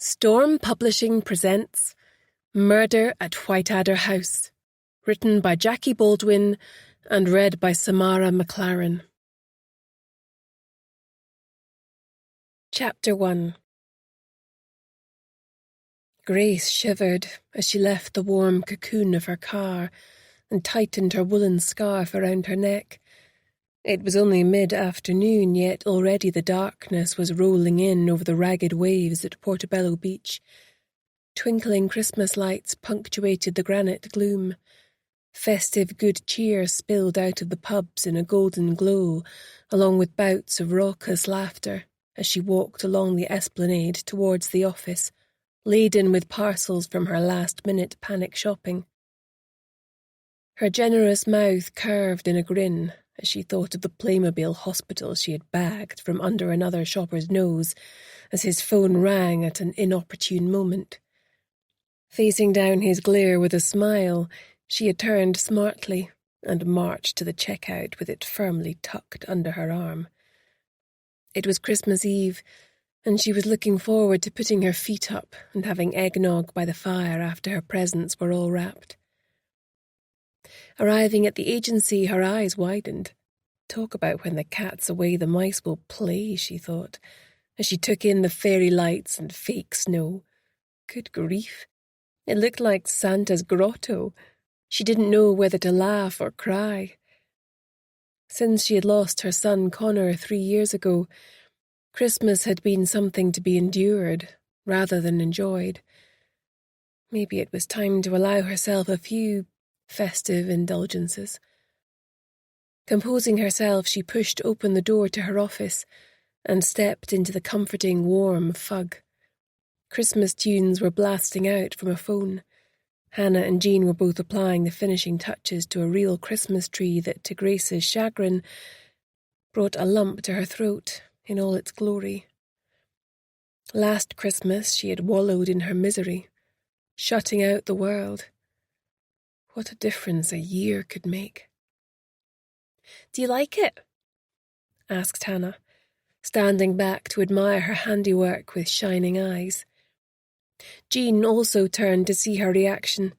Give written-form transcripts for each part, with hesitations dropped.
Storm Publishing presents Murder at Whiteadder House, written by Jackie Baldwin and read by Samara McLaren. Chapter 1. Grace shivered as she left the warm cocoon of her car and tightened her woolen scarf around her neck. It was only mid-afternoon, yet already the darkness was rolling in over the ragged waves at Portobello Beach. Twinkling Christmas lights punctuated the granite gloom. Festive good cheer spilled out of the pubs in a golden glow, along with bouts of raucous laughter, as she walked along the esplanade towards the office, laden with parcels from her last-minute panic shopping. Her generous mouth curved in a grin as she thought of the Playmobil hospital she had bagged from under another shopper's nose as his phone rang at an inopportune moment. Facing down his glare with a smile, she had turned smartly and marched to the checkout with it firmly tucked under her arm. It was Christmas Eve, and she was looking forward to putting her feet up and having eggnog by the fire after her presents were all wrapped. Arriving at the agency, her eyes widened. Talk about when the cat's away the mice will play, she thought, as she took in the fairy lights and fake snow. Good grief. It looked like Santa's grotto. She didn't know whether to laugh or cry. Since she had lost her son Connor 3 years ago, Christmas had been something to be endured rather than enjoyed. Maybe it was time to allow herself a few festive indulgences. Composing herself, she pushed open the door to her office and stepped into the comforting, warm fug. Christmas tunes were blasting out from a phone. Hannah and Jean were both applying the finishing touches to a real Christmas tree that, to Grace's chagrin, brought a lump to her throat in all its glory. Last Christmas she had wallowed in her misery, shutting out the world. What a difference a year could make. "Do you like it?" asked Hannah, standing back to admire her handiwork with shining eyes. Jean also turned to see her reaction.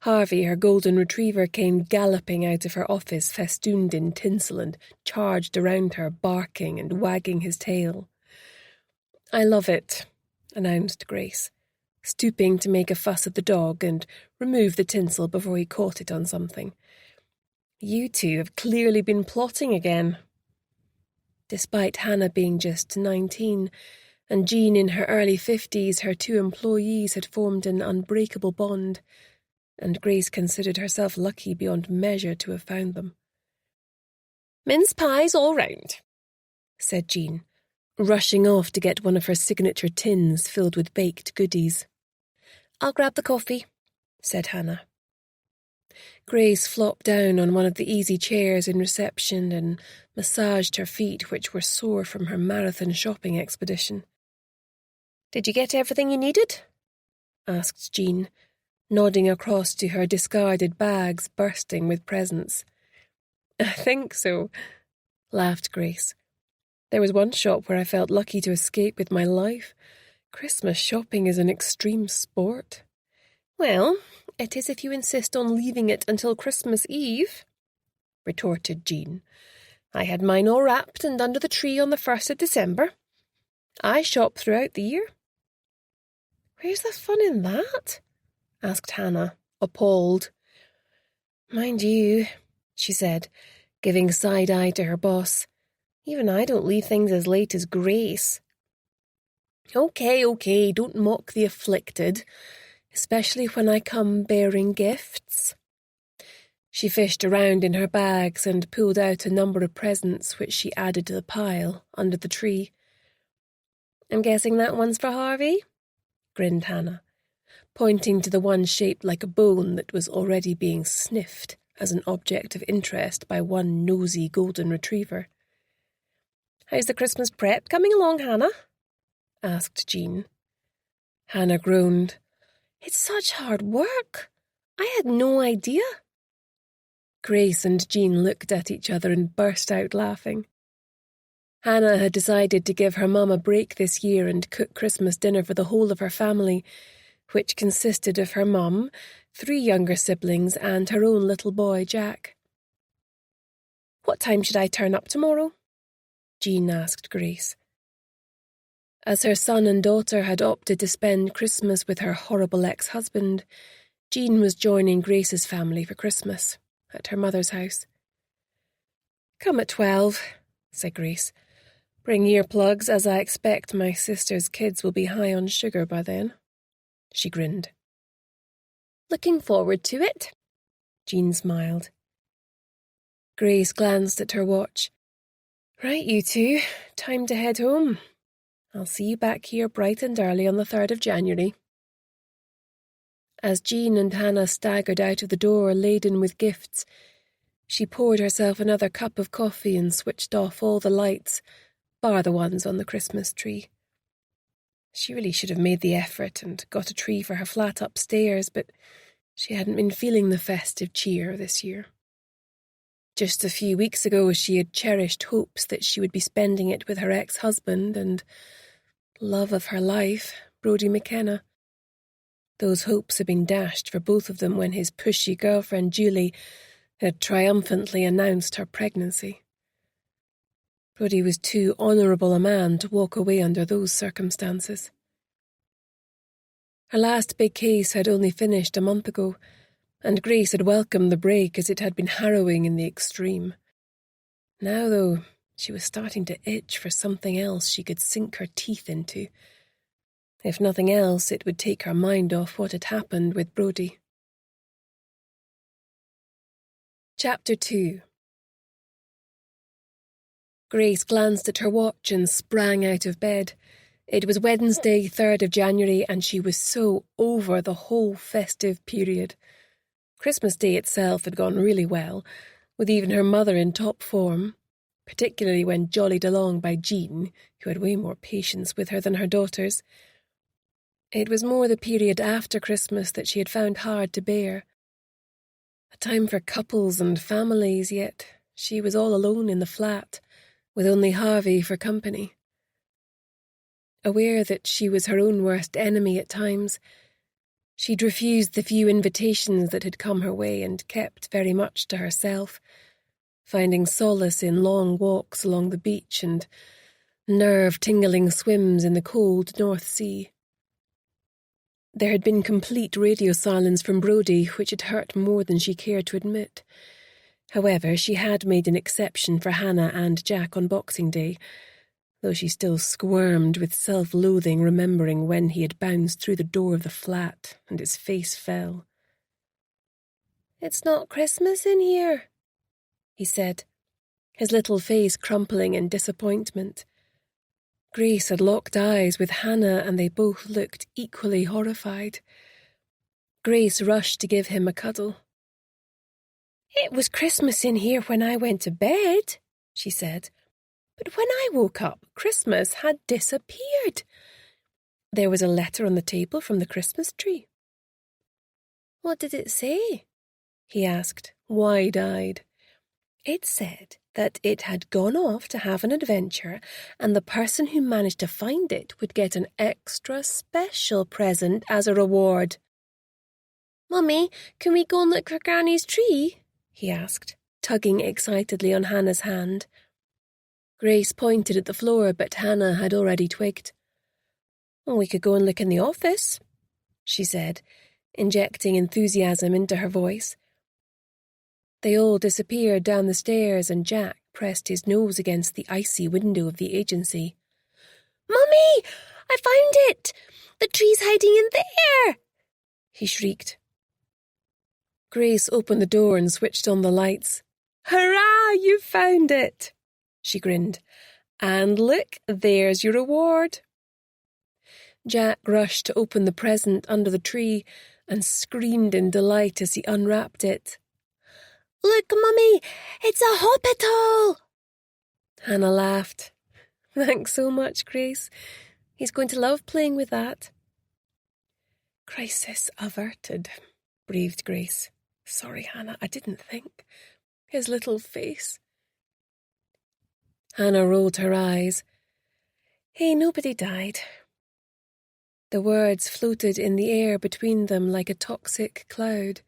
Harvey, her golden retriever, came galloping out of her office festooned in tinsel and charged around her, barking and wagging his tail. "I love it," announced Grace, stooping to make a fuss at the dog and remove the tinsel before he caught it on something. "You two have clearly been plotting again." Despite Hannah being just 19 and Jean in her early 50s, her two employees had formed an unbreakable bond, and Grace considered herself lucky beyond measure to have found them. "Mince pies all round," said Jean, rushing off to get one of her signature tins filled with baked goodies. "I'll grab the coffee," said Hannah. Grace flopped down on one of the easy chairs in reception and massaged her feet, which were sore from her marathon shopping expedition. "Did you get everything you needed?" asked Jean, nodding across to her discarded bags bursting with presents. "I think so," laughed Grace. "There was one shop where I felt lucky to escape with my life. Christmas shopping is an extreme sport." "Well, it is if you insist on leaving it until Christmas Eve," retorted Jean. "I had mine all wrapped and under the tree on the 1st of December. I shop throughout the year." "Where's the fun in that?" asked Hannah, appalled. "Mind you," she said, giving side-eye to her boss, "even I don't leave things as late as Grace." Okay, don't mock the afflicted, especially when I come bearing gifts." She fished around in her bags and pulled out a number of presents which she added to the pile under the tree. "I'm guessing that one's for Harvey?" grinned Hannah, pointing to the one shaped like a bone that was already being sniffed as an object of interest by one nosy golden retriever. "How's the Christmas prep coming along, Hannah?" asked Jean. Hannah groaned. "It's such hard work. I had no idea." Grace and Jean looked at each other and burst out laughing. Hannah had decided to give her mum a break this year and cook Christmas dinner for the whole of her family, which consisted of her mum, 3 younger siblings, and her own little boy, Jack. "What time should I turn up tomorrow?" Jean asked Grace. As her son and daughter had opted to spend Christmas with her horrible ex-husband, Jean was joining Grace's family for Christmas at her mother's house. "Come at 12, said Grace. "Bring earplugs, as I expect my sister's kids will be high on sugar by then." She grinned. "Looking forward to it," Jean smiled. Grace glanced at her watch. "Right, you two, time to head home. I'll see you back here bright and early on the 3rd of January. As Jean and Hannah staggered out of the door laden with gifts, she poured herself another cup of coffee and switched off all the lights, bar the ones on the Christmas tree. She really should have made the effort and got a tree for her flat upstairs, but she hadn't been feeling the festive cheer this year. Just a few weeks ago she had cherished hopes that she would be spending it with her ex-husband and love of her life, Brodie McKenna. Those hopes had been dashed for both of them when his pushy girlfriend Julie had triumphantly announced her pregnancy. Brodie was too honourable a man to walk away under those circumstances. Her last big case had only finished a month ago, and Grace had welcomed the break as it had been harrowing in the extreme. Now, though, she was starting to itch for something else she could sink her teeth into. If nothing else, it would take her mind off what had happened with Brodie. Chapter 2. Grace glanced at her watch and sprang out of bed. It was Wednesday, 3rd of January, and she was so over the whole festive period. Christmas Day itself had gone really well, with even her mother in top form, particularly when jollied along by Jean, who had way more patience with her than her daughters. It was more the period after Christmas that she had found hard to bear. A time for couples and families, yet she was all alone in the flat, with only Harvey for company. Aware that she was her own worst enemy at times, she'd refused the few invitations that had come her way and kept very much to herself, finding solace in long walks along the beach and nerve-tingling swims in the cold North Sea. There had been complete radio silence from Brodie, which had hurt more than she cared to admit. However, she had made an exception for Hannah and Jack on Boxing Day, though she still squirmed with self-loathing remembering when he had bounced through the door of the flat and his face fell. "It's not Christmas in here," he said, his little face crumpling in disappointment. Grace had locked eyes with Hannah and they both looked equally horrified. Grace rushed to give him a cuddle. "It was Christmas in here when I went to bed," she said. "But when I woke up, Christmas had disappeared. There was a letter on the table from the Christmas tree." "What did it say?" he asked, wide-eyed. "It said that it had gone off to have an adventure, and the person who managed to find it would get an extra special present as a reward." "Mummy, can we go and look for Granny's tree?" he asked, tugging excitedly on Hannah's hand. Grace pointed at the floor, but Hannah had already twigged. "We could go and look in the office," she said, injecting enthusiasm into her voice. They all disappeared down the stairs and Jack pressed his nose against the icy window of the agency. "Mummy, I found it! The tree's hiding in there!" he shrieked. Grace opened the door and switched on the lights. "Hurrah, you found it!" she grinned. "And look, there's your reward." Jack rushed to open the present under the tree and screamed in delight as he unwrapped it. "Look, Mummy, it's a hospital!" Hannah laughed. "Thanks so much, Grace. He's going to love playing with that." "Crisis averted," breathed Grace. "Sorry, Hannah, I didn't think. His little face." Hannah rolled her eyes. Hey, nobody died. The words floated in the air between them like a toxic cloud.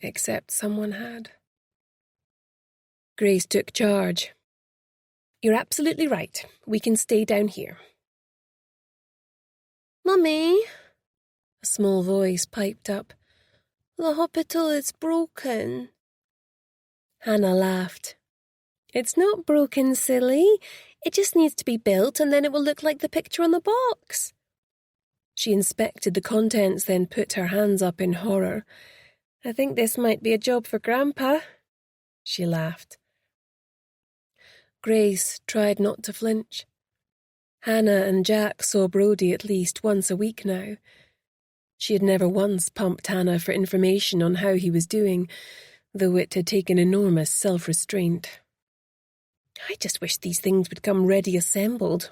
Except someone had. Grace took charge. You're absolutely right. We can stay down here. Mummy, a small voice piped up. The hospital is broken. Hannah laughed. It's not broken, silly. It just needs to be built and then it will look like the picture on the box. She inspected the contents, then put her hands up in horror. I think this might be a job for Grandpa. She laughed. Grace tried not to flinch. Hannah and Jack saw Brodie at least once a week now. She had never once pumped Hannah for information on how he was doing, though it had taken enormous self-restraint. I just wish these things would come ready assembled,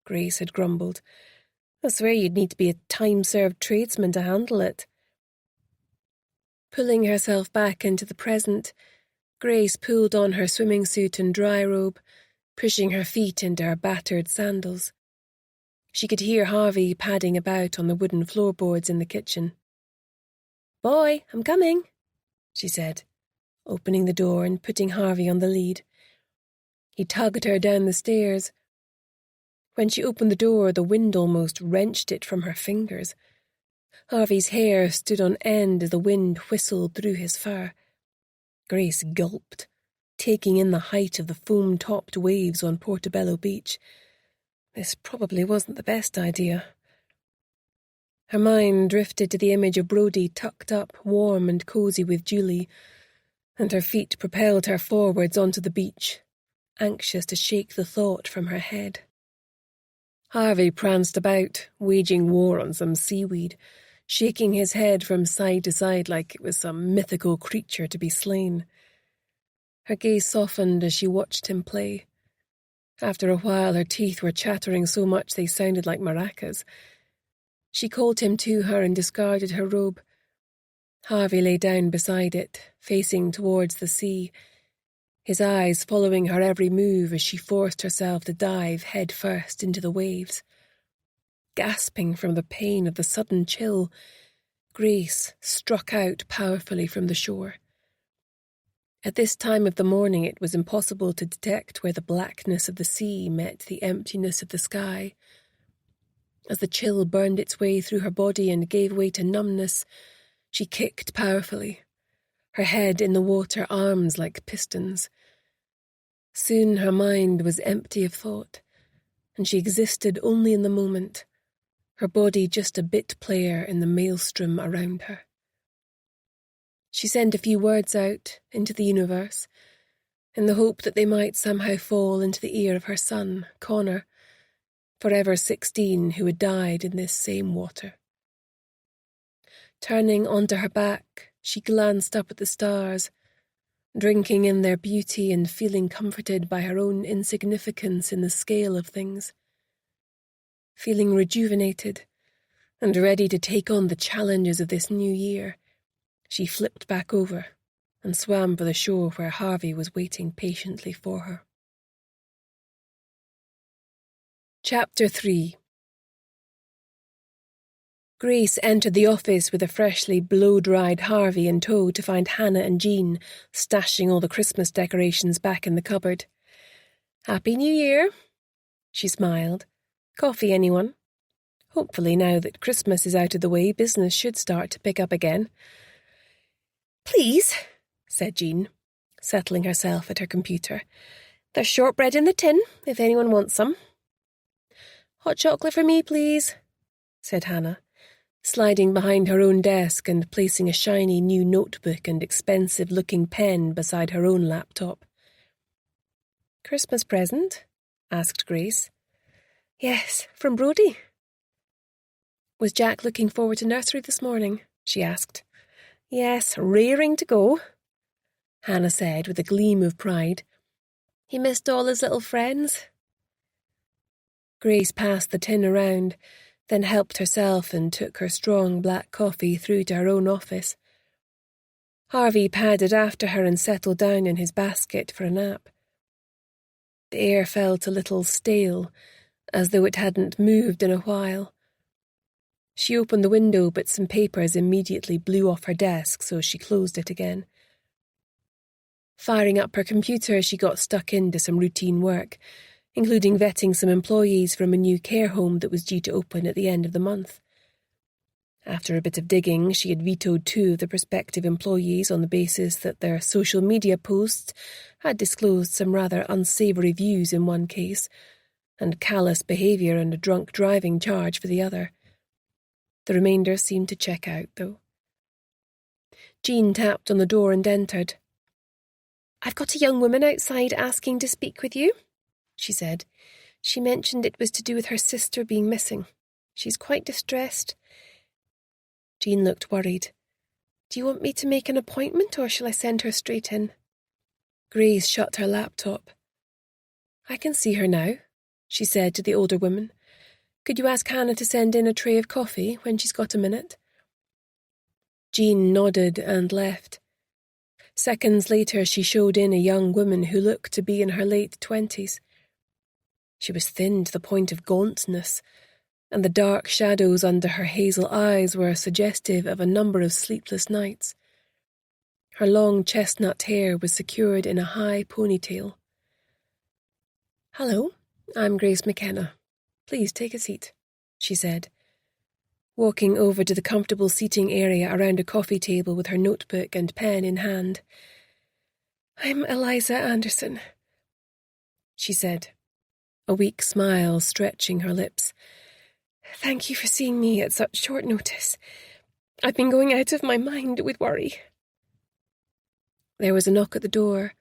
Grace had grumbled. I swear you'd need to be a time-served tradesman to handle it. Pulling herself back into the present, Grace pulled on her swimming suit and dry robe, pushing her feet into her battered sandals. She could hear Harvey padding about on the wooden floorboards in the kitchen. Boy, I'm coming, she said, opening the door and putting Harvey on the lead. He tugged her down the stairs. When she opened the door, the wind almost wrenched it from her fingers. Harvey's hair stood on end as the wind whistled through his fur. Grace gulped, taking in the height of the foam-topped waves on Portobello Beach. This probably wasn't the best idea. Her mind drifted to the image of Brodie tucked up, warm and cosy with Julie, and her feet propelled her forwards onto the beach, anxious to shake the thought from her head. Harvey pranced about, waging war on some seaweed, shaking his head from side to side like it was some mythical creature to be slain. Her gaze softened as she watched him play. After a while, her teeth were chattering so much they sounded like maracas. She called him to her and discarded her robe. Harvey lay down beside it, facing towards the sea, his eyes following her every move as she forced herself to dive head first into the waves. Gasping from the pain of the sudden chill, Grace struck out powerfully from the shore. At this time of the morning it was impossible to detect where the blackness of the sea met the emptiness of the sky. As the chill burned its way through her body and gave way to numbness, she kicked powerfully, her head in the water, arms like pistons. Soon her mind was empty of thought, and she existed only in the moment, her body just a bit player in the maelstrom around her. She sent a few words out into the universe, in the hope that they might somehow fall into the ear of her son, Connor, forever 16, who had died in this same water. Turning onto her back, she glanced up at the stars, drinking in their beauty and feeling comforted by her own insignificance in the scale of things. Feeling rejuvenated and ready to take on the challenges of this new year, she flipped back over and swam for the shore where Harvey was waiting patiently for her. Chapter 3. Grace entered the office with a freshly blow-dried Harvey in tow to find Hannah and Jean stashing all the Christmas decorations back in the cupboard. "Happy New Year," she smiled. "Coffee, anyone?" Hopefully, now that Christmas is out of the way, business should start to pick up again. "Please," said Jean, settling herself at her computer. "There's shortbread in the tin, if anyone wants some." "Hot chocolate for me, please," said Hannah, sliding behind her own desk and placing a shiny new notebook and expensive-looking pen beside her own laptop. "Christmas present?" asked Grace. "Yes, from Brodie." "Was Jack looking forward to nursery this morning?" she asked. "Yes, raring to go," Hannah said with a gleam of pride. "He missed all his little friends." Grace passed the tin around, then helped herself and took her strong black coffee through to her own office. Harvey padded after her and settled down in his basket for a nap. The air felt a little stale, as though it hadn't moved in a while. She opened the window, but some papers immediately blew off her desk, so she closed it again. Firing up her computer, she got stuck into some routine work, including vetting some employees from a new care home that was due to open at the end of the month. After a bit of digging, she had vetoed 2 of the prospective employees on the basis that their social media posts had disclosed some rather unsavoury views in one case, and callous behaviour and a drunk driving charge for the other. The remainder seemed to check out, though. Jean tapped on the door and entered. "I've got a young woman outside asking to speak with you," she said. "She mentioned it was to do with her sister being missing. She's quite distressed." Jean looked worried. "Do you want me to make an appointment, or shall I send her straight in?" Grace shut her laptop. "I can see her now," she said to the older woman. "Could you ask Hannah to send in a tray of coffee when she's got a minute?" Jean nodded and left. Seconds later, she showed in a young woman who looked to be in her late 20s. She was thin to the point of gauntness, and the dark shadows under her hazel eyes were suggestive of a number of sleepless nights. Her long chestnut hair was secured in a high ponytail. "Hello, I'm Grace McKenna. Please take a seat," she said, walking over to the comfortable seating area around a coffee table with her notebook and pen in hand. "I'm Eliza Anderson," she said, a weak smile stretching her lips. "Thank you for seeing me at such short notice. I've been going out of my mind with worry." There was a knock at the door,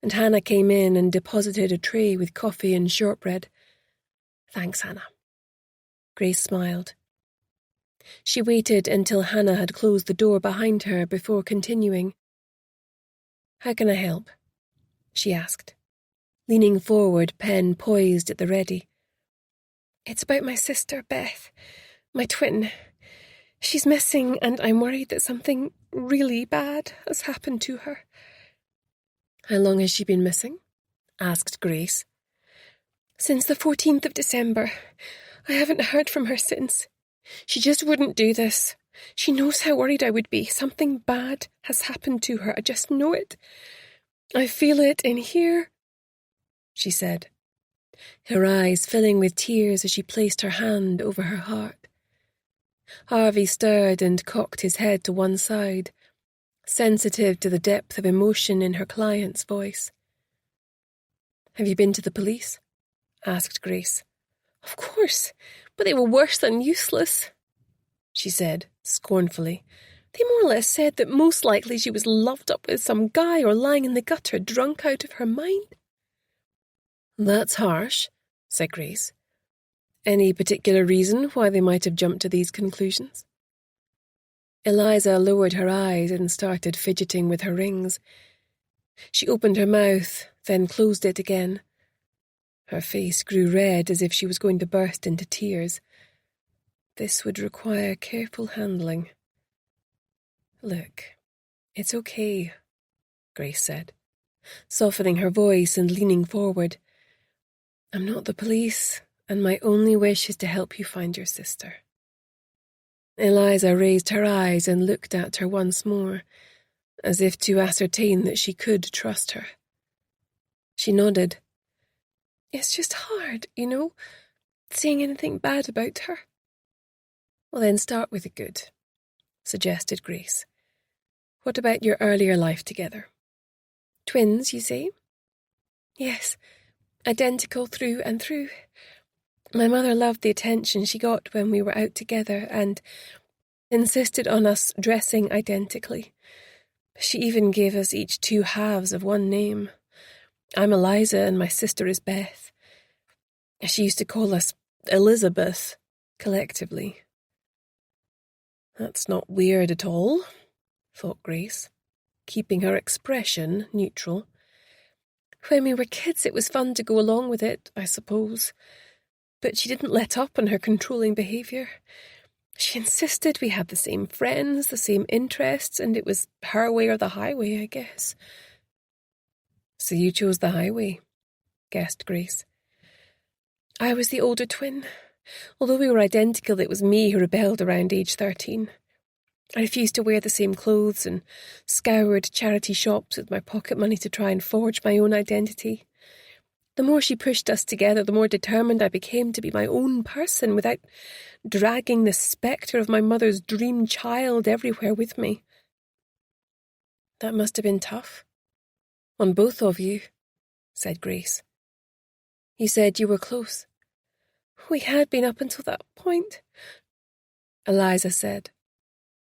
and Hannah came in and deposited a tray with coffee and shortbread. "Thanks, Hannah." Grace smiled. She waited until Hannah had closed the door behind her before continuing. "How can I help?" she asked, leaning forward, pen poised at the ready. "It's about my sister, Beth, my twin. She's missing, and I'm worried that something really bad has happened to her." "How long has she been missing?" asked Grace. "Since the 14th of December. I haven't heard from her since. She just wouldn't do this. She knows how worried I would be. Something bad has happened to her. I just know it. I feel it in here," she said, her eyes filling with tears as she placed her hand over her heart. Harvey stirred and cocked his head to one side, sensitive to the depth of emotion in her client's voice. "Have you been to the police?" asked Grace. "Of course, but they were worse than useless," she said, scornfully. "They more or less said that most likely she was loved up with some guy or lying in the gutter drunk out of her mind." "That's harsh," said Grace. "Any particular reason why they might have jumped to these conclusions?" Eliza lowered her eyes and started fidgeting with her rings. She opened her mouth, then closed it again. Her face grew red as if she was going to burst into tears. This would require careful handling. "Look, it's okay," Grace said, softening her voice and leaning forward. "I'm not the police, and my only wish is to help you find your sister." Eliza raised her eyes and looked at her once more, as if to ascertain that she could trust her. She nodded. "It's just hard, saying anything bad about her." "Well, then start with the good," suggested Grace. "What about your earlier life together? Twins, you say?" "Yes, identical through and through. My mother loved the attention she got when we were out together and insisted on us dressing identically. She even gave us each 2 halves of one name. I'm Eliza and my sister is Beth. She used to call us Elizabeth, collectively." "That's not weird at all," thought Grace, keeping her expression neutral. "When we were kids, it was fun to go along with it, I suppose. But she didn't let up on her controlling behaviour. She insisted we had the same friends, the same interests, and it was her way or the highway, I guess." "So you chose the highway," guessed Grace. I was the older twin. Although we were identical, it was me who rebelled around age 13. I refused to wear the same clothes and scoured charity shops with my pocket money to try and forge my own identity. The more she pushed us together, the more determined I became to be my own person without dragging the spectre of my mother's dream child everywhere with me. That must have been tough. On both of you, said Grace. You said you were close. We had been up until that point, Eliza said,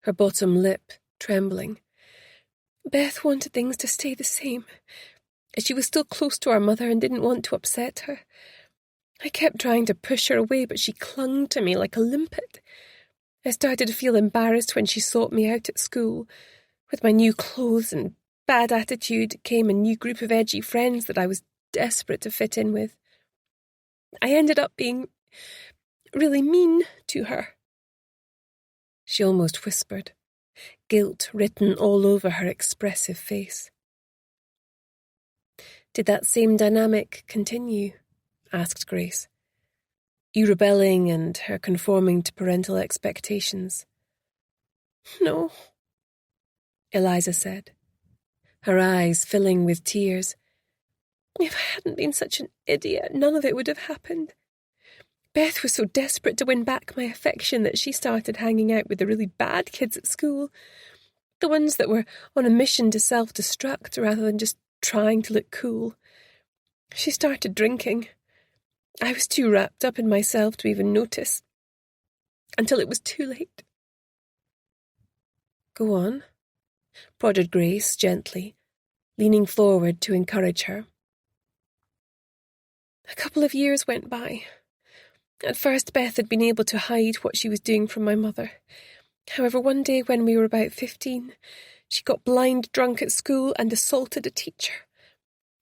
her bottom lip trembling. Beth wanted things to stay the same. She was still close to our mother and didn't want to upset her. I kept trying to push her away, but she clung to me like a limpet. I started to feel embarrassed when she sought me out at school. With my new clothes and bad attitude came a new group of edgy friends that I was desperate to fit in with. I ended up being really mean to her. She almost whispered, guilt written all over her expressive face. Did that same dynamic continue? Asked Grace. You rebelling and her conforming to parental expectations. No, Eliza said, her eyes filling with tears. If I hadn't been such an idiot, none of it would have happened. Beth was so desperate to win back my affection that she started hanging out with the really bad kids at school, the ones that were on a mission to self-destruct rather than just trying to look cool. She started drinking. I was too wrapped up in myself to even notice, until it was too late. Go on, prodded Grace gently, leaning forward to encourage her. A couple of years went by. At first, Beth had been able to hide what she was doing from my mother. However, one day when we were about 15, she got blind drunk at school and assaulted a teacher.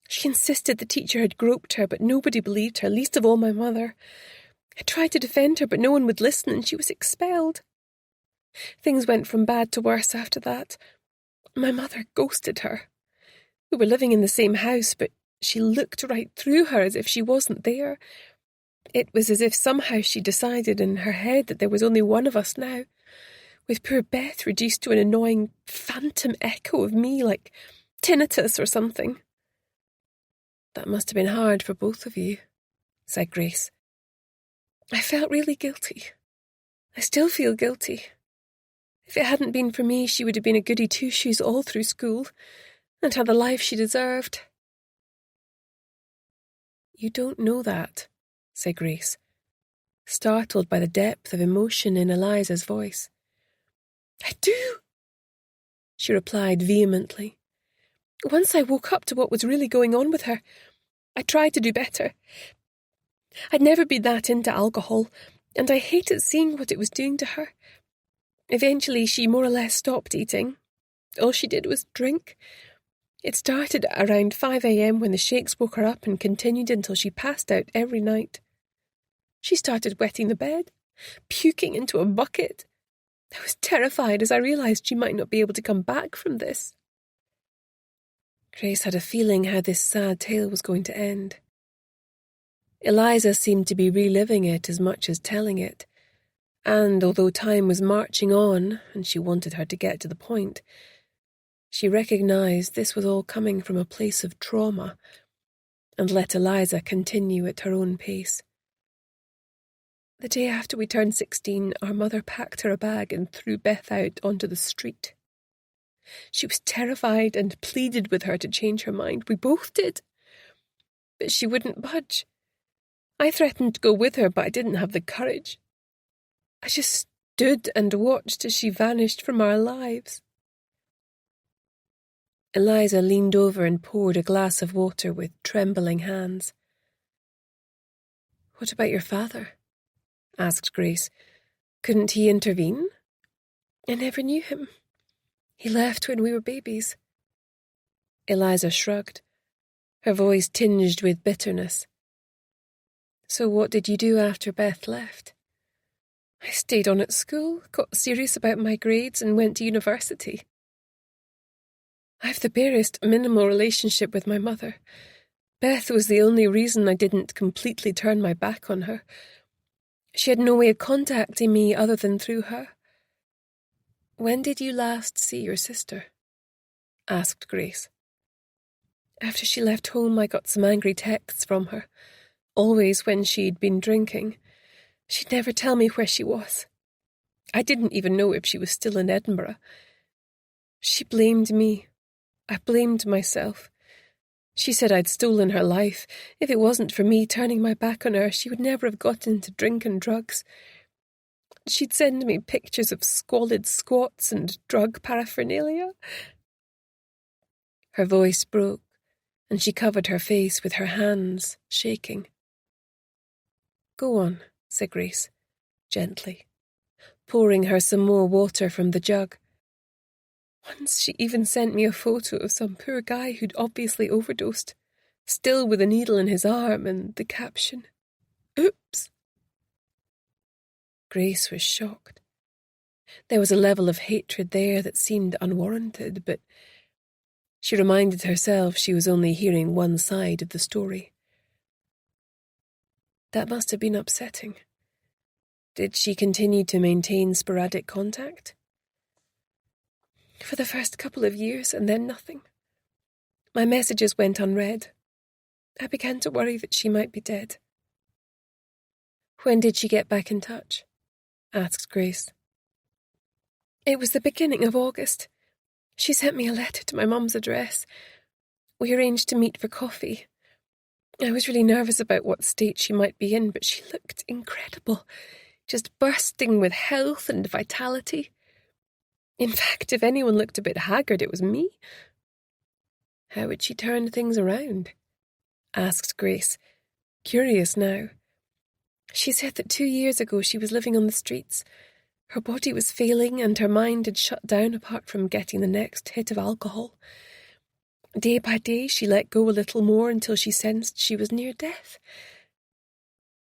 She insisted the teacher had groped her, but nobody believed her, least of all my mother. I tried to defend her, but no one would listen, and she was expelled. Things went from bad to worse after that. My mother ghosted her. We were living in the same house, but she looked right through her as if she wasn't there. It was as if somehow she decided in her head that there was only one of us now, with poor Beth reduced to an annoying phantom echo of me, like tinnitus or something. That must have been hard for both of you, said Grace. I felt really guilty. I still feel guilty. If it hadn't been for me, she would have been a goody two-shoes all through school and had the life she deserved. You don't know that, said Grace, startled by the depth of emotion in Eliza's voice. I do, she replied vehemently. Once I woke up to what was really going on with her, I tried to do better. I'd never been that into alcohol, and I hated seeing what it was doing to her. Eventually, she more or less stopped eating. All she did was drink. It started at around 5 a.m. when the shakes woke her up and continued until she passed out every night. She started wetting the bed, puking into a bucket. I was terrified as I realised she might not be able to come back from this. Grace had a feeling how this sad tale was going to end. Eliza seemed to be reliving it as much as telling it, and although time was marching on and she wanted her to get to the point, she recognised this was all coming from a place of trauma and let Eliza continue at her own pace. The day after we turned 16, our mother packed her a bag and threw Beth out onto the street. She was terrified and pleaded with her to change her mind. We both did. But she wouldn't budge. I threatened to go with her, but I didn't have the courage. I just stood and watched as she vanished from our lives. Eliza leaned over and poured a glass of water with trembling hands. What about your father? Asked Grace. Couldn't he intervene? I never knew him. He left when we were babies. Eliza shrugged, her voice tinged with bitterness. So what did you do after Beth left? I stayed on at school, got serious about my grades, and went to university. I have the barest minimal relationship with my mother. Beth was the only reason I didn't completely turn my back on her. She had no way of contacting me other than through her. When did you last see your sister? Asked Grace. After she left home, I got some angry texts from her, always when she'd been drinking. She'd never tell me where she was. I didn't even know if she was still in Edinburgh. She blamed me. I blamed myself. She said I'd stolen her life. If it wasn't for me turning my back on her, she would never have got into drink and drugs. She'd send me pictures of squalid squats and drug paraphernalia. Her voice broke, and she covered her face with her hands, shaking. Go on, said Grace, gently, pouring her some more water from the jug. Once she even sent me a photo of some poor guy who'd obviously overdosed, still with a needle in his arm, and the caption, "Oops." Grace was shocked. There was a level of hatred there that seemed unwarranted, but she reminded herself she was only hearing one side of the story. That must have been upsetting. Did she continue to maintain sporadic contact? For the first couple of years, and then nothing. My messages went unread. I began to worry that she might be dead. When did she get back in touch? Asked Grace. It was the beginning of August. She sent me a letter to my mum's address. We arranged to meet for coffee. I was really nervous about what state she might be in, but she looked incredible, just bursting with health and vitality. In fact, if anyone looked a bit haggard, it was me. How would she turn things around? Asked Grace, curious now. She said that 2 years ago she was living on the streets. Her body was failing and her mind had shut down apart from getting the next hit of alcohol. Day by day she let go a little more until she sensed she was near death.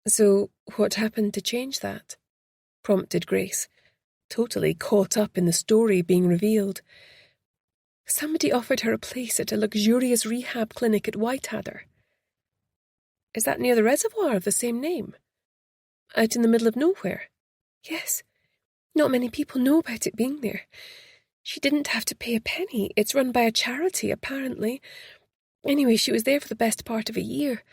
So what happened to change that? Prompted Grace, totally caught up in the story being revealed. Somebody offered her a place at a luxurious rehab clinic at Whitehadder. Is that near the reservoir of the same name? Out in the middle of nowhere? Yes. Not many people know about it being there. She didn't have to pay a penny. It's run by a charity, apparently. Anyway, she was there for the best part of a year.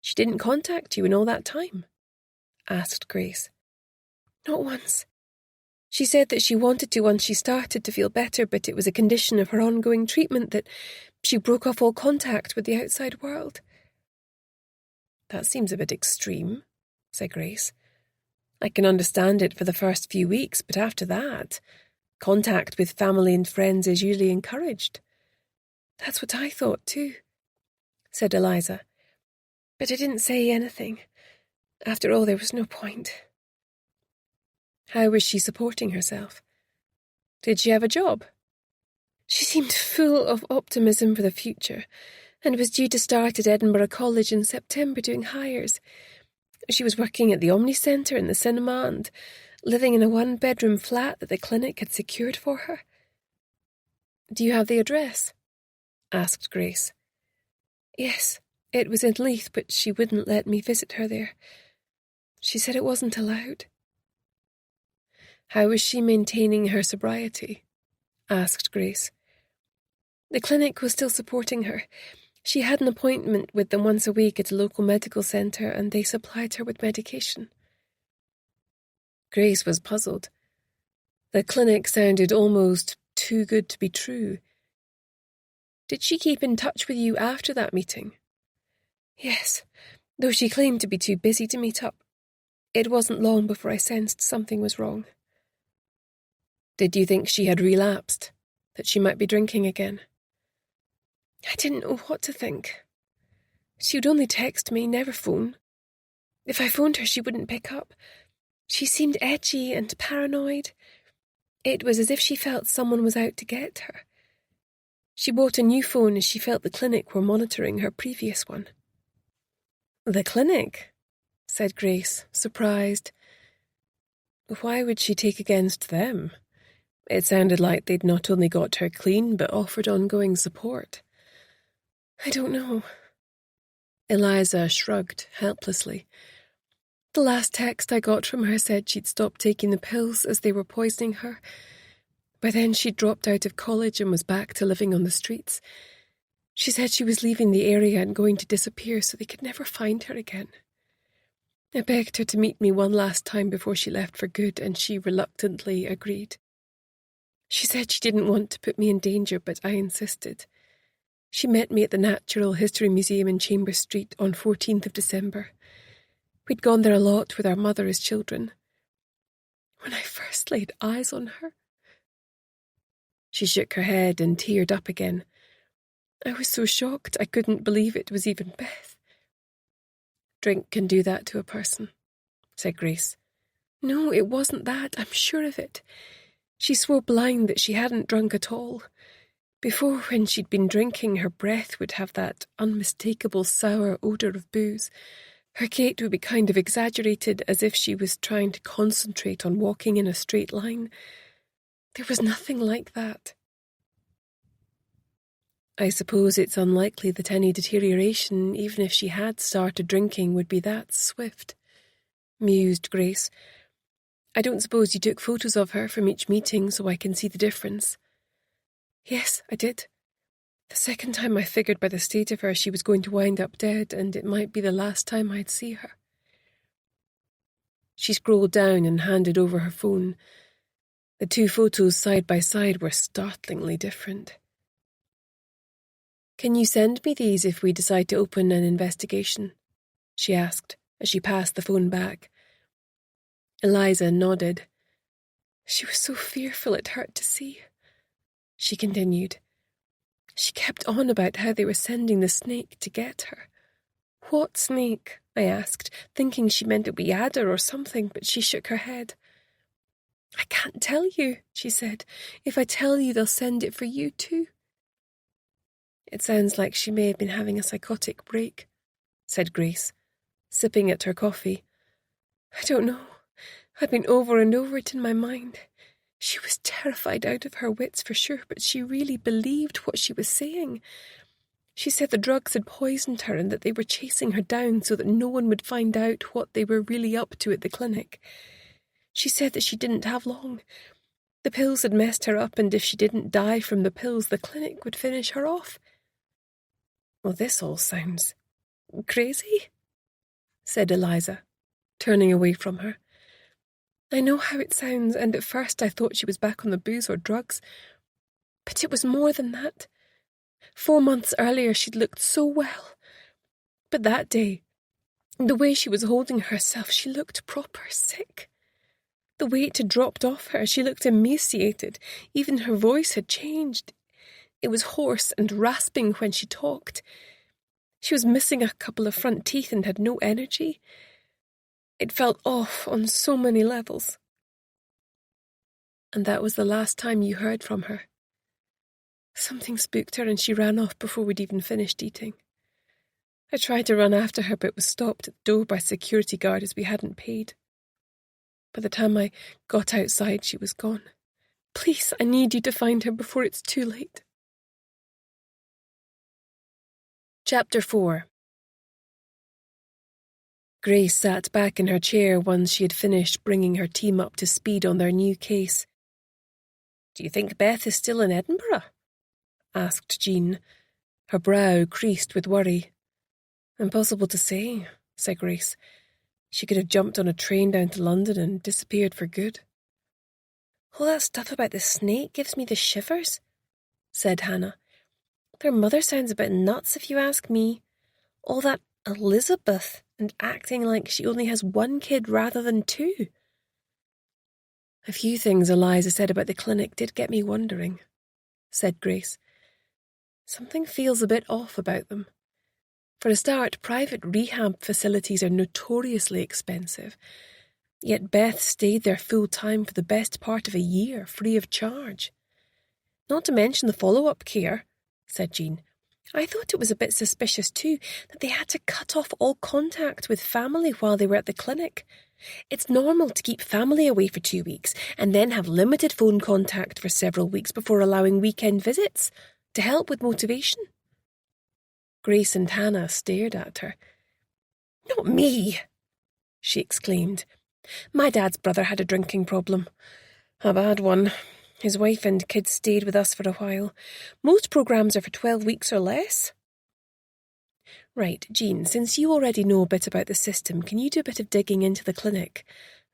She didn't contact you in all that time? Asked Grace. Not once. She said that she wanted to once she started to feel better, but it was a condition of her ongoing treatment that she broke off all contact with the outside world. That seems a bit extreme, said Grace. I can understand it for the first few weeks, but after that, contact with family and friends is usually encouraged. That's what I thought too, said Eliza. But I didn't say anything. After all, there was no point. How was she supporting herself? Did she have a job? She seemed full of optimism for the future and was due to start at Edinburgh College in September doing hires. She was working at the Omni Centre and the cinema and living in a one-bedroom flat that the clinic had secured for her. Do you have the address? Asked Grace. Yes, it was in Leith, but she wouldn't let me visit her there. She said it wasn't allowed. How was she maintaining her sobriety? Asked Grace. The clinic was still supporting her. She had an appointment with them once a week at a local medical centre and they supplied her with medication. Grace was puzzled. The clinic sounded almost too good to be true. Did she keep in touch with you after that meeting? Yes, though she claimed to be too busy to meet up. It wasn't long before I sensed something was wrong. Did you think she had relapsed? That she might be drinking again? I didn't know what to think. She would only text me, never phone. If I phoned her, she wouldn't pick up. She seemed edgy and paranoid. It was as if she felt someone was out to get her. She bought a new phone as she felt the clinic were monitoring her previous one. The clinic? Said Grace, surprised. Why would she take against them? It sounded like they'd not only got her clean, but offered ongoing support. I don't know. Eliza shrugged helplessly. The last text I got from her said she'd stopped taking the pills as they were poisoning her. By then she'd dropped out of college and was back to living on the streets. She said she was leaving the area and going to disappear so they could never find her again. I begged her to meet me one last time before she left for good, and she reluctantly agreed. She said she didn't want to put me in danger, but I insisted. She met me at the Natural History Museum in Chambers Street on 14th of December. We'd gone there a lot with our mother as children. When I first laid eyes on her... She shook her head and teared up again. I was so shocked I couldn't believe it was even Beth. Drink can do that to a person, said Grace. No, it wasn't that, I'm sure of it. She swore blind that she hadn't drunk at all. Before, when she'd been drinking, her breath would have that unmistakable sour odour of booze. Her gait would be kind of exaggerated, as if she was trying to concentrate on walking in a straight line. There was nothing like that. I suppose it's unlikely that any deterioration, even if she had started drinking, would be that swift, mused Grace. I don't suppose you took photos of her from each meeting so I can see the difference. Yes, I did. The second time I figured by the state of her she was going to wind up dead, and it might be the last time I'd see her. She scrolled down and handed over her phone. The two photos side by side were startlingly different. Can you send me these if we decide to open an investigation? She asked as she passed the phone back. Eliza nodded. She was so fearful it hurt to see. She continued. She kept on about how they were sending the snake to get her. What snake? I asked, thinking she meant a wee adder or something, but she shook her head. I can't tell you, she said. If I tell you, they'll send it for you too. It sounds like she may have been having a psychotic break, said Grace, sipping at her coffee. I don't know. I've been over and over it in my mind. She was terrified out of her wits for sure, but she really believed what she was saying. She said the drugs had poisoned her and that they were chasing her down so that no one would find out what they were really up to at the clinic. She said that she didn't have long. The pills had messed her up, and if she didn't die from the pills, the clinic would finish her off. Well, this all sounds crazy, said Eliza, turning away from her. I know how it sounds, and at first I thought she was back on the booze or drugs. But it was more than that. 4 months earlier she'd looked so well. But that day, the way she was holding herself, she looked proper sick. The weight had dropped off her, she looked emaciated. Even her voice had changed. It was hoarse and rasping when she talked. She was missing a couple of front teeth and had no energy. It felt off on so many levels. And that was the last time you heard from her. Something spooked her and she ran off before we'd even finished eating. I tried to run after her but was stopped at the door by a security guard as we hadn't paid. By the time I got outside, she was gone. Please, I need you to find her before it's too late. Chapter 4. Grace sat back in her chair once she had finished bringing her team up to speed on their new case. Do you think Beth is still in Edinburgh? Asked Jean, her brow creased with worry. Impossible to say, said Grace. She could have jumped on a train down to London and disappeared for good. All that stuff about the snake gives me the shivers, said Hannah. Their mother sounds a bit nuts if you ask me. All that Elizabeth and acting like she only has one kid rather than two. A few things Eliza said about the clinic did get me wondering, said Grace. Something feels a bit off about them. For a start, private rehab facilities are notoriously expensive. Yet Beth stayed there full time for the best part of a year, free of charge. Not to mention the follow-up care, said Jean. I thought it was a bit suspicious too, that they had to cut off all contact with family while they were at the clinic. It's normal to keep family away for 2 weeks and then have limited phone contact for several weeks before allowing weekend visits to help with motivation. Grace and Hannah stared at her. "Not me!" she exclaimed. "My dad's brother had a drinking problem. A bad one. His wife and kids stayed with us for a while. Most programs are for 12 weeks or less." "Right, Jean, since you already know a bit about the system, can you do a bit of digging into the clinic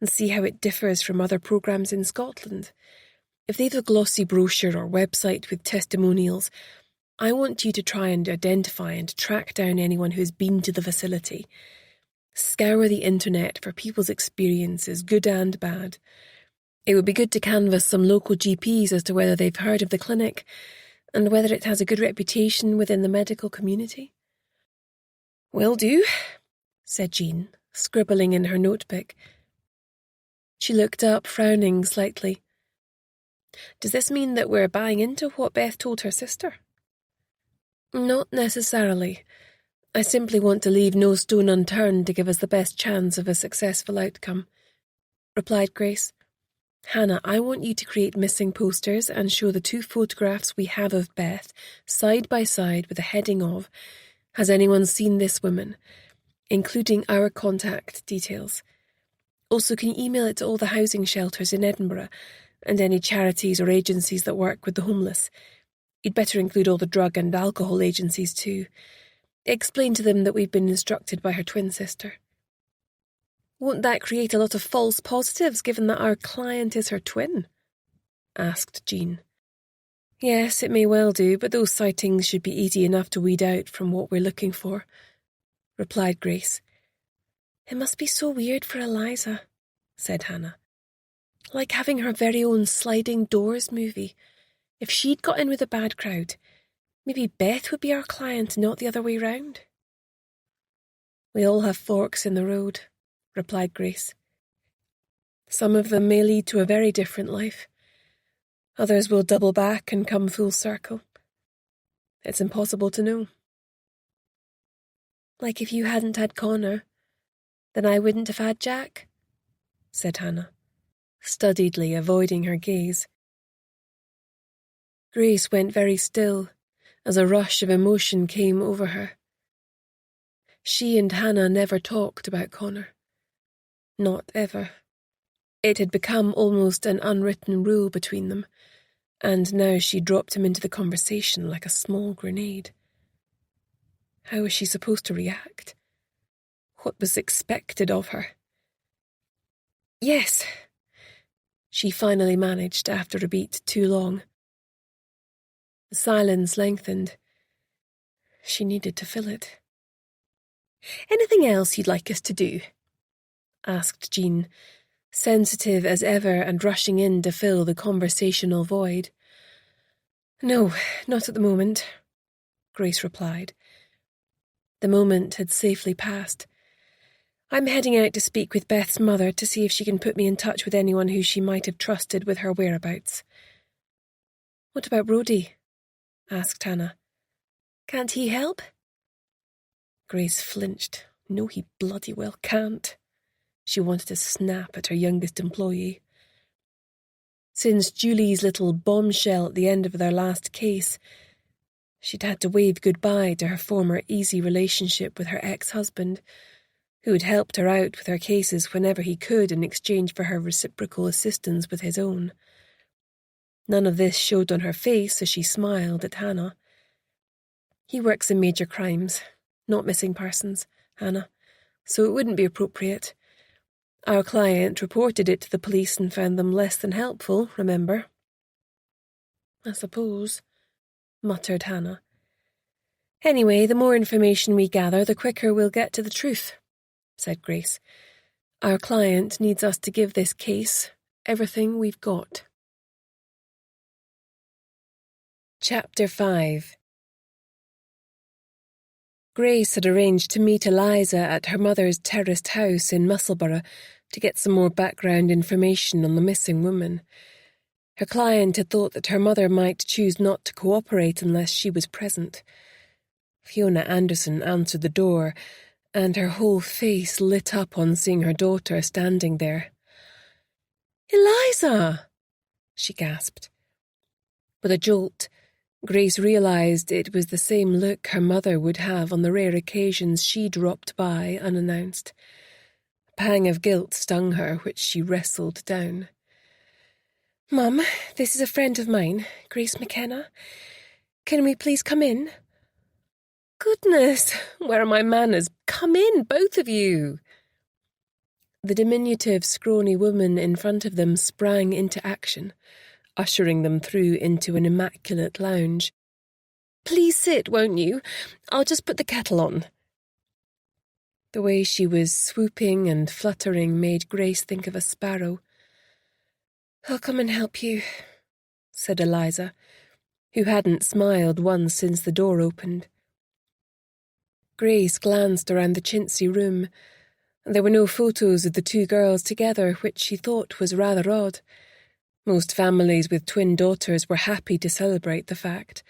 and see how it differs from other programs in Scotland? If they've a glossy brochure or website with testimonials, I want you to try and identify and track down anyone who has been to the facility. Scour the internet for people's experiences, good and bad. It would be good to canvass some local GPs as to whether they've heard of the clinic and whether it has a good reputation within the medical community." "Will do," said Jean, scribbling in her notebook. She looked up, frowning slightly. "Does this mean that we're buying into what Beth told her sister?" "Not necessarily. I simply want to leave no stone unturned to give us the best chance of a successful outcome," replied Grace. "Hannah, I want you to create missing posters and show the 2 photographs we have of Beth side by side with the heading of, 'Has anyone seen this woman?' including our contact details. Also, can you email it to all the housing shelters in Edinburgh and any charities or agencies that work with the homeless? You'd better include all the drug and alcohol agencies too. Explain to them that we've been instructed by her twin sister." "Won't that create a lot of false positives given that our client is her twin?" asked Jean. "Yes, it may well do, but those sightings should be easy enough to weed out from what we're looking for," replied Grace. "It must be so weird for Eliza," said Hannah. "Like having her very own sliding doors movie. If she'd got in with a bad crowd, maybe Beth would be our client, not the other way round." "We all have forks in the road," replied Grace. "Some of them may lead to a very different life. Others will double back and come full circle. It's impossible to know." "Like if you hadn't had Connor, then I wouldn't have had Jack," said Hannah, studiedly avoiding her gaze. Grace went very still as a rush of emotion came over her. She and Hannah never talked about Connor. Not ever. It had become almost an unwritten rule between them, and now she dropped him into the conversation like a small grenade. How was she supposed to react? What was expected of her? "Yes," she finally managed after a beat too long. The silence lengthened. She needed to fill it. "Anything else you'd like us to do?" asked Jean, sensitive as ever and rushing in to fill the conversational void. "No, not at the moment," Grace replied. The moment had safely passed. "I'm heading out to speak with Beth's mother to see if she can put me in touch with anyone who she might have trusted with her whereabouts." "What about Rhodey?" asked Hannah. "Can't he help?" Grace flinched. No, he bloody well can't. She wanted to snap at her youngest employee. Since Julie's little bombshell at the end of their last case, she'd had to wave goodbye to her former easy relationship with her ex-husband, who had helped her out with her cases whenever he could in exchange for her reciprocal assistance with his own. None of this showed on her face as she smiled at Hannah. "He works in major crimes, not missing persons, Hannah, so it wouldn't be appropriate. Our client reported it to the police and found them less than helpful, remember?" "I suppose," muttered Hannah. "Anyway, the more information we gather, the quicker we'll get to the truth," said Grace. "Our client needs us to give this case everything we've got." Chapter 5. Grace had arranged to meet Eliza at her mother's terraced house in Musselburgh to get some more background information on the missing woman. Her client had thought that her mother might choose not to cooperate unless she was present. Fiona Anderson answered the door, and her whole face lit up on seeing her daughter standing there. "Eliza!" she gasped. With a jolt, Grace realised it was the same look her mother would have on the rare occasions she dropped by unannounced. A pang of guilt stung her, which she wrestled down. "Mum, this is a friend of mine, Grace McKenna. Can we please come in?" "Goodness, where are my manners? Come in, both of you!" The diminutive, scrawny woman in front of them sprang into action, ushering them through into an immaculate lounge. "Please sit, won't you? I'll just put the kettle on." The way she was swooping and fluttering made Grace think of a sparrow. "I'll come and help you," said Eliza, who hadn't smiled once since the door opened. Grace glanced around the chintzy room. There were no photos of the two girls together, which she thought was rather odd. Most families with twin daughters were happy to celebrate the fact.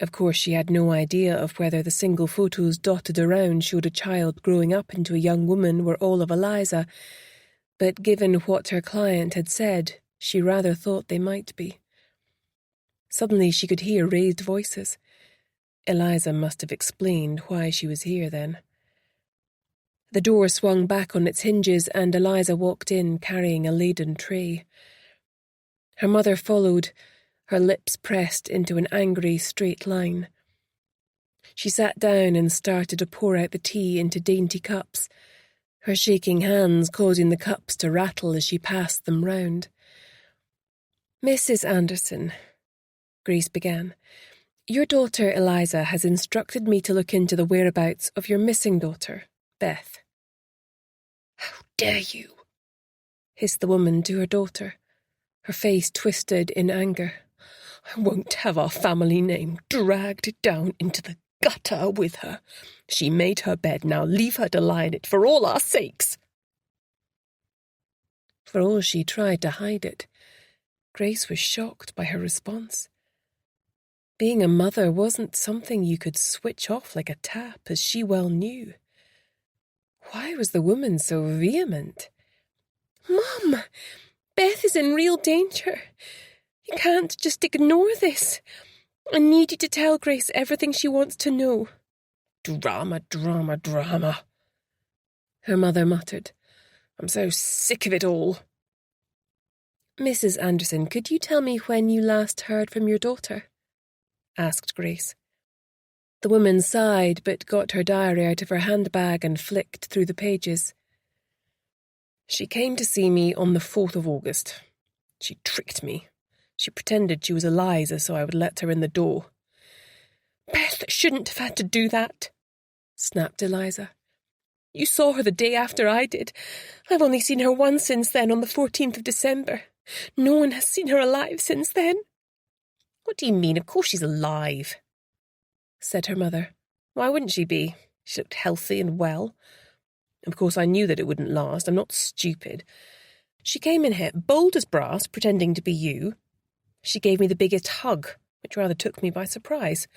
Of course, she had no idea of whether the single photos dotted around showed a child growing up into a young woman were all of Eliza, but given what her client had said, she rather thought they might be. Suddenly she could hear raised voices. Eliza must have explained why she was here then. The door swung back on its hinges and Eliza walked in carrying a laden tray. Her mother followed, her lips pressed into an angry straight line. She sat down and started to pour out the tea into dainty cups, her shaking hands causing the cups to rattle as she passed them round. "Mrs. Anderson," Grace began, "your daughter Eliza has instructed me to look into the whereabouts of your missing daughter, Beth." "How dare you?" hissed the woman to her daughter, her face twisted in anger. "I won't have our family name dragged down into the gutter with her. She made her bed, now leave her to lie in it for all our sakes." For all she tried to hide it, Grace was shocked by her response. Being a mother wasn't something you could switch off like a tap, as she well knew. Why was the woman so vehement? "Mum, Beth is in real danger. You can't just ignore this. I need you to tell Grace everything she wants to know." "Drama, drama, drama," her mother muttered. "I'm so sick of it all." "Mrs. Anderson, could you tell me when you last heard from your daughter?" asked Grace. The woman sighed but got her diary out of her handbag and flicked through the pages. "She came to see me on the 4th of August. She tricked me. She pretended she was Eliza so I would let her in the door." "Beth shouldn't have had to do that," snapped Eliza. "You saw her the day after I did. I've only seen her once since then, on the 14th of December. No one has seen her alive since then." "What do you mean? Of course she's alive," said her mother. "Why wouldn't she be? She looked healthy and well. Of course I knew that it wouldn't last. I'm not stupid. She came in here, bold as brass, pretending to be you. She gave me the biggest hug, which rather took me by surprise.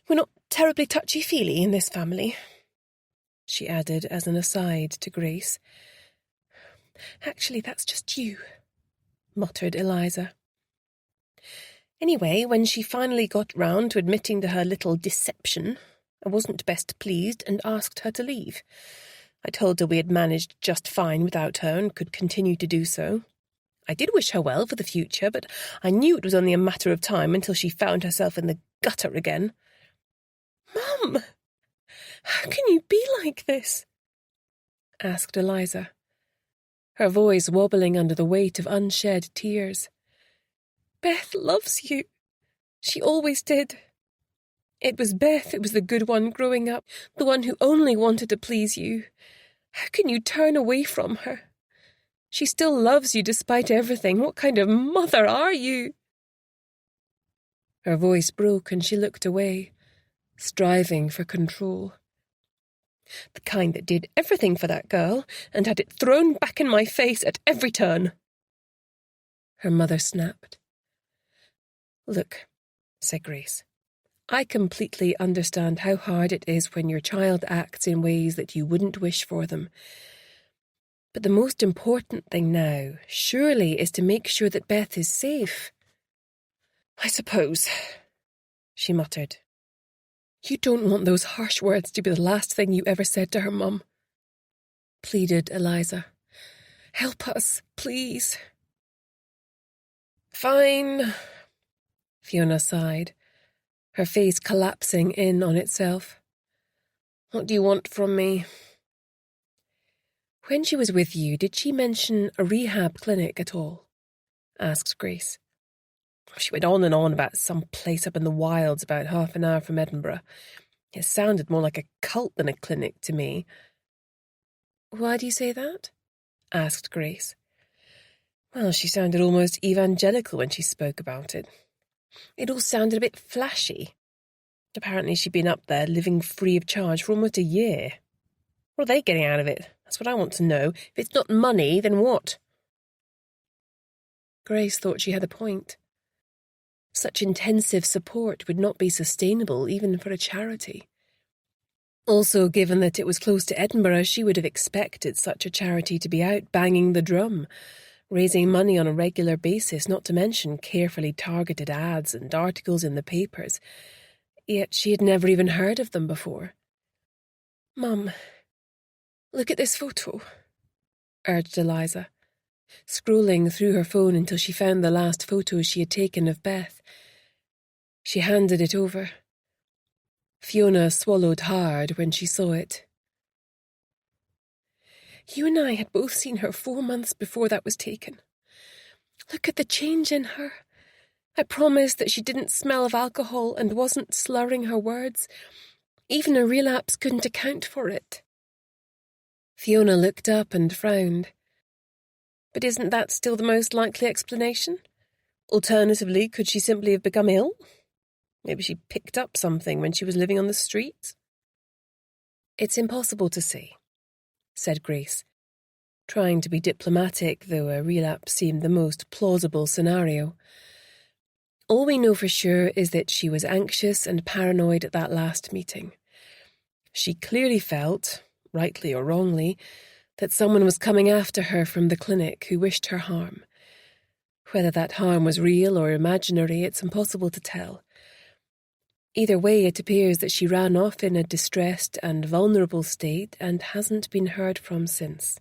We're not terribly touchy-feely in this family," she added as an aside to Grace. "Actually, that's just you," muttered Eliza. "Anyway, when she finally got round to admitting to her little deception, I wasn't best pleased and asked her to leave. I told her we had managed just fine without her and could continue to do so. I did wish her well for the future, but I knew it was only a matter of time until she found herself in the gutter again." "Mum, how can you be like this?" asked Eliza, her voice wobbling under the weight of unshed tears. "Beth loves you. She always did. It was Beth who was the good one growing up, the one who only wanted to please you. How can you turn away from her? She still loves you despite everything. What kind of mother are you?" Her voice broke and she looked away, striving for control. "The kind that did everything for that girl and had it thrown back in my face at every turn," her mother snapped. "Look," said Grace, "I completely understand how hard it is when your child acts in ways that you wouldn't wish for them. But the most important thing now, surely, is to make sure that Beth is safe." "I suppose," she muttered. You don't want those harsh words to be the last thing you ever said to her, Mum, pleaded Eliza. Help us, please. Fine, Fiona sighed, her face collapsing in on itself. What do you want from me? When she was with you, did she mention a rehab clinic at all? Asked Grace. She went on and on about some place up in the wilds about half an hour from Edinburgh. It sounded more like a cult than a clinic to me. Why do you say that? Asked Grace. Well, she sounded almost evangelical when she spoke about it. It all sounded a bit flashy. Apparently she'd been up there living free of charge for almost a year. What are they getting out of it? That's what I want to know. If it's not money, then what? Grace thought she had a point. Such intensive support would not be sustainable even for a charity. Also, given that it was close to Edinburgh, she would have expected such a charity to be out banging the drum, raising money on a regular basis, not to mention carefully targeted ads and articles in the papers. Yet she had never even heard of them before. Mum, look at this photo, urged Eliza, scrolling through her phone until she found the last photo she had taken of Beth. She handed it over. Fiona swallowed hard when she saw it. You and I had both seen her 4 months before that was taken. Look at the change in her. I promised that she didn't smell of alcohol and wasn't slurring her words. Even a relapse couldn't account for it. Fiona looked up and frowned. But isn't that still the most likely explanation? Alternatively, could she simply have become ill? Maybe she picked up something when she was living on the streets? It's impossible to say, said Grace, trying to be diplomatic, though a relapse seemed the most plausible scenario. All we know for sure is that she was anxious and paranoid at that last meeting. She clearly felt, rightly or wrongly, that someone was coming after her from the clinic who wished her harm. Whether that harm was real or imaginary, it's impossible to tell. Either way, it appears that she ran off in a distressed and vulnerable state and hasn't been heard from since.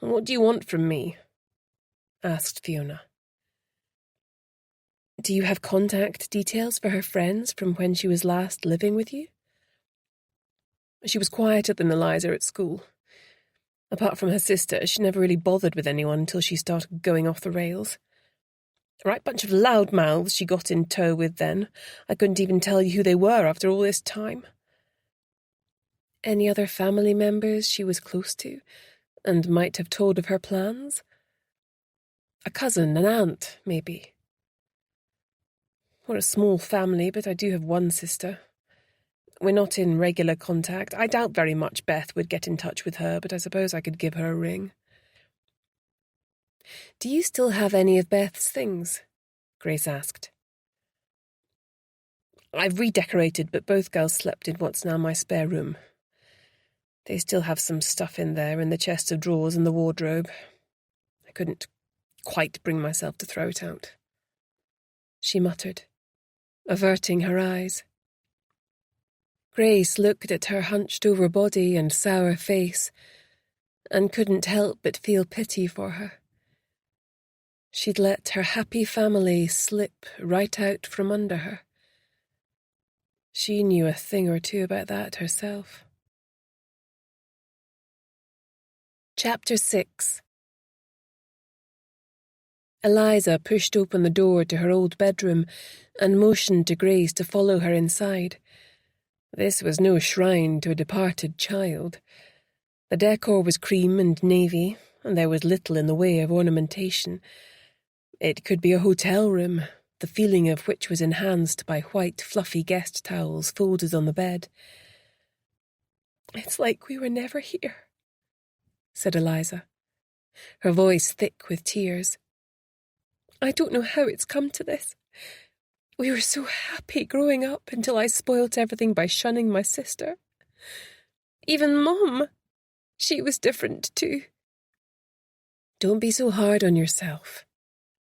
What do you want from me? Asked Fiona. Do you have contact details for her friends from when she was last living with you? She was quieter than Eliza at school. Apart from her sister, she never really bothered with anyone until she started going off the rails. A right bunch of loudmouths she got in tow with then. I couldn't even tell you who they were after all this time. Any other family members she was close to, and might have told of her plans? A cousin, an aunt, maybe. We're a small family, but I do have one sister. We're not in regular contact. I doubt very much Beth would get in touch with her, but I suppose I could give her a ring. Do you still have any of Beth's things? Grace asked. I've redecorated, but both girls slept in what's now my spare room. They still have some stuff in there, in the chest of drawers and the wardrobe. I couldn't quite bring myself to throw it out. She muttered, averting her eyes. Grace looked at her hunched-over body and sour face, and couldn't help but feel pity for her. She'd let her happy family slip right out from under her. She knew a thing or two about that herself. Chapter 6. Eliza pushed open the door to her old bedroom and motioned to Grace to follow her inside. This was no shrine to a departed child. The decor was cream and navy, and there was little in the way of ornamentation. It could be a hotel room, the feeling of which was enhanced by white, fluffy guest towels folded on the bed. It's like we were never here, said Eliza, her voice thick with tears. I don't know how it's come to this. We were so happy growing up until I spoilt everything by shunning my sister. Even Mum, she was different too. Don't be so hard on yourself,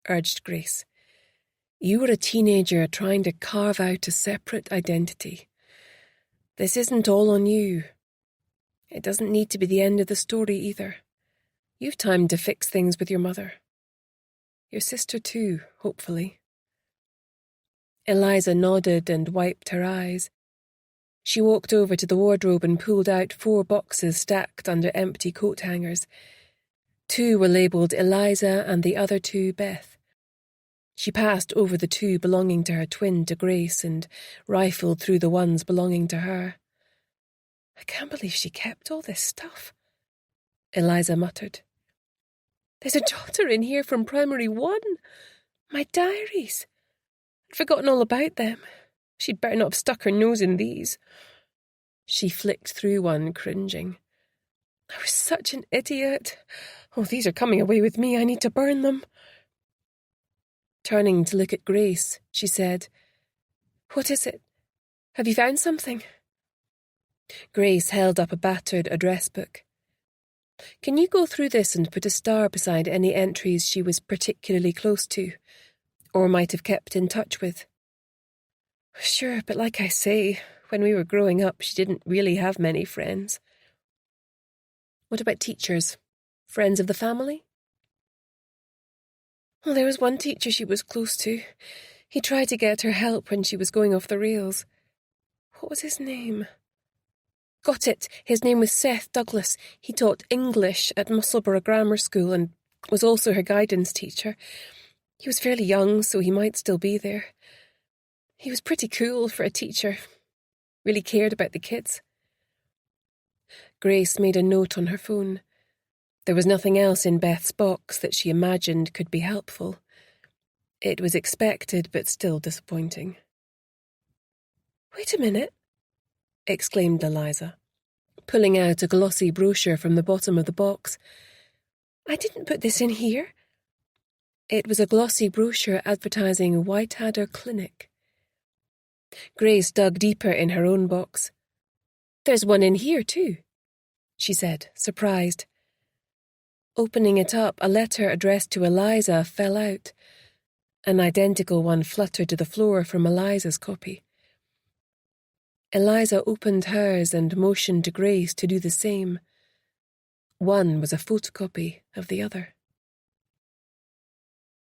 urged Grace. You were a teenager trying to carve out a separate identity. This isn't all on you. It doesn't need to be the end of the story either. You've time to fix things with your mother. Your sister too, hopefully. Eliza nodded and wiped her eyes. She walked over to the wardrobe and pulled out 4 boxes stacked under empty coat hangers. 2 were labelled Eliza and the other 2 Beth. She passed over the 2 belonging to her twin to Grace and rifled through the ones belonging to her. I can't believe she kept all this stuff, Eliza muttered. There's a jotter in here from Primary 1. My diaries. I'd forgotten all about them. She'd better not have stuck her nose in these. She flicked through one, cringing. I was such an idiot. Oh, these are coming away with me. I need to burn them. Turning to look at Grace, she said, What is it? Have you found something? Grace held up a battered address book. Can you go through this and put a star beside any entries she was particularly close to, or might have kept in touch with? Sure, but like I say, when we were growing up, she didn't really have many friends. What about teachers? Friends of the family? Well, there was one teacher she was close to. He tried to get her help when she was going off the rails. What was his name? Got it. His name was Seth Douglas. He taught English at Musselburgh Grammar School and was also her guidance teacher. He was fairly young, so he might still be there. He was pretty cool for a teacher. Really cared about the kids. Grace made a note on her phone. There was nothing else in Beth's box that she imagined could be helpful. It was expected, but still disappointing. Wait a minute, exclaimed Eliza, pulling out a glossy brochure from the bottom of the box. I didn't put this in here. It was a glossy brochure advertising Whiteadder Clinic. Grace dug deeper in her own box. There's one in here too, she said, surprised. Opening it up, a letter addressed to Eliza fell out. An identical one fluttered to the floor from Eliza's copy. Eliza opened hers and motioned to Grace to do the same. One was a photocopy of the other.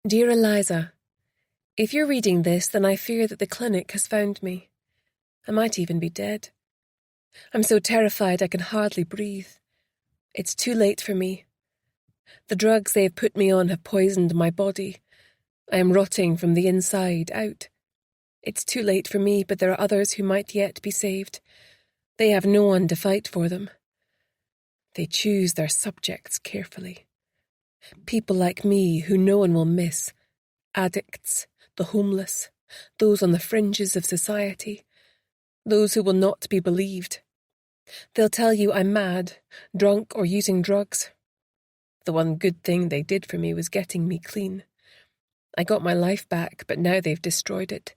Dear Eliza, if you're reading this, then I fear that the clinic has found me. I might even be dead. I'm so terrified I can hardly breathe. It's too late for me. The drugs they've put me on have poisoned my body. I am rotting from the inside out. It's too late for me, but there are others who might yet be saved. They have no one to fight for them. They choose their subjects carefully. People like me who no one will miss. Addicts, the homeless, those on the fringes of society, those who will not be believed. They'll tell you I'm mad, drunk, or using drugs. The one good thing they did for me was getting me clean. I got my life back, but now they've destroyed it.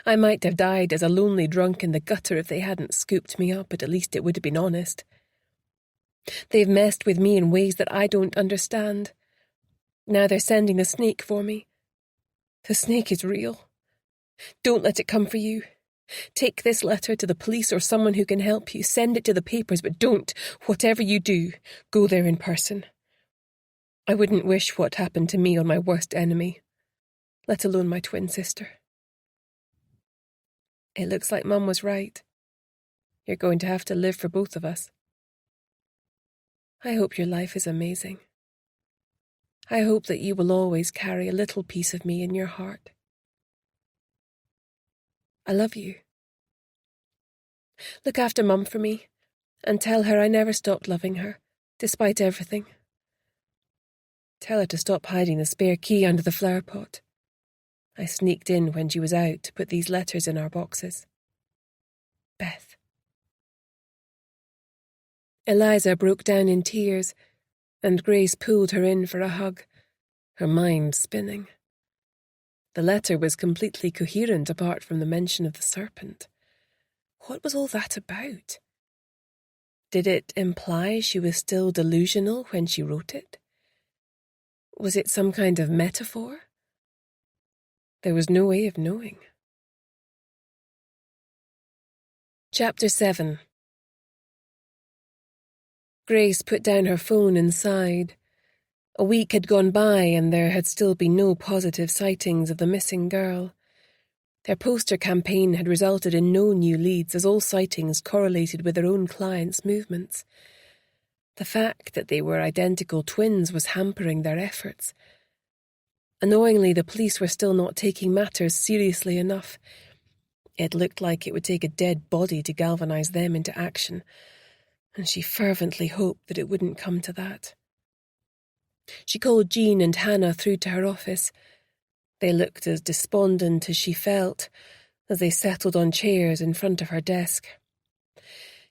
I might have died as a lonely drunk in the gutter if they hadn't scooped me up, but at least it would have been honest. They've messed with me in ways that I don't understand. Now they're sending the snake for me. The snake is real. Don't let it come for you. Take this letter to the police or someone who can help you. Send it to the papers, but don't, whatever you do, go there in person. I wouldn't wish what happened to me on my worst enemy, let alone my twin sister. It looks like Mum was right. You're going to have to live for both of us. I hope your life is amazing. I hope that you will always carry a little piece of me in your heart. I love you. Look after Mum for me, and tell her I never stopped loving her, despite everything. Tell her to stop hiding the spare key under the flower pot. I sneaked in when she was out to put these letters in our boxes. Beth. Eliza broke down in tears, and Grace pulled her in for a hug, her mind spinning. The letter was completely coherent apart from the mention of the serpent. What was all that about? Did it imply she was still delusional when she wrote it? Was it some kind of metaphor? There was no way of knowing. Chapter 7. Grace put down her phone and sighed. A week had gone by and there had still been no positive sightings of the missing girl. Their poster campaign had resulted in no new leads, as all sightings correlated with their own clients' movements. The fact that they were identical twins was hampering their efforts. Annoyingly, the police were still not taking matters seriously enough. It looked like it would take a dead body to galvanize them into action, and she fervently hoped that it wouldn't come to that. She called Jean and Hannah through to her office. They looked as despondent as she felt as they settled on chairs in front of her desk.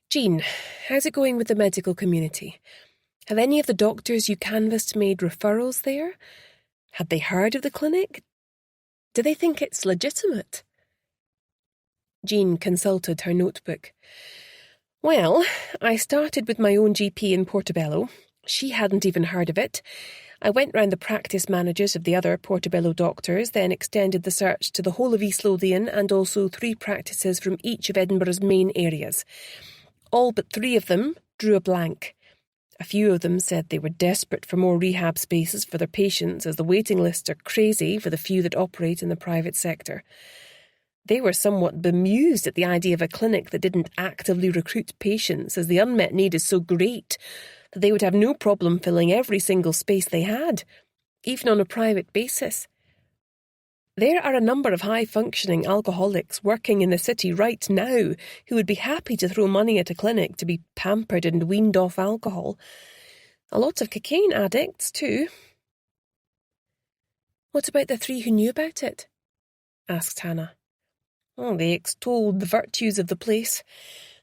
"Jean, how's it going with the medical community? Have any of the doctors you canvassed made referrals there? Had they heard of the clinic? Do they think it's legitimate?" Jean consulted her notebook. "Well, I started with my own GP in Portobello. She hadn't even heard of it. I went round the practice managers of the other Portobello doctors, then extended the search to the whole of East Lothian and also 3 practices from each of Edinburgh's main areas. All but 3 of them drew a blank. A few of them said they were desperate for more rehab spaces for their patients, as the waiting lists are crazy for the few that operate in the private sector. They were somewhat bemused at the idea of a clinic that didn't actively recruit patients, as the unmet need is so great that they would have no problem filling every single space they had, even on a private basis. There are a number of high-functioning alcoholics working in the city right now who would be happy to throw money at a clinic to be pampered and weaned off alcohol. A lot of cocaine addicts, too." "What about the 3 who knew about it?" asked Hannah. "Oh, they extolled the virtues of the place.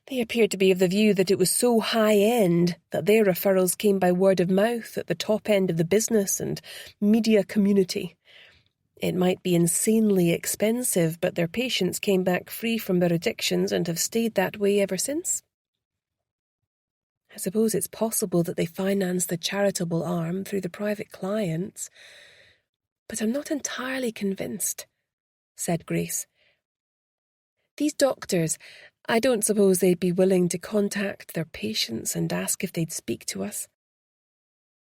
They appeared to be of the view that it was so high-end that their referrals came by word of mouth at the top end of the business and media community. It might be insanely expensive, but their patients came back free from their addictions and have stayed that way ever since. I suppose it's possible that they finance the charitable arm through the private clients, but I'm not entirely convinced," said Grace. "These doctors, I don't suppose they'd be willing to contact their patients and ask if they'd speak to us."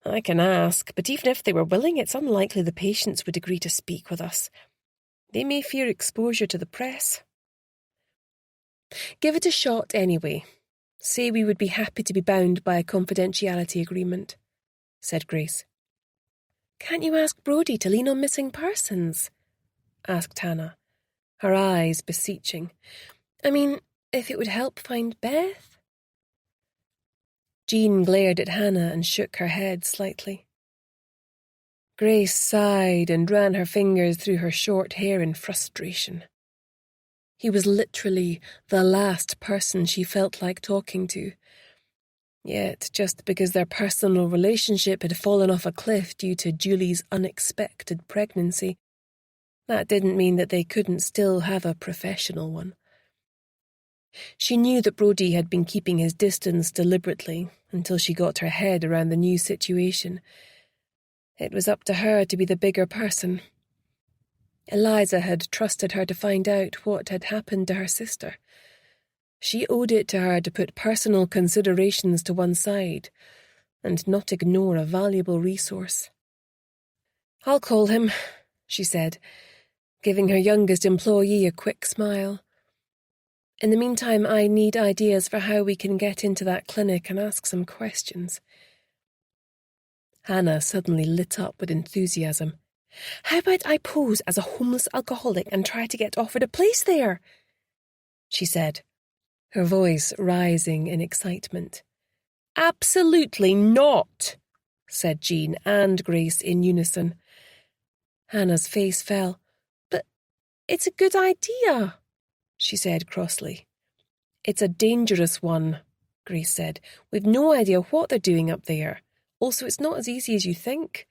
"I can ask, but even if they were willing, it's unlikely the patients would agree to speak with us. They may fear exposure to the press." "Give it a shot anyway. Say we would be happy to be bound by a confidentiality agreement," said Grace. "Can't you ask Brodie to lean on missing persons?" asked Hannah, her eyes beseeching. "I mean, if it would help find Beth?" Jean glared at Hannah and shook her head slightly. Grace sighed and ran her fingers through her short hair in frustration. He was literally the last person she felt like talking to. Yet, just because their personal relationship had fallen off a cliff due to Julie's unexpected pregnancy, that didn't mean that they couldn't still have a professional one. She knew that Brodie had been keeping his distance deliberately until she got her head around the new situation. It was up to her to be the bigger person. Eliza had trusted her to find out what had happened to her sister. She owed it to her to put personal considerations to one side and not ignore a valuable resource. "I'll call him," she said, giving her youngest employee a quick smile. "In the meantime, I need ideas for how we can get into that clinic and ask some questions." Hannah suddenly lit up with enthusiasm. "How about I pose as a homeless alcoholic and try to get offered a place there?" she said, her voice rising in excitement. "Absolutely not," said Jean and Grace in unison. Hannah's face fell. "But it's a good idea," she said crossly. "It's a dangerous one," Grace said. "We've no idea what they're doing up there. Also, it's not as easy as you think.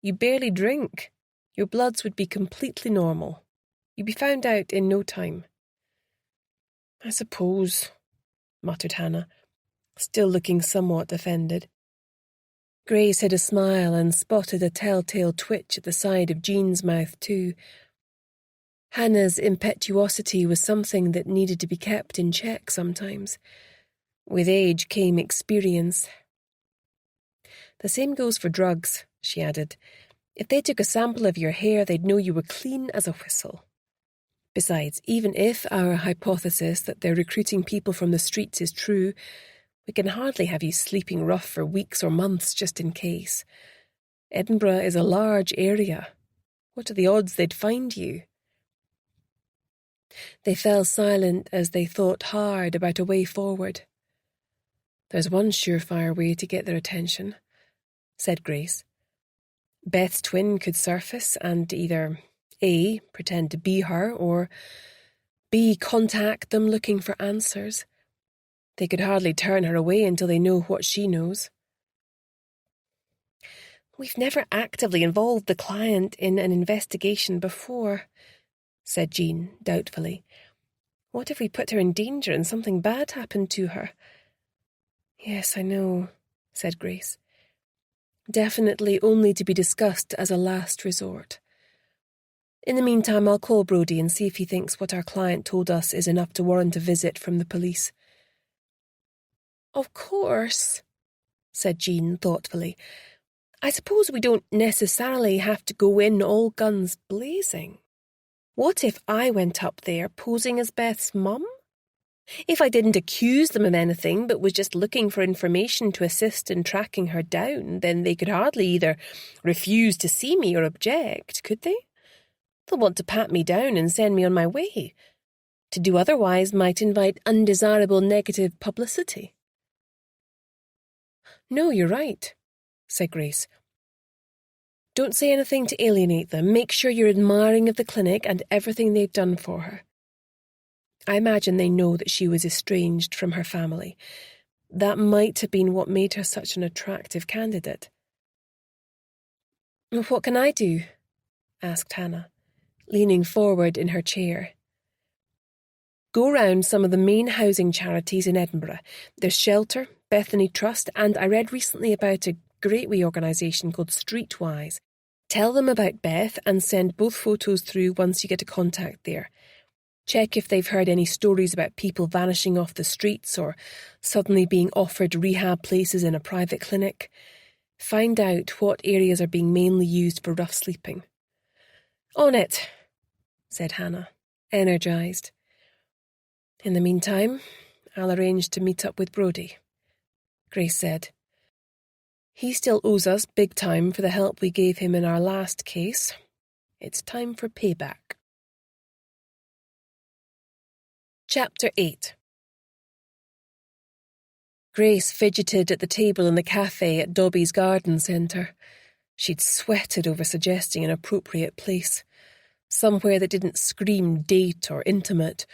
You barely drink. Your bloods would be completely normal. You'd be found out in no time." "I suppose," muttered Hannah, still looking somewhat offended. Grace hid a smile and spotted a telltale twitch at the side of Jean's mouth too. Hannah's impetuosity was something that needed to be kept in check sometimes. With age came experience. The same goes for drugs, she added. If they took a sample of your hair, they'd know you were clean as a whistle. Besides, even if our hypothesis that they're recruiting people from the streets is true, we can hardly have you sleeping rough for weeks or months just in case. Edinburgh is a large area. What are the odds they'd find you? They fell silent as they thought hard about a way forward. There's one surefire way to get their attention, said Grace. Beth's twin could surface and either A, pretend to be her, or B, contact them looking for answers. They could hardly turn her away until they know what she knows. We've never actively involved the client in an investigation before, said Jean doubtfully. What if we put her in danger and something bad happened to her? Yes, I know, said Grace. Definitely only to be discussed as a last resort. In the meantime, I'll call Brodie and see if he thinks what our client told us is enough to warrant a visit from the police. Of course, said Jean thoughtfully. I suppose we don't necessarily have to go in all guns blazing. What if I went up there posing as Beth's mum? If I didn't accuse them of anything but was just looking for information to assist in tracking her down, then they could hardly either refuse to see me or object, could they? They'll want to pat me down and send me on my way. To do otherwise might invite undesirable negative publicity. No, you're right, said Grace. Don't say anything to alienate them. Make sure you're admiring of the clinic and everything they've done for her. I imagine they know that she was estranged from her family. That might have been what made her such an attractive candidate. What can I do? Asked Hannah, leaning forward in her chair. Go round some of the main housing charities in Edinburgh. There's Shelter, Bethany Trust, and I read recently about a great wee organisation called Streetwise. Tell them about Beth and send both photos through once you get a contact there. Check if they've heard any stories about people vanishing off the streets or suddenly being offered rehab places in a private clinic. Find out what areas are being mainly used for rough sleeping. On it, said Hannah, energised. In the meantime, I'll arrange to meet up with Brodie, Grace said. He still owes us big time for the help we gave him in our last case. It's time for payback. Chapter 8. Grace fidgeted at the table in the cafe at Dobby's garden centre. She'd sweated over suggesting an appropriate place, somewhere that didn't scream date or intimate,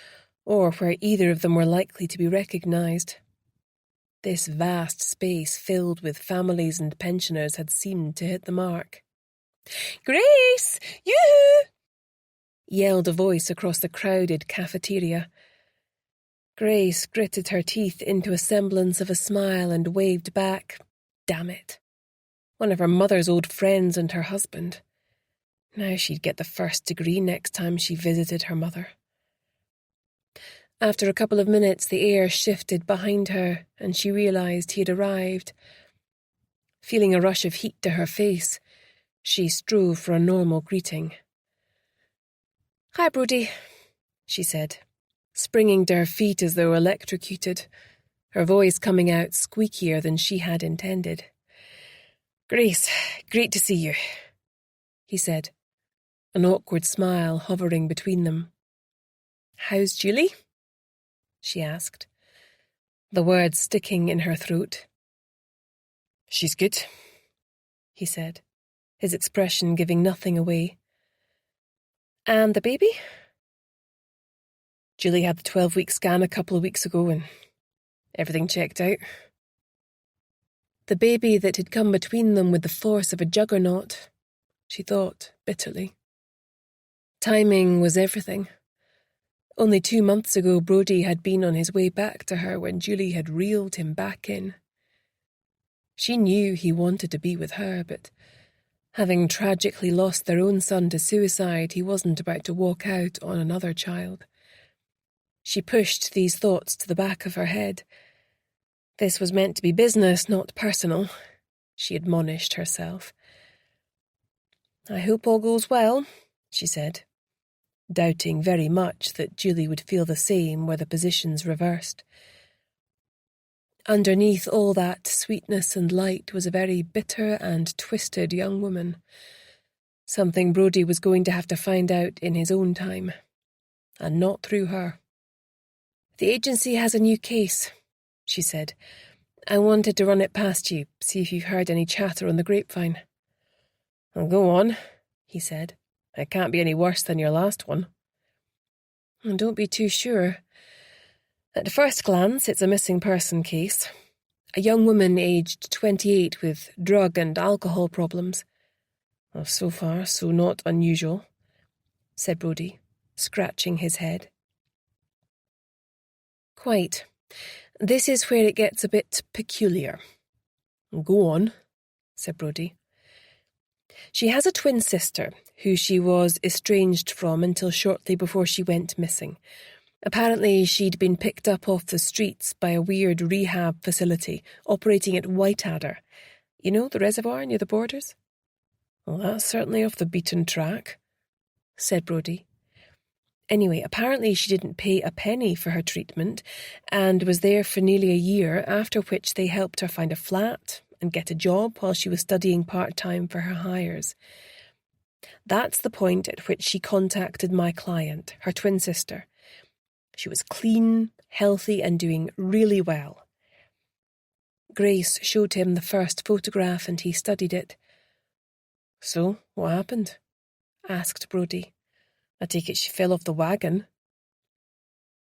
or where either of them were likely to be recognised. This vast space filled with families and pensioners had seemed to hit the mark. "Grace! Yoo-hoo!" yelled a voice across the crowded cafeteria. Grace gritted her teeth into a semblance of a smile and waved back. Damn it. One of her mother's old friends and her husband. Now she'd get the first degree next time she visited her mother. After a couple of minutes, the air shifted behind her, and she realised he had arrived. Feeling a rush of heat to her face, she strove for a normal greeting. "Hi, Brodie," she said, springing to her feet as though electrocuted, her voice coming out squeakier than she had intended. "Grace, great to see you," he said, an awkward smile hovering between them. "How's Julie?" she asked, the words sticking in her throat. "She's good," he said, his expression giving nothing away. "And the baby?" "Julie had the 12-week scan a couple of weeks ago and everything checked out." The baby that had come between them with the force of a juggernaut, she thought bitterly. Timing was everything. Only 2 months ago, Brodie had been on his way back to her when Julie had reeled him back in. She knew he wanted to be with her, but Having tragically lost their own son to suicide, he wasn't about to walk out on another child. She pushed these thoughts to the back of her head. This was meant to be business, not personal, she admonished herself. I hope all goes well, she said, doubting very much that Julie would feel the same were the positions reversed. Underneath all that sweetness and light was a very bitter and twisted young woman. Something Brodie was going to have to find out in his own time, and not through her. The agency has a new case, she said. I wanted to run it past you, see if you've heard any chatter on the grapevine. Well, go on, he said. It can't be any worse than your last one. And don't be too sure. At first glance, it's a missing person case. A young woman aged 28 with drug and alcohol problems. Well, so far, so not unusual, said Brodie, scratching his head. Quite. This is where it gets a bit peculiar. Go on, said Brodie. She has a twin sister, who she was estranged from until shortly before she went missing. Apparently, she'd been picked up off the streets by a weird rehab facility operating at Whiteadder. You know, the reservoir near the borders? Well, that's certainly off the beaten track, said Brodie. Anyway, apparently she didn't pay a penny for her treatment and was there for nearly a year, after which they helped her find a flat and get a job while she was studying part-time for her hires. That's the point at which she contacted my client, her twin sister. She was clean, healthy, and doing really well. Grace showed him the first photograph and he studied it. So, what happened? Asked Brodie. I take it she fell off the wagon.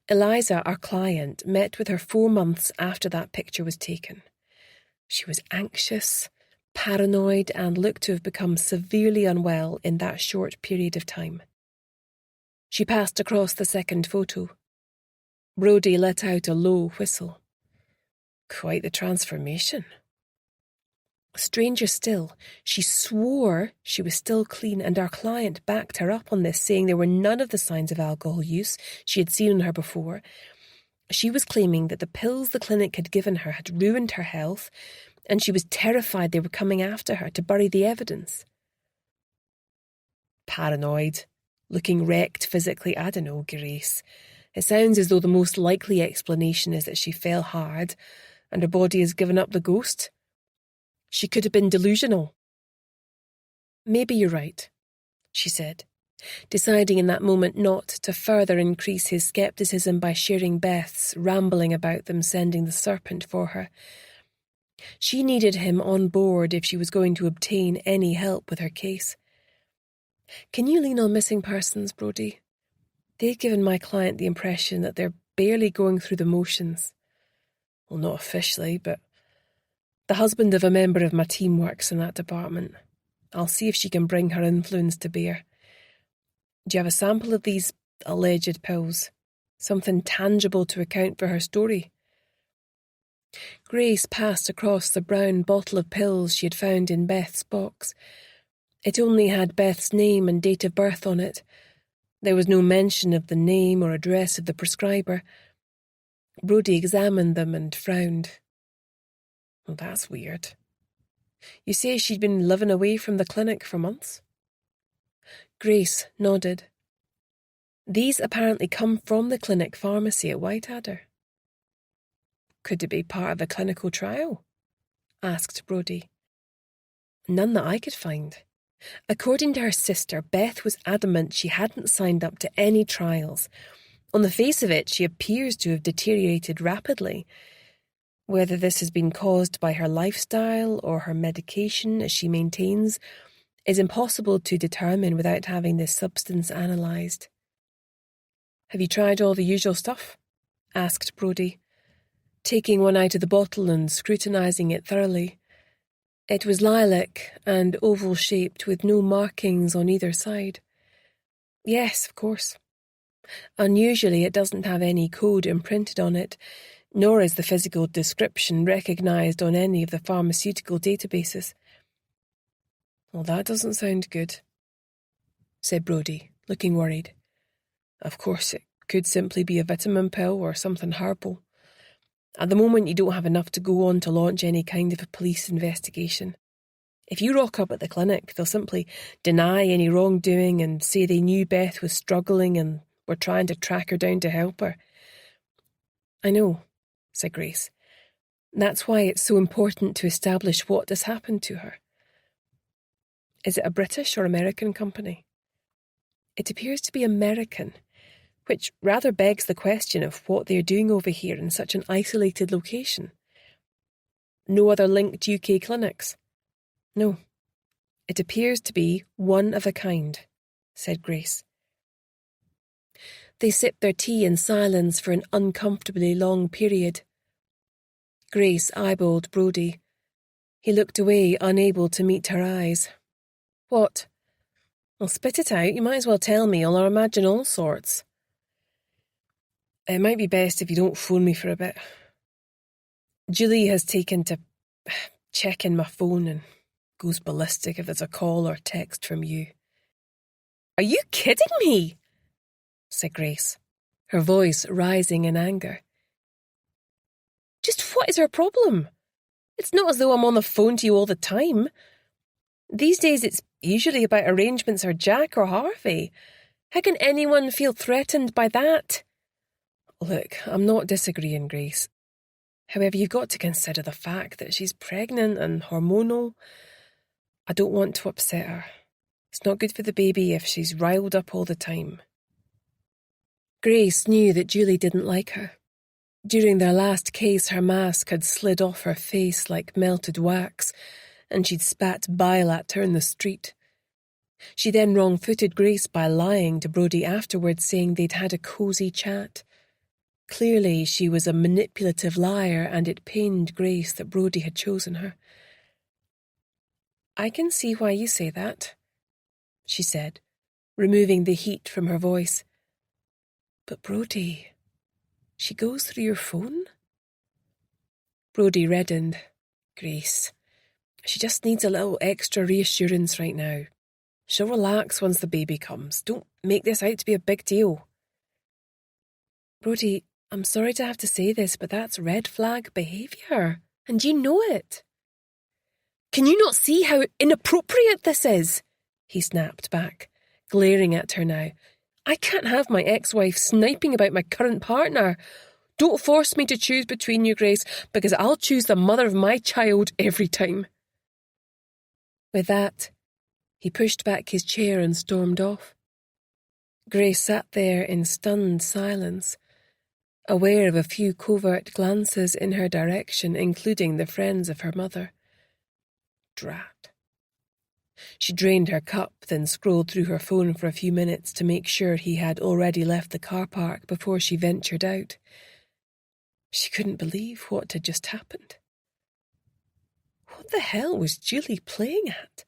Eliza, our client, met with her 4 months after that picture was taken. She was anxious, paranoid, and looked to have become severely unwell in that short period of time. She passed across the second photo. Brodie let out a low whistle. Quite the transformation. Stranger still, she swore she was still clean, and our client backed her up on this, saying there were none of the signs of alcohol use she had seen in her before. She was claiming that the pills the clinic had given her had ruined her health, and she was terrified they were coming after her to bury the evidence. Paranoid, looking wrecked physically, I don't know, Grace. It sounds as though the most likely explanation is that she fell hard and her body has given up the ghost. She could have been delusional. Maybe you're right, she said, deciding in that moment not to further increase his scepticism by sharing Beth's rambling about them sending the serpent for her. She needed him on board if she was going to obtain any help with her case. Can you lean on missing persons, Brodie? They've given my client the impression that they're barely going through the motions. Well, not officially, but the husband of a member of my team works in that department. I'll see if she can bring her influence to bear. Do you have a sample of these alleged pills? Something tangible to account for her story? Grace passed across the brown bottle of pills she had found in Beth's box. It only had Beth's name and date of birth on it. There was no mention of the name or address of the prescriber. Brodie examined them and frowned. Well, that's weird. You say she'd been living away from the clinic for months? Grace nodded. These apparently come from the clinic pharmacy at Whiteadder. Could it be part of a clinical trial? Asked Brodie. None that I could find. According to her sister, Beth was adamant she hadn't signed up to any trials. On the face of it, she appears to have deteriorated rapidly. Whether this has been caused by her lifestyle or her medication, as she maintains, is impossible to determine without having this substance analysed. Have you tried all the usual stuff? Asked Brodie, taking one out of the bottle and scrutinising it thoroughly. It was lilac and oval-shaped with no markings on either side. Yes, of course. Unusually, it doesn't have any code imprinted on it, nor is the physical description recognised on any of the pharmaceutical databases. Well, that doesn't sound good, said Brodie, looking worried. Of course, it could simply be a vitamin pill or something herbal. At the moment, you don't have enough to go on to launch any kind of a police investigation. If you rock up at the clinic, they'll simply deny any wrongdoing and say they knew Beth was struggling and were trying to track her down to help her. I know, said Grace. That's why it's so important to establish what has happened to her. Is it a British or American company? It appears to be American, which rather begs the question of what they're doing over here in such an isolated location. No other linked UK clinics? No. It appears to be one of a kind, said Grace. They sipped their tea in silence for an uncomfortably long period. Grace eyeballed Brodie. He looked away, unable to meet her eyes. What? Well, spit it out. You might as well tell me, or I'll imagine all sorts. It might be best if you don't phone me for a bit. Julie has taken to checking my phone and goes ballistic if there's a call or text from you. Are you kidding me? Said Grace, her voice rising in anger. Just what is her problem? It's not as though I'm on the phone to you all the time. These days it's usually about arrangements or Jack or Harvey. How can anyone feel threatened by that? Look, I'm not disagreeing, Grace. However, you've got to consider the fact that she's pregnant and hormonal. I don't want to upset her. It's not good for the baby if she's riled up all the time. Grace knew that Julie didn't like her. During their last case, her mask had slid off her face like melted wax, and she'd spat bile at her in the street. She then wrong-footed Grace by lying to Brodie afterwards, saying they'd had a cosy chat. Clearly, she was a manipulative liar, and it pained Grace that Brodie had chosen her. I can see why you say that, she said, removing the heat from her voice. But Brodie, she goes through your phone? Brodie reddened. Grace, she just needs a little extra reassurance right now. She'll relax once the baby comes. Don't make this out to be a big deal. Brodie, I'm sorry to have to say this, but that's red flag behaviour, and you know it. Can you not see how inappropriate this is? He snapped back, glaring at her now. I can't have my ex-wife sniping about my current partner. Don't force me to choose between you, Grace, because I'll choose the mother of my child every time. With that, he pushed back his chair and stormed off. Grace sat there in stunned silence, aware of a few covert glances in her direction, including the friends of her mother. Drat. She drained her cup, then scrolled through her phone for a few minutes to make sure he had already left the car park before she ventured out. She couldn't believe what had just happened. What the hell was Julie playing at?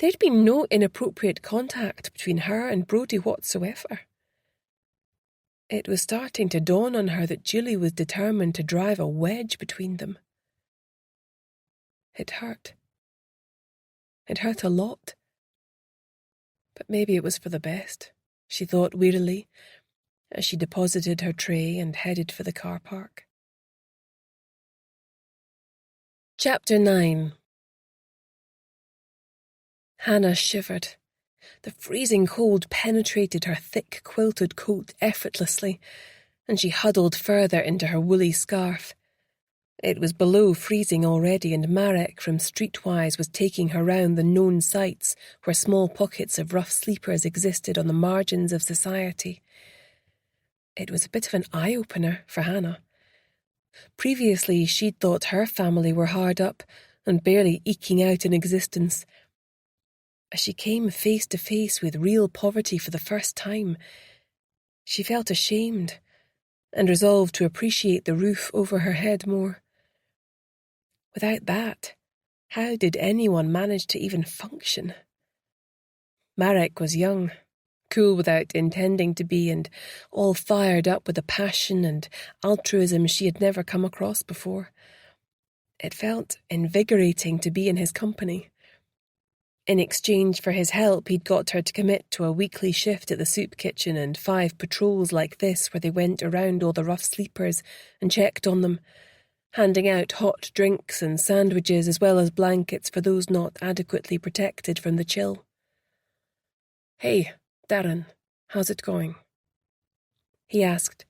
There'd been no inappropriate contact between her and Brodie whatsoever. It was starting to dawn on her that Julie was determined to drive a wedge between them. It hurt. It hurt a lot. But maybe it was for the best, she thought wearily, as she deposited her tray and headed for the car park. Chapter 9. Hannah shivered. The freezing cold penetrated her thick quilted coat effortlessly, and she huddled further into her woolly scarf. It was below freezing already, and Marek from Streetwise was taking her round the known sites where small pockets of rough sleepers existed on the margins of society. It was a bit of an eye-opener for Hannah. Previously, she'd thought her family were hard up and barely eking out an existence. As she came face to face with real poverty for the first time, she felt ashamed and resolved to appreciate the roof over her head more. Without that, how did anyone manage to even function? Marek was young, cool without intending to be, and all fired up with a passion and altruism she had never come across before. It felt invigorating to be in his company. In exchange for his help, he'd got her to commit to a weekly shift at the soup kitchen and 5 patrols like this where they went around all the rough sleepers and checked on them, handing out hot drinks and sandwiches as well as blankets for those not adequately protected from the chill. "Hey, Darren, how's it going?" he asked,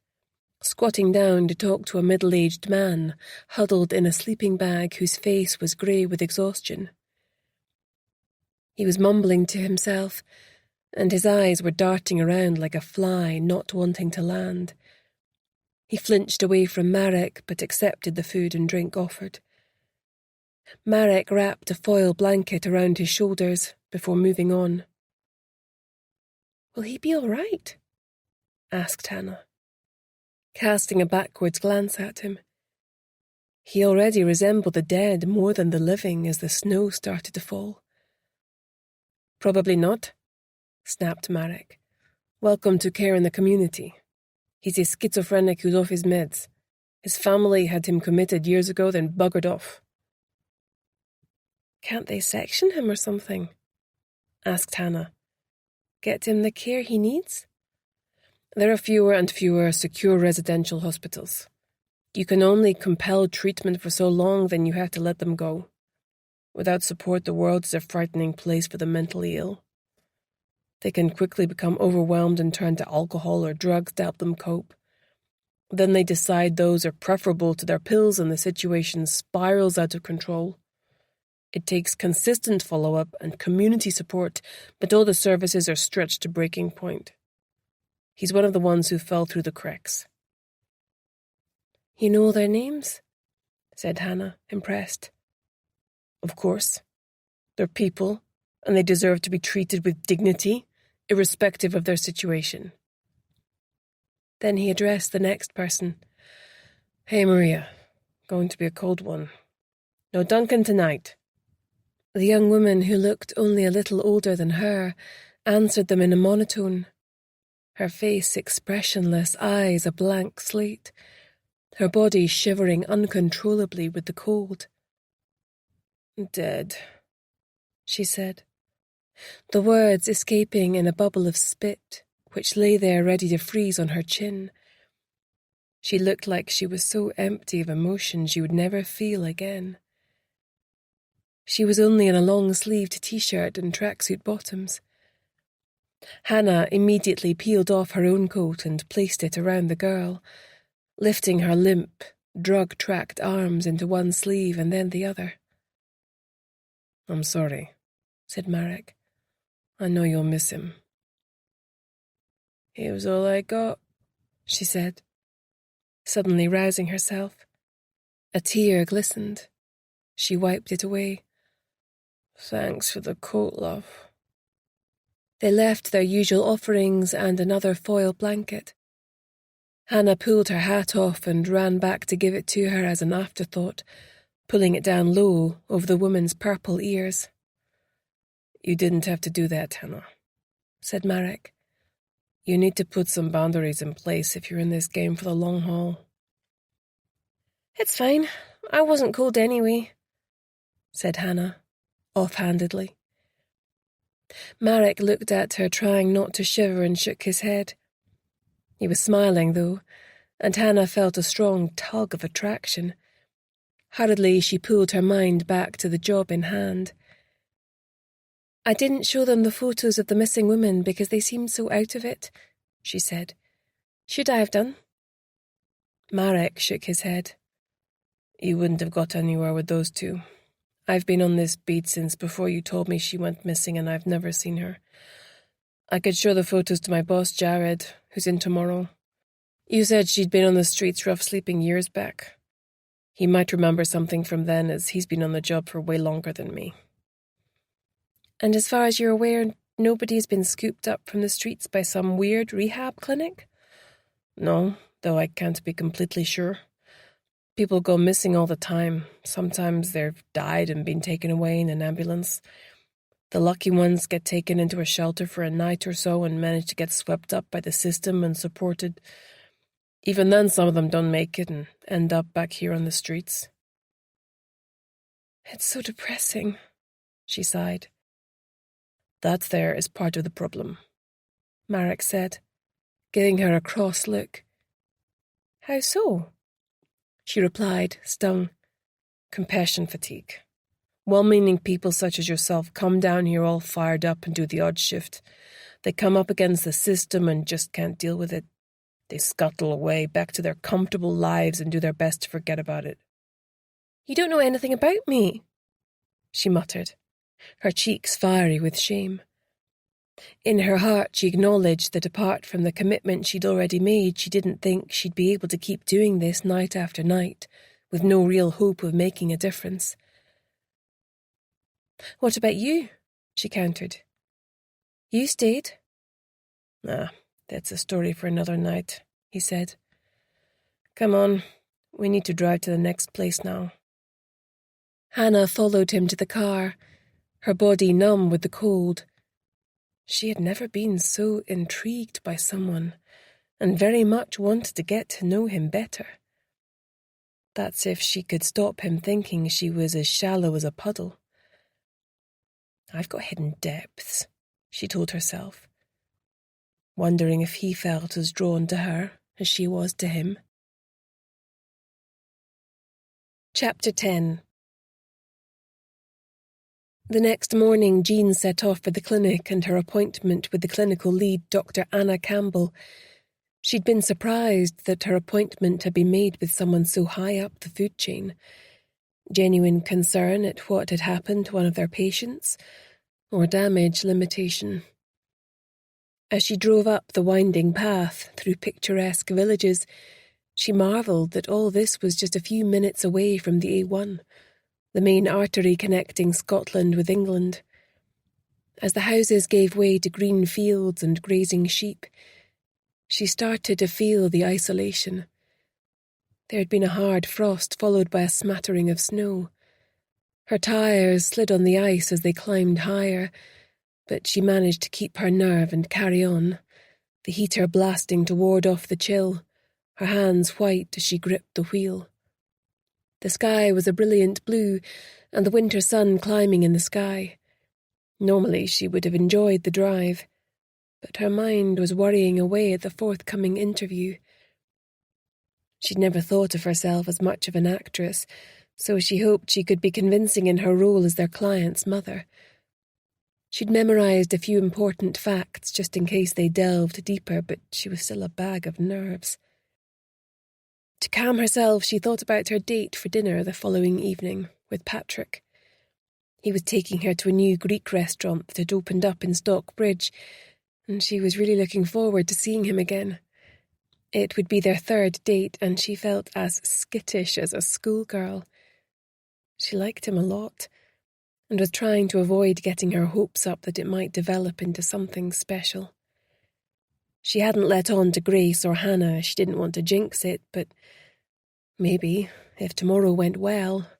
squatting down to talk to a middle-aged man huddled in a sleeping bag whose face was grey with exhaustion. He was mumbling to himself, and his eyes were darting around like a fly not wanting to land. He flinched away from Marek but accepted the food and drink offered. Marek wrapped a foil blanket around his shoulders before moving on. "Will he be all right?" asked Hannah, casting a backwards glance at him. He already resembled the dead more than the living as the snow started to fall. "Probably not," snapped Marek. "Welcome to care in the community. He's a schizophrenic who's off his meds. His family had him committed years ago, then buggered off." "Can't they section him or something?" asked Hannah. "Get him the care he needs?" "There are fewer and fewer secure residential hospitals. You can only compel treatment for so long, then you have to let them go. Without support, the world is a frightening place for the mentally ill. They can quickly become overwhelmed and turn to alcohol or drugs to help them cope. Then they decide those are preferable to their pills and the situation spirals out of control. It takes consistent follow-up and community support, but all the services are stretched to breaking point. He's one of the ones who fell through the cracks." "You know their names?" said Hannah, impressed. "Of course. They're people, and they deserve to be treated with dignity, irrespective of their situation." Then he addressed the next person. "Hey, Maria. Going to be a cold one. No Duncan tonight." The young woman, who looked only a little older than her, answered them in a monotone. Her face expressionless, eyes a blank slate, her body shivering uncontrollably with the cold. "Dead," she said, the words escaping in a bubble of spit, which lay there ready to freeze on her chin. She looked like she was so empty of emotion she would never feel again. She was only in a long-sleeved t-shirt and tracksuit bottoms. Hannah immediately peeled off her own coat and placed it around the girl, lifting her limp, drug-tracked arms into one sleeve and then the other. "I'm sorry," said Marek. "I know you'll miss him." "He was all I got," she said, suddenly rousing herself. A tear glistened. She wiped it away. "Thanks for the coat, love." They left their usual offerings and another foil blanket. Hannah pulled her hat off and ran back to give it to her as an afterthought, pulling it down low over the woman's purple ears. "You didn't have to do that, Hannah," said Marek. "You need to put some boundaries in place if you're in this game for the long haul." "It's fine. I wasn't cold anyway," said Hannah, offhandedly. Marek looked at her, trying not to shiver, and shook his head. He was smiling, though, and Hannah felt a strong tug of attraction. Hurriedly, she pulled her mind back to the job in hand. "I didn't show them the photos of the missing women because they seemed so out of it," she said. "Should I have done?" Marek shook his head. "You wouldn't have got anywhere with those two. I've been on this beat since before you told me she went missing, and I've never seen her. I could show the photos to my boss, Jared, who's in tomorrow. You said she'd been on the streets rough sleeping years back. He might remember something from then, as he's been on the job for way longer than me." "And as far as you're aware, nobody's been scooped up from the streets by some weird rehab clinic?" "No, though I can't be completely sure. People go missing all the time. Sometimes they've died and been taken away in an ambulance. The lucky ones get taken into a shelter for a night or so and manage to get swept up by the system and supported. Even then, some of them don't make it and end up back here on the streets." "It's so depressing," she sighed. That there is part of the problem, Marek said, giving her a cross look. How so? She replied, stung. Compassion fatigue. Well-meaning people such as yourself come down here all fired up and do the odd shift. They come up against the system and just can't deal with it. They scuttle away back to their comfortable lives and do their best to forget about it. You don't know anything about me, she muttered, her cheeks fiery with shame. In her heart, she acknowledged that apart from the commitment she'd already made, she didn't think she'd be able to keep doing this night after night, with no real hope of making a difference. What about you? She countered. You stayed? That's a story for another night, he said. Come on, we need to drive to the next place now. Hannah followed him to the car, her body numb with the cold. She had never been so intrigued by someone, and very much wanted to get to know him better. That's if she could stop him thinking she was as shallow as a puddle. I've got hidden depths, she told herself, wondering if he felt as drawn to her as she was to him. Chapter 10. The next morning, Jean set off for the clinic and her appointment with the clinical lead, Dr. Anna Campbell. She'd been surprised that her appointment had been made with someone so high up the food chain. Genuine concern at what had happened to one of their patients, or damage limitation. As she drove up the winding path through picturesque villages, she marvelled that all this was just a few minutes away from the A1, the main artery connecting Scotland with England. As the houses gave way to green fields and grazing sheep, she started to feel the isolation. There had been a hard frost followed by a smattering of snow. Her tyres slid on the ice as they climbed higher, but she managed to keep her nerve and carry on, the heater blasting to ward off the chill, her hands white as she gripped the wheel. The sky was a brilliant blue, and the winter sun climbing in the sky. Normally she would have enjoyed the drive, but her mind was worrying away at the forthcoming interview. She'd never thought of herself as much of an actress, so she hoped she could be convincing in her role as their client's mother. She'd memorized a few important facts just in case they delved deeper, but she was still a bag of nerves. To calm herself, she thought about her date for dinner the following evening with Patrick. He was taking her to a new Greek restaurant that had opened up in Stockbridge, and she was really looking forward to seeing him again. It would be their third date, and she felt as skittish as a schoolgirl. She liked him a lot, and was trying to avoid getting her hopes up that it might develop into something special. She hadn't let on to Grace or Hannah, she didn't want to jinx it, but maybe, if tomorrow went well.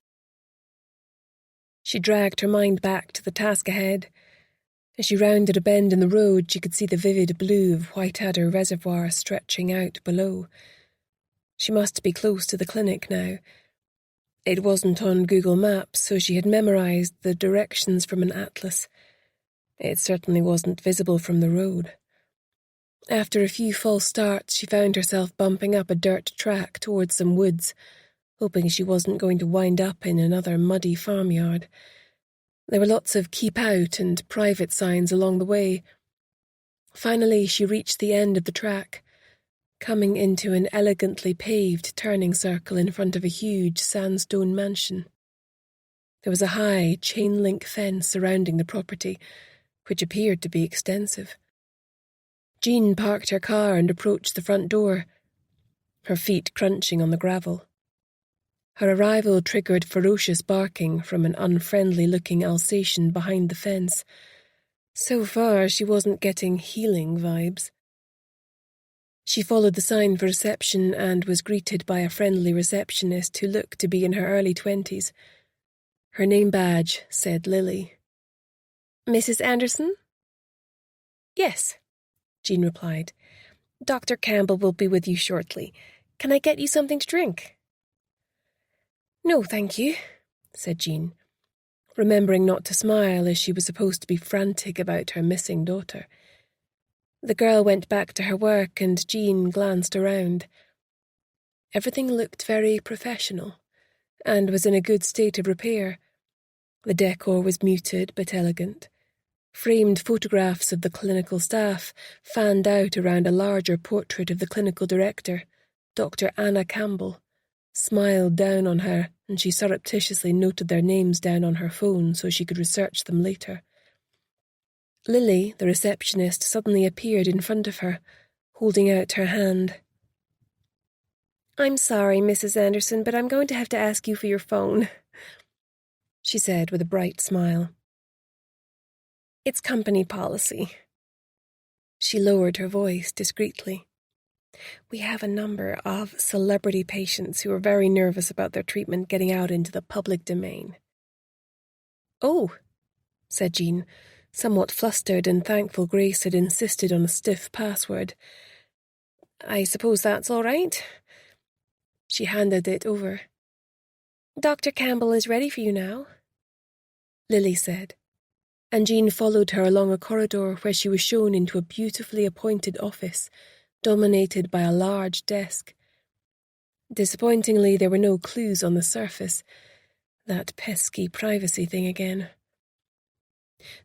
She dragged her mind back to the task ahead. As she rounded a bend in the road, she could see the vivid blue of Whiteadder Reservoir stretching out below. She must be close to the clinic now. It wasn't on Google Maps, so she had memorized the directions from an atlas. It certainly wasn't visible from the road. After a few false starts, she found herself bumping up a dirt track towards some woods, hoping she wasn't going to wind up in another muddy farmyard. There were lots of keep out and private signs along the way. Finally, she reached the end of the track, coming into an elegantly paved turning circle in front of a huge sandstone mansion. There was a high chain-link fence surrounding the property, which appeared to be extensive. Jean parked her car and approached the front door, her feet crunching on the gravel. Her arrival triggered ferocious barking from an unfriendly-looking Alsatian behind the fence. So far, she wasn't getting healing vibes. She followed the sign for reception and was greeted by a friendly receptionist who looked to be in her early 20s. Her name badge said Lily. "Mrs. Anderson?" "Yes," Jean replied. "Dr. Campbell will be with you shortly. Can I get you something to drink?" "No, thank you," said Jean. remembering not to smile as she was supposed to be frantic about her missing daughter. The girl went back to her work and Jean glanced around. Everything looked very professional and was in a good state of repair. The decor was muted but elegant. Framed photographs of the clinical staff fanned out around a larger portrait of the clinical director, Dr. Anna Campbell, smiled down on her, and she surreptitiously noted their names down on her phone so she could research them later. Lily, the receptionist, suddenly appeared in front of her, holding out her hand. "I'm sorry, Mrs. Anderson, but I'm going to have to ask you for your phone," she said with a bright smile. "It's company policy." She lowered her voice discreetly. "We have a number of celebrity patients who are very nervous about their treatment getting out into the public domain." "Oh," said Jean, somewhat flustered and thankful Grace had insisted on a stiff password. "I suppose that's all right." She handed it over. "Dr. Campbell is ready for you now," Lily said, and Jean followed her along a corridor where she was shown into a beautifully appointed office, dominated by a large desk. Disappointingly, there were no clues on the surface. That pesky privacy thing again.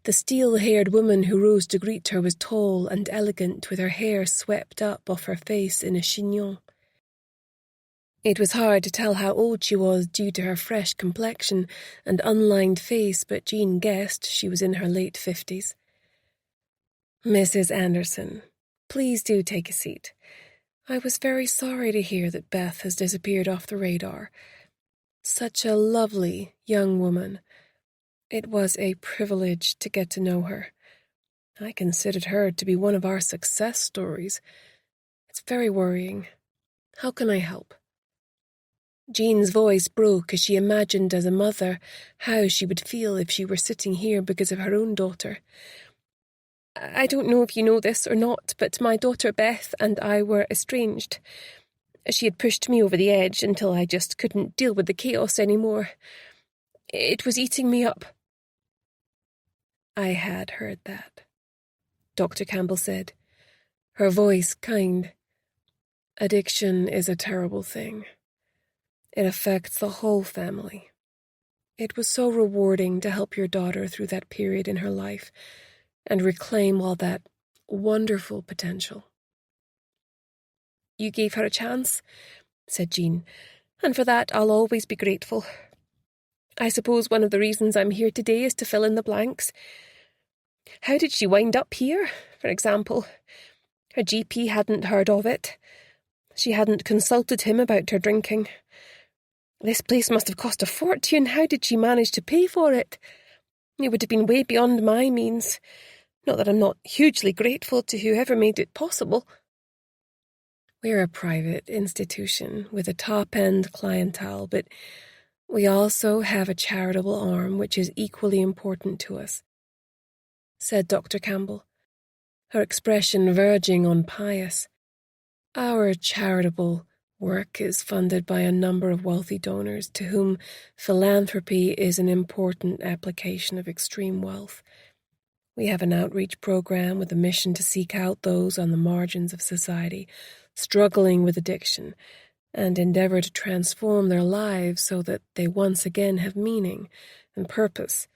The steel-haired woman who rose to greet her was tall and elegant, with her hair swept up off her face in a chignon. It was hard to tell how old she was due to her fresh complexion and unlined face, but Jean guessed she was in her late 50s. "Mrs. Anderson, please do take a seat. I was very sorry to hear that Beth has disappeared off the radar. Such a lovely young woman. It was a privilege to get to know her. I considered her to be one of our success stories. It's very worrying. How can I help?" Jean's voice broke as she imagined as a mother how she would feel if she were sitting here because of her own daughter. "I don't know if you know this or not, but my daughter Beth and I were estranged. She had pushed me over the edge until I just couldn't deal with the chaos anymore. It was eating me up." "I had heard that," Dr. Campbell said, her voice kind. "Addiction is a terrible thing. It affects the whole family. It was so rewarding to help your daughter through that period in her life and reclaim all that wonderful potential." "You gave her a chance," said Jean, "and for that I'll always be grateful. I suppose one of the reasons I'm here today is to fill in the blanks. How did she wind up here, for example? Her GP hadn't heard of it. She hadn't consulted him about her drinking. This place must have cost a fortune. How did she manage to pay for it? It would have been way beyond my means. Not that I'm not hugely grateful to whoever made it possible." "We're a private institution with a top-end clientele, but we also have a charitable arm which is equally important to us," said Dr. Campbell, her expression verging on pious. "Our charitable work is funded by a number of wealthy donors to whom philanthropy is an important application of extreme wealth. We have an outreach program with a mission to seek out those on the margins of society, struggling with addiction, and endeavor to transform their lives so that they once again have meaning and purpose,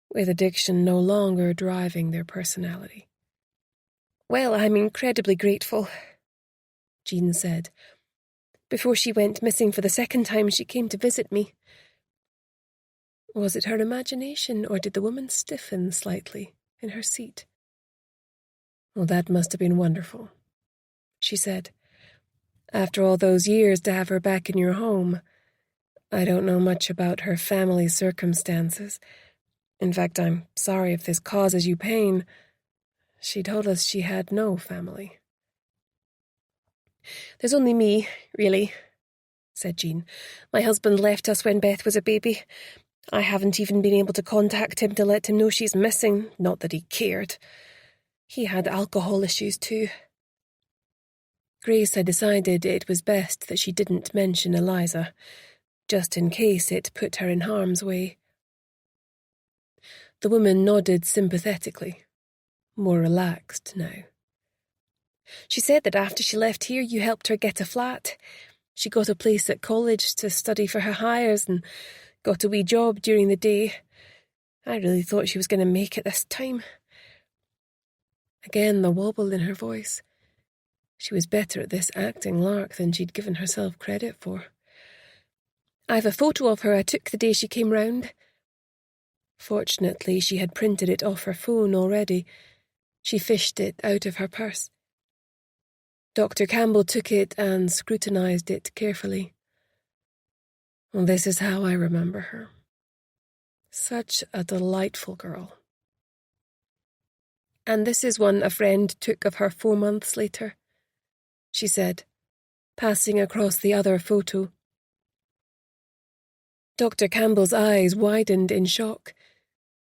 with addiction no longer driving their personality." "Well, I'm incredibly grateful," Jean said. "Before she went missing for the second time, she came to visit me." Was it her imagination, or did the woman stiffen slightly in her seat? "Well, that must have been wonderful," she said. "After all those years, to have her back in your home. I don't know much about her family circumstances. In fact, I'm sorry if this causes you pain. She told us she had no family." "There's only me, really," said Jean. "My husband left us when Beth was a baby. I haven't even been able to contact him to let him know she's missing, not that he cared. He had alcohol issues too." Grace had decided it was best that she didn't mention Eliza, just in case it put her in harm's way. The woman nodded sympathetically, more relaxed now. She said that after she left here, you helped her get a flat. She got a place at college to study for her hires and got a wee job during the day. I really thought she was going to make it this time. Again, the wobble in her voice. She was better at this acting lark than she'd given herself credit for. I've a photo of her I took the day she came round. Fortunately, she had printed it off her phone already. She fished it out of her purse. Dr. Campbell took it and scrutinised it carefully. Well, this is how I remember her. Such a delightful girl. And this is one a friend took of her 4 months later, she said, passing across the other photo. Dr. Campbell's eyes widened in shock.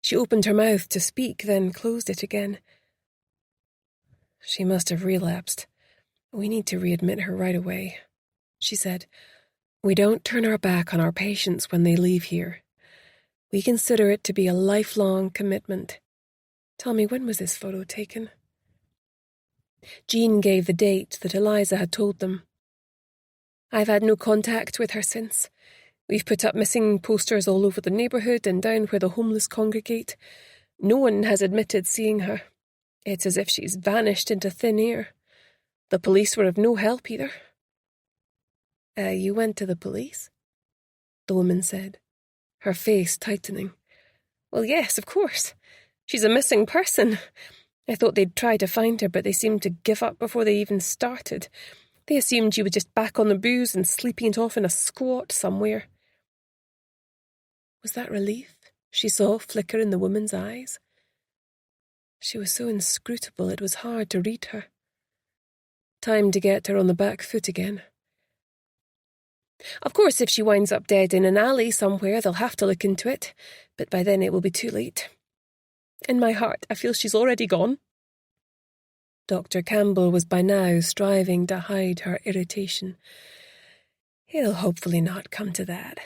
She opened her mouth to speak, then closed it again. She must have relapsed. We need to readmit her right away, she said. We don't turn our back on our patients when they leave here. We consider it to be a lifelong commitment. Tell me, when was this photo taken? Jean gave the date that Eliza had told them. I've had no contact with her since. We've put up missing posters all over the neighbourhood and down where the homeless congregate. No one has admitted seeing her. It's as if she's vanished into thin air. The police were of no help either. You went to the police? The woman said, her face tightening. Well, yes, of course. She's a missing person. I thought they'd try to find her, but they seemed to give up before they even started. They assumed she was just back on the booze and sleeping it off in a squat somewhere. Was that relief she saw flicker in the woman's eyes? She was so inscrutable it was hard to read her. Time to get her on the back foot again. Of course, if she winds up dead in an alley somewhere, they'll have to look into it, but by then it will be too late. In my heart, I feel she's already gone. Dr. Campbell was by now striving to hide her irritation. It'll hopefully not come to that,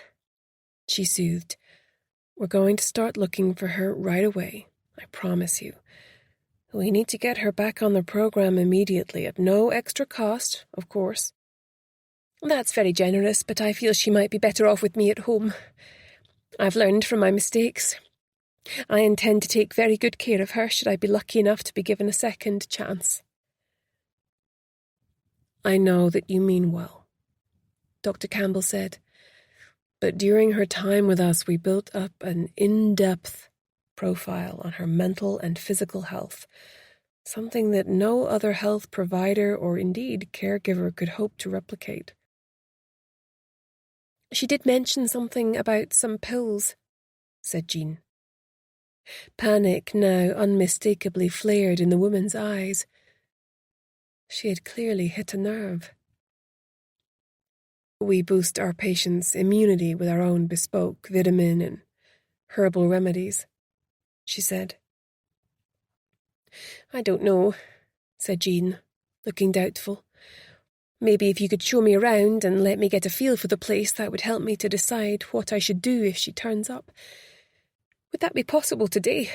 she soothed. We're going to start looking for her right away, I promise you. We need to get her back on the program immediately, at no extra cost, of course. That's very generous, but I feel she might be better off with me at home. I've learned from my mistakes. I intend to take very good care of her should I be lucky enough to be given a second chance. I know that you mean well, Dr. Campbell said, but during her time with us we built up an in-depth profile on her mental and physical health, something that no other health provider or indeed caregiver could hope to replicate. She did mention something about some pills, said Jean. Panic now unmistakably flared in the woman's eyes. She had clearly hit a nerve. We boost our patients' immunity with our own bespoke vitamin and herbal remedies, she said. I don't know, said Jean, looking doubtful. Maybe if you could show me around and let me get a feel for the place, that would help me to decide what I should do if she turns up. Would that be possible today?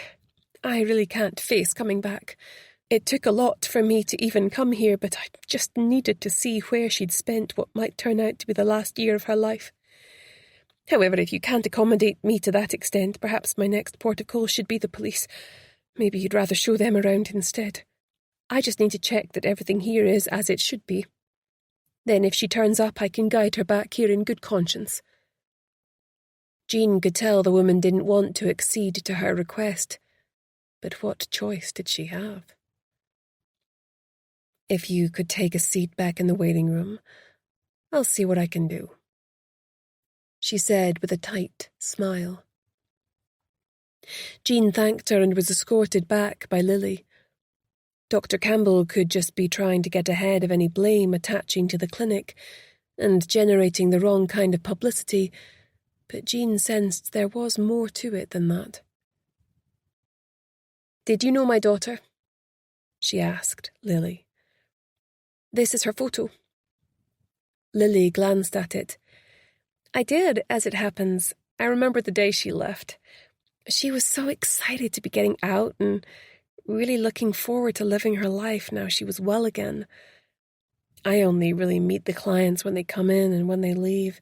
I really can't face coming back. It took a lot for me to even come here, but I just needed to see where she'd spent what might turn out to be the last year of her life. However, if you can't accommodate me to that extent, perhaps my next port of call should be the police. Maybe you'd rather show them around instead. I just need to check that everything here is as it should be. Then if she turns up, I can guide her back here in good conscience. Jean could tell the woman didn't want to accede to her request, but what choice did she have? If you could take a seat back in the waiting room, I'll see what I can do, she said with a tight smile. Jean thanked her and was escorted back by Lily. Dr. Campbell could just be trying to get ahead of any blame attaching to the clinic and generating the wrong kind of publicity, but Jean sensed there was more to it than that. Did you know my daughter? She asked Lily. This is her photo. Lily glanced at it. I did, as it happens. I remember the day she left. She was so excited to be getting out and really looking forward to living her life now she was well again. I only really meet the clients when they come in and when they leave.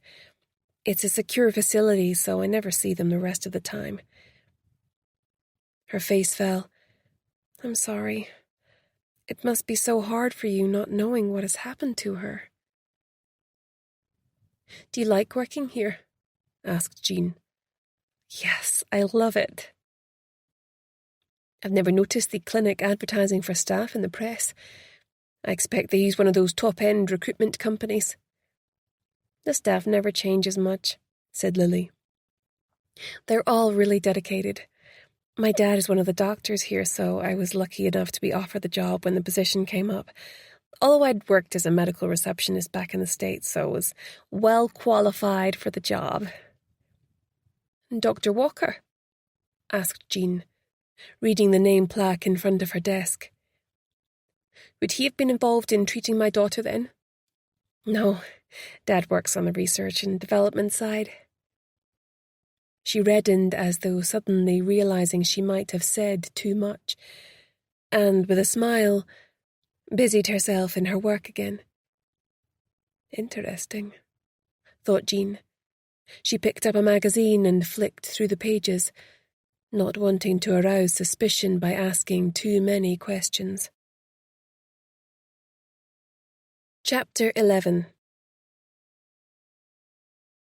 It's a secure facility, so I never see them the rest of the time. Her face fell. I'm sorry. It must be so hard for you not knowing what has happened to her. Do you like working here? Asked Jean. Yes, I love it. I've never noticed the clinic advertising for staff in the press. I expect they use one of those top-end recruitment companies. The staff never changes much, said Lily. They're all really dedicated. My dad is one of the doctors here, so I was lucky enough to be offered the job when the position came up. Although I'd worked as a medical receptionist back in the States, so I was well qualified for the job. Dr. Walker? Asked Jean, reading the name plaque in front of her desk. Would he have been involved in treating my daughter then? No, Dad works on the research and development side. She reddened as though suddenly realizing she might have said too much, and with a smile, busied herself in her work again. Interesting, thought Jean. She picked up a magazine and flicked through the pages, not wanting to arouse suspicion by asking too many questions. Chapter 11.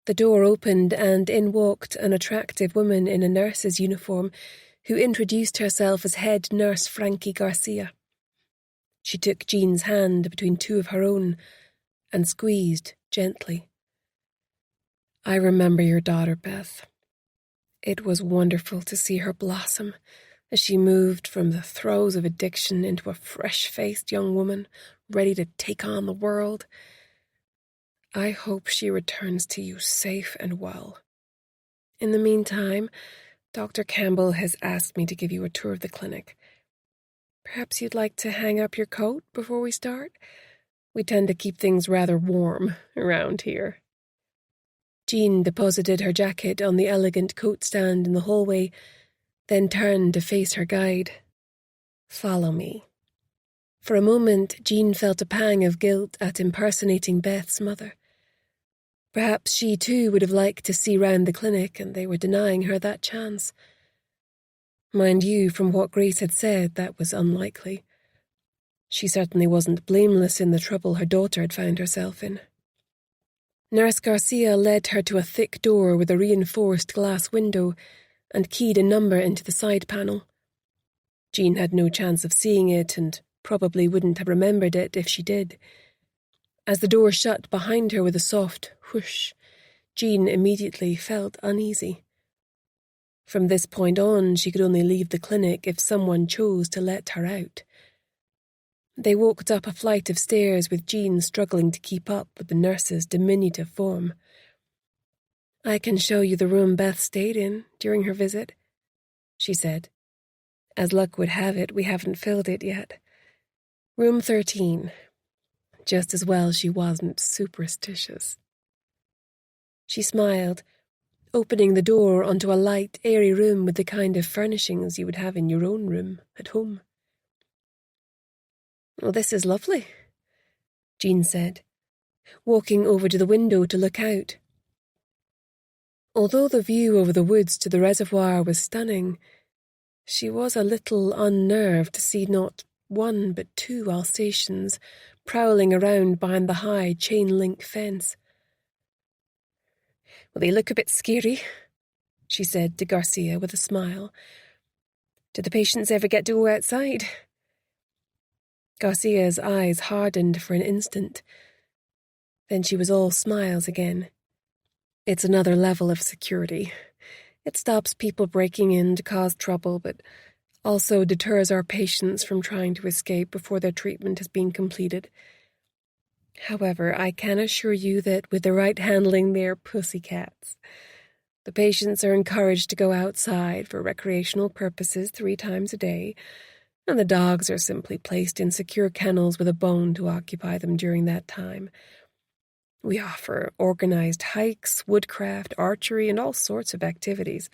The door opened and in walked an attractive woman in a nurse's uniform who introduced herself as head nurse Frankie Garcia. She took Jean's hand between two of her own and squeezed gently. I remember your daughter, Beth. It was wonderful to see her blossom as she moved from the throes of addiction into a fresh-faced young woman ready to take on the world. I hope she returns to you safe and well. In the meantime, Dr. Campbell has asked me to give you a tour of the clinic. Perhaps you'd like to hang up your coat before we start? We tend to keep things rather warm around here. Jean deposited her jacket on the elegant coat stand in the hallway, then turned to face her guide. Follow me. For a moment, Jean felt a pang of guilt at impersonating Beth's mother. Perhaps she too would have liked to see round the clinic, and they were denying her that chance. Mind you, from what Grace had said, that was unlikely. She certainly wasn't blameless in the trouble her daughter had found herself in. Nurse Garcia led her to a thick door with a reinforced glass window and keyed a number into the side panel. Jean had no chance of seeing it and probably wouldn't have remembered it if she did. As the door shut behind her with a soft whoosh, Jean immediately felt uneasy. From this point on, she could only leave the clinic if someone chose to let her out. They walked up a flight of stairs with Jean struggling to keep up with the nurse's diminutive form. I can show you the room Beth stayed in during her visit, she said. As luck would have it, we haven't filled it yet. Room 13. Just as well she wasn't superstitious. She smiled, opening the door onto a light, airy room with the kind of furnishings you would have in your own room at home. Well, this is lovely, Jean said, walking over to the window to look out. Although the view over the woods to the reservoir was stunning, she was a little unnerved to see not one but two Alsatians prowling around behind the high chain-link fence. Well, they look a bit scary, she said to Garcia with a smile. Do the patients ever get to go outside? Garcia's eyes hardened for an instant. Then she was all smiles again. It's another level of security. It stops people breaking in to cause trouble, but also deters our patients from trying to escape before their treatment has been completed. However, I can assure you that with the right handling, they're pussycats. The patients are encouraged to go outside for recreational purposes 3 times a day, and the dogs are simply placed in secure kennels with a bone to occupy them during that time. We offer organized hikes, woodcraft, archery, and all sorts of activities.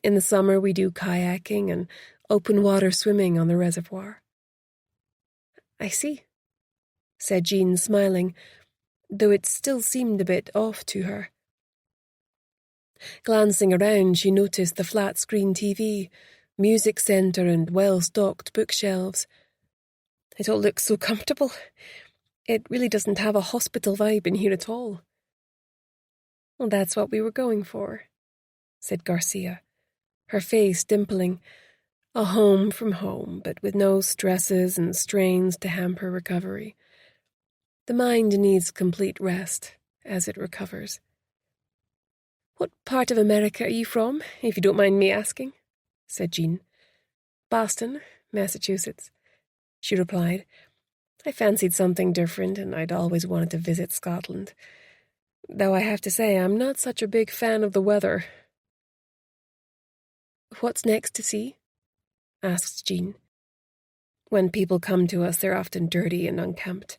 In the summer we do kayaking and open water swimming on the reservoir." "I see," said Jean, smiling, though it still seemed a bit off to her. Glancing around, she noticed the flat-screen TV, music centre and well-stocked bookshelves. "It all looks so comfortable. It really doesn't have a hospital vibe in here at all." "Well, that's what we were going for," said Garcia, her face dimpling. A home from home, but with no stresses and strains to hamper recovery. The mind needs complete rest as it recovers. "What part of America are you from, if you don't mind me asking?" said Jean. "Boston, Massachusetts," she replied. "I fancied something different, and I'd always wanted to visit Scotland. Though I have to say I'm not such a big fan of the weather." "What's next to see?" asked Jean. "When people come to us, they're often dirty and unkempt.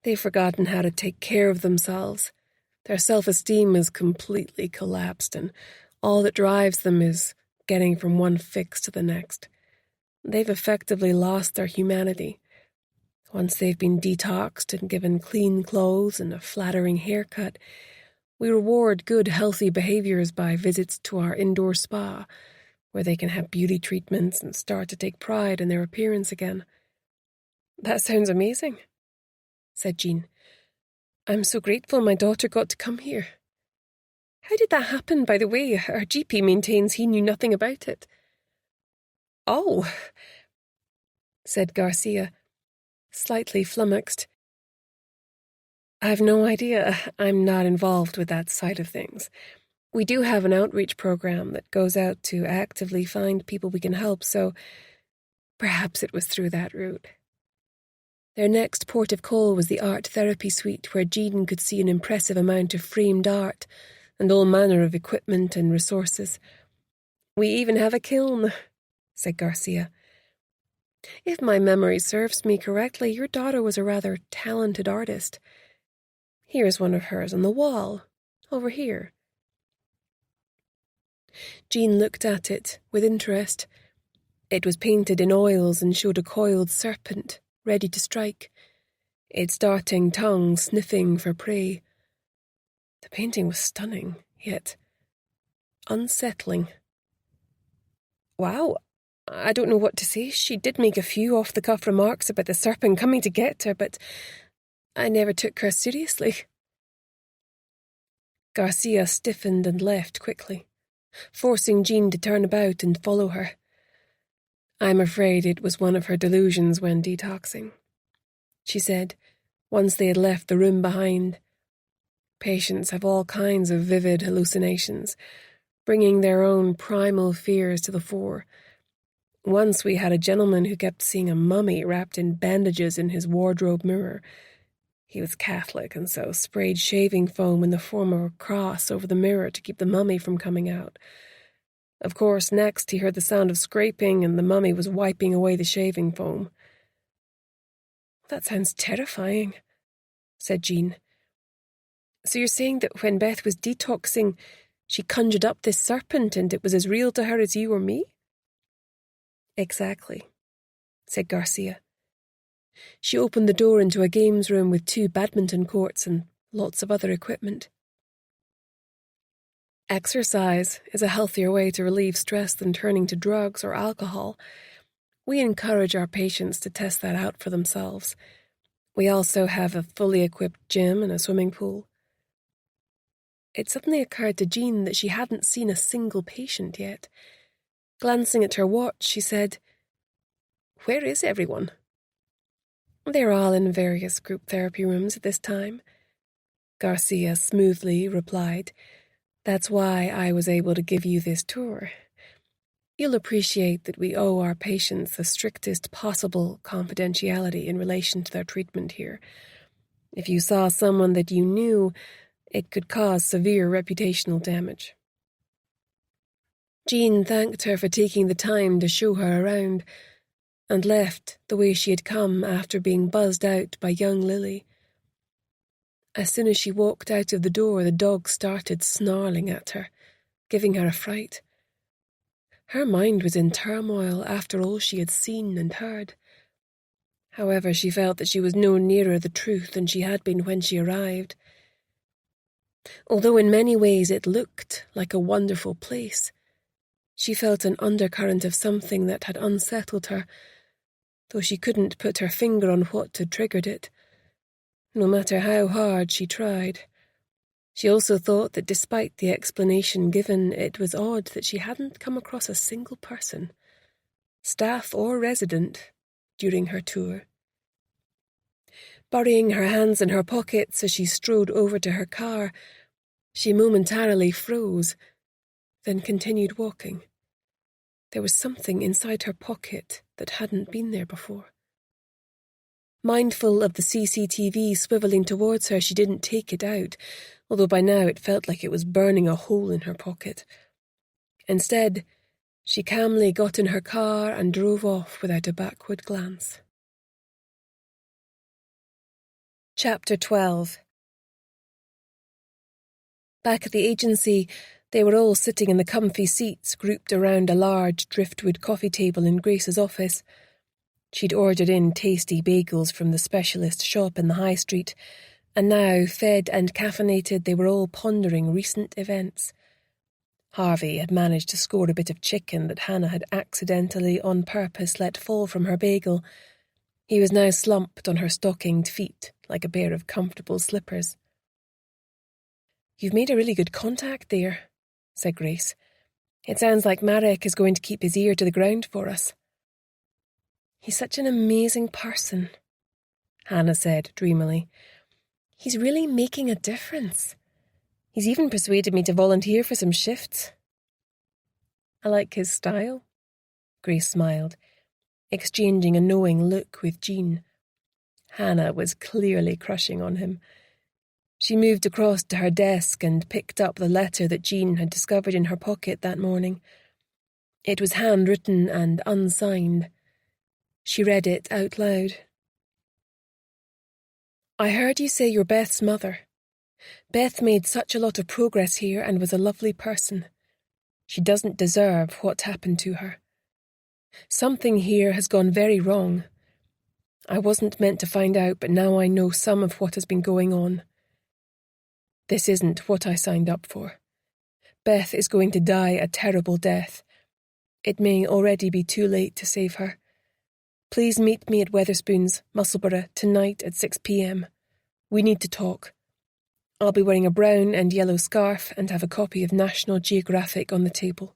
They've forgotten how to take care of themselves. Their self-esteem is completely collapsed, and all that drives them is getting from one fix to the next. They've effectively lost their humanity. Once they've been detoxed and given clean clothes and a flattering haircut, we reward good, healthy behaviors by visits to our indoor spa, where they can have beauty treatments and start to take pride in their appearance again." "That sounds amazing," said Jean. "I'm so grateful my daughter got to come here. How did that happen, by the way? Our GP maintains he knew nothing about it." "Oh," said Garcia, slightly flummoxed. "I've no idea. I'm not involved with that side of things. We do have an outreach program that goes out to actively find people we can help, so perhaps it was through that route." Their next port of call was the art therapy suite, where Jean could see an impressive amount of framed art and all manner of equipment and resources. "We even have a kiln," said Garcia. "If my memory serves me correctly, your daughter was a rather talented artist. Here's one of hers on the wall, over here." Jean looked at it with interest. It was painted in oils and showed a coiled serpent, ready to strike, its darting tongue sniffing for prey. The painting was stunning, yet unsettling. "Wow, I don't know what to say. She did make a few off-the-cuff remarks about the serpent coming to get her, but I never took her seriously." Garcia stiffened and left quickly, forcing Jean to turn about and follow her. "I'm afraid it was one of her delusions when detoxing," she said, once they had left the room behind. "Patients have all kinds of vivid hallucinations, bringing their own primal fears to the fore. Once we had a gentleman who kept seeing a mummy wrapped in bandages in his wardrobe mirror. He was Catholic and so sprayed shaving foam in the form of a cross over the mirror to keep the mummy from coming out. Of course, next he heard the sound of scraping and the mummy was wiping away the shaving foam." "That sounds terrifying," said Jean. "So you're saying that when Beth was detoxing, she conjured up this serpent and it was as real to her as you or me?" "Exactly," said Garcia. She opened the door into a games room with 2 badminton courts and lots of other equipment. "Exercise is a healthier way to relieve stress than turning to drugs or alcohol. We encourage our patients to test that out for themselves. We also have a fully equipped gym and a swimming pool." It suddenly occurred to Jean that she hadn't seen a single patient yet. Glancing at her watch, she said, "Where is everyone?" "They're all in various group therapy rooms at this time," Garcia smoothly replied. "That's why I was able to give you this tour. You'll appreciate that we owe our patients the strictest possible confidentiality in relation to their treatment here. If you saw someone that you knew, it could cause severe reputational damage." Jean thanked her for taking the time to show her around, and left the way she had come after being buzzed out by young Lily. As soon as she walked out of the door, the dog started snarling at her, giving her a fright. Her mind was in turmoil after all she had seen and heard. However, she felt that she was no nearer the truth than she had been when she arrived. Although in many ways it looked like a wonderful place, she felt an undercurrent of something that had unsettled her, though she couldn't put her finger on what had triggered it, no matter how hard she tried. She also thought that despite the explanation given, it was odd that she hadn't come across a single person, staff or resident, during her tour. Burying her hands in her pockets as she strode over to her car, she momentarily froze, then continued walking. There was something inside her pocket that hadn't been there before. Mindful of the CCTV swivelling towards her, she didn't take it out, although by now it felt like it was burning a hole in her pocket. Instead, she calmly got in her car and drove off without a backward glance. Chapter 12. Back at the agency, they were all sitting in the comfy seats grouped around a large driftwood coffee table in Grace's office. She'd ordered in tasty bagels from the specialist shop in the high street, and now, fed and caffeinated, they were all pondering recent events. Harvey had managed to score a bit of chicken that Hannah had accidentally, on purpose, let fall from her bagel. He was now slumped on her stockinged feet, like a pair of comfortable slippers. "You've made a really good contact there," said Grace. "It sounds like Marek is going to keep his ear to the ground for us." "He's such an amazing person," Hannah said dreamily. "He's really making a difference. He's even persuaded me to volunteer for some shifts." "I like his style," Grace smiled, exchanging a knowing look with Jean. Hannah was clearly crushing on him. She moved across to her desk and picked up the letter that Jean had discovered in her pocket that morning. It was handwritten and unsigned. She read it out loud. "I heard you say you're Beth's mother. Beth made such a lot of progress here and was a lovely person. She doesn't deserve what happened to her. Something here has gone very wrong. I wasn't meant to find out, but now I know some of what has been going on. This isn't what I signed up for. Beth is going to die a terrible death. It may already be too late to save her. Please meet me at Weatherspoons, Musselburgh, tonight at 6 p.m. We need to talk. I'll be wearing a brown and yellow scarf and have a copy of National Geographic on the table.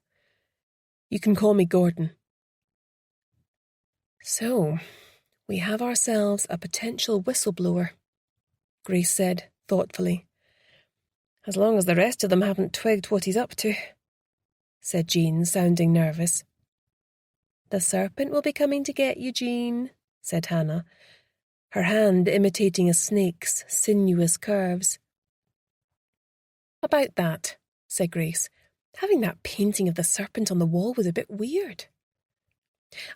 You can call me Gordon." "So, we have ourselves a potential whistleblower," Grace said thoughtfully. "As long as the rest of them haven't twigged what he's up to," said Jean, sounding nervous. "The serpent will be coming to get you, Jean," said Hannah, her hand imitating a snake's sinuous curves. "About that," said Grace, "having that painting of the serpent on the wall was a bit weird."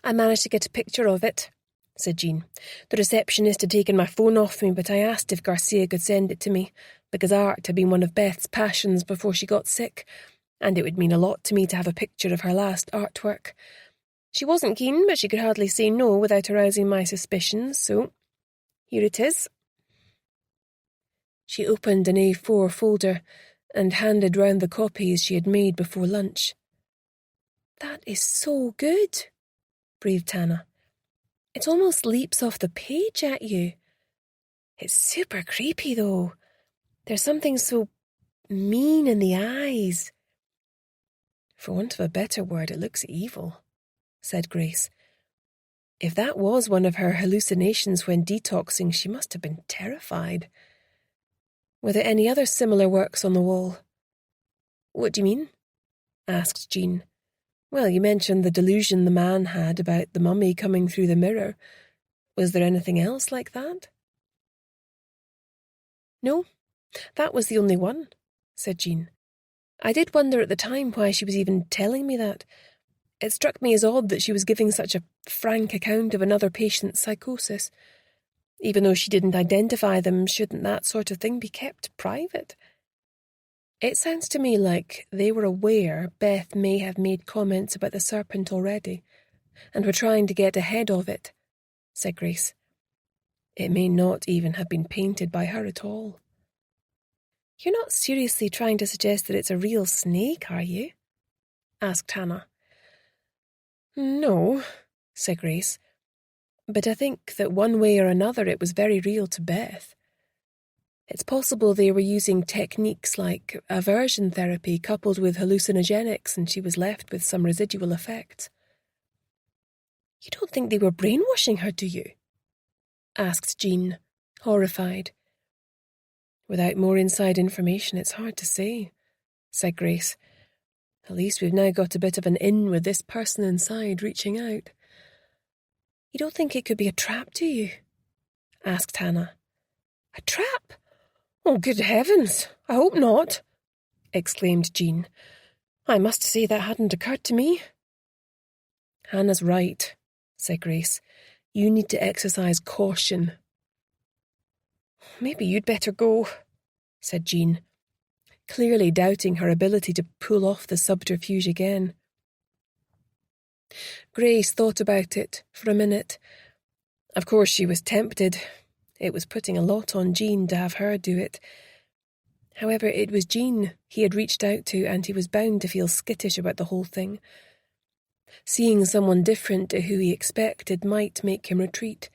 "I managed to get a picture of it," said Jean. "The receptionist had taken my phone off me, but I asked if Garcia could send it to me, because art had been one of Beth's passions before she got sick, and it would mean a lot to me to have a picture of her last artwork. She wasn't keen, but she could hardly say no without arousing my suspicions, so here it is." She opened an A4 folder and handed round the copies she had made before lunch. "That is so good," breathed Hannah. "It almost leaps off the page at you. It's super creepy, though. There's something so mean in the eyes." "For want of a better word, it looks evil," said Grace. If that was one of her hallucinations when detoxing, she must have been terrified. "Were there any other similar works on the wall?" "What do you mean?" asked Jean. "Well, you mentioned the delusion the man had about the mummy coming through the mirror. Was there anything else like that?" "No, that was the only one," said Jean. "I did wonder at the time why she was even telling me that. It struck me as odd that she was giving such a frank account of another patient's psychosis. Even though she didn't identify them, shouldn't that sort of thing be kept private?" It sounds to me like they were aware Beth may have made comments about the serpent already, and were trying to get ahead of it, said Grace. It may not even have been painted by her at all. You're not seriously trying to suggest that it's a real snake, are you? Asked Hannah. No, said Grace, but I think that one way or another it was very real to Beth. It's possible they were using techniques like aversion therapy coupled with hallucinogenics, and she was left with some residual effects. You don't think they were brainwashing her, do you? Asked Jean, horrified. Without more inside information, it's hard to say, said Grace. At least we've now got a bit of an in with this person inside reaching out. You don't think it could be a trap, do you? Asked Hannah. A trap? Oh, good heavens, I hope not, exclaimed Jean. I must say that hadn't occurred to me. Hannah's right, said Grace. You need to exercise caution. Maybe you'd better go, said Jean, clearly doubting her ability to pull off the subterfuge again. Grace thought about it for a minute. Of course she was tempted. It was putting a lot on Jean to have her do it. However, it was Jean he had reached out to, and he was bound to feel skittish about the whole thing. Seeing someone different to who he expected might make him retreat.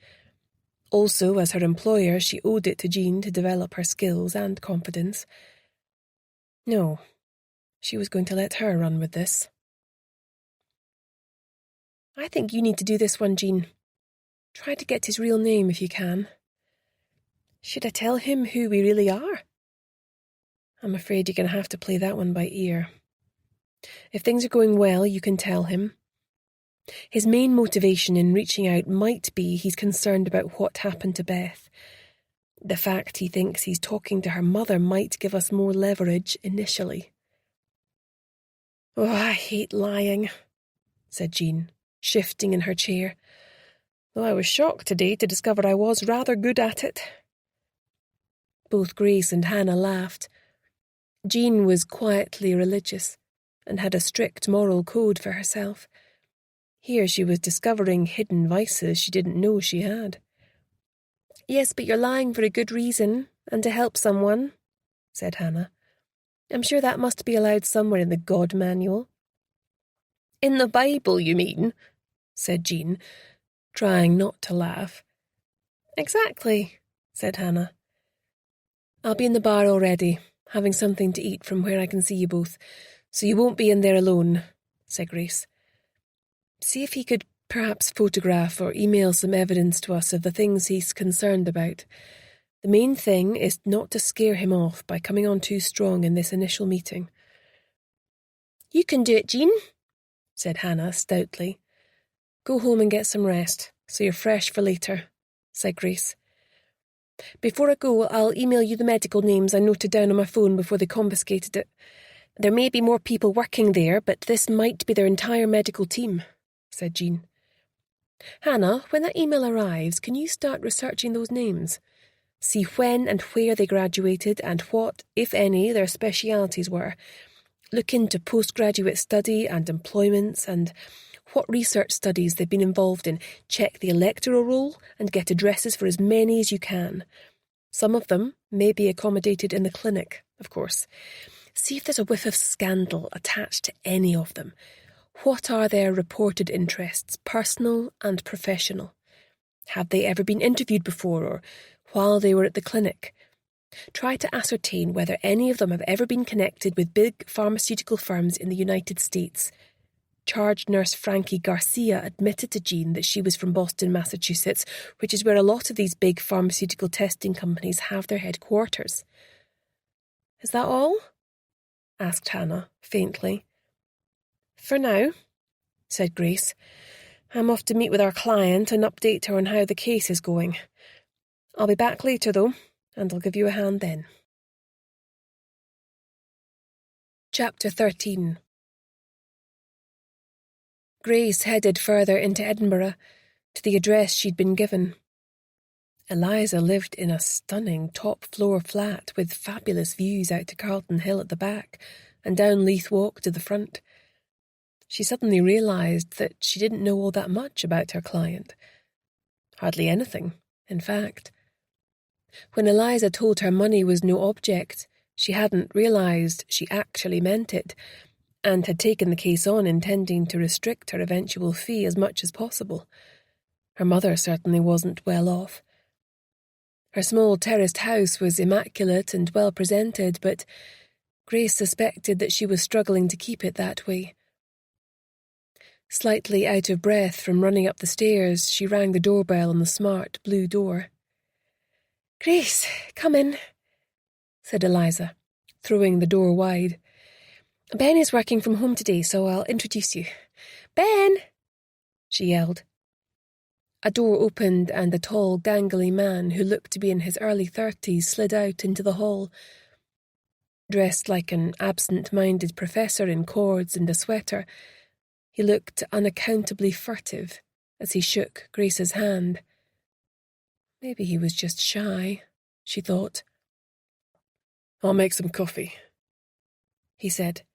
Also, as her employer, she owed it to Jean to develop her skills and confidence. No, she was going to let her run with this. I think you need to do this one, Jean. Try to get his real name if you can. Should I tell him who we really are? I'm afraid you're going to have to play that one by ear. If things are going well, you can tell him. His main motivation in reaching out might be he's concerned about what happened to Beth. The fact he thinks he's talking to her mother might give us more leverage initially. Oh, I hate lying, said Jean, shifting in her chair, though I was shocked today to discover I was rather good at it. Both Grace and Hannah laughed. Jean was quietly religious and had a strict moral code for herself. Here she was discovering hidden vices she didn't know she had. Yes, but you're lying for a good reason, and to help someone, said Hannah. I'm sure that must be allowed somewhere in the God Manual. In the Bible, you mean? Said Jean, trying not to laugh. Exactly, said Hannah. I'll be in the bar already, having something to eat from where I can see you both, so you won't be in there alone, said Grace. See if he could perhaps photograph or email some evidence to us of the things he's concerned about. The main thing is not to scare him off by coming on too strong in this initial meeting. You can do it, Jean, said Hannah stoutly. Go home and get some rest, so you're fresh for later, said Grace. Before I go, I'll email you the medical names I noted down on my phone before they confiscated it. There may be more people working there, but this might be their entire medical team, said Jean. Hannah, when that email arrives, can you start researching those names? See when and where they graduated and what, if any, their specialities were. Look into postgraduate study and employments and what research studies they've been involved in. Check the electoral roll and get addresses for as many as you can. Some of them may be accommodated in the clinic, of course. See if there's a whiff of scandal attached to any of them. What are their reported interests, personal and professional? Have they ever been interviewed before or while they were at the clinic? Try to ascertain whether any of them have ever been connected with big pharmaceutical firms in the United States. Charge nurse Frankie Garcia admitted to Jean that she was from Boston, Massachusetts, which is where a lot of these big pharmaceutical testing companies have their headquarters. Is that all? Asked Hannah, faintly. For now, said Grace. I'm off to meet with our client and update her on how the case is going. I'll be back later, though, and I'll give you a hand then. Chapter 13. Grace headed further into Edinburgh, to the address she'd been given. Eliza lived in a stunning top-floor flat with fabulous views out to Carlton Hill at the back and down Leith Walk to the front. She suddenly realised that she didn't know all that much about her client. Hardly anything, in fact. When Eliza told her money was no object, she hadn't realised she actually meant it, and had taken the case on intending to restrict her eventual fee as much as possible. Her mother certainly wasn't well off. Her small terraced house was immaculate and well presented, but Grace suspected that she was struggling to keep it that way. Slightly out of breath from running up the stairs, she rang the doorbell on the smart blue door. "Grace, come in," said Eliza, throwing the door wide. "Ben is working from home today, so I'll introduce you. Ben!" she yelled. A door opened and a tall, gangly man who looked to be in his early 30s slid out into the hall. Dressed like an absent-minded professor in cords and a sweater, he looked unaccountably furtive as he shook Grace's hand. Maybe he was just shy, she thought. "I'll make some coffee," he said,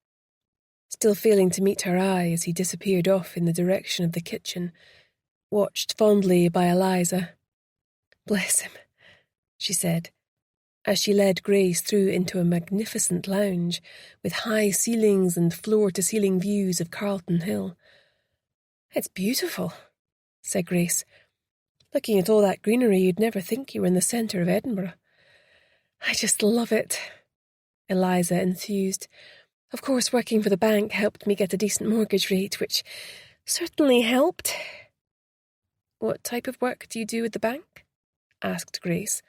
still failing to meet her eye as he disappeared off in the direction of the kitchen, watched fondly by Eliza. "Bless him," she said, as she led Grace through into a magnificent lounge with high ceilings and floor-to-ceiling views of Carlton Hill. "It's beautiful," said Grace. "Looking at all that greenery, you'd never think you were in the centre of Edinburgh." "I just love it," Eliza enthused. "Of course, working for the bank helped me get a decent mortgage rate, which certainly helped." "What type of work do you do with the bank?" asked Grace,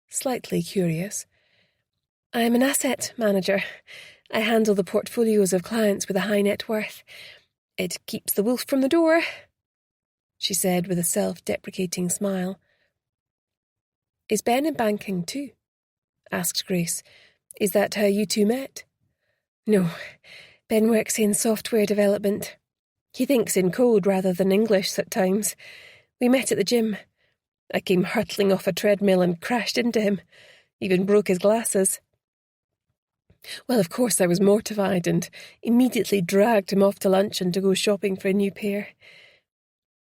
slightly curious. "I'm an asset manager. I handle the portfolios of clients with a high net worth. It keeps the wolf from the door," she said with a self-deprecating smile. "Is Ben in banking too?" asked Grace. "Is that how you two met?" "No, Ben works in software development. He thinks in code rather than English at times. We met at the gym. I came hurtling off a treadmill and crashed into him, even broke his glasses. Well, of course I was mortified and immediately dragged him off to lunch and to go shopping for a new pair.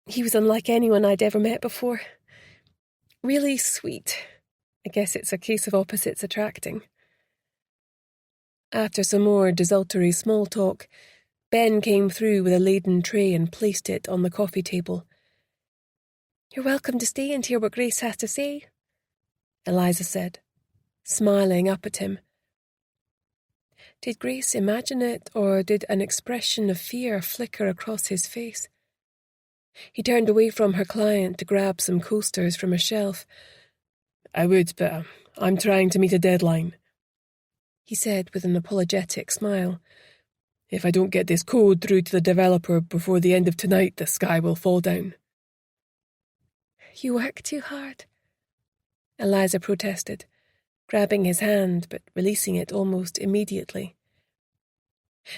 He was unlike anyone I'd ever met before. Really sweet. I guess it's a case of opposites attracting." After some more desultory small talk, Ben came through with a laden tray and placed it on the coffee table. "You're welcome to stay and hear what Grace has to say," Eliza said, smiling up at him. Did Grace imagine it, or did an expression of fear flicker across his face? He turned away from her client to grab some coasters from a shelf. "I would, but I'm trying to meet a deadline," he said with an apologetic smile. "If I don't get this code through to the developer before the end of tonight, the sky will fall down." "You work too hard," Eliza protested, grabbing his hand but releasing it almost immediately.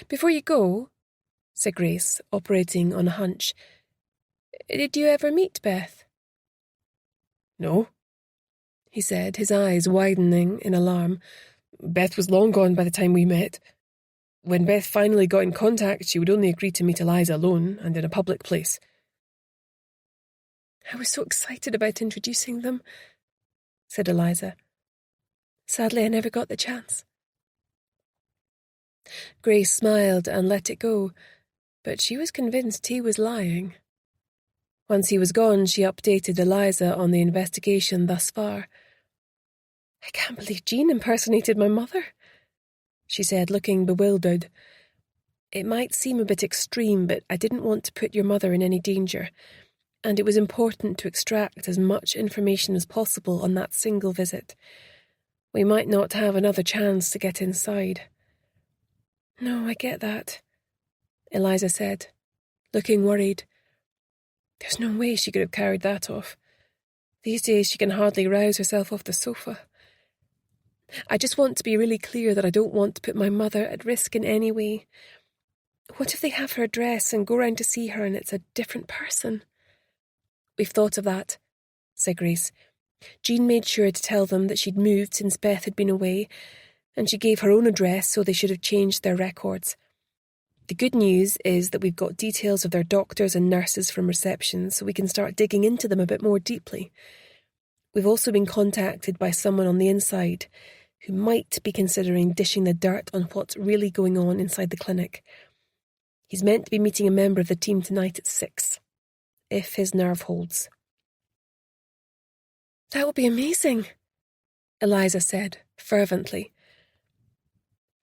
"Before you go," said Grace, operating on a hunch, "did you ever meet Beth?" "No," he said, his eyes widening in alarm. "Beth was long gone by the time we met. When Beth finally got in contact, she would only agree to meet Eliza alone and in a public place." "I was so excited about introducing them," said Eliza. "Sadly, I never got the chance." Grace smiled and let it go, but she was convinced he was lying. Once he was gone, she updated Eliza on the investigation thus far. "I can't believe Jean impersonated my mother," she said, looking bewildered. "It might seem a bit extreme, but I didn't want to put your mother in any danger, and it was important to extract as much information as possible on that single visit. We might not have another chance to get inside." "No, I get that," Eliza said, looking worried. "There's no way she could have carried that off. These days she can hardly rouse herself off the sofa. I just want to be really clear that I don't want to put my mother at risk in any way. What if they have her address and go round to see her and it's a different person?" "We've thought of that," said Grace. Jean made sure to tell them that she'd moved since Beth had been away, and she gave her own address so they should have changed their records. The good news is that we've got details of their doctors and nurses from reception, so we can start digging into them a bit more deeply. We've also been contacted by someone on the inside who might be considering dishing the dirt on what's really going on inside the clinic. He's meant to be meeting a member of the team tonight at 6, if his nerve holds. That would be amazing, Eliza said, fervently.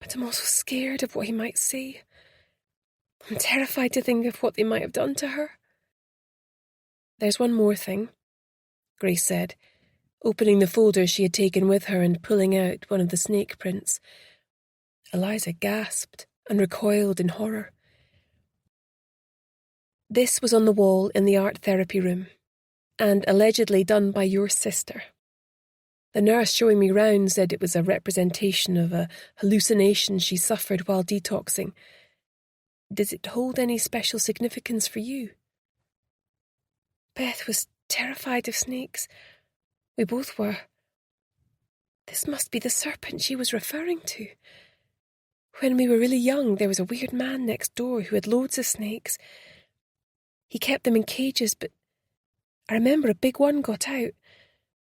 But I'm also scared of what he might say. I'm terrified to think of what they might have done to her. There's one more thing, Grace said, opening the folder she had taken with her and pulling out one of the snake prints. Eliza gasped and recoiled in horror. This was on the wall in the art therapy room, and allegedly done by your sister. The nurse showing me round said it was a representation of a hallucination she suffered while detoxing. Does it hold any special significance for you? Beth was terrified of snakes. We both were. This must be the serpent she was referring to. When we were really young, there was a weird man next door who had loads of snakes. He kept them in cages, but I remember a big one got out.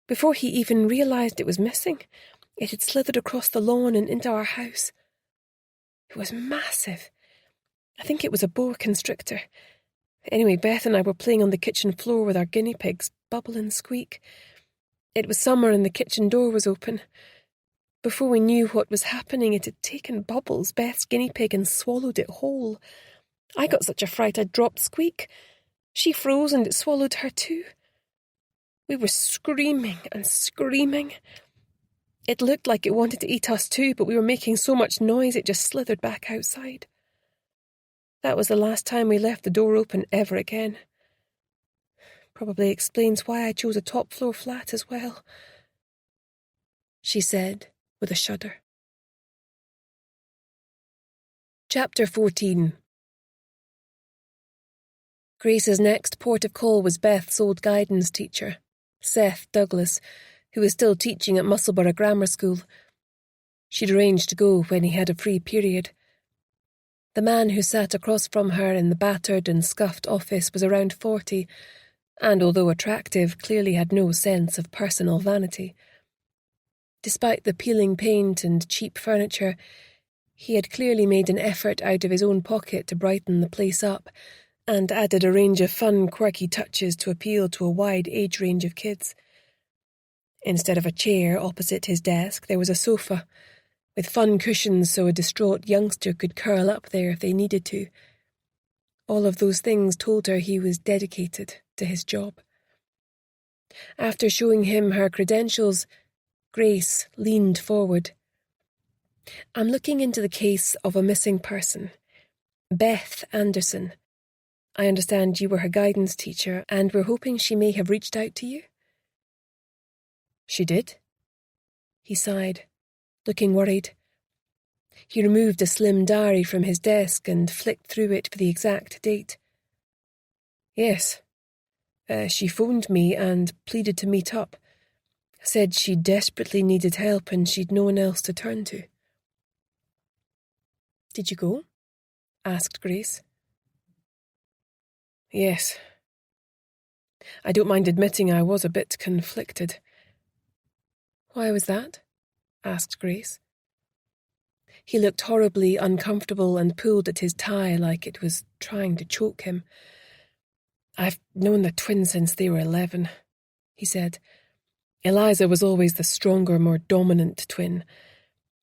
Before he even realised it was missing, it had slithered across the lawn and into our house. It was massive. I think it was a boa constrictor. Anyway, Beth and I were playing on the kitchen floor with our guinea pigs, Bubble and Squeak. It was summer and the kitchen door was open. Before we knew what was happening, it had taken Bubbles, Beth's guinea pig, and swallowed it whole. I got such a fright I dropped Squeak. She froze and it swallowed her too. We were screaming and screaming. It looked like it wanted to eat us too, but we were making so much noise it just slithered back outside. That was the last time we left the door open ever again. Probably explains why I chose a top-floor flat as well, she said with a shudder. Chapter 14. Grace's next port of call was Beth's old guidance teacher, Seth Douglas, who was still teaching at Musselburgh Grammar School. She'd arranged to go when he had a free period. The man who sat across from her in the battered and scuffed office was around 40, and although attractive, clearly had no sense of personal vanity. Despite the peeling paint and cheap furniture, he had clearly made an effort out of his own pocket to brighten the place up, and added a range of fun, quirky touches to appeal to a wide age range of kids. Instead of a chair opposite his desk, there was a sofa, with fun cushions so a distraught youngster could curl up there if they needed to. All of those things told her he was dedicated to his job. After showing him her credentials, Grace leaned forward. I'm looking into the case of a missing person, Beth Anderson. I understand you were her guidance teacher, and we're hoping she may have reached out to you. She did? He sighed, looking worried. He removed a slim diary from his desk and flicked through it for the exact date. Yes. She phoned me and pleaded to meet up. Said she desperately needed help and she'd no one else to turn to. Did you go? Asked Grace. Yes. I don't mind admitting I was a bit conflicted. Why was that? Asked Grace. He looked horribly uncomfortable and pulled at his tie like it was trying to choke him. I've known the twins since they were 11, he said. Eliza was always the stronger, more dominant twin.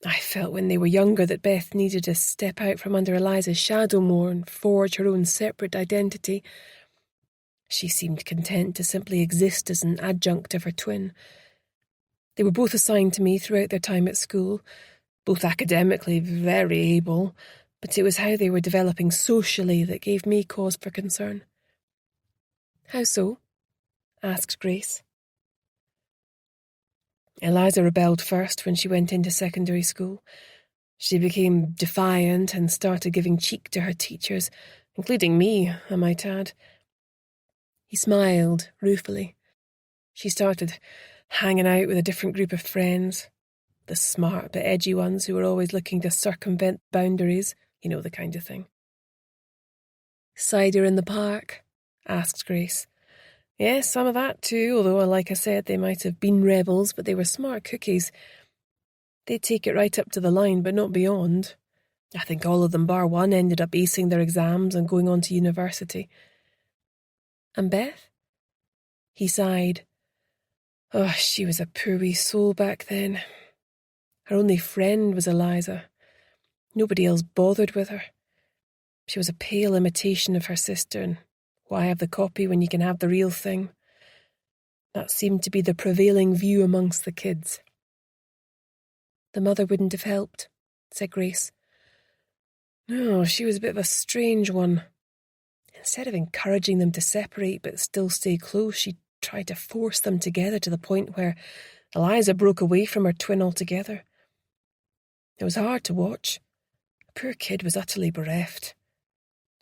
I felt when they were younger that Beth needed to step out from under Eliza's shadow more and forge her own separate identity. She seemed content to simply exist as an adjunct of her twin. They were both assigned to me throughout their time at school, both academically very able, but it was how they were developing socially that gave me cause for concern. How so? Asked Grace. Eliza rebelled first when she went into secondary school. She became defiant and started giving cheek to her teachers, including me, I might add. He smiled ruefully. She started hanging out with a different group of friends, the smart but edgy ones who were always looking to circumvent boundaries, you know, the kind of thing. "Cider in the park?" asked Grace. "Yes, some of that too, although, like I said, they might have been rebels, but they were smart cookies. They'd take it right up to the line, but not beyond. I think all of them, bar one, ended up acing their exams and going on to university." "And Beth?" He sighed. "Oh, she was a poor wee soul back then. Her only friend was Eliza. Nobody else bothered with her. She was a pale imitation of her sister, and why have the copy when you can have the real thing? That seemed to be the prevailing view amongst the kids." "The mother wouldn't have helped," said Grace. "No, she was a bit of a strange one. Instead of encouraging them to separate but still stay close, she tried to force them together to the point where Eliza broke away from her twin altogether. It was hard to watch. The poor kid was utterly bereft.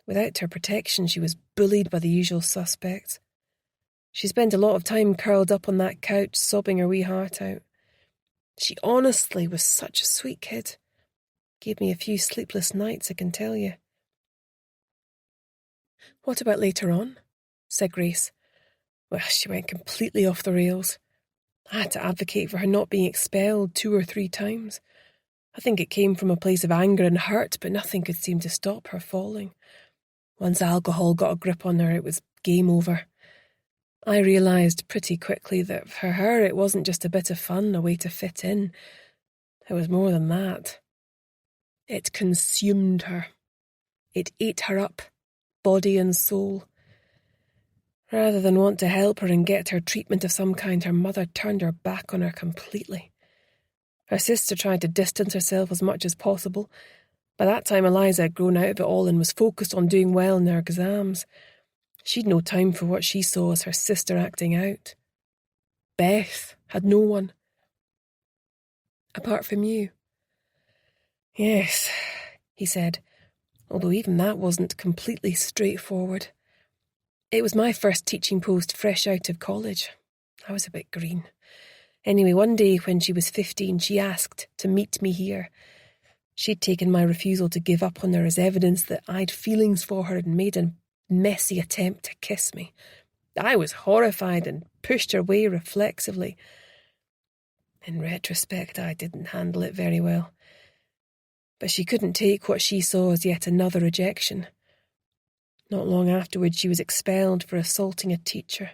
Without her protection, she was bullied by the usual suspects. She spent a lot of time curled up on that couch, sobbing her wee heart out. She honestly was such a sweet kid. Gave me a few sleepless nights, I can tell you." "What about later on?" said Grace. "Well, she went completely off the rails. I had to advocate for her not being expelled 2 or 3 times. I think it came from a place of anger and hurt, but nothing could seem to stop her falling. Once alcohol got a grip on her, it was game over. I realised pretty quickly that for her it wasn't just a bit of fun, a way to fit in. It was more than that. It consumed her. It ate her up, body and soul. Rather than want to help her and get her treatment of some kind, her mother turned her back on her completely. Her sister tried to distance herself as much as possible. By that time, Eliza had grown out of it all and was focused on doing well in her exams. She'd no time for what she saw as her sister acting out. Beth had no one. "Apart from you?" "Yes," he said, although even that wasn't completely straightforward. It was my first teaching post fresh out of college. I was a bit green. Anyway, one day when she was 15, she asked to meet me here. She'd taken my refusal to give up on her as evidence that I'd feelings for her and made a messy attempt to kiss me. I was horrified and pushed her away reflexively. In retrospect, I didn't handle it very well. But she couldn't take what she saw as yet another rejection. Not long afterwards, she was expelled for assaulting a teacher.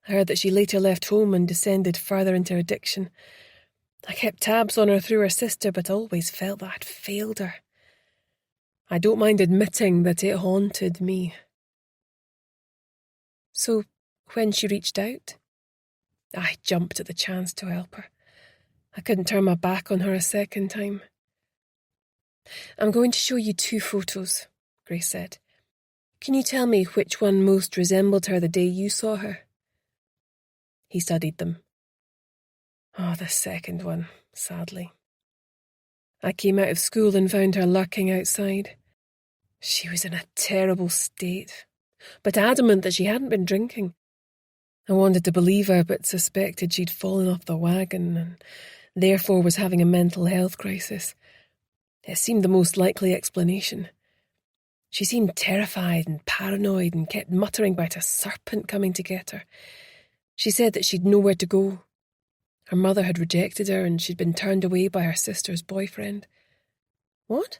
I heard that she later left home and descended further into addiction. I kept tabs on her through her sister, but always felt that I'd failed her. I don't mind admitting that it haunted me." "So, when she reached out?" I jumped at the chance to help her. I couldn't turn my back on her a second time. "I'm going to show you 2 photos, Grace said. Can you tell me which one most resembled her the day you saw her?" He studied them. "Oh, the second one, sadly. I came out of school and found her lurking outside. She was in a terrible state, but adamant that she hadn't been drinking. I wanted to believe her, but suspected she'd fallen off the wagon and therefore was having a mental health crisis. It seemed the most likely explanation. She seemed terrified and paranoid and kept muttering about a serpent coming to get her. She said that she'd nowhere to go. Her mother had rejected her and she'd been turned away by her sister's boyfriend." "What?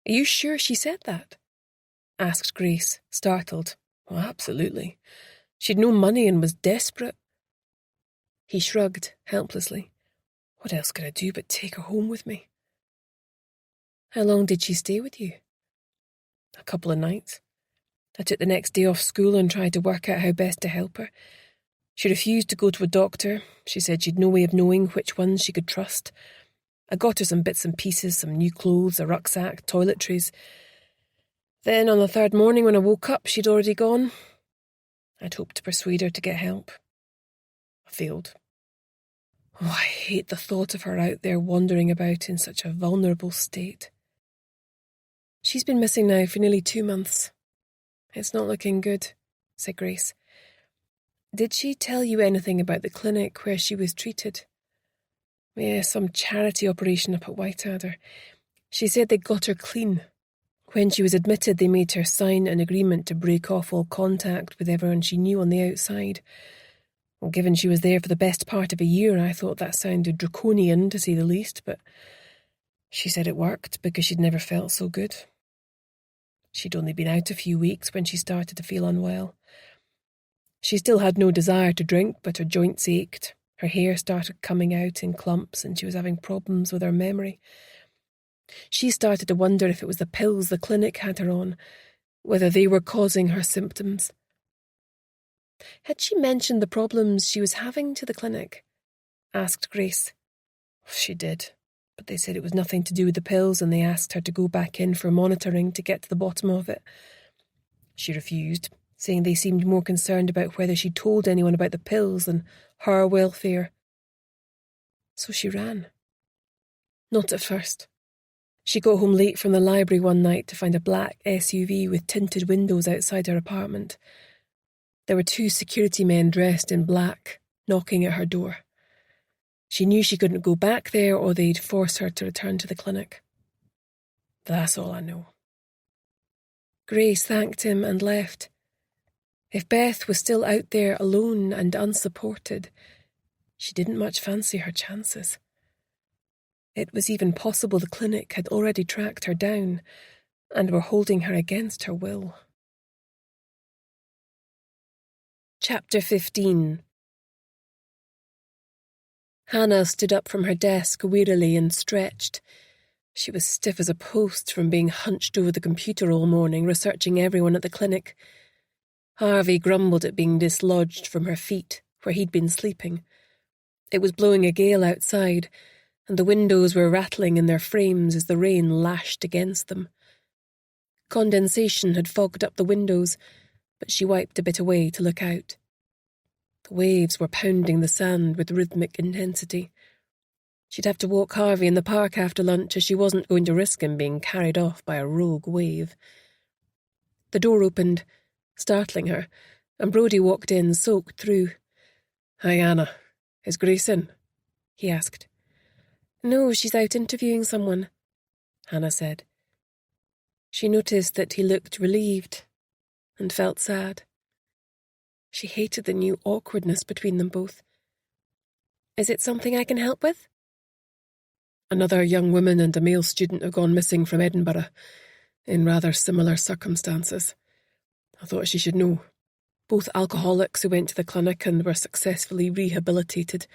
Are you sure she said that?" asked Grace, startled. "Well, absolutely. She'd no money and was desperate." He shrugged helplessly. "What else could I do but take her home with me?" "How long did she stay with you?" "A couple of nights. I took the next day off school and tried to work out how best to help her. She refused to go to a doctor. She said she'd no way of knowing which ones she could trust. I got her some bits and pieces, some new clothes, a rucksack, toiletries. Then on the 3rd morning when I woke up, she'd already gone. I'd hoped to persuade her to get help. I failed. Oh, I hate the thought of her out there wandering about in such a vulnerable state." "She's been missing now for nearly 2 months. It's not looking good," said Grace. Did she tell you anything about the clinic where she was treated? Yeah, some charity operation up at Whiteadder. She said they got her clean. When she was admitted, they made her sign an agreement to break off all contact with everyone she knew on the outside. Well, given she was there for the best part of a year, I thought that sounded draconian, to say the least, but she said it worked because she'd never felt so good. She'd only been out a few weeks when she started to feel unwell. She still had no desire to drink, but her joints ached, her hair started coming out in clumps, and she was having problems with her memory. She started to wonder if it was the pills the clinic had her on, whether they were causing her symptoms. Had she mentioned the problems she was having to the clinic? Asked Grace. She did, but they said it was nothing to do with the pills, and they asked her to go back in for monitoring to get to the bottom of it. She refused, saying they seemed more concerned about whether she'd told anyone about the pills than her welfare. So she ran. Not at first. She got home late from the library one night to find a black SUV with tinted windows outside her apartment. There were 2 security men dressed in black, knocking at her door. She knew she couldn't go back there or they'd force her to return to the clinic. That's all I know. Grace thanked him and left. If Beth was still out there alone and unsupported, she didn't much fancy her chances. It was even possible the clinic had already tracked her down and were holding her against her will. Chapter 15. Hannah stood up from her desk wearily and stretched. She was stiff as a post from being hunched over the computer all morning, researching everyone at the clinic. Harvey grumbled at being dislodged from her feet, where he'd been sleeping. It was blowing a gale outside, and the windows were rattling in their frames as the rain lashed against them. Condensation had fogged up the windows, but she wiped a bit away to look out. The waves were pounding the sand with rhythmic intensity. She'd have to walk Harvey in the park after lunch, as she wasn't going to risk him being carried off by a rogue wave. The door opened, startling her, and Brodie walked in, soaked through. "Hi, Anna. Is Grace in?" he asked. "No, she's out interviewing someone," Hannah said. She noticed that he looked relieved and felt sad. She hated the new awkwardness between them both. "Is it something I can help with?" "Another young woman and a male student have gone missing from Edinburgh, in rather similar circumstances. I thought she should know. Both alcoholics who went to the clinic and were successfully rehabilitated.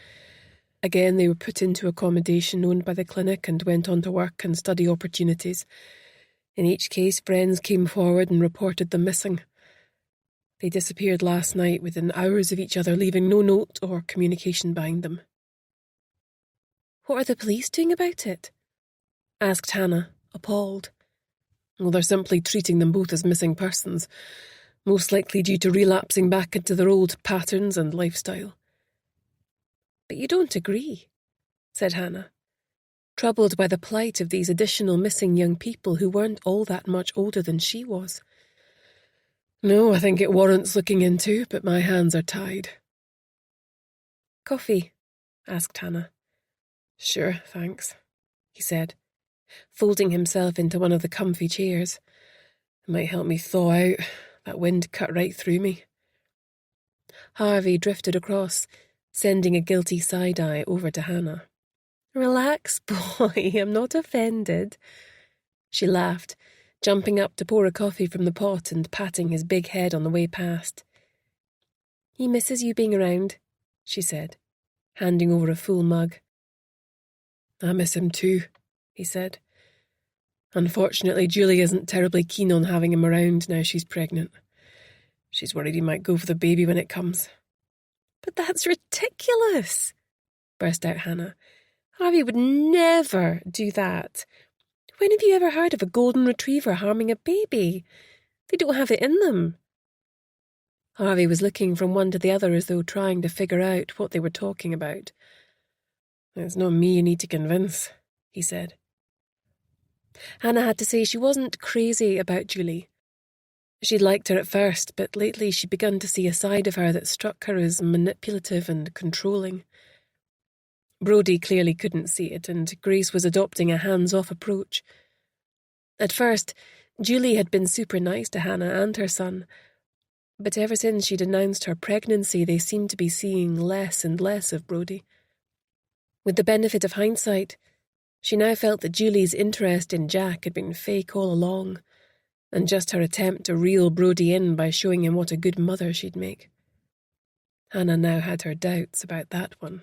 Again, they were put into accommodation owned by the clinic and went on to work and study opportunities. In each case, friends came forward and reported them missing. They disappeared last night within hours of each other, leaving no note or communication behind them." "What are the police doing about it?" asked Hannah, appalled. "Well, they're simply treating them both as missing persons, most likely due to relapsing back into their old patterns and lifestyle." "But you don't agree," said Hannah, troubled by the plight of these additional missing young people who weren't all that much older than she was. "No, I think it warrants looking into, but my hands are tied." "Coffee?" asked Hannah. "Sure, thanks," he said, folding himself into one of the comfy chairs. "It might help me thaw out. That wind cut right through me." Harvey drifted across, sending a guilty side-eye over to Hannah. "Relax, boy, I'm not offended." She laughed, jumping up to pour a coffee from the pot and patting his big head on the way past. "He misses you being around," she said, handing over a full mug. "I miss him too," he said. "Unfortunately, Julie isn't terribly keen on having him around now she's pregnant. She's worried he might go for the baby when it comes." "But that's ridiculous," burst out Hannah. "Harvey would never do that. When have you ever heard of a golden retriever harming a baby? They don't have it in them." Harvey was looking from one to the other as though trying to figure out what they were talking about. "It's not me you need to convince," he said. Hannah had to say she wasn't crazy about Julie. She'd liked her at first, but lately she'd begun to see a side of her that struck her as manipulative and controlling. Brodie clearly couldn't see it, and Grace was adopting a hands-off approach. At first, Julie had been super nice to Hannah and her son, but ever since she'd announced her pregnancy, they seemed to be seeing less and less of Brodie. With the benefit of hindsight, she now felt that Julie's interest in Jack had been fake all along, and just her attempt to reel Brodie in by showing him what a good mother she'd make. Hannah now had her doubts about that one.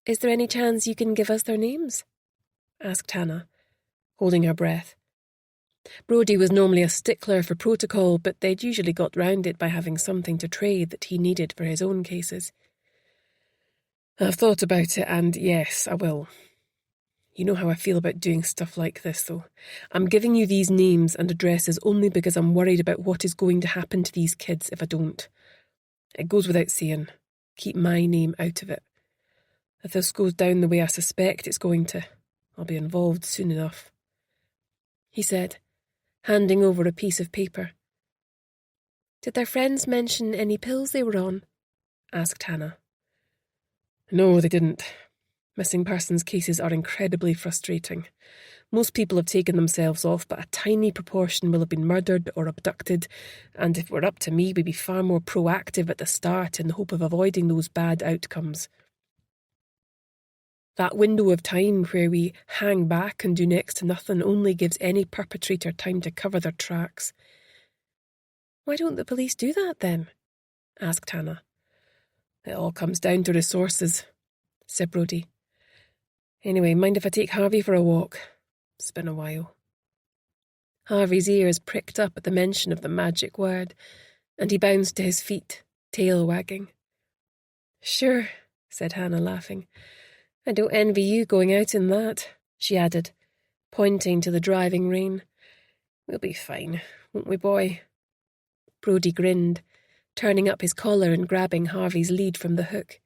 "Is there any chance you can give us their names?" asked Hannah, holding her breath. Brodie was normally a stickler for protocol, but they'd usually got round it by having something to trade that he needed for his own cases. "I've thought about it, and yes, I will. You know how I feel about doing stuff like this, though. I'm giving you these names and addresses only because I'm worried about what is going to happen to these kids if I don't. It goes without saying. Keep my name out of it. If this goes down the way I suspect it's going to, I'll be involved soon enough," he said, handing over a piece of paper. "Did their friends mention any pills they were on?" asked Hannah. "No, they didn't. Missing persons cases are incredibly frustrating. Most people have taken themselves off, but a tiny proportion will have been murdered or abducted, and if it were up to me, we'd be far more proactive at the start in the hope of avoiding those bad outcomes. That window of time where we hang back and do next to nothing only gives any perpetrator time to cover their tracks." "Why don't the police do that then?" asked Hannah. "It all comes down to resources," said Brodie. "Anyway, mind if I take Harvey for a walk? It's been a while." Harvey's ears pricked up at the mention of the magic word, and he bounced to his feet, tail wagging. "Sure," said Hannah, laughing. "I don't envy you going out in that," she added, pointing to the driving rain. "We'll be fine, won't we, boy?" Brodie grinned, turning up his collar and grabbing Harvey's lead from the hook.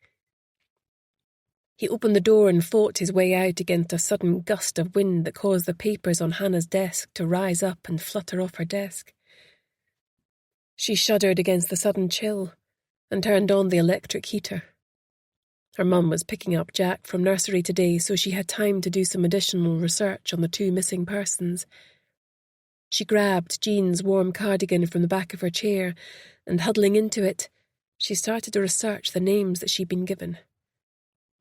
He opened the door and fought his way out against a sudden gust of wind that caused the papers on Hannah's desk to rise up and flutter off her desk. She shuddered against the sudden chill and turned on the electric heater. Her mum was picking up Jack from nursery today, so she had time to do some additional research on the 2 missing persons. She grabbed Jean's warm cardigan from the back of her chair, and huddling into it, she started to research the names that she'd been given.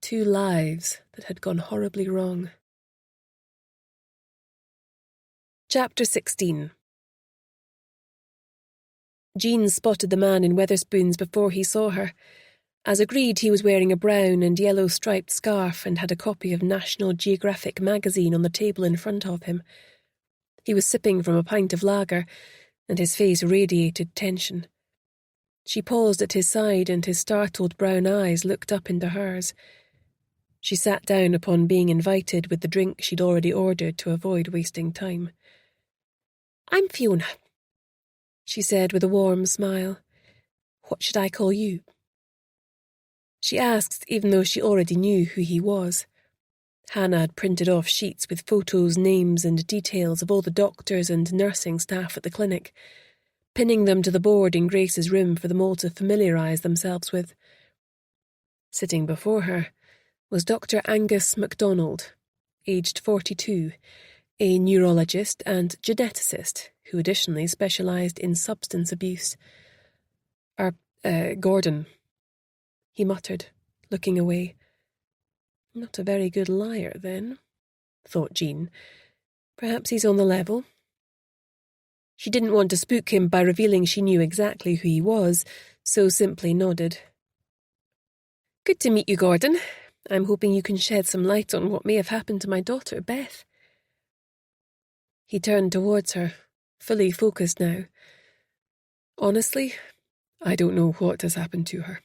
2 lives that had gone horribly wrong. Chapter 16. Jean spotted the man in Weatherspoons before he saw her. As agreed, he was wearing a brown and yellow striped scarf and had a copy of National Geographic magazine on the table in front of him. He was sipping from a pint of lager, and his face radiated tension. She paused at his side, and his startled brown eyes looked up into hers. She sat down upon being invited with the drink she'd already ordered to avoid wasting time. "I'm Fiona," she said with a warm smile. "What should I call you?" She asked, even though she already knew who he was. Hannah had printed off sheets with photos, names and details of all the doctors and nursing staff at the clinic, pinning them to the board in Grace's room for them all to familiarise themselves with. Sitting before her was Dr. Angus MacDonald, aged 42, a neurologist and geneticist who additionally specialised in substance abuse. Gordon," he muttered, looking away. "Not a very good liar, then," thought Jean. "Perhaps he's on the level." She didn't want to spook him by revealing she knew exactly who he was, so simply nodded. "Good to meet you, Gordon. I'm hoping you can shed some light on what may have happened to my daughter, Beth." He turned towards her, fully focused now. "Honestly, I don't know what has happened to her."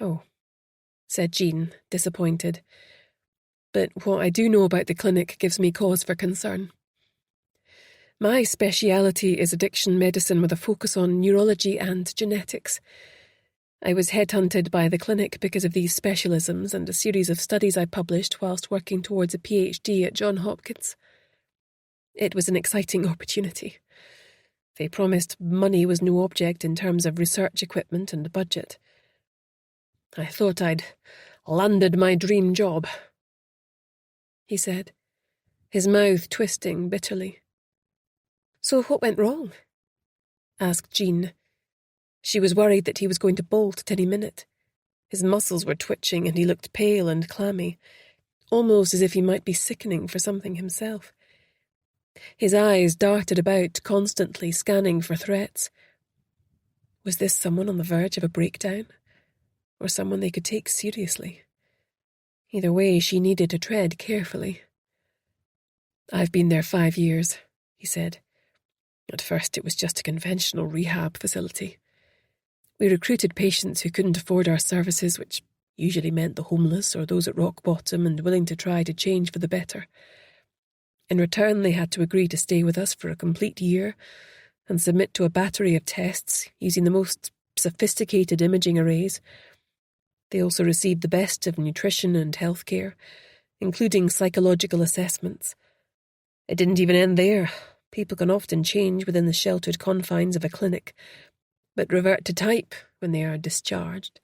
"Oh," said Jean, disappointed. "But what I do know about the clinic gives me cause for concern. My speciality is addiction medicine with a focus on neurology and genetics. I was headhunted by the clinic because of these specialisms and a series of studies I published whilst working towards a PhD at Johns Hopkins. It was an exciting opportunity. They promised money was no object in terms of research equipment and budget. I thought I'd landed my dream job, he said, his mouth twisting bitterly. So what went wrong? Asked Jean. She was worried that he was going to bolt at any minute. His muscles were twitching and he looked pale and clammy, almost as if he might be sickening for something himself. His eyes darted about, constantly scanning for threats. Was this someone on the verge of a breakdown? Or someone they could take seriously? Either way, she needed to tread carefully. I've been there 5 years, he said. At first it was just a conventional rehab facility. We recruited patients who couldn't afford our services, which usually meant the homeless or those at rock bottom and willing to try to change for the better. In return, they had to agree to stay with us for a complete year and submit to a battery of tests using the most sophisticated imaging arrays. They also received the best of nutrition and health care, including psychological assessments. It didn't even end there. People can often change within the sheltered confines of a clinic, but revert to type when they are discharged.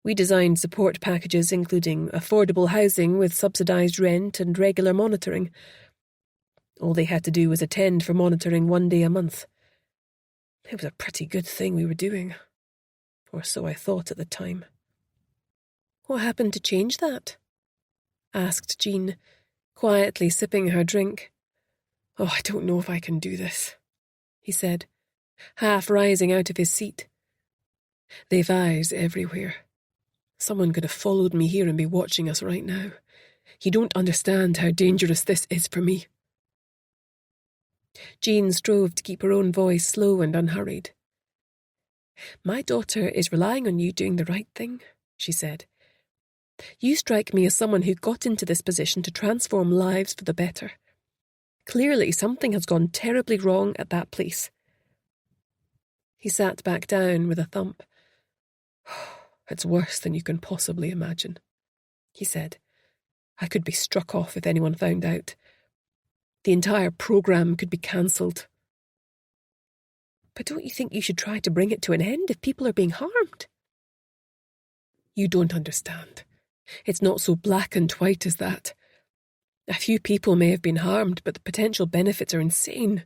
We designed support packages including affordable housing with subsidised rent and regular monitoring. All they had to do was attend for monitoring 1 day a month. It was a pretty good thing we were doing, or so I thought at the time. What happened to change that? Asked Jean, quietly sipping her drink. Oh, I don't know if I can do this, he said, half rising out of his seat. They've eyes everywhere. Someone could have followed me here and be watching us right now. You don't understand how dangerous this is for me. Jean strove to keep her own voice slow and unhurried. My daughter is relying on you doing the right thing, she said. You strike me as someone who got into this position to transform lives for the better. Clearly, something has gone terribly wrong at that place. He sat back down with a thump. It's worse than you can possibly imagine, he said. I could be struck off if anyone found out. The entire program could be cancelled. But don't you think you should try to bring it to an end if people are being harmed? You don't understand. It's not so black and white as that. A few people may have been harmed, but the potential benefits are insane.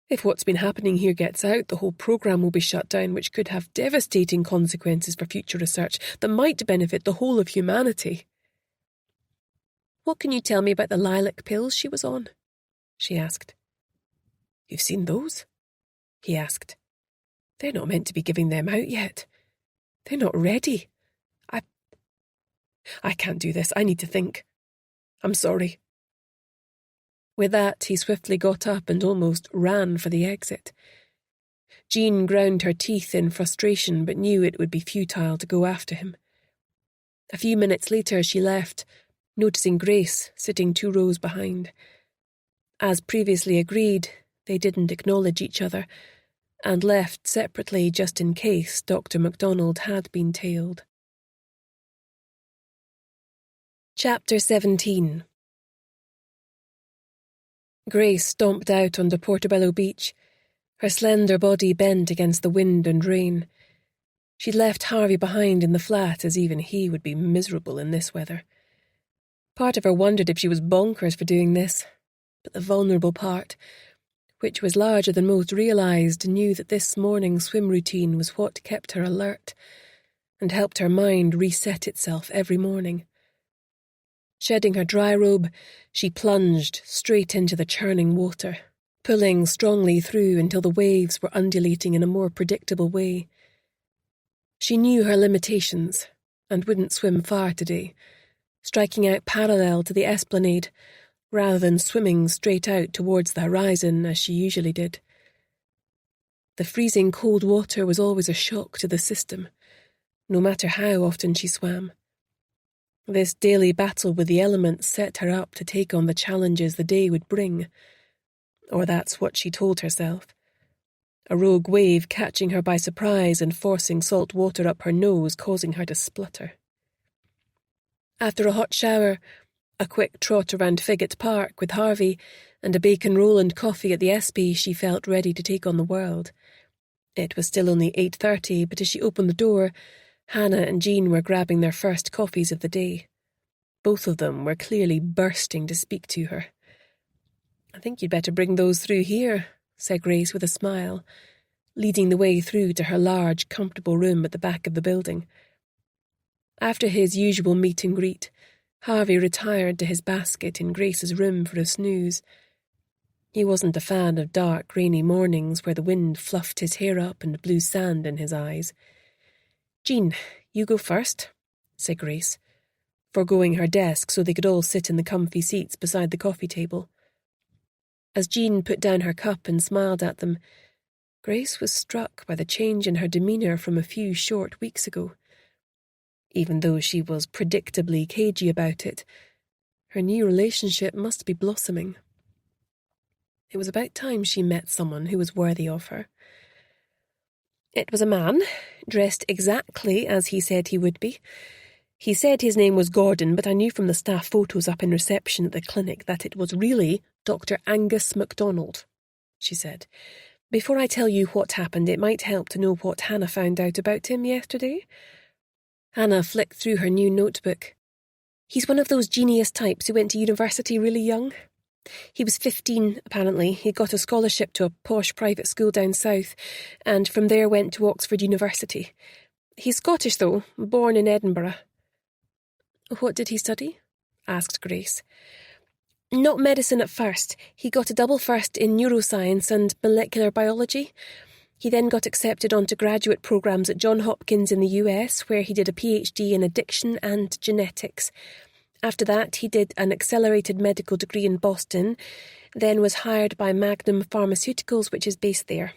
If what's been happening here gets out, the whole program will be shut down, which could have devastating consequences for future research that might benefit the whole of humanity. What can you tell me about the lilac pills she was on? She asked. You've seen those? He asked. They're not meant to be giving them out yet. They're not ready. I can't do this. I need to think. I'm sorry. With that, he swiftly got up and almost ran for the exit. Jean ground her teeth in frustration but knew it would be futile to go after him. A few minutes later she left, noticing Grace sitting 2 rows behind. As previously agreed, they didn't acknowledge each other and left separately just in case Dr. MacDonald had been tailed. Chapter 17. Grace stomped out onto Portobello Beach, her slender body bent against the wind and rain. She'd left Harvey behind in the flat, as even he would be miserable in this weather. Part of her wondered if she was bonkers for doing this, but the vulnerable part, which was larger than most realised, knew that this morning's swim routine was what kept her alert and helped her mind reset itself every morning. Shedding her dry robe, she plunged straight into the churning water, pulling strongly through until the waves were undulating in a more predictable way. She knew her limitations and wouldn't swim far today, striking out parallel to the esplanade rather than swimming straight out towards the horizon as she usually did. The freezing cold water was always a shock to the system, no matter how often she swam. This daily battle with the elements set her up to take on the challenges the day would bring. Or that's what she told herself. A rogue wave catching her by surprise and forcing salt water up her nose, causing her to splutter. After a hot shower, a quick trot around Figget Park with Harvey, and a bacon roll and coffee at the SP, she felt ready to take on the world. It was still only 8:30, but as she opened the door, Hannah and Jean were grabbing their first coffees of the day. Both of them were clearly bursting to speak to her. "I think you'd better bring those through here," said Grace with a smile, leading the way through to her large, comfortable room at the back of the building. After his usual meet and greet, Harvey retired to his basket in Grace's room for a snooze. He wasn't a fan of dark, rainy mornings where the wind fluffed his hair up and blew sand in his eyes. "Jean, you go first," said Grace, foregoing her desk so they could all sit in the comfy seats beside the coffee table. As Jean put down her cup and smiled at them, Grace was struck by the change in her demeanour from a few short weeks ago. Even though she was predictably cagey about it, her new relationship must be blossoming. It was about time she met someone who was worthy of her. It was a man, dressed exactly as he said he would be. He said his name was Gordon, but I knew from the staff photos up in reception at the clinic that it was really Dr. Angus MacDonald, she said. "Before I tell you what happened, it might help to know what Hannah found out about him yesterday." Hannah flicked through her new notebook. "He's one of those genius types who went to university really young. He was 15, apparently. He got a scholarship to a posh private school down south, and from there went to Oxford University. He's Scottish, though, born in Edinburgh." "What did he study?" asked Grace. "Not medicine at first. He got a double first in neuroscience and molecular biology. He then got accepted onto graduate programs at Johns Hopkins in the US, where he did a PhD in addiction and genetics. After that, he did an accelerated medical degree in Boston, then was hired by Magnum Pharmaceuticals, which is based there."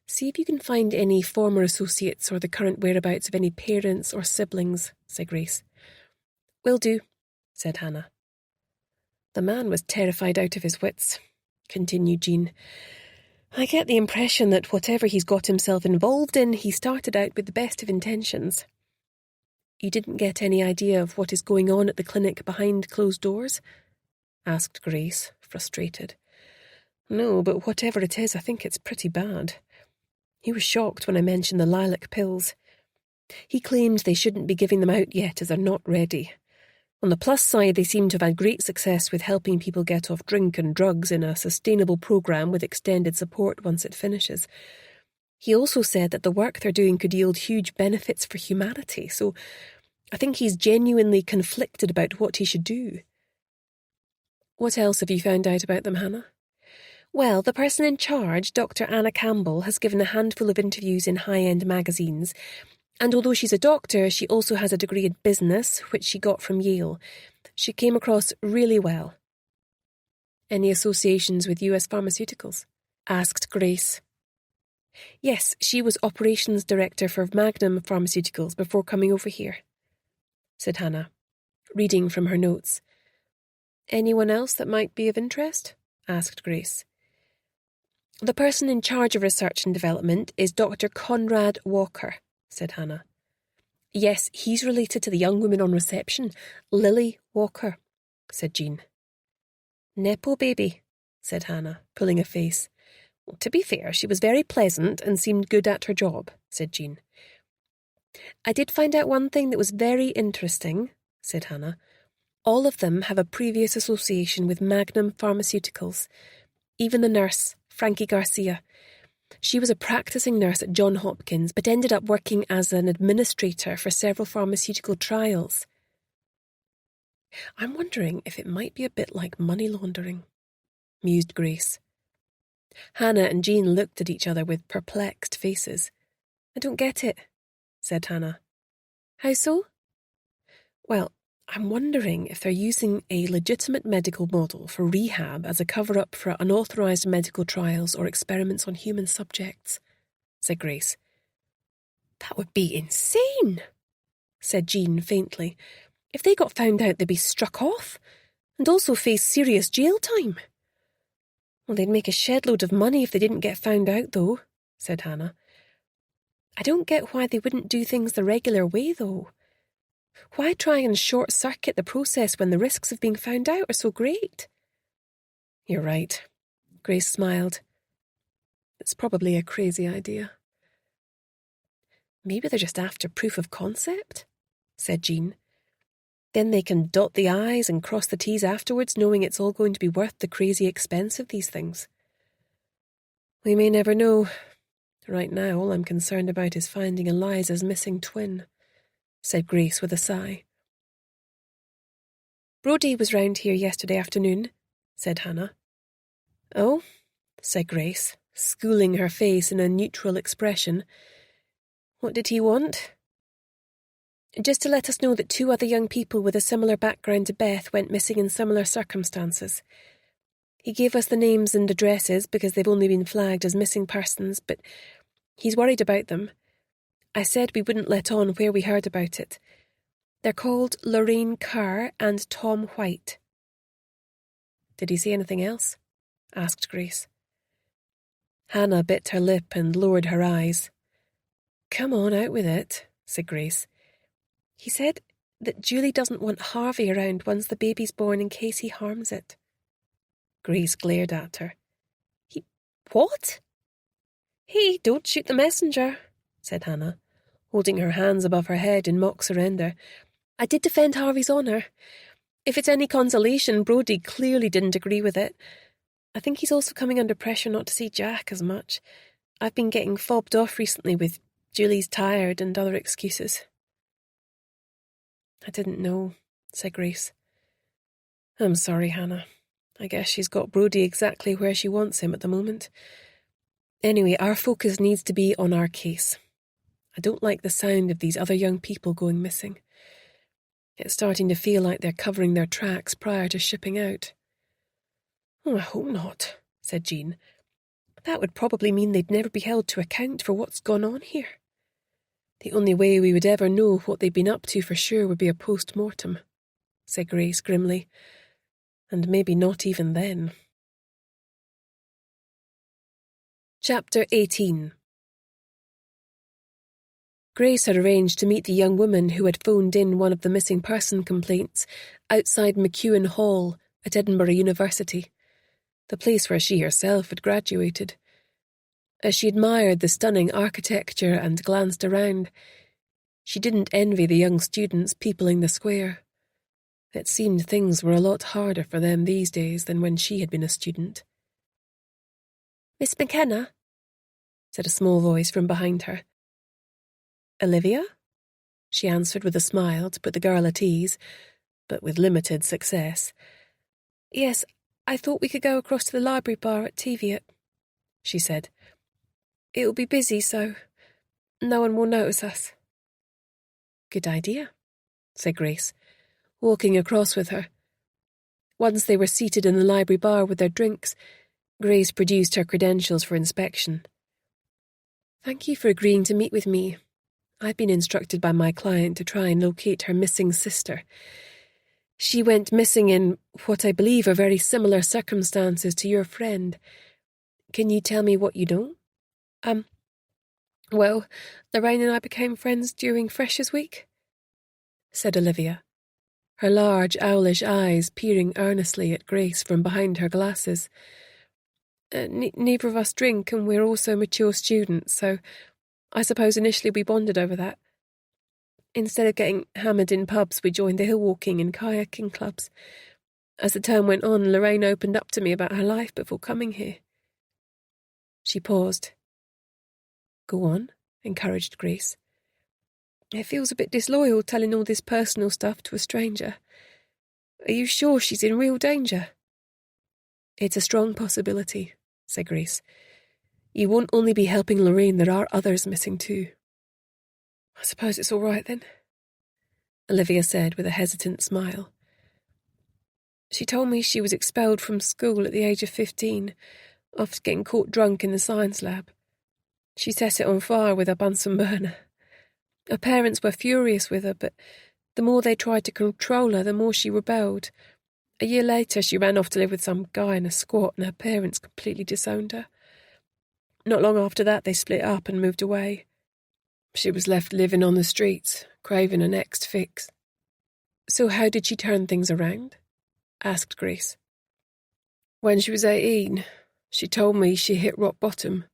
"See if you can find any former associates or the current whereabouts of any parents or siblings," said Grace. "Will do," said Hannah. "The man was terrified out of his wits," continued Jean. "I get the impression that whatever he's got himself involved in, he started out with the best of intentions." "You didn't get any idea of what is going on at the clinic behind closed doors?" asked Grace, frustrated. "No, but whatever it is, I think it's pretty bad. He was shocked when I mentioned the lilac pills. He claims they shouldn't be giving them out yet as they're not ready. On the plus side, they seem to have had great success with helping people get off drink and drugs in a sustainable program with extended support once it finishes. He also said that the work they're doing could yield huge benefits for humanity, so I think he's genuinely conflicted about what he should do." "What else have you found out about them, Hannah?" "Well, the person in charge, Dr. Anna Campbell, has given a handful of interviews in high-end magazines, and although she's a doctor, she also has a degree in business, which she got from Yale. She came across really well." "Any associations with US pharmaceuticals?" asked Grace. "Yes, she was operations director for Magnum Pharmaceuticals before coming over here," said Hannah, reading from her notes. "Anyone else that might be of interest?" asked Grace. "The person in charge of research and development is Dr. Conrad Walker," said Hannah. "Yes, he's related to the young woman on reception, Lily Walker," said Jean. "Nepo baby," said Hannah, pulling a face. "To be fair, she was very pleasant and seemed good at her job," said Jean. "I did find out one thing that was very interesting," said Hannah. "All of them have a previous association with Magnum Pharmaceuticals. Even the nurse, Frankie Garcia. She was a practicing nurse at Johns Hopkins, but ended up working as an administrator for several pharmaceutical trials. I'm wondering if it might be a bit like money laundering," mused Grace. Hannah and Jean looked at each other with perplexed faces. "I don't get it," said Hannah. "How so?" "Well, I'm wondering if they're using a legitimate medical model for rehab as a cover-up for unauthorized medical trials or experiments on human subjects," said Grace. "That would be insane," said Jean faintly. "If they got found out, they'd be struck off, and also face serious jail time." "Well, they'd make a shed-load of money if they didn't get found out, though," said Hannah. "I don't get why they wouldn't do things the regular way, though. Why try and short-circuit the process when the risks of being found out are so great?" You're right. Grace smiled. It's probably a crazy idea. Maybe they're just after proof of concept, said Jean. Then they can dot the I's and cross the T's afterwards, knowing it's all going to be worth the crazy expense of these things. We may never know. Right now, all I'm concerned about is finding Eliza's missing twin, said Grace with a sigh. Brodie was round here yesterday afternoon, said Hannah. Oh, said Grace, schooling her face in a neutral expression. What did he want? Just to let us know that 2 other young people with a similar background to Beth went missing in similar circumstances. He gave us the names and addresses because they've only been flagged as missing persons, but he's worried about them. I said we wouldn't let on where we heard about it. They're called Lorraine Kerr and Tom White. Did he say anything else? Asked Grace. Hannah bit her lip and lowered her eyes. Come on, out with it, said Grace. He said that Julie doesn't want Harvey around once the baby's born in case he harms it. Grace glared at her. He... what? Hey, don't shoot the messenger, said Hannah, holding her hands above her head in mock surrender. I did defend Harvey's honour. If it's any consolation, Brodie clearly didn't agree with it. I think he's also coming under pressure not to see Jack as much. I've been getting fobbed off recently with Julie's tired and other excuses. I didn't know, said Grace. I'm sorry, Hannah. I guess she's got Brodie exactly where she wants him at the moment. Anyway, our focus needs to be on our case. I don't like the sound of these other young people going missing. It's starting to feel like they're covering their tracks prior to shipping out. Oh, I hope not, said Jean. That would probably mean they'd never be held to account for what's gone on here. The only way we would ever know what they'd been up to for sure would be a post-mortem, said Grace grimly. And maybe not even then. Chapter 18. Grace had arranged to meet the young woman who had phoned in one of the missing person complaints outside McEwen Hall at Edinburgh University, the place where she herself had graduated. As she admired the stunning architecture and glanced around, she didn't envy the young students peopling the square. It seemed things were a lot harder for them these days than when she had been a student. Miss McKenna, said a small voice from behind her. Olivia? She answered with a smile to put the girl at ease, but with limited success. Yes, I thought we could go across to the library bar at Teviot, she said. It'll be busy, so no one will notice us. Good idea, said Grace, walking across with her. Once they were seated in the library bar with their drinks, Grace produced her credentials for inspection. Thank you for agreeing to meet with me. I've been instructed by my client to try and locate her missing sister. She went missing in what I believe are very similar circumstances to your friend. Can you tell me what you know? Well, Lorraine and I became friends during Freshers' Week, said Olivia, her large, owlish eyes peering earnestly at Grace from behind her glasses. Neither of us drink, and we're also mature students, so I suppose initially we bonded over that. Instead of getting hammered in pubs, we joined the hill-walking and kayaking clubs. As the term went on, Lorraine opened up to me about her life before coming here. She paused. Go on, encouraged Grace. It feels a bit disloyal telling all this personal stuff to a stranger. Are you sure she's in real danger? It's a strong possibility, said Grace. You won't only be helping Lorraine, there are others missing too. I suppose it's all right then, Olivia said with a hesitant smile. She told me she was expelled from school at the age of 15 after getting caught drunk in the science lab. She set it on fire with a Bunsen burner. Her parents were furious with her, but the more they tried to control her, the more she rebelled. A year later, she ran off to live with some guy in a squat, and her parents completely disowned her. Not long after that, they split up and moved away. She was left living on the streets, craving her next fix. So how did she turn things around? Asked Grace. When she was 18, she told me she hit rock bottom.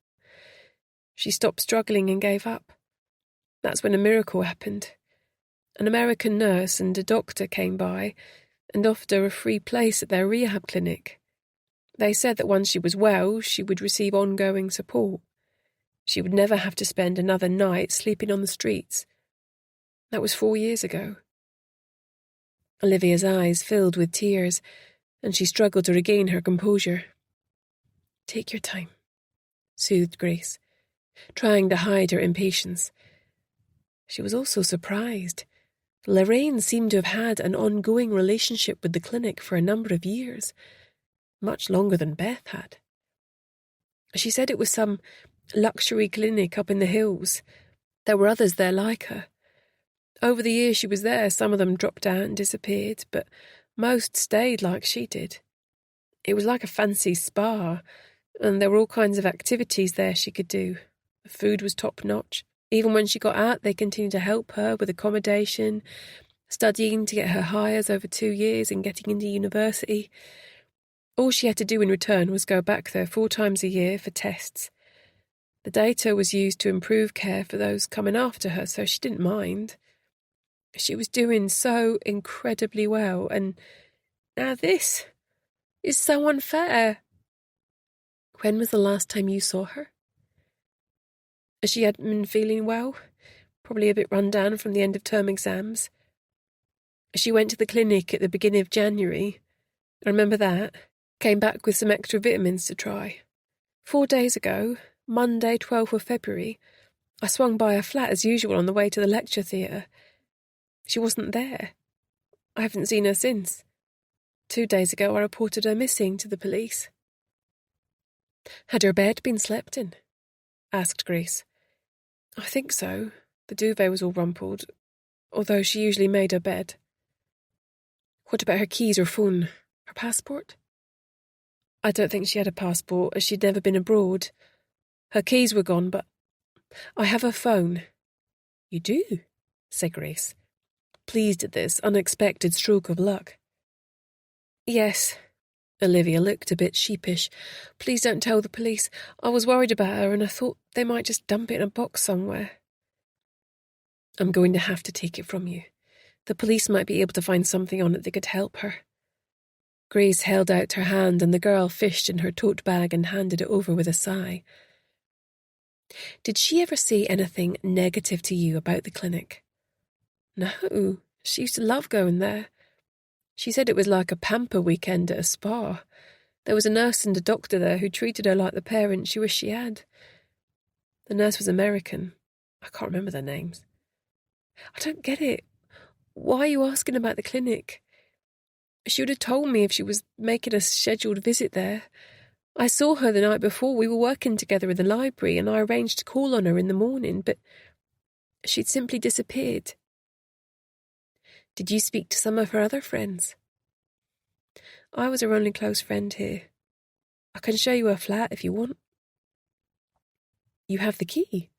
She stopped struggling and gave up. That's when a miracle happened. An American nurse and a doctor came by and offered her a free place at their rehab clinic. They said that once she was well, she would receive ongoing support. She would never have to spend another night sleeping on the streets. That was 4 years ago. Olivia's eyes filled with tears, and she struggled to regain her composure. "Take your time," soothed Grace, trying to hide her impatience. She was also surprised. Lorraine seemed to have had an ongoing relationship with the clinic for a number of years, much longer than Beth had. She said it was some luxury clinic up in the hills. There were others there like her. Over the years she was there, some of them dropped out and disappeared, but most stayed like she did. It was like a fancy spa, and there were all kinds of activities there she could do. The food was top-notch. Even when she got out, they continued to help her with accommodation, studying to get her hires over 2 years and getting into university. All she had to do in return was go back there 4 times a year for tests. The data was used to improve care for those coming after her, so she didn't mind. She was doing so incredibly well, and now this is so unfair. When was the last time you saw her? She hadn't been feeling well, probably a bit run down from the end-of-term exams. She went to the clinic at the beginning of January. I remember that. Came back with some extra vitamins to try. 4 days ago, Monday, 12th of February, I swung by her flat as usual on the way to the lecture theatre. She wasn't there. I haven't seen her since. 2 days ago I reported her missing to the police. Had her bed been slept in? Asked Grace. I think so. The duvet was all rumpled, although she usually made her bed. What about her keys or phone? Her passport? I don't think she had a passport, as she'd never been abroad. Her keys were gone, but I have her phone. You do? Said Grace, pleased at this unexpected stroke of luck. Yes. Olivia looked a bit sheepish. Please don't tell the police. I was worried about her and I thought they might just dump it in a box somewhere. I'm going to have to take it from you. The police might be able to find something on it that could help her. Grace held out her hand and the girl fished in her tote bag and handed it over with a sigh. Did she ever say anything negative to you about the clinic? No, she used to love going there. She said it was like a pamper weekend at a spa. There was a nurse and a doctor there who treated her like the parent she wished she had. The nurse was American. I can't remember their names. I don't get it. Why are you asking about the clinic? She would have told me if she was making a scheduled visit there. I saw her the night before. We were working together in the library and I arranged to call on her in the morning, but she'd simply disappeared. Did you speak to some of her other friends? I was her only close friend here. I can show you her flat if you want. You have the key,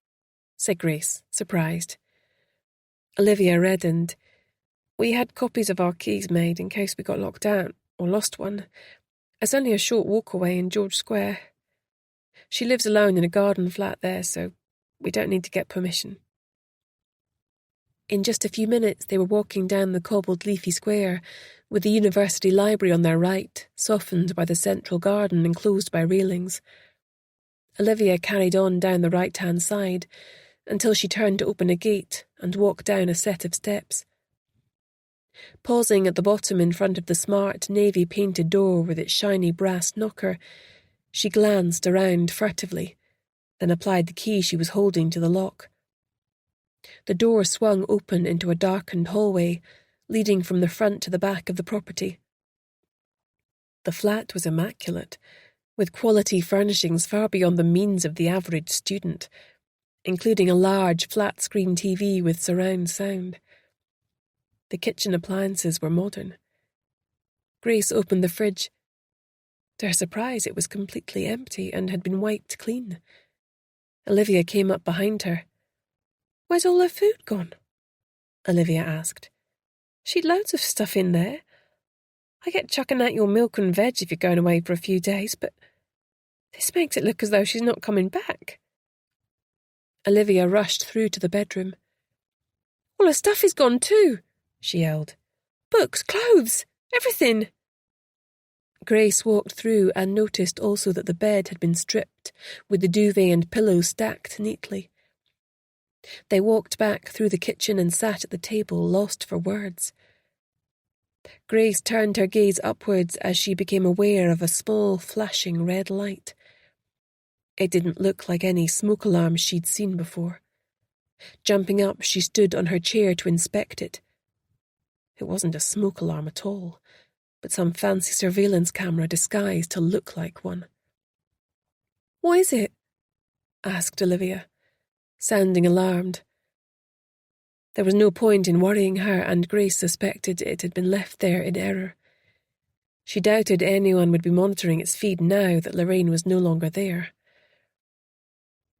said Grace, surprised. Olivia reddened. We had copies of our keys made in case we got locked out or lost one. It's only a short walk away in George Square. She lives alone in a garden flat there, so we don't need to get permission. In just a few minutes they were walking down the cobbled leafy square, with the university library on their right, softened by the central garden enclosed by railings. Olivia carried on down the right-hand side until she turned to open a gate and walk down a set of steps. Pausing at the bottom in front of the smart navy-painted door with its shiny brass knocker, she glanced around furtively, then applied the key she was holding to the lock. The door swung open into a darkened hallway, leading from the front to the back of the property. The flat was immaculate, with quality furnishings far beyond the means of the average student, including a large flat-screen TV with surround sound. The kitchen appliances were modern. Grace opened the fridge. To her surprise, it was completely empty and had been wiped clean. Olivia came up behind her. Where's all her food gone? Olivia asked. She'd loads of stuff in there. I get chucking out your milk and veg if you're going away for a few days, but this makes it look as though she's not coming back. Olivia rushed through to the bedroom. All her stuff is gone too, she yelled. Books, clothes, everything. Grace walked through and noticed also that the bed had been stripped, with the duvet and pillows stacked neatly. They walked back through the kitchen and sat at the table, lost for words. Grace turned her gaze upwards as she became aware of a small, flashing red light. It didn't look like any smoke alarm she'd seen before. Jumping up, she stood on her chair to inspect it. It wasn't a smoke alarm at all, but some fancy surveillance camera disguised to look like one. What is it? Asked Olivia, sounding alarmed. There was no point in worrying her, and Grace suspected it had been left there in error. She doubted anyone would be monitoring its feed now that Lorraine was no longer there.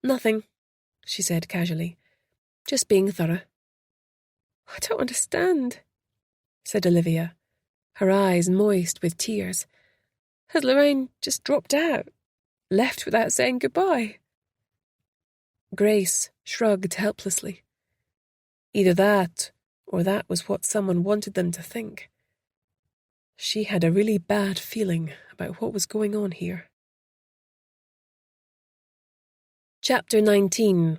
Nothing, she said casually. Just being thorough. I don't understand, said Olivia, her eyes moist with tears. Has Lorraine just dropped out? Left without saying goodbye? Grace shrugged helplessly. Either that, or that was what someone wanted them to think. She had a really bad feeling about what was going on here. Chapter 19.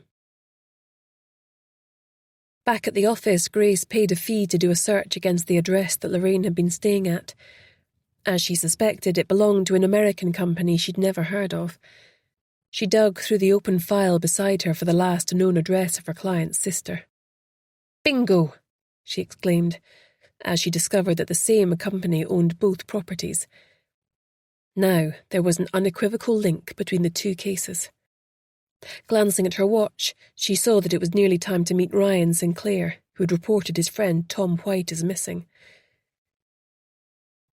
Back at the office, Grace paid a fee to do a search against the address that Lorraine had been staying at. As she suspected, it belonged to an American company she'd never heard of. She dug through the open file beside her for the last known address of her client's sister. Bingo! She exclaimed, as she discovered that the same company owned both properties. Now there was an unequivocal link between the two cases. Glancing at her watch, she saw that it was nearly time to meet Ryan Sinclair, who had reported his friend Tom White as missing.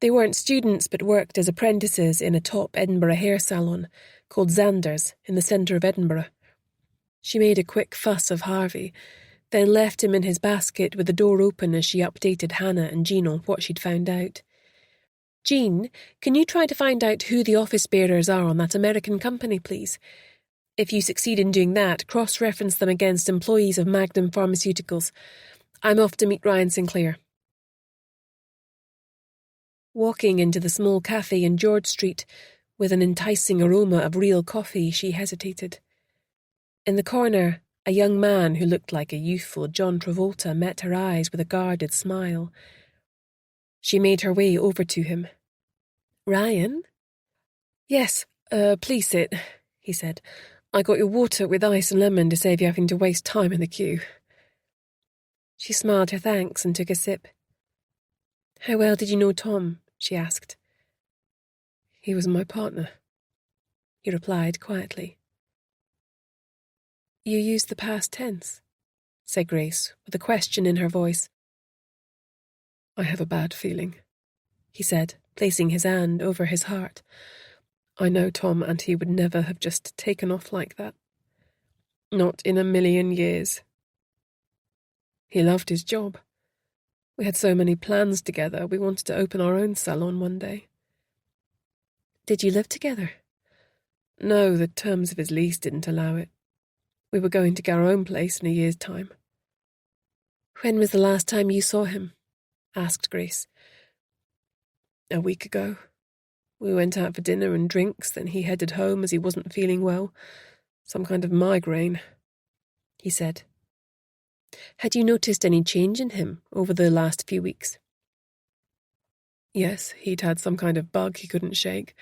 They weren't students but worked as apprentices in a top Edinburgh hair salon called Xander's in the centre of Edinburgh. She made a quick fuss of Harvey, then left him in his basket with the door open as she updated Hannah and Jean on what she'd found out. Jean, can you try to find out who the office bearers are on that American company, please? If you succeed in doing that, cross-reference them against employees of Magnum Pharmaceuticals. I'm off to meet Ryan Sinclair. Walking into the small cafe in George Street, with an enticing aroma of real coffee, she hesitated. In the corner, a young man who looked like a youthful John Travolta met her eyes with a guarded smile. She made her way over to him. Ryan? Yes, please sit, he said. I got your water with ice and lemon to save you having to waste time in the queue. She smiled her thanks and took a sip. How well did you know Tom? She asked. He was my partner, he replied quietly. You used the past tense, said Grace, with a question in her voice. I have a bad feeling, he said, placing his hand over his heart. I know Tom, and he would never have just taken off like that. Not in a million years. He loved his job. We had so many plans together. We wanted to open our own salon one day. Did you live together? No, the terms of his lease didn't allow it. We were going to get our own place in a year's time. When was the last time you saw him? Asked Grace. A week ago. We went out for dinner and drinks, then he headed home as he wasn't feeling well. Some kind of migraine, he said. Had you noticed any change in him over the last few weeks? Yes, he'd had some kind of bug he couldn't shake.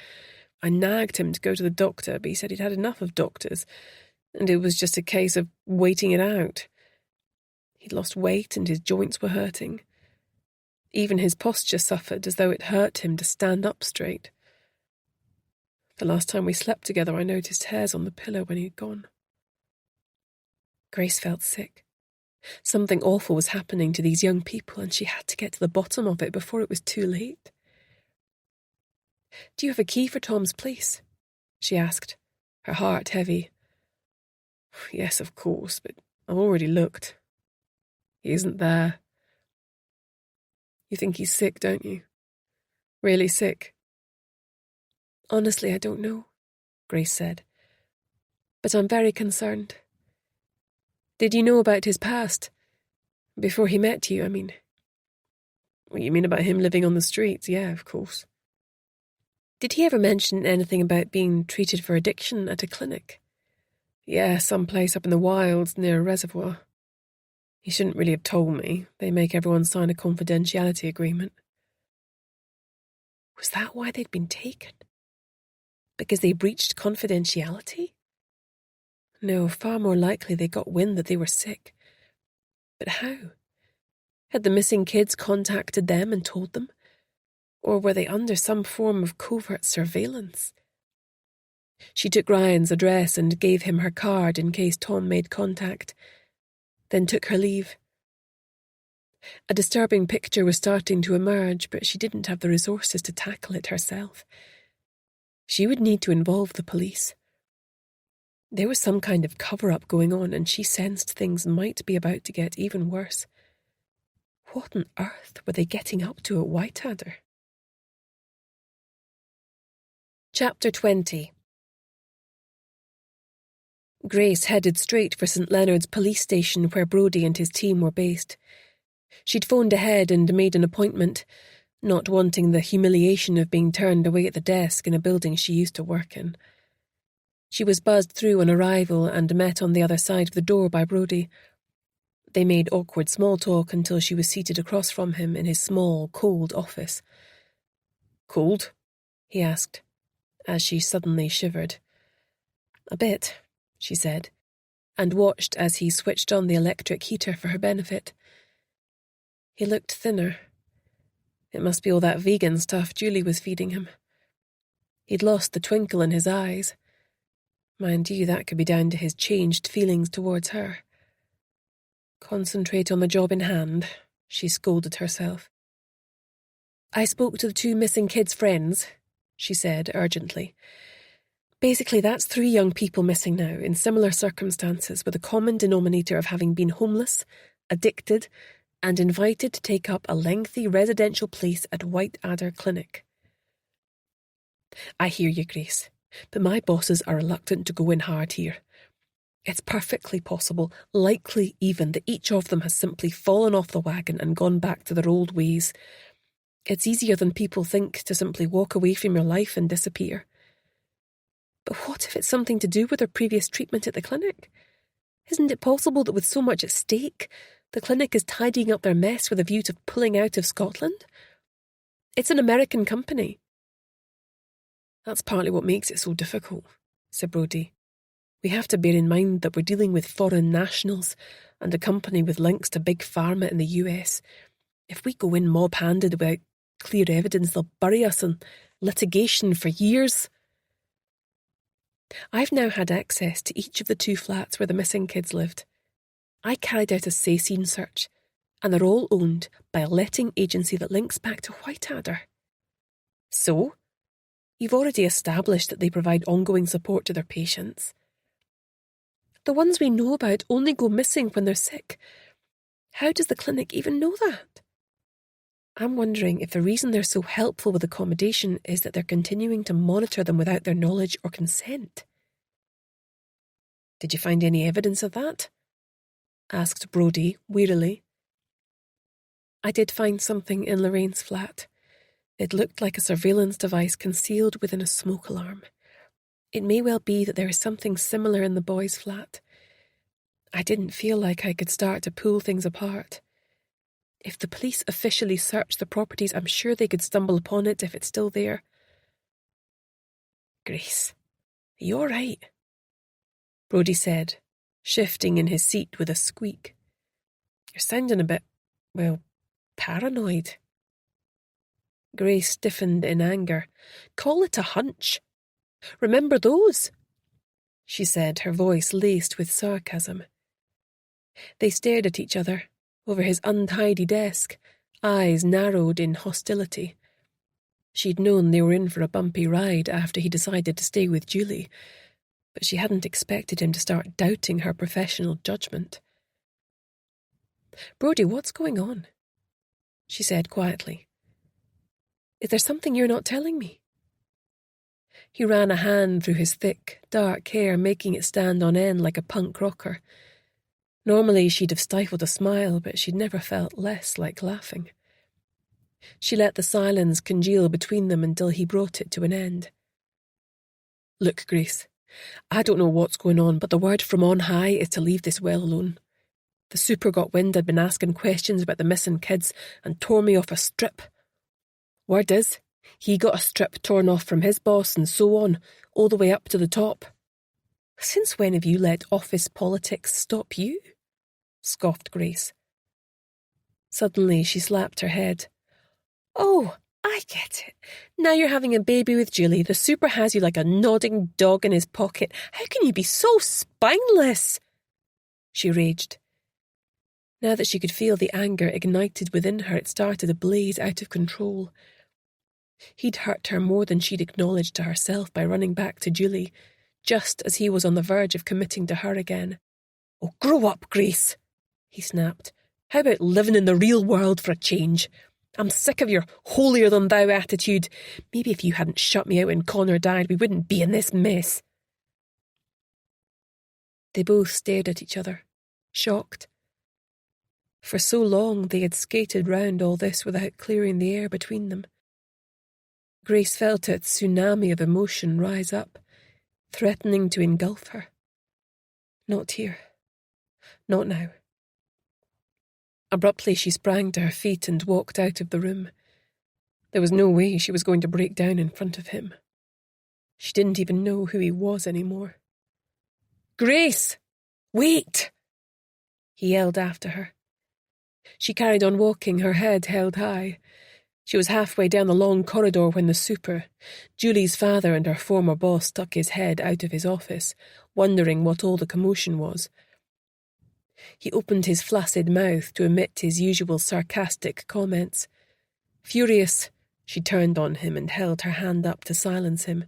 I nagged him to go to the doctor, but he said he'd had enough of doctors, and it was just a case of waiting it out. He'd lost weight and his joints were hurting. Even his posture suffered, as though it hurt him to stand up straight. The last time we slept together, I noticed hairs on the pillow when he'd gone. Grace felt sick. Something awful was happening to these young people, and she had to get to the bottom of it before it was too late. Do you have a key for Tom's place? She asked, her heart heavy. Yes, of course, but I've already looked. He isn't there. You think he's sick, don't you? Really sick? Honestly, I don't know, Grace said. But I'm very concerned. Did you know about his past? Before he met you, I mean. What you mean about him living on the streets? Yeah, of course. Did he ever mention anything about being treated for addiction at a clinic? Yeah, someplace up in the wilds near a reservoir. He shouldn't really have told me. They make everyone sign a confidentiality agreement. Was that why they'd been taken? Because they breached confidentiality? No, far more likely they got wind that they were sick. But how? Had the missing kids contacted them and told them? Or were they under some form of covert surveillance? She took Ryan's address and gave him her card in case Tom made contact, then took her leave. A disturbing picture was starting to emerge, but she didn't have the resources to tackle it herself. She would need to involve the police. There was some kind of cover-up going on, and she sensed things might be about to get even worse. What on earth were they getting up to at Whiteadder? Chapter 20. Grace headed straight for St. Leonard's police station where Brodie and his team were based. She'd phoned ahead and made an appointment, not wanting the humiliation of being turned away at the desk in a building she used to work in. She was buzzed through on arrival and met on the other side of the door by Brodie. They made awkward small talk until she was seated across from him in his small, cold office. "Cold?" he asked, as she suddenly shivered. "A bit," she said, and watched as he switched on the electric heater for her benefit. He looked thinner. It must be all that vegan stuff Julie was feeding him. He'd lost the twinkle in his eyes. Mind you, that could be down to his changed feelings towards her. Concentrate on the job in hand, she scolded herself. "I spoke to the 2 missing kids' friends," she said urgently. "Basically, that's 3 young people missing now, in similar circumstances, with a common denominator of having been homeless, addicted, and invited to take up a lengthy residential place at Whiteadder Clinic." "I hear you, Grace, but my bosses are reluctant to go in hard here. It's perfectly possible, likely even, that each of them has simply fallen off the wagon and gone back to their old ways. It's easier than people think to simply walk away from your life and disappear. But what if it's something to do with their previous treatment at the clinic? Isn't it possible that with so much at stake, the clinic is tidying up their mess with a view to pulling out of Scotland? It's an American company." "That's partly what makes it so difficult," said Brodie. "We have to bear in mind that we're dealing with foreign nationals and a company with links to big pharma in the US. If we go in mob-handed without clear evidence, they'll bury us in litigation for years. I've now had access to each of the 2 flats where the missing kids lived. I carried out a say-seen search, and they're all owned by a letting agency that links back to Whiteadder." "So? You've already established that they provide ongoing support to their patients." "The ones we know about only go missing when they're sick. How does the clinic even know that? I'm wondering if the reason they're so helpful with accommodation is that they're continuing to monitor them without their knowledge or consent." "Did you find any evidence of that?" asked Brodie wearily. "I did find something in Lorraine's flat. It looked like a surveillance device concealed within a smoke alarm. It may well be that there is something similar in the boys' flat. I didn't feel like I could start to pull things apart. If the police officially search the properties, I'm sure they could stumble upon it if it's still there." "Grace, are you all right?" Brodie said, shifting in his seat with a squeak. "You're sounding a bit, well, paranoid." Grace stiffened in anger. "Call it a hunch. Remember those?" she said, her voice laced with sarcasm. They stared at each other, over his untidy desk, eyes narrowed in hostility. She'd known they were in for a bumpy ride after he decided to stay with Julie, but she hadn't expected him to start doubting her professional judgment. "Brodie, what's going on?" she said quietly. Is there something you're not telling me? He ran a hand through his thick, dark hair, making it stand on end like a punk rocker. Normally she'd have stifled a smile, but she'd never felt less like laughing. She let the silence congeal between them until he brought it to an end. Look, Grace, I don't know what's going on, but the word from on high is to leave this well alone. The super got wind I'd been asking questions about the missing kids and tore me off a strip. Word is, he got a strip torn off from his boss and so on, all the way up to the top. Since when have you let office politics stop you? Scoffed Grace. Suddenly she slapped her head. Oh, I get it. Now you're having a baby with Julie. The super has you like a nodding dog in his pocket. How can you be so spineless? She raged. Now that she could feel the anger ignited within her, it started to blaze out of control. He'd hurt her more than she'd acknowledged to herself by running back to Julie, just as he was on the verge of committing to her again. Oh, grow up, Grace, he snapped. How about living in the real world for a change? I'm sick of your holier-than-thou attitude. Maybe if you hadn't shut me out when Connor died, we wouldn't be in this mess. They both stared at each other, shocked. For so long they had skated round all this without clearing the air between them. Grace felt a tsunami of emotion rise up, threatening to engulf her. Not here. Not now. Abruptly she sprang to her feet and walked out of the room. There was no way she was going to break down in front of him. She didn't even know who he was anymore. Grace! Wait! He yelled after her. She carried on walking, her head held high. She was halfway down the long corridor when the super, Julie's father and her former boss, stuck his head out of his office, wondering what all the commotion was. He opened his flaccid mouth to emit his usual sarcastic comments. Furious, she turned on him and held her hand up to silence him.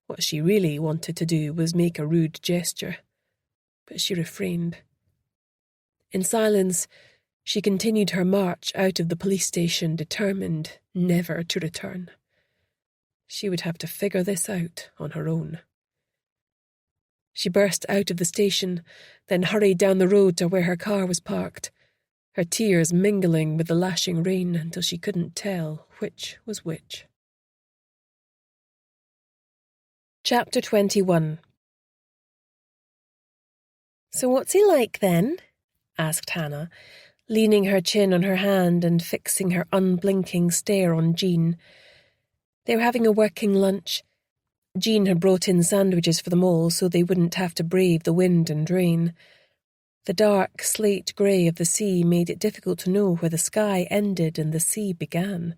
What she really wanted to do was make a rude gesture, but she refrained. In silence, she continued her march out of the police station, determined never to return. She would have to figure this out on her own. She burst out of the station, then hurried down the road to where her car was parked, her tears mingling with the lashing rain until she couldn't tell which was which. Chapter 21. So what's he like then? Asked Hannah, leaning her chin on her hand and fixing her unblinking stare on Jean. They were having a working lunch. Jean had brought in sandwiches for them all so they wouldn't have to brave the wind and rain. The dark slate grey of the sea made it difficult to know where the sky ended and the sea began.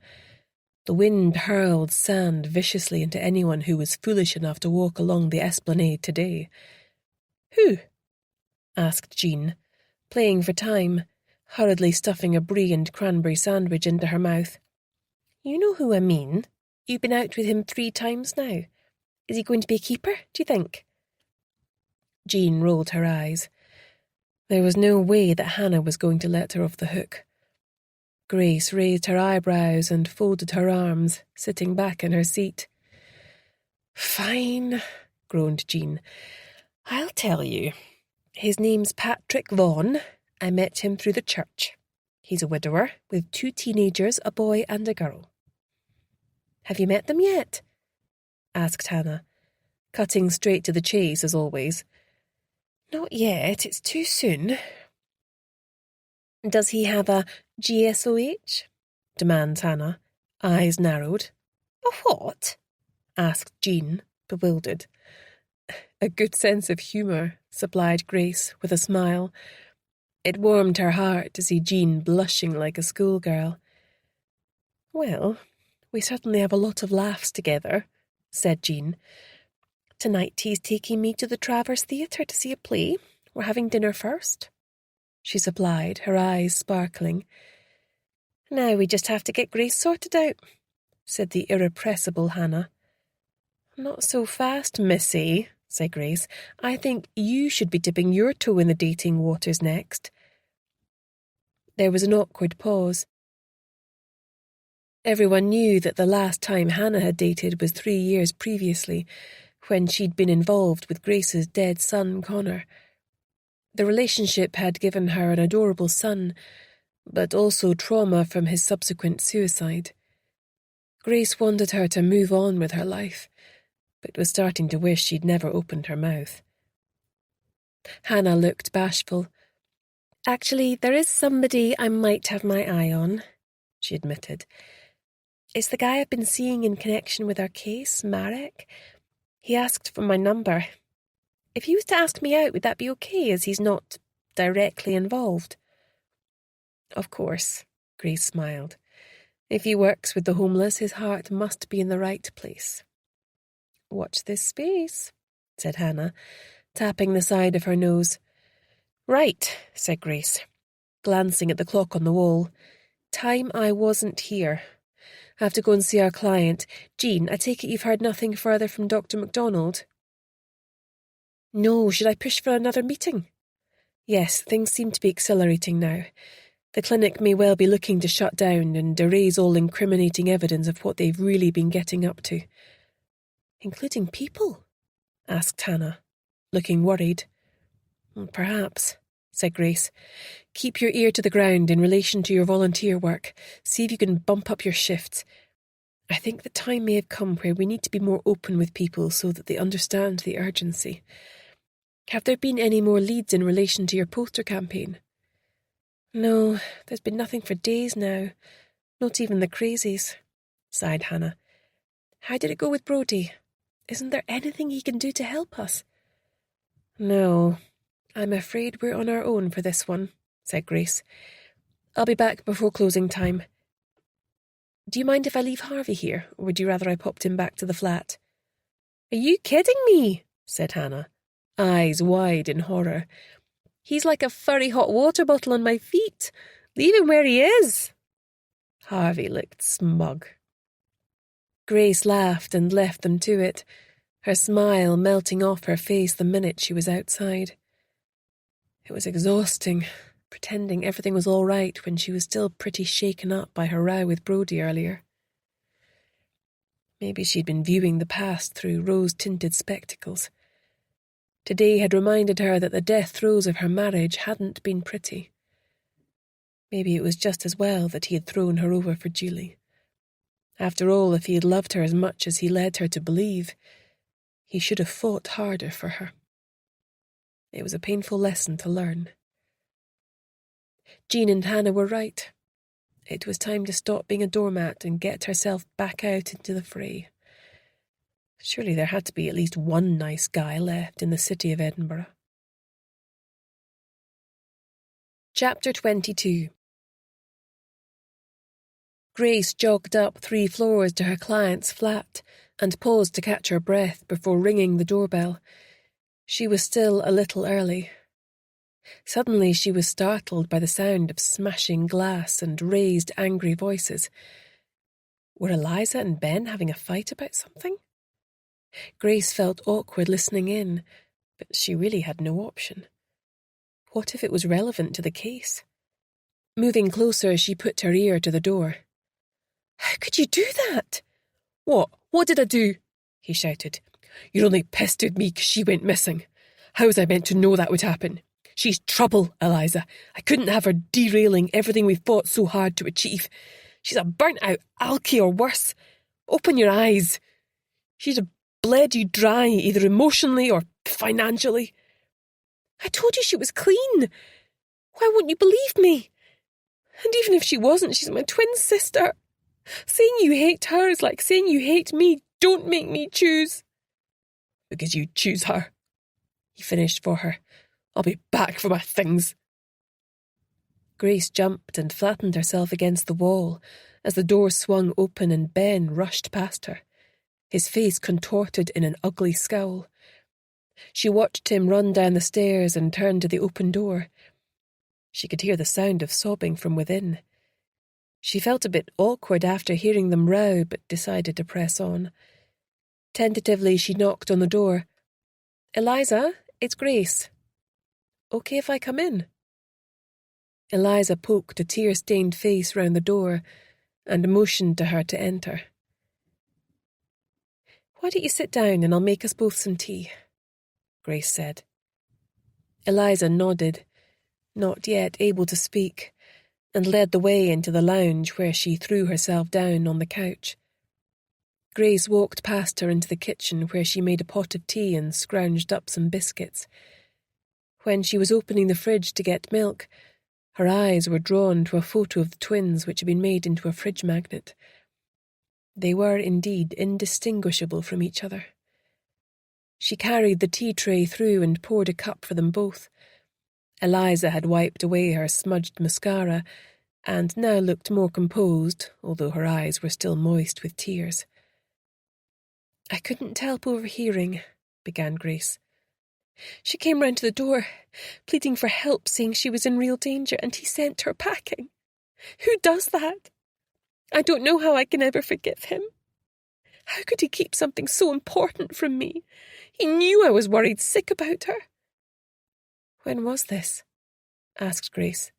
The wind hurled sand viciously into anyone who was foolish enough to walk along the esplanade today. Who? Asked Jean, playing for time, hurriedly stuffing a brie and cranberry sandwich into her mouth. You know who I mean. You've been out with him 3 times now. Is he going to be a keeper, do you think? Jean rolled her eyes. There was no way that Hannah was going to let her off the hook. Grace raised her eyebrows and folded her arms, sitting back in her seat. Fine, groaned Jean. I'll tell you. His name's Patrick Vaughan. I met him through the church. He's a widower with 2 teenagers, a boy and a girl. Have you met them yet? Asked Hannah, cutting straight to the chase as always. Not yet, it's too soon. Does he have a GSOH? Demands Hannah, eyes narrowed. A what? Asked Jean, bewildered. A good sense of humour, supplied Grace with a smile. It warmed her heart to see Jean blushing like a schoolgirl. Well, we certainly have a lot of laughs together, said Jean. Tonight he's taking me to the Travers Theatre to see a play. We're having dinner first, she supplied, her eyes sparkling. Now we just have to get Grace sorted out, said the irrepressible Hannah. Not so fast, missy, said Grace. I think you should be dipping your toe in the dating waters next. There was an awkward pause. Everyone knew that the last time Hannah had dated was 3 years previously, when she'd been involved with Grace's dead son, Connor. The relationship had given her an adorable son, but also trauma from his subsequent suicide. Grace wanted her to move on with her life, but was starting to wish she'd never opened her mouth. Hannah looked bashful. "Actually, there is somebody I might have my eye on," she admitted. "It's the guy I've been seeing in connection with our case, Marek. He asked for my number. If he was to ask me out, would that be okay, as he's not directly involved?" "Of course," Grace smiled. "If he works with the homeless, his heart must be in the right place." "Watch this space," said Hannah, tapping the side of her nose. "Right," said Grace, glancing at the clock on the wall. "Time I wasn't here. I have to go and see our client. Jean, I take it you've heard nothing further from Dr. MacDonald?" "No, should I push for another meeting?" "Yes, things seem to be accelerating now. The clinic may well be looking to shut down and erase all incriminating evidence of what they've really been getting up to." "Including people?" asked Hannah, looking worried. "Perhaps," said Grace. "Keep your ear to the ground in relation to your volunteer work. See if you can bump up your shifts. I think the time may have come where we need to be more open with people so that they understand the urgency. Have there been any more leads in relation to your poster campaign?" "No, there's been nothing for days now. Not even the crazies," sighed Hannah. "How did it go with Brodie? Isn't there anything he can do to help us?" "No, I'm afraid we're on our own for this one," said Grace. "I'll be back before closing time. Do you mind if I leave Harvey here, or would you rather I popped him back to the flat?" "Are you kidding me?" said Hannah, eyes wide in horror. "He's like a furry hot water bottle on my feet. Leave him where he is." Harvey looked smug. Grace laughed and left them to it, her smile melting off her face the minute she was outside. It was exhausting, pretending everything was all right when she was still pretty shaken up by her row with Brodie earlier. Maybe she'd been viewing the past through rose-tinted spectacles. Today had reminded her that the death throes of her marriage hadn't been pretty. Maybe it was just as well that he had thrown her over for Julie. After all, if he had loved her as much as he led her to believe, he should have fought harder for her. It was a painful lesson to learn. Jean and Hannah were right. It was time to stop being a doormat and get herself back out into the fray. Surely there had to be at least one nice guy left in the city of Edinburgh. Chapter 22. Grace jogged up 3 floors to her client's flat and paused to catch her breath before ringing the doorbell. She was still a little early. Suddenly she was startled by the sound of smashing glass and raised, angry voices. Were Eliza and Ben having a fight about something? Grace felt awkward listening in, but she really had no option. What if it was relevant to the case? Moving closer, she put her ear to the door. "How could you do that?" "What? What did I do?" he shouted. "You're only pissed at me because she went missing. How was I meant to know that would happen? She's trouble, Eliza. I couldn't have her derailing everything we've fought so hard to achieve. She's a burnt-out alkie or worse. Open your eyes. She'd have bled you dry, either emotionally or financially." "I told you she was clean. Why won't you believe me? And even if she wasn't, she's my twin sister. Saying you hate her is like saying you hate me. Don't make me choose." "Because you choose her," he finished for her. "I'll be back for my things." Grace jumped and flattened herself against the wall as the door swung open and Ben rushed past her, his face contorted in an ugly scowl. She watched him run down the stairs and turn to the open door. She could hear the sound of sobbing from within. She felt a bit awkward after hearing them row, but decided to press on. Tentatively, she knocked on the door. "Eliza, it's Grace. Okay if I come in?" Eliza poked a tear-stained face round the door, and motioned to her to enter. "Why don't you sit down and I'll make us both some tea," Grace said. Eliza nodded, not yet able to speak, and led the way into the lounge where she threw herself down on the couch. Grace walked past her into the kitchen where she made a pot of tea and scrounged up some biscuits. When she was opening the fridge to get milk, her eyes were drawn to a photo of the twins which had been made into a fridge magnet. They were indeed indistinguishable from each other. She carried the tea tray through and poured a cup for them both. Eliza had wiped away her smudged mascara and now looked more composed, although her eyes were still moist with tears. "I couldn't help overhearing," began Grace. "She came round to the door, pleading for help, saying she was in real danger, and he sent her packing. Who does that? I don't know how I can ever forgive him. How could he keep something so important from me? He knew I was worried sick about her." "When was this?" asked Grace.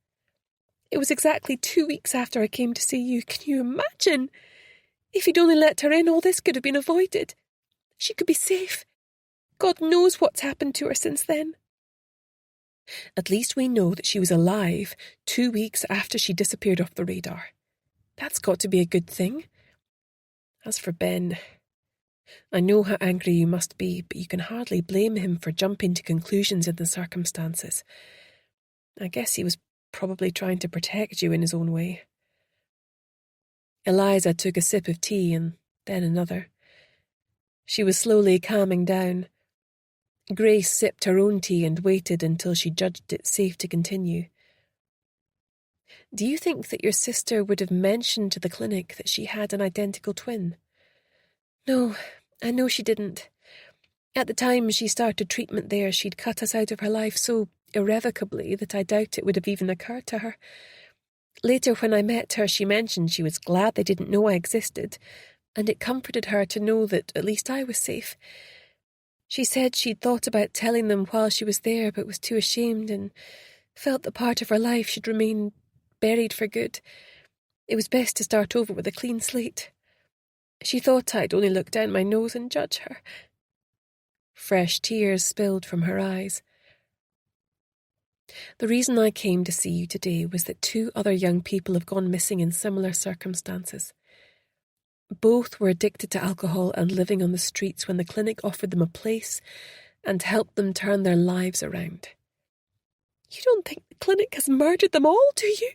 "It was exactly 2 weeks after I came to see you. Can you imagine? If he'd only let her in, all this could have been avoided. She could be safe. God knows what's happened to her since then." "At least we know that she was alive 2 weeks after she disappeared off the radar. That's got to be a good thing. As for Ben, I know how angry you must be, but you can hardly blame him for jumping to conclusions in the circumstances. I guess he was probably trying to protect you in his own way." Eliza took a sip of tea and then another. She was slowly calming down. Grace sipped her own tea and waited until she judged it safe to continue. "Do you think that your sister would have mentioned to the clinic that she had an identical twin?" "No, I know she didn't. At the time she started treatment there, she'd cut us out of her life so irrevocably that I doubt it would have even occurred to her. Later, when I met her, she mentioned she was glad they didn't know I existed, and it comforted her to know that at least I was safe. She said she'd thought about telling them while she was there, but was too ashamed and felt that part of her life should remain buried for good. It was best to start over with a clean slate. She thought I'd only look down my nose and judge her." Fresh tears spilled from her eyes. "The reason I came to see you today was that 2 other young people have gone missing in similar circumstances. Both were addicted to alcohol and living on the streets when the clinic offered them a place and helped them turn their lives around." "You don't think the clinic has murdered them all, do you?"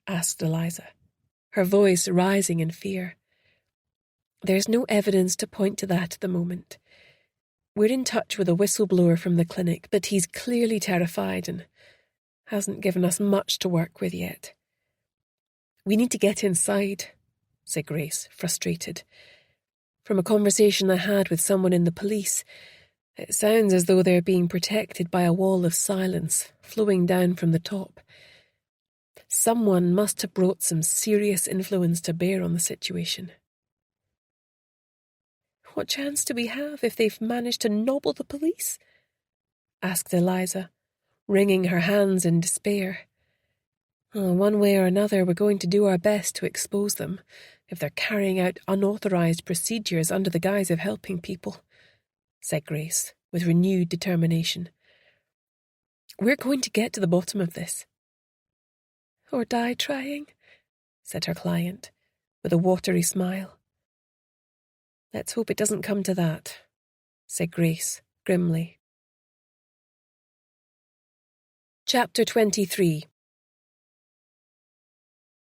asked Eliza, her voice rising in fear. "There's no evidence to point to that at the moment. We're in touch with a whistleblower from the clinic, but he's clearly terrified and hasn't given us much to work with yet." "We need to get inside," said Grace, frustrated. "From a conversation I had with someone in the police, it sounds as though they're being protected by a wall of silence flowing down from the top. Someone must have brought some serious influence to bear on the situation." "What chance do we have if they've managed to nobble the police?" asked Eliza, wringing her hands in despair. "One way or another, we're going to do our best to expose them, if they're carrying out unauthorized procedures under the guise of helping people," said Grace, with renewed determination. "We're going to get to the bottom of this." "Or die trying," said her client, with a watery smile. "Let's hope it doesn't come to that," said Grace, grimly. Chapter 23.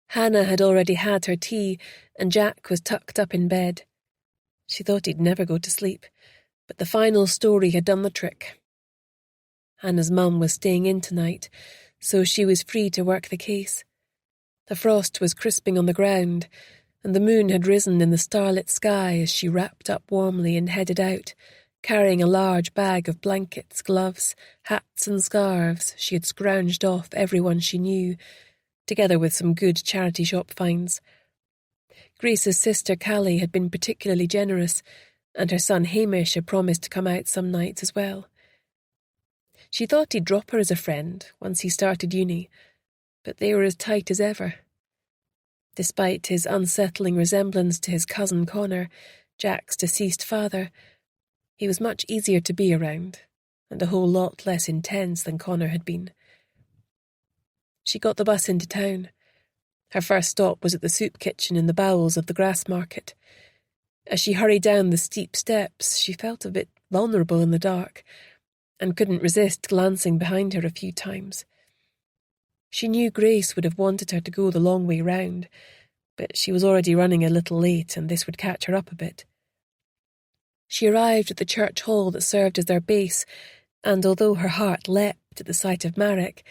Hannah had already had her tea, and Jack was tucked up in bed. She thought he'd never go to sleep, but the final story had done the trick. Hannah's mum was staying in tonight, so she was free to work the case. The frost was crisping on the ground, and the moon had risen in the starlit sky as she wrapped up warmly and headed out, carrying a large bag of blankets, gloves, hats and scarves she had scrounged off everyone she knew, together with some good charity shop finds. Grace's sister Callie had been particularly generous, and her son Hamish had promised to come out some nights as well. She thought he'd drop her as a friend once he started uni, but they were as tight as ever. Despite his unsettling resemblance to his cousin Connor, Jack's deceased father, he was much easier to be around, and a whole lot less intense than Connor had been. She got the bus into town. Her first stop was at the soup kitchen in the bowels of the grass market. As she hurried down the steep steps, she felt a bit vulnerable in the dark, and couldn't resist glancing behind her a few times. She knew Grace would have wanted her to go the long way round, but she was already running a little late, and this would catch her up a bit. She arrived at the church hall that served as their base, and although her heart leapt at the sight of Marek,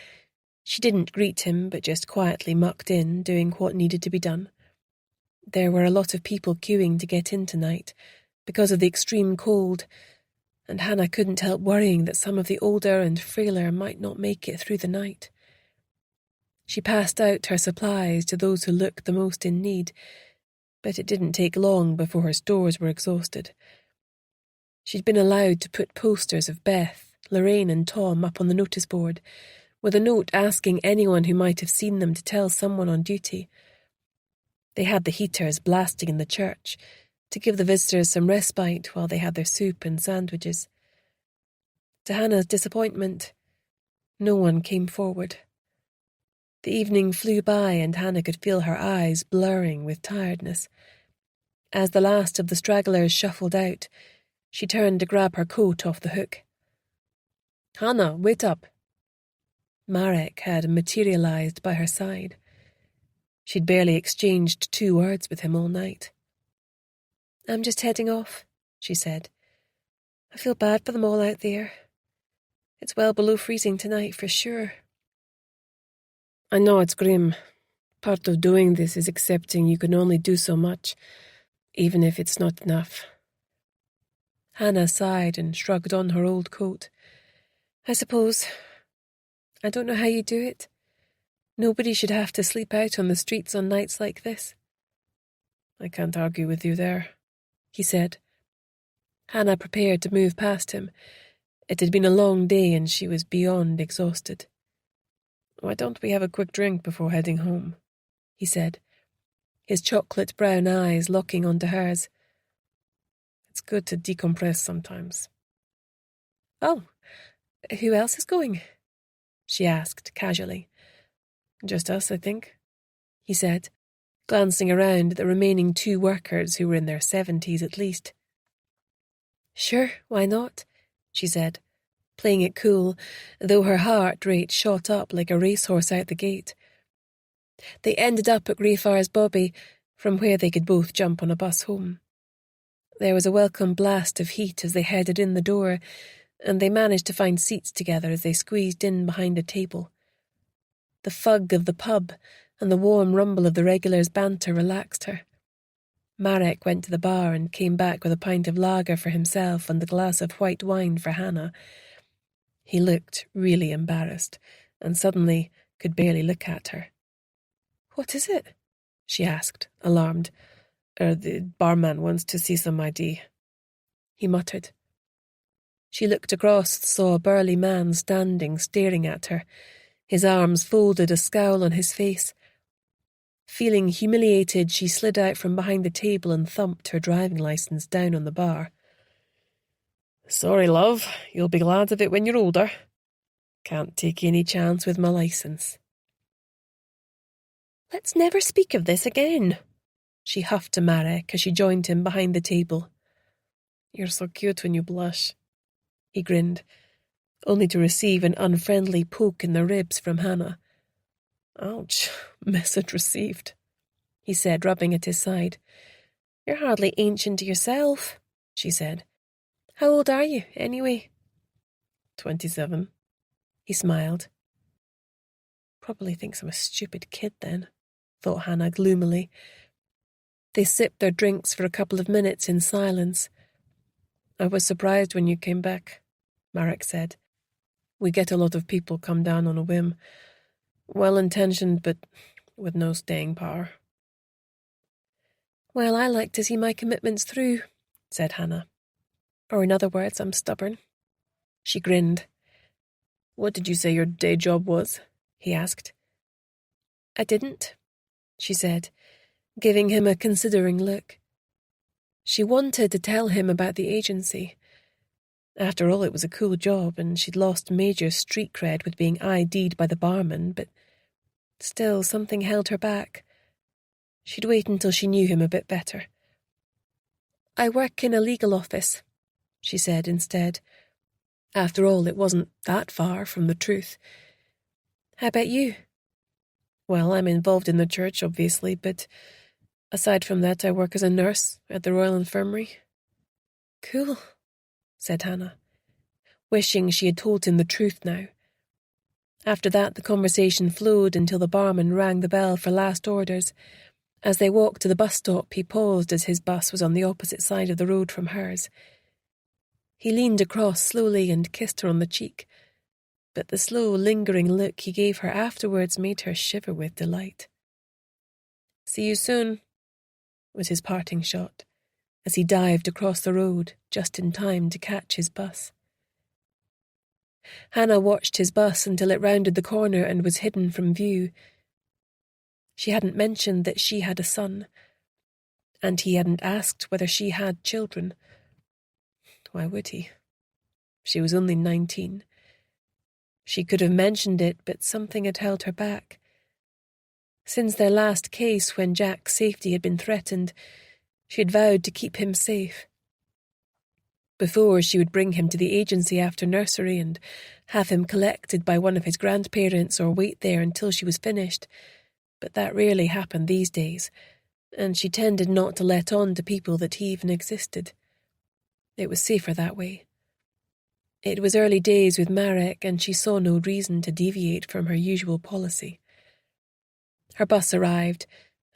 she didn't greet him but just quietly mucked in, doing what needed to be done. There were a lot of people queuing to get in tonight, because of the extreme cold, and Hannah couldn't help worrying that some of the older and frailer might not make it through the night. She passed out her supplies to those who looked the most in need, but it didn't take long before her stores were exhausted. She'd been allowed to put posters of Beth, Lorraine and Tom up on the notice board, with a note asking anyone who might have seen them to tell someone on duty. They had the heaters blasting in the church to give the visitors some respite while they had their soup and sandwiches. To Hannah's disappointment, no one came forward. The evening flew by and Hannah could feel her eyes blurring with tiredness. As the last of the stragglers shuffled out, she turned to grab her coat off the hook. "Hannah, wait up." Marek had materialized by her side. She'd barely exchanged 2 words with him all night. "I'm just heading off," she said. "I feel bad for them all out there. It's well below freezing tonight for sure." "I know it's grim. Part of doing this is accepting you can only do so much, even if it's not enough." Hannah sighed and shrugged on her old coat. "I suppose. I don't know how you do it. Nobody should have to sleep out on the streets on nights like this." "I can't argue with you there," he said. Hannah prepared to move past him. It had been a long day and she was beyond exhausted. "Why don't we have a quick drink before heading home?" he said, his chocolate brown eyes locking onto hers. "It's good to decompress sometimes." "Oh, who else is going?" she asked casually. "Just us, I think," he said, glancing around at the remaining 2 workers who were in their 70s at least. "Sure, why not?" she said, playing it cool, though her heart rate shot up like a racehorse out the gate. They ended up at Greyfriars Bobby, from where they could both jump on a bus home. There was a welcome blast of heat as they headed in the door, and they managed to find seats together as they squeezed in behind a table. The fug of the pub and the warm rumble of the regulars' banter relaxed her. Marek went to the bar and came back with a pint of lager for himself and a glass of white wine for Hannah. He looked really embarrassed, and suddenly could barely look at her. "What is it?" she asked, alarmed. The barman wants to see some ID," he muttered. She looked across and saw a burly man standing, staring at her, his arms folded, a scowl on his face. Feeling humiliated, she slid out from behind the table and thumped her driving license down on the bar. "Sorry, love. You'll be glad of it when you're older. Can't take any chance with my license." "Let's never speak of this again," she huffed to Marek as she joined him behind the table. "You're so cute when you blush," he grinned, only to receive an unfriendly poke in the ribs from Hannah. "Ouch, message received," he said, rubbing at his side. "You're hardly ancient yourself," she said. "How old are you, anyway?" 27. He smiled. "Probably thinks I'm a stupid kid then," thought Hannah gloomily. They sipped their drinks for a couple of minutes in silence. "I was surprised when you came back," Marek said. "We get a lot of people come down on a whim. Well-intentioned, but with no staying power." "Well, I like to see my commitments through," said Hannah. "Or in other words, I'm stubborn." She grinned. "What did you say your day job was?" he asked. "I didn't." she said, giving him a considering look. She wanted to tell him about the agency. After all, it was a cool job, and she'd lost major street cred with being ID'd by the barman, but still something held her back. She'd wait until she knew him a bit better. "I work in a legal office," she said instead. After all, it wasn't that far from the truth. "How about you?" "Well, I'm involved in the church, obviously, but aside from that, I work as a nurse at the Royal Infirmary." "Cool," said Hannah, wishing she had told him the truth now. After that, the conversation flowed until the barman rang the bell for last orders. As they walked to the bus stop, he paused as his bus was on the opposite side of the road from hers. He leaned across slowly and kissed her on the cheek, but the slow, lingering look he gave her afterwards made her shiver with delight. "See you soon," was his parting shot, as he dived across the road just in time to catch his bus. Hannah watched his bus until it rounded the corner and was hidden from view. She hadn't mentioned that she had a son, and he hadn't asked whether she had children. Why would he? She was only 19. She could have mentioned it, but something had held her back. Since their last case, when Jack's safety had been threatened, she had vowed to keep him safe. Before, she would bring him to the agency after nursery and have him collected by one of his grandparents or wait there until she was finished, but that rarely happened these days, and she tended not to let on to people that he even existed. It was safer that way. It was early days with Marek, and she saw no reason to deviate from her usual policy. Her bus arrived,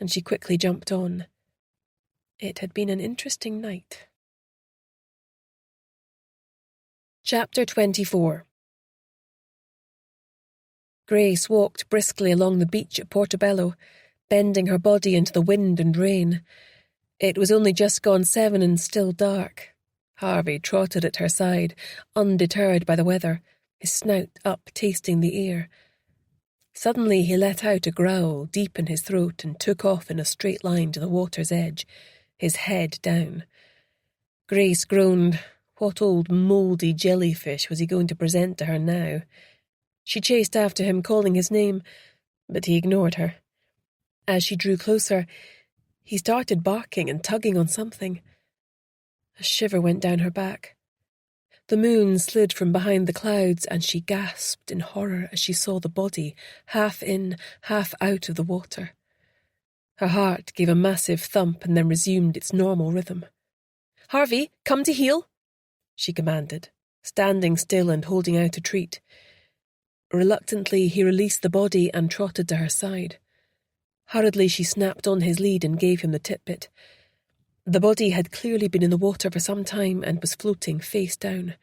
and she quickly jumped on. It had been an interesting night. Chapter 24. Grace walked briskly along the beach at Portobello, bending her body into the wind and rain. It was only just gone 7 and still dark. Harvey trotted at her side, undeterred by the weather, his snout up tasting the air. Suddenly he let out a growl deep in his throat and took off in a straight line to the water's edge, his head down. Grace groaned. What old mouldy jellyfish was he going to present to her now? She chased after him, calling his name, but he ignored her. As she drew closer, he started barking and tugging on something. A shiver went down her back. The moon slid from behind the clouds, and she gasped in horror as she saw the body, half in, half out of the water. Her heart gave a massive thump and then resumed its normal rhythm. "Harvey, come to heel," she commanded, standing still and holding out a treat. Reluctantly, he released the body and trotted to her side. Hurriedly, she snapped on his lead and gave him the titbit. The body had clearly been in the water for some time and was floating face down.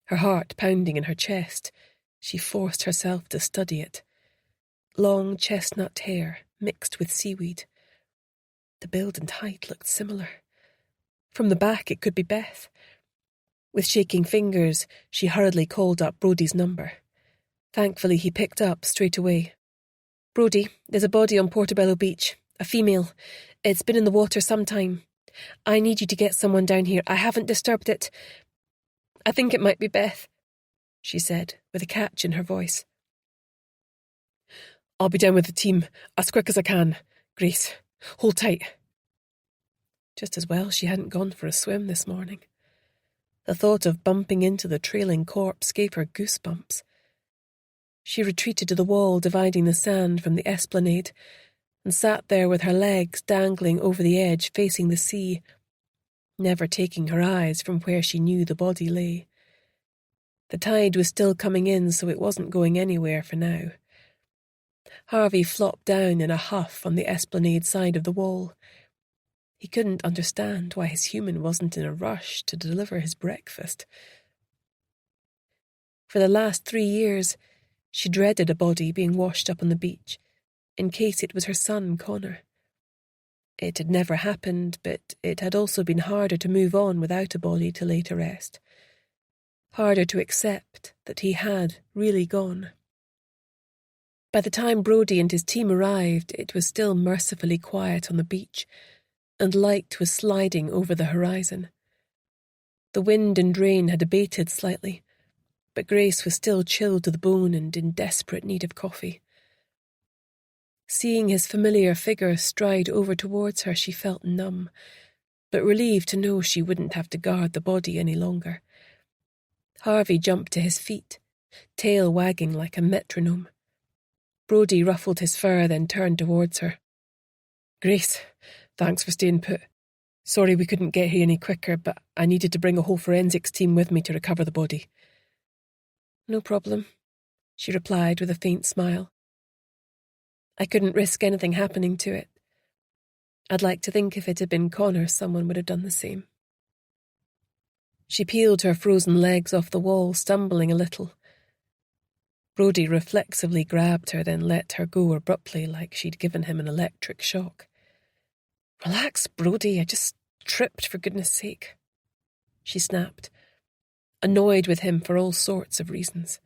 Her heart pounding in her chest, she forced herself to study it. Long chestnut hair mixed with seaweed. The build and height looked similar. From the back, it could be Beth. With shaking fingers, she hurriedly called up Brodie's number. Thankfully, he picked up straight away. "Brodie, there's a body on Portobello Beach. A female. It's been in the water some time. I need you to get someone down here. I haven't disturbed it. I think it might be Beth," she said, with a catch in her voice. "I'll be down with the team as quick as I can. Grace, hold tight." Just as well she hadn't gone for a swim this morning. The thought of bumping into the trailing corpse gave her goosebumps. She retreated to the wall dividing the sand from the esplanade and sat there with her legs dangling over the edge facing the sea, never taking her eyes from where she knew the body lay. The tide was still coming in, so it wasn't going anywhere for now. Harvey flopped down in a huff on the esplanade side of the wall. He couldn't understand why his human wasn't in a rush to deliver his breakfast. For the last 3 years, she dreaded a body being washed up on the beach, in case it was her son, Connor. It had never happened, but it had also been harder to move on without a body to lay to rest. Harder to accept that he had really gone. By the time Brodie and his team arrived, it was still mercifully quiet on the beach, and light was sliding over the horizon. The wind and rain had abated slightly, but Grace was still chilled to the bone and in desperate need of coffee. Seeing his familiar figure stride over towards her, she felt numb, but relieved to know she wouldn't have to guard the body any longer. Harvey jumped to his feet, tail wagging like a metronome. Brodie ruffled his fur, then turned towards her. "Grace, thanks for staying put. Sorry we couldn't get here any quicker, but I needed to bring a whole forensics team with me to recover the body." "No problem," she replied with a faint smile. "I couldn't risk anything happening to it. I'd like to think if it had been Connor, someone would have done the same." She peeled her frozen legs off the wall, stumbling a little. Brodie reflexively grabbed her, then let her go abruptly like she'd given him an electric shock. "Relax, Brodie, I just tripped, for goodness sake," she snapped, annoyed with him for all sorts of reasons.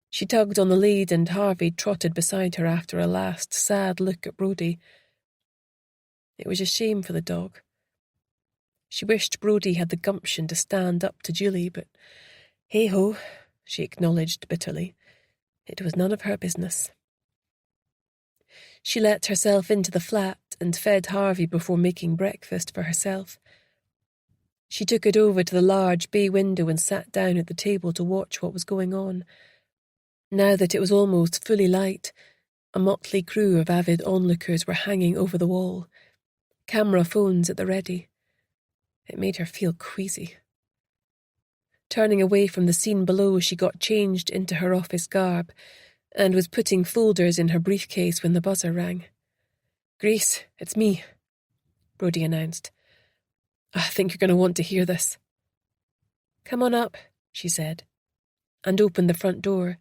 She tugged on the lead, and Harvey trotted beside her after a last sad look at Brodie. It was a shame for the dog. She wished Brodie had the gumption to stand up to Julie, but hey-ho, she acknowledged bitterly. It was none of her business. She let herself into the flat and fed Harvey before making breakfast for herself. She took it over to the large bay window and sat down at the table to watch what was going on. Now that it was almost fully light, a motley crew of avid onlookers were hanging over the wall, camera phones at the ready. It made her feel queasy. Turning away from the scene below, she got changed into her office garb and was putting folders in her briefcase when the buzzer rang. "Grace, it's me," Brodie announced. "I think you're going to want to hear this." "Come on up," she said, and opened the front door,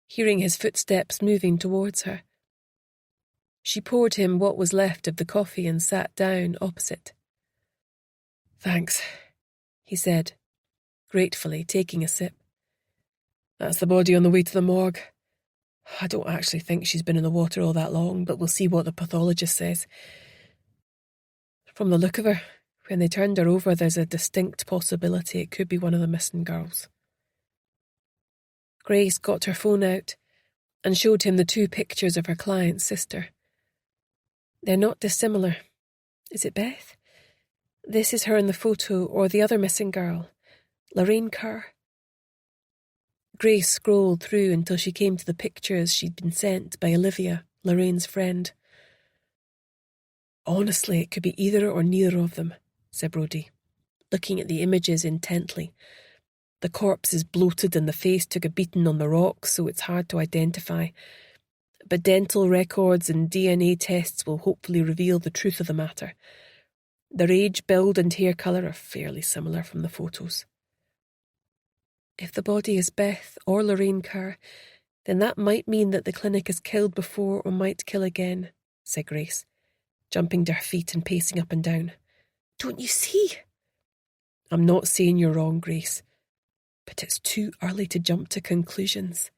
hearing his footsteps moving towards her. She poured him what was left of the coffee and sat down opposite. "Thanks," he said, gratefully taking a sip. "That's the body on the way to the morgue. I don't actually think she's been in the water all that long, but we'll see what the pathologist says. From the look of her, when they turned her over, there's a distinct possibility it could be one of the missing girls." Grace got her phone out and showed him the 2 pictures of her client's sister. "They're not dissimilar. Is it Beth? This is her in the photo, or the other missing girl, Lorraine Kerr." Grace scrolled through until she came to the pictures she'd been sent by Olivia, Lorraine's friend. "Honestly, it could be either or neither of them," said Brodie, looking at the images intently. "The corpse is bloated and the face took a beating on the rocks, so it's hard to identify. But dental records and DNA tests will hopefully reveal the truth of the matter. Their age, build and hair colour are fairly similar from the photos." "If the body is Beth or Lorraine Kerr, then that might mean that the clinic has killed before or might kill again," said Grace, jumping to her feet and pacing up and down. "Don't you see?" "I'm not saying you're wrong, Grace, but it's too early to jump to conclusions."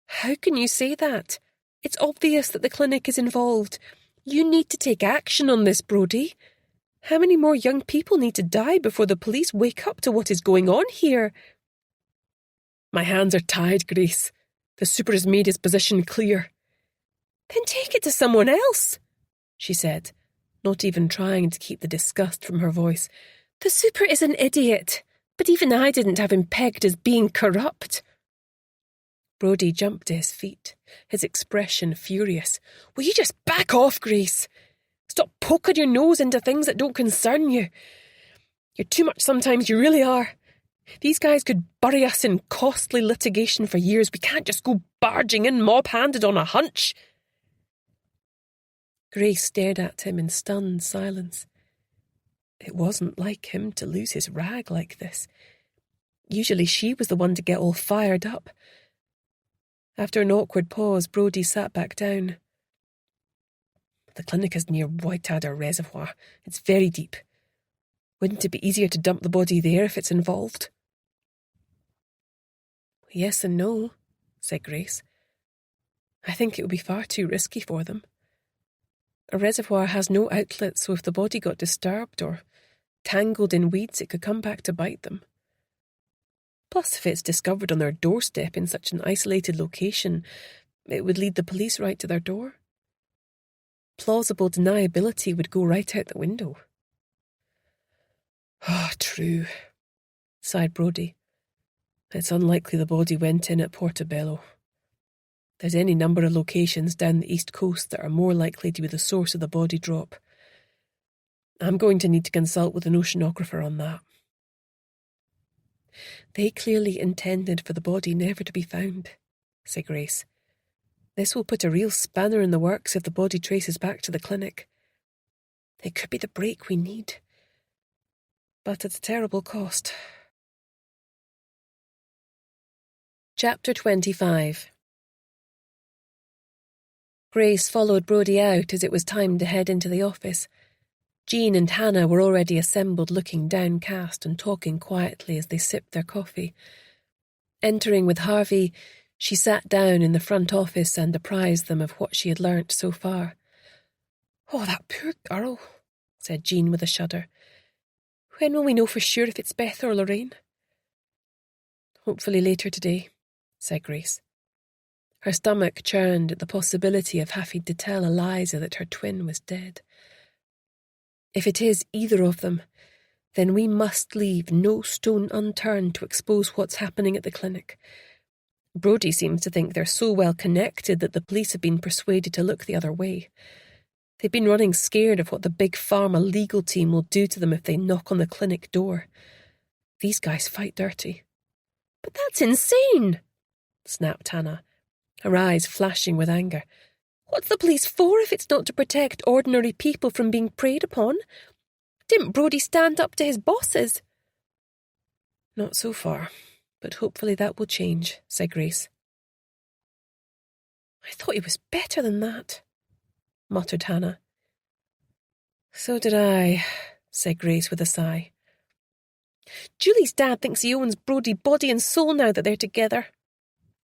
"How can you say that? It's obvious that the clinic is involved. You need to take action on this, Brodie. How many more young people need to die before the police wake up to what is going on here?" "My hands are tied, Grace. The super has made his position clear." "Then take it to someone else," she said, not even trying to keep the disgust from her voice. "The super is an idiot, but even I didn't have him pegged as being corrupt." Brodie jumped to his feet, his expression furious. "Will you just back off, Grace? Stop poking your nose into things that don't concern you. You're too much sometimes, you really are. These guys could bury us in costly litigation for years. We can't just go barging in mob-handed on a hunch." Grace stared at him in stunned silence. It wasn't like him to lose his rag like this. Usually she was the one to get all fired up. After an awkward pause, Brodie sat back down. "The clinic is near Whiteadder Reservoir. It's very deep. Wouldn't it be easier to dump the body there if it's involved?" "Yes and no," said Grace. I think it would be far too risky for them. A reservoir has no outlet, so if the body got disturbed or tangled in weeds, it could come back to bite them. Plus, if it's discovered on their doorstep in such an isolated location, it would lead the police right to their door. Plausible deniability would go right out the window. Ah, true, sighed Brodie. It's unlikely the body went in at Portobello. There's any number of locations down the east coast that are more likely to be the source of the body drop. I'm going to need to consult with an oceanographer on that. They clearly intended for the body never to be found, said Grace. This will put a real spanner in the works if the body traces back to the clinic. It could be the break we need, but at a terrible cost. Chapter 25. Grace followed Brodie out as it was time to head into the office. Jean and Hannah were already assembled, looking downcast and talking quietly as they sipped their coffee. Entering with Harvey, she sat down in the front office and apprised them of what she had learnt so far. "Oh, that poor girl," said Jean with a shudder. "When will we know for sure if it's Beth or Lorraine?" "Hopefully later today," said Grace. Her stomach churned at the possibility of having to tell Eliza that her twin was dead. If it is either of them, then we must leave no stone unturned to expose what's happening at the clinic. Brodie seems to think they're so well connected that the police have been persuaded to look the other way. They've been running scared of what the big pharma legal team will do to them if they knock on the clinic door. These guys fight dirty. "But that's insane," snapped Hannah, her eyes flashing with anger. "What's the police for if it's not to protect ordinary people from being preyed upon? Didn't Brodie stand up to his bosses?" "Not so far, but hopefully that will change," said Grace. "I thought he was better than that," muttered Hannah. "So did I," said Grace with a sigh. "Julie's dad thinks he owns Brodie body and soul now that they're together,"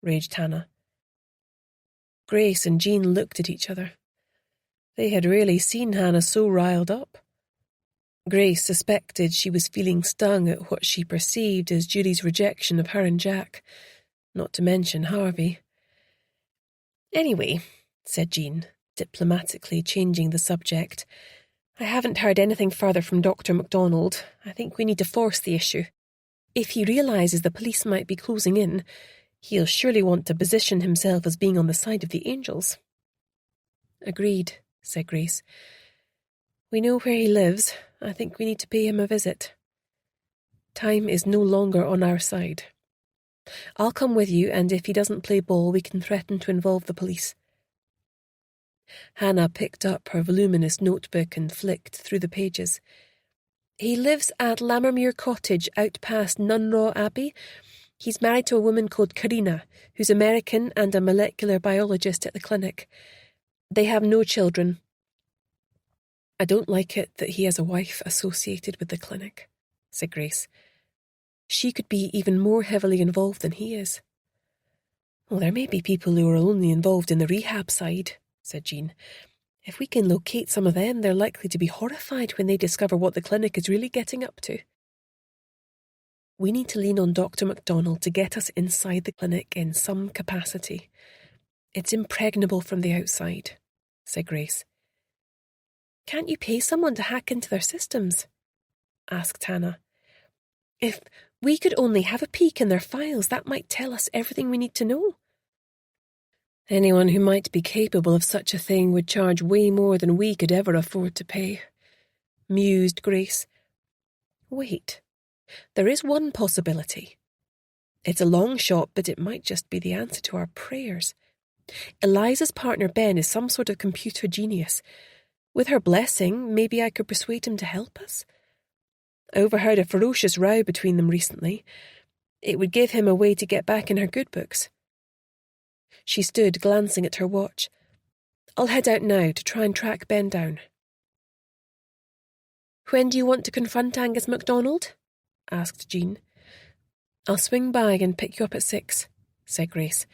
raged Hannah. Grace and Jean looked at each other. They had rarely seen Hannah so riled up. Grace suspected she was feeling stung at what she perceived as Julie's rejection of her and Jack, not to mention Harvey. "Anyway," said Jean, diplomatically changing the subject, "I haven't heard anything further from Dr. MacDonald. I think we need to force the issue. If he realises the police might be closing in, he'll surely want to position himself as being on the side of the angels." "Agreed," said Grace. "We know where he lives. I think we need to pay him a visit. Time is no longer on our side. I'll come with you, and if he doesn't play ball, we can threaten to involve the police." Hannah picked up her voluminous notebook and flicked through the pages. "He lives at Lammermuir Cottage out past Nunraw Abbey. He's married to a woman called Karina, who's American and a molecular biologist at the clinic. They have no children." "I don't like it that he has a wife associated with the clinic," said Grace. "She could be even more heavily involved than he is." "Well, there may be people who are only involved in the rehab side," said Jean. "If we can locate some of them, they're likely to be horrified when they discover what the clinic is really getting up to. We need to lean on Dr. MacDonald to get us inside the clinic in some capacity. It's impregnable from the outside," said Grace. "Can't you pay someone to hack into their systems?" asked Hannah. "If we could only have a peek in their files, that might tell us everything we need to know." "Anyone who might be capable of such a thing would charge way more than we could ever afford to pay," mused Grace. "Wait, there is one possibility. It's a long shot, but it might just be the answer to our prayers. Eliza's partner Ben is some sort of computer genius. With her blessing, maybe I could persuade him to help us. I overheard a ferocious row between them recently. It would give him a way to get back in her good books." She stood, glancing at her watch. "I'll head out now to try and track Ben down." "When do you want to confront Angus MacDonald?" asked Jean. "I'll swing by and pick you up at 6, said Grace.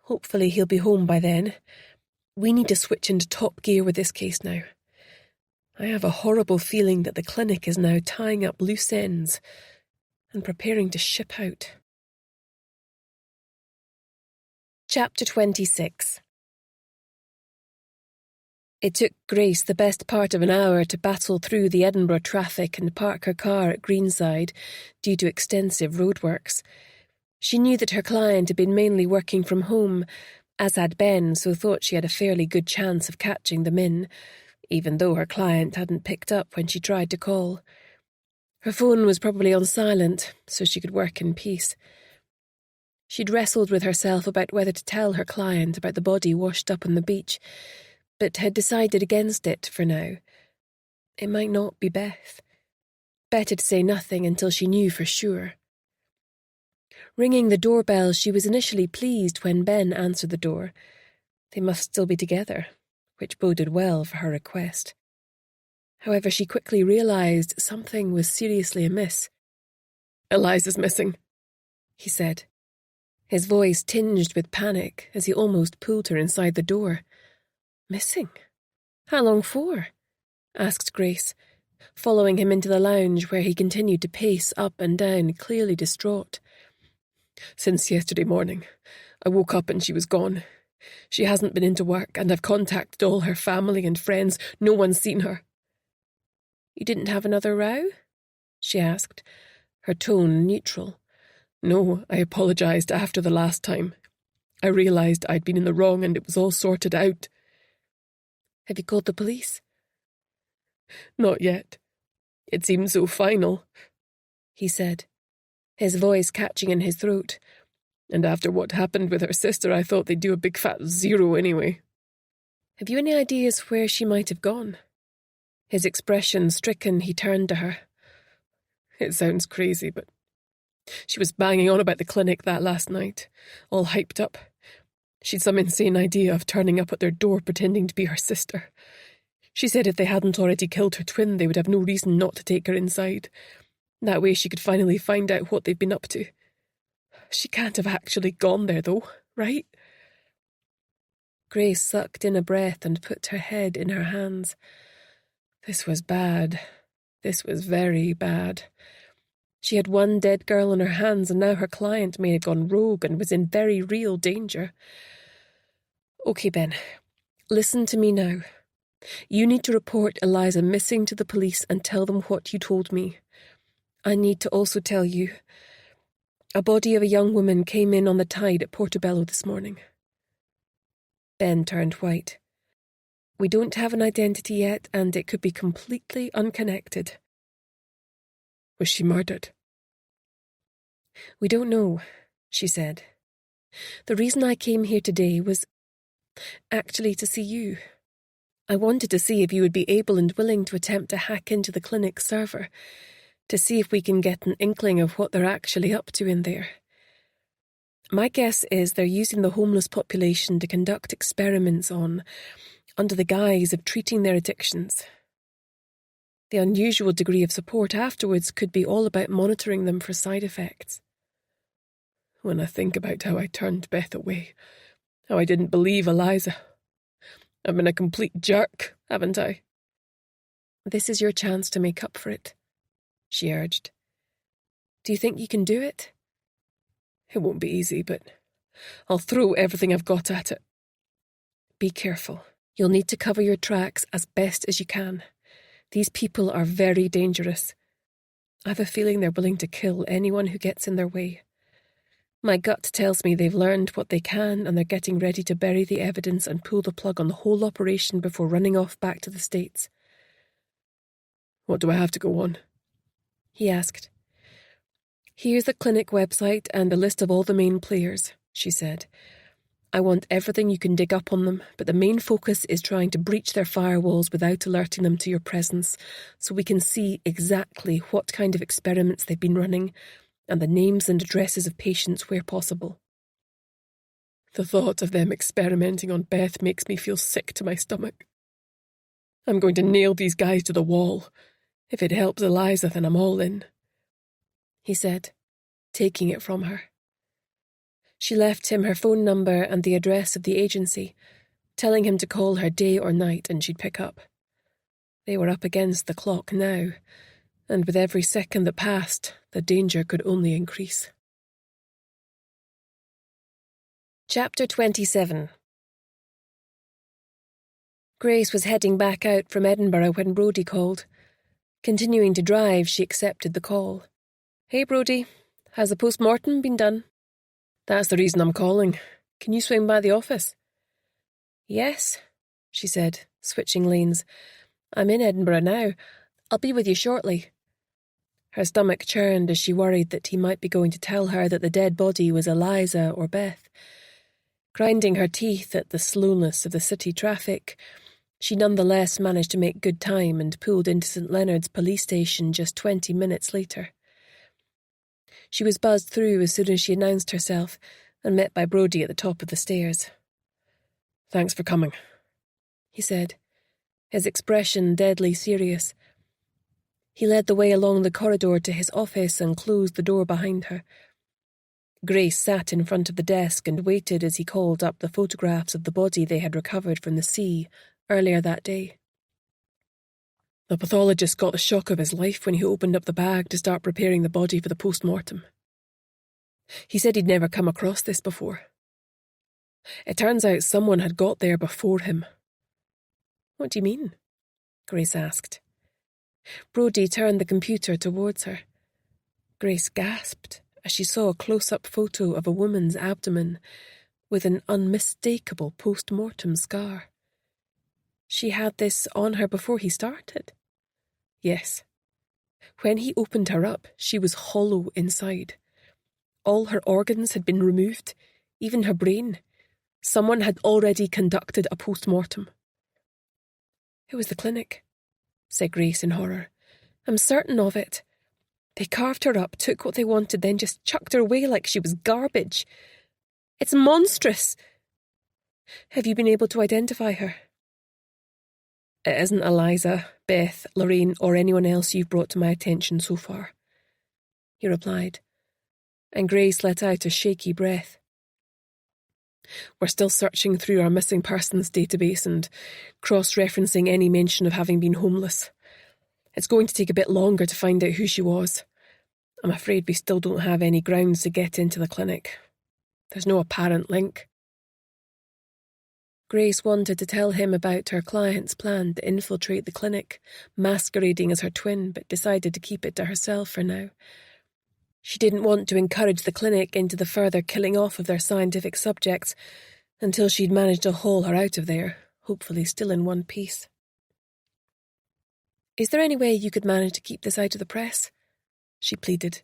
Hopefully he'll be home by then. We need to switch into top gear with this case now. I have a horrible feeling that the clinic is now tying up loose ends and preparing to ship out. Chapter 26. It took Grace the best part of an hour to battle through the Edinburgh traffic and park her car at Greenside due to extensive roadworks. She knew that her client had been mainly working from home, as had Ben, so thought she had a fairly good chance of catching them in, even though her client hadn't picked up when she tried to call. Her phone was probably on silent, so she could work in peace. She'd wrestled with herself about whether to tell her client about the body washed up on the beach, but had decided against it for now. It might not be Beth. Better to say nothing until she knew for sure. Ringing the doorbell, she was initially pleased when Ben answered the door. They must still be together, which boded well for her request. However, she quickly realised something was seriously amiss. "Eliza's missing," he said, his voice tinged with panic as he almost pulled her inside the door. "Missing? How long for?" asked Grace, following him into the lounge where he continued to pace up and down, clearly distraught. "Since yesterday morning. I woke up and she was gone. She hasn't been into work, and I've contacted all her family and friends. No one's seen her." "You didn't have another row?" she asked, her tone neutral. "No, I apologised after the last time. I realised I'd been in the wrong and it was all sorted out." "Have you called the police?" "Not yet. It seemed so final," he said, his voice catching in his throat. "And after what happened with her sister, I thought they'd do a big fat 0 anyway." "Have you any ideas where she might have gone?" His expression stricken, he turned to her. "It sounds crazy, but she was banging on about the clinic that last night, all hyped up. She'd some insane idea of turning up at their door pretending to be her sister. She said if they hadn't already killed her twin, they would have no reason not to take her inside. That way she could finally find out what they've been up to. She can't have actually gone there, though, right?" Grace sucked in a breath and put her head in her hands. This was bad. This was very bad. She had one dead girl on her hands, and now her client may have gone rogue and was in very real danger. "Okay, Ben, listen to me now. You need to report Eliza missing to the police and tell them what you told me. I need to also tell you, a body of a young woman came in on the tide at Portobello this morning." Ben turned white. "We don't have an identity yet, and it could be completely unconnected." "Was she murdered?" "We don't know," she said. "The reason I came here today was actually to see you. I wanted to see if you would be able and willing to attempt to hack into the clinic's server, to see if we can get an inkling of what they're actually up to in there. My guess is they're using the homeless population to conduct experiments on, under the guise of treating their addictions. The unusual degree of support afterwards could be all about monitoring them for side effects." When I think about how I turned Beth away, how I didn't believe Eliza, I've been a complete jerk, haven't I? "This is your chance to make up for it," she urged. "Do you think you can do it?" "It won't be easy, but I'll throw everything I've got at it." "Be careful. You'll need to cover your tracks as best as you can. These people are very dangerous. I have a feeling they're willing to kill anyone who gets in their way. My gut tells me they've learned what they can and they're getting ready to bury the evidence and pull the plug on the whole operation before running off back to the States." "What do I have to go on?" he asked. "Here's the clinic website and a list of all the main players," she said. "I want everything you can dig up on them, but the main focus is trying to breach their firewalls without alerting them to your presence, so we can see exactly what kind of experiments they've been running, and the names and addresses of patients where possible." The thought of them experimenting on Beth makes me feel sick to my stomach. I'm going to nail these guys to the wall. If it helps Eliza, then I'm all in," he said, taking it from her. She left him her phone number and the address of the agency, telling him to call her day or night and she'd pick up. They were up against the clock now, and with every second that passed, the danger could only increase. Chapter 27. Grace was heading back out from Edinburgh when Brodie called. Continuing to drive, she accepted the call. "Hey, Brodie, has the post-mortem been done?" "That's the reason I'm calling. Can you swing by the office?" "Yes," she said, switching lanes. "I'm in Edinburgh now. I'll be with you shortly." Her stomach churned as she worried that he might be going to tell her that the dead body was Eliza or Beth. Grinding her teeth at the slowness of the city traffic, she nonetheless managed to make good time and pulled into St. Leonard's police station just 20 minutes later. She was buzzed through as soon as she announced herself and met by Brodie at the top of the stairs. "Thanks for coming," he said, his expression deadly serious. He led the way along the corridor to his office and closed the door behind her. Grace sat in front of the desk and waited as he called up the photographs of the body they had recovered from the sea earlier that day. "The pathologist got the shock of his life when he opened up the bag to start preparing the body for the post-mortem. He said he'd never come across this before. It turns out someone had got there before him." "What do you mean?" Grace asked. Brodie turned the computer towards her. Grace gasped as she saw a close-up photo of a woman's abdomen with an unmistakable post-mortem scar. She had this on her before he started. Yes. When he opened her up, she was hollow inside. All her organs had been removed, even her brain. Someone had already conducted a post-mortem. "It was the clinic," said Grace in horror. "I'm certain of it. They carved her up, took what they wanted, then just chucked her away like she was garbage. It's monstrous. Have you been able to identify her?" "It isn't Eliza, Beth, Lorraine, or anyone else you've brought to my attention so far," he replied, and Grace let out a shaky breath. "We're still searching through our missing persons database and cross-referencing any mention of having been homeless. It's going to take a bit longer to find out who she was. I'm afraid we still don't have any grounds to get into the clinic. There's no apparent link." Grace wanted to tell him about her client's plan to infiltrate the clinic, masquerading as her twin, but decided to keep it to herself for now. She didn't want to encourage the clinic into the further killing off of their scientific subjects until she'd managed to haul her out of there, hopefully still in one piece. "Is there any way you could manage to keep this out of the press?" she pleaded.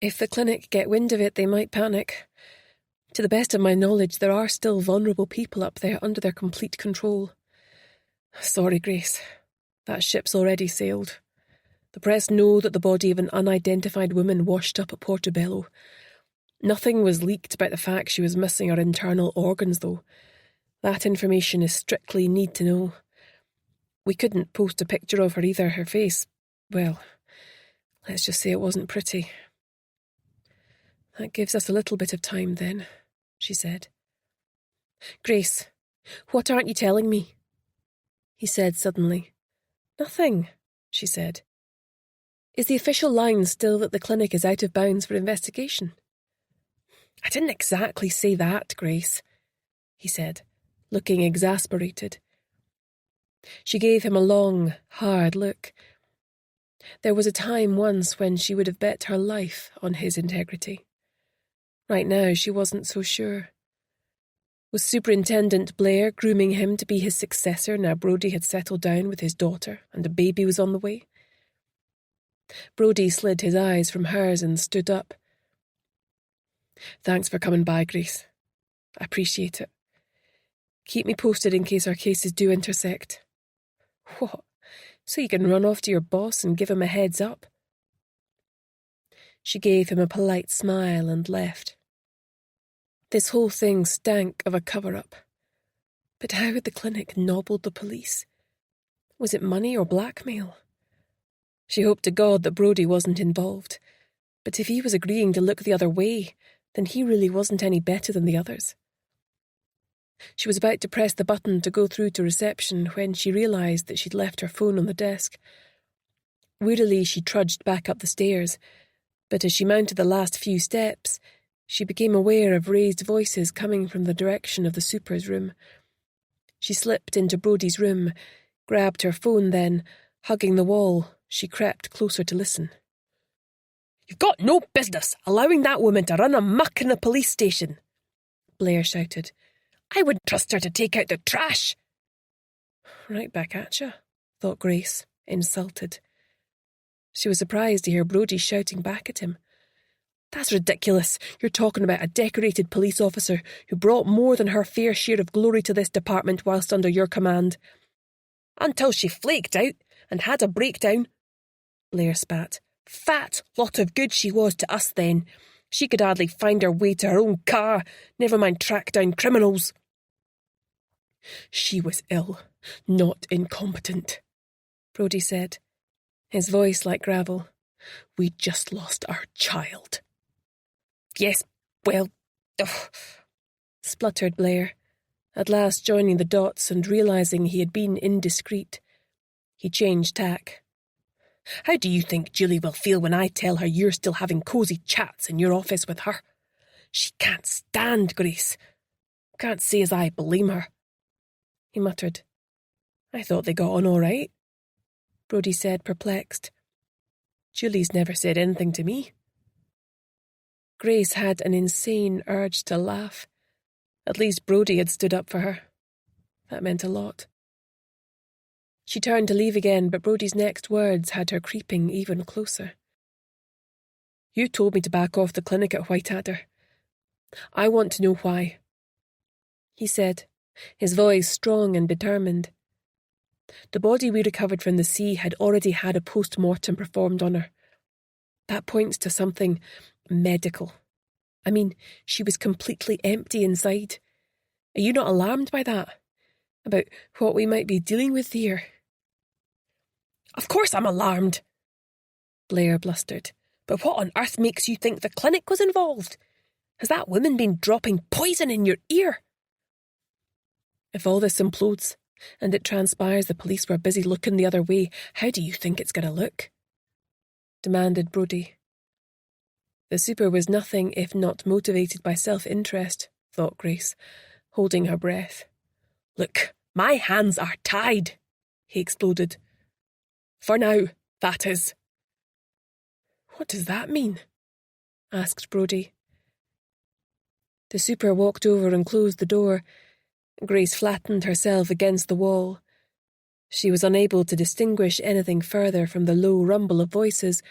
"If the clinic get wind of it, they might panic. To the best of my knowledge, there are still vulnerable people up there under their complete control." "Sorry, Grace. That ship's already sailed. The press know that the body of an unidentified woman washed up at Portobello. Nothing was leaked about the fact she was missing her internal organs, though. That information is strictly need to know. We couldn't post a picture of her either. Her face, well, let's just say it wasn't pretty." "That gives us a little bit of time then," she said. "Grace, what aren't you telling me?" he said suddenly. "Nothing," she said. "Is the official line still that the clinic is out of bounds for investigation?" "I didn't exactly say that, Grace," he said, looking exasperated. She gave him a long, hard look. There was a time once when she would have bet her life on his integrity. Right now, she wasn't so sure. Was Superintendent Blair grooming him to be his successor now Brodie had settled down with his daughter and a baby was on the way? Brodie slid his eyes from hers and stood up. "Thanks for coming by, Grace. I appreciate it. Keep me posted in case our cases do intersect." "What? So you can run off to your boss and give him a heads up?" She gave him a polite smile and left. This whole thing stank of a cover-up. But how had the clinic nobbled the police? Was it money or blackmail? She hoped to God that Brodie wasn't involved. But if he was agreeing to look the other way, then he really wasn't any better than the others. She was about to press the button to go through to reception when she realised that she'd left her phone on the desk. Wearily, she trudged back up the stairs, but as she mounted the last few steps, she became aware of raised voices coming from the direction of the super's room. She slipped into Brodie's room, grabbed her phone, then, hugging the wall, she crept closer to listen. "You've got no business allowing that woman to run amok in the police station," Blair shouted. "I wouldn't trust her to take out the trash." "Right back at you," thought Grace, insulted. She was surprised to hear Brodie shouting back at him. "That's ridiculous. You're talking about a decorated police officer who brought more than her fair share of glory to this department whilst under your command." "Until she flaked out and had a breakdown," Blair spat. "Fat lot of good she was to us then. She could hardly find her way to her own car, never mind track down criminals." "She was ill, not incompetent," Brodie said, his voice like gravel. "We just lost our child." "Yes, well, spluttered Blair, at last joining the dots and realising he had been indiscreet. He changed tack. "How do you think Julie will feel when I tell her you're still having cosy chats in your office with her? She can't stand Grace. Can't say as I blame her." He muttered. "I thought they got on all right," Brodie said, perplexed. "Julie's never said anything to me." Grace had an insane urge to laugh. At least Brodie had stood up for her. That meant a lot. She turned to leave again, but Brodie's next words had her creeping even closer. "You told me to back off the clinic at Whiteadder. I want to know why," he said, his voice strong and determined. "The body we recovered from the sea had already had a post-mortem performed on her. That points to something medical. I mean, she was completely empty inside. Are you not alarmed by that? About what we might be dealing with here?" "Of course I'm alarmed," Blair blustered. "But what on earth makes you think the clinic was involved? Has that woman been dropping poison in your ear?" "If all this implodes, and it transpires the police were busy looking the other way, how do you think it's going to look?" demanded Brodie. The super was nothing if not motivated by self-interest, thought Grace, holding her breath. "Look, my hands are tied," he exploded. "For now, that is." "What does that mean?" asked Brodie. The super walked over and closed the door. Grace flattened herself against the wall. She was unable to distinguish anything further from the low rumble of voices,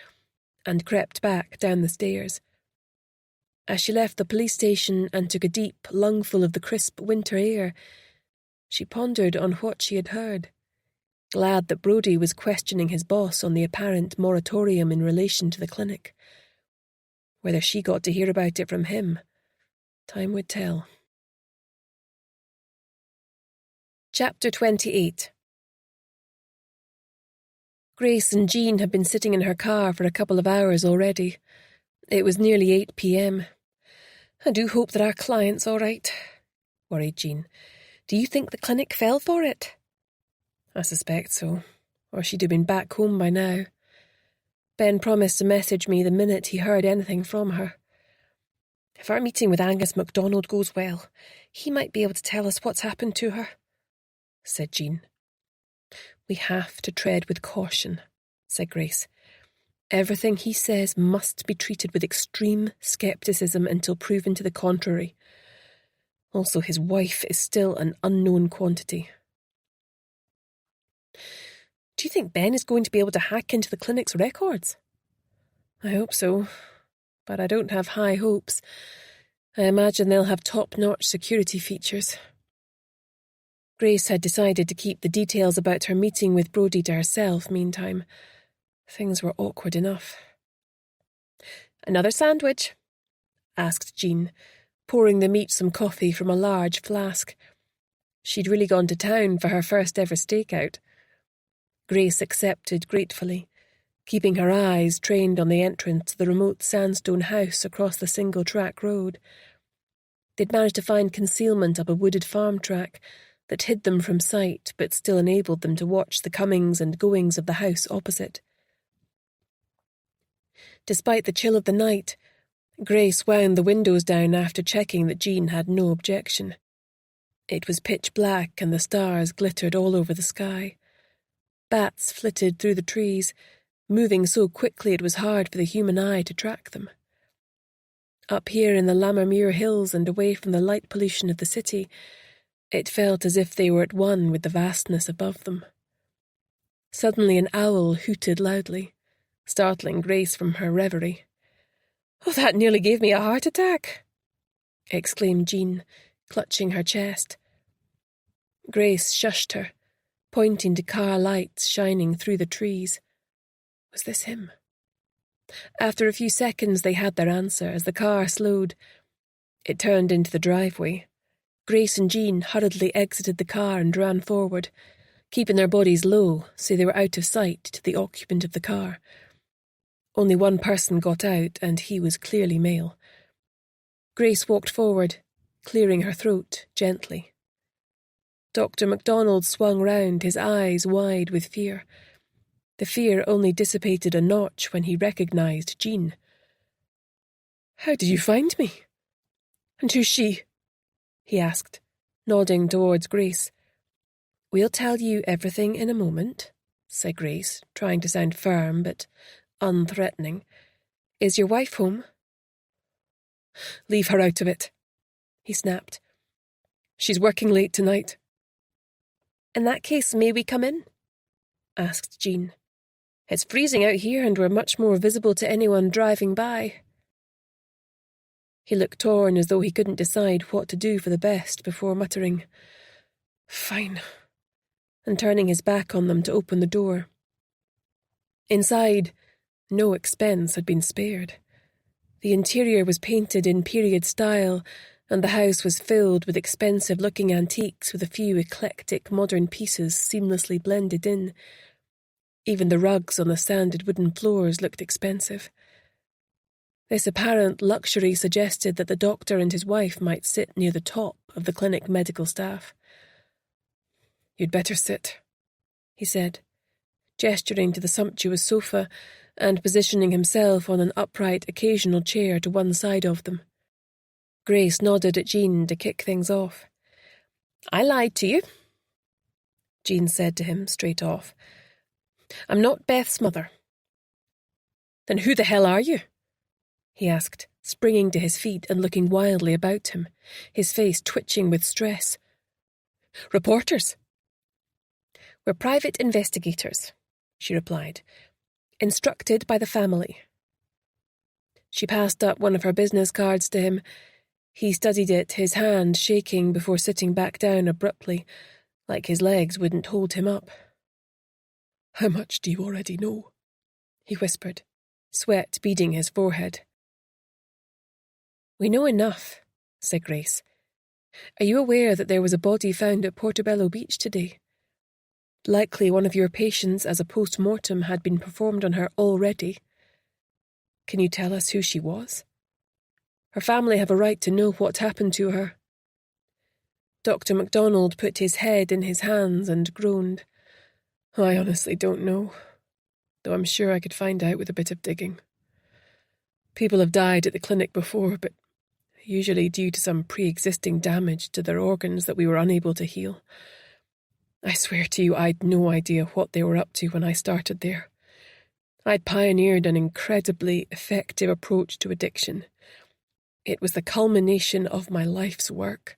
and crept back down the stairs. As she left the police station and took a deep lungful of the crisp winter air, she pondered on what she had heard, glad that Brodie was questioning his boss on the apparent moratorium in relation to the clinic. Whether she got to hear about it from him, time would tell. Chapter 28. Grace and Jean had been sitting in her car for a couple of hours already. It was nearly 8 p.m. "I do hope that our client's all right," worried Jean. "Do you think the clinic fell for it?" "I suspect so, or she'd have been back home by now. Ben promised to message me the minute he heard anything from her. If our meeting with Angus MacDonald goes well, he might be able to tell us what's happened to her," said Jean. "We have to tread with caution," said Grace. "Everything he says must be treated with extreme scepticism until proven to the contrary. Also, his wife is still an unknown quantity." "Do you think Ben is going to be able to hack into the clinic's records?" "I hope so, but I don't have high hopes. I imagine they'll have top-notch security features." Grace had decided to keep the details about her meeting with Brodie to herself meantime. Things were awkward enough. "Another sandwich?" asked Jean, pouring the meat some coffee from a large flask. She'd really gone to town for her first ever stakeout. Grace accepted gratefully, keeping her eyes trained on the entrance to the remote sandstone house across the single-track road. They'd managed to find concealment up a wooded farm track that hid them from sight but still enabled them to watch the comings and goings of the house opposite. Despite the chill of the night, Grace wound the windows down after checking that Jean had no objection. It was pitch black and the stars glittered all over the sky. Bats flitted through the trees, moving so quickly it was hard for the human eye to track them. Up here in the Lammermuir Hills and away from the light pollution of the city, it felt as if they were at one with the vastness above them. Suddenly an owl hooted loudly, startling Grace from her reverie. "Oh, that nearly gave me a heart attack!" exclaimed Jean, clutching her chest. Grace shushed her, pointing to car lights shining through the trees. Was this him? After a few seconds they had their answer as the car slowed. It turned into the driveway. Grace and Jean hurriedly exited the car and ran forward, keeping their bodies low so they were out of sight to the occupant of the car. Only one person got out, and he was clearly male. Grace walked forward, clearing her throat gently. Dr. MacDonald swung round, his eyes wide with fear. The fear only dissipated a notch when he recognised Jean. "How did you find me? And who's she?" he asked, nodding towards Grace. "We'll tell you everything in a moment," said Grace, trying to sound firm but unthreatening. "Is your wife home?" "Leave her out of it," he snapped. "She's working late tonight." "In that case, may we come in?" asked Jean. "It's freezing out here and we're much more visible to anyone driving by." He looked torn as though he couldn't decide what to do for the best before muttering, "Fine," and turning his back on them to open the door. Inside, no expense had been spared. The interior was painted in period style, and the house was filled with expensive-looking antiques with a few eclectic modern pieces seamlessly blended in. Even the rugs on the sanded wooden floors looked expensive. This apparent luxury suggested that the doctor and his wife might sit near the top of the clinic medical staff. "You'd better sit," he said, gesturing to the sumptuous sofa and positioning himself on an upright occasional chair to one side of them. Grace nodded at Jean to kick things off. "I lied to you," Jean said to him straight off. "I'm not Beth's mother." "Then who the hell are you?" he asked, springing to his feet and looking wildly about him, his face twitching with stress. "Reporters." "We're private investigators," she replied, "instructed by the family." She passed up one of her business cards to him. He studied it, his hand shaking before sitting back down abruptly, like his legs wouldn't hold him up. "How much do you already know?" he whispered, sweat beading his forehead. "We know enough," said Grace. "Are you aware that there was a body found at Portobello Beach today? Likely one of your patients as a post-mortem had been performed on her already. Can you tell us who she was? Her family have a right to know what happened to her." Dr. MacDonald put his head in his hands and groaned. "I honestly don't know, though I'm sure I could find out with a bit of digging. People have died at the clinic before, but usually due to some pre-existing damage to their organs that we were unable to heal. I swear to you I'd no idea what they were up to when I started there. I'd pioneered an incredibly effective approach to addiction. It was the culmination of my life's work.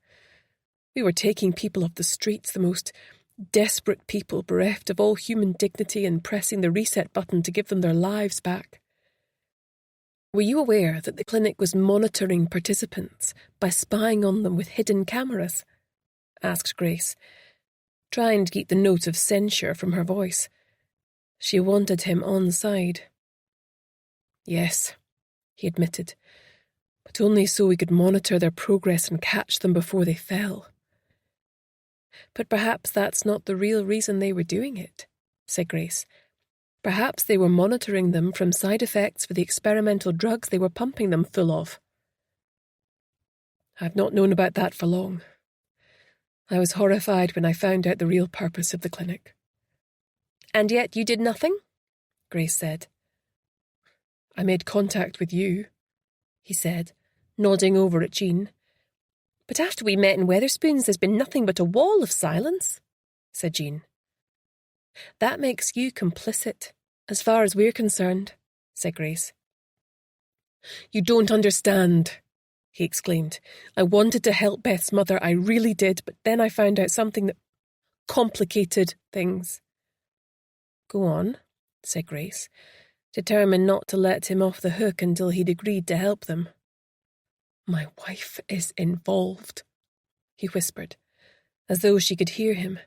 We were taking people off the streets, the most desperate people bereft of all human dignity, and pressing the reset button to give them their lives back." "Were you aware that the clinic was monitoring participants by spying on them with hidden cameras?" asked Grace, trying to keep the note of censure from her voice. She wanted him on side. "Yes," he admitted, "but only so we could monitor their progress and catch them before they fell." "But perhaps that's not the real reason they were doing it," said Grace. Perhaps they were monitoring them from side effects for the experimental drugs they were pumping them full of. I've not known about that for long. I was horrified when I found out the real purpose of the clinic. And yet you did nothing? Grace said. I made contact with you, he said, nodding over at Jean. But after we met in Wetherspoons, there's been nothing but a wall of silence, said Jean. That makes you complicit, as far as we're concerned, said Grace. You don't understand, he exclaimed. I wanted to help Beth's mother, I really did, but then I found out something that complicated things. Go on, said Grace, determined not to let him off the hook until he'd agreed to help them. My wife is involved, he whispered, as though she could hear him.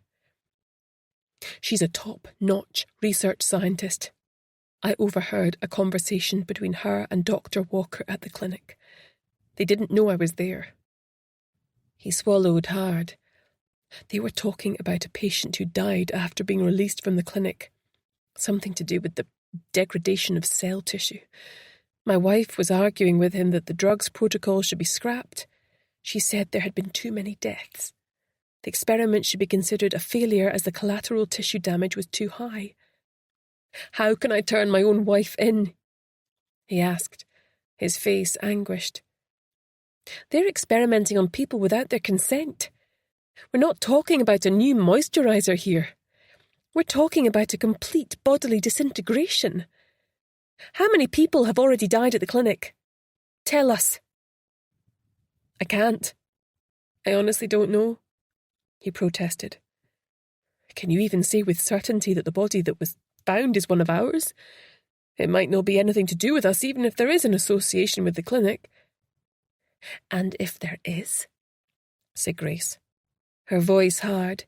She's a top-notch research scientist. I overheard a conversation between her and Dr. Walker at the clinic. They didn't know I was there. He swallowed hard. They were talking about a patient who died after being released from the clinic. Something to do with the degradation of cell tissue. My wife was arguing with him that the drugs protocol should be scrapped. She said there had been too many deaths. The experiment should be considered a failure as the collateral tissue damage was too high. How can I turn my own wife in? He asked, his face anguished. They're experimenting on people without their consent. We're not talking about a new moisturiser here. We're talking about a complete bodily disintegration. How many people have already died at the clinic? Tell us. I can't. I honestly don't know, he protested. Can you even say with certainty that the body that was found is one of ours? It might not be anything to do with us, even if there is an association with the clinic. And if there is, said Grace, her voice hard,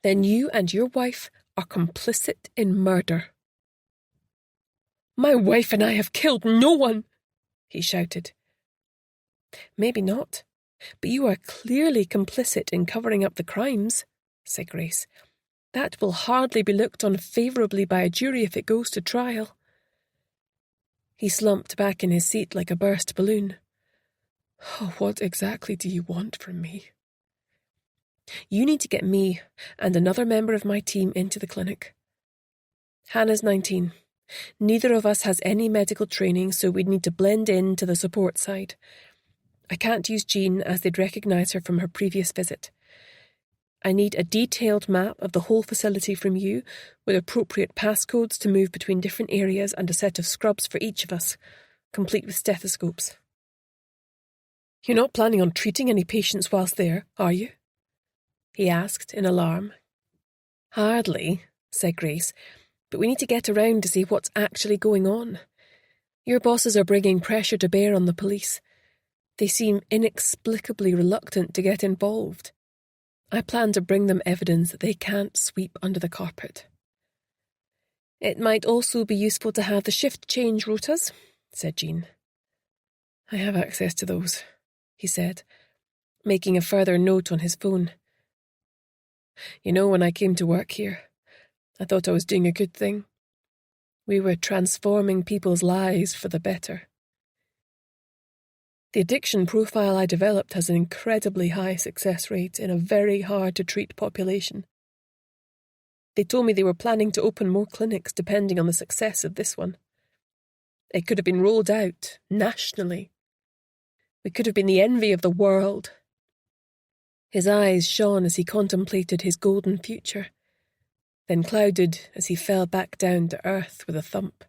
then you and your wife are complicit in murder. My wife and I have killed no one, he shouted. Maybe not, but you are clearly complicit in covering up the crimes, said Grace. That will hardly be looked on favourably by a jury if it goes to trial. He slumped back in his seat like a burst balloon. Oh, what exactly do you want from me? You need to get me and another member of my team into the clinic. Hannah's 19. Neither of us has any medical training, so we'd need to blend in to the support side. I can't use Jean as they'd recognise her from her previous visit. I need a detailed map of the whole facility from you, with appropriate passcodes to move between different areas and a set of scrubs for each of us, complete with stethoscopes. You're not planning on treating any patients whilst there, are you? He asked in alarm. Hardly, said Grace, but we need to get around to see what's actually going on. Your bosses are bringing pressure to bear on the police. They seem inexplicably reluctant to get involved. I plan to bring them evidence that they can't sweep under the carpet. It might also be useful to have the shift change rotas, said Jean. I have access to those, he said, making a further note on his phone. You know, when I came to work here, I thought I was doing a good thing. We were transforming people's lives for the better. The addiction profile I developed has an incredibly high success rate in a very hard-to-treat population. They told me they were planning to open more clinics depending on the success of this one. It could have been rolled out nationally. We could have been the envy of the world. His eyes shone as he contemplated his golden future, then clouded as he fell back down to earth with a thump.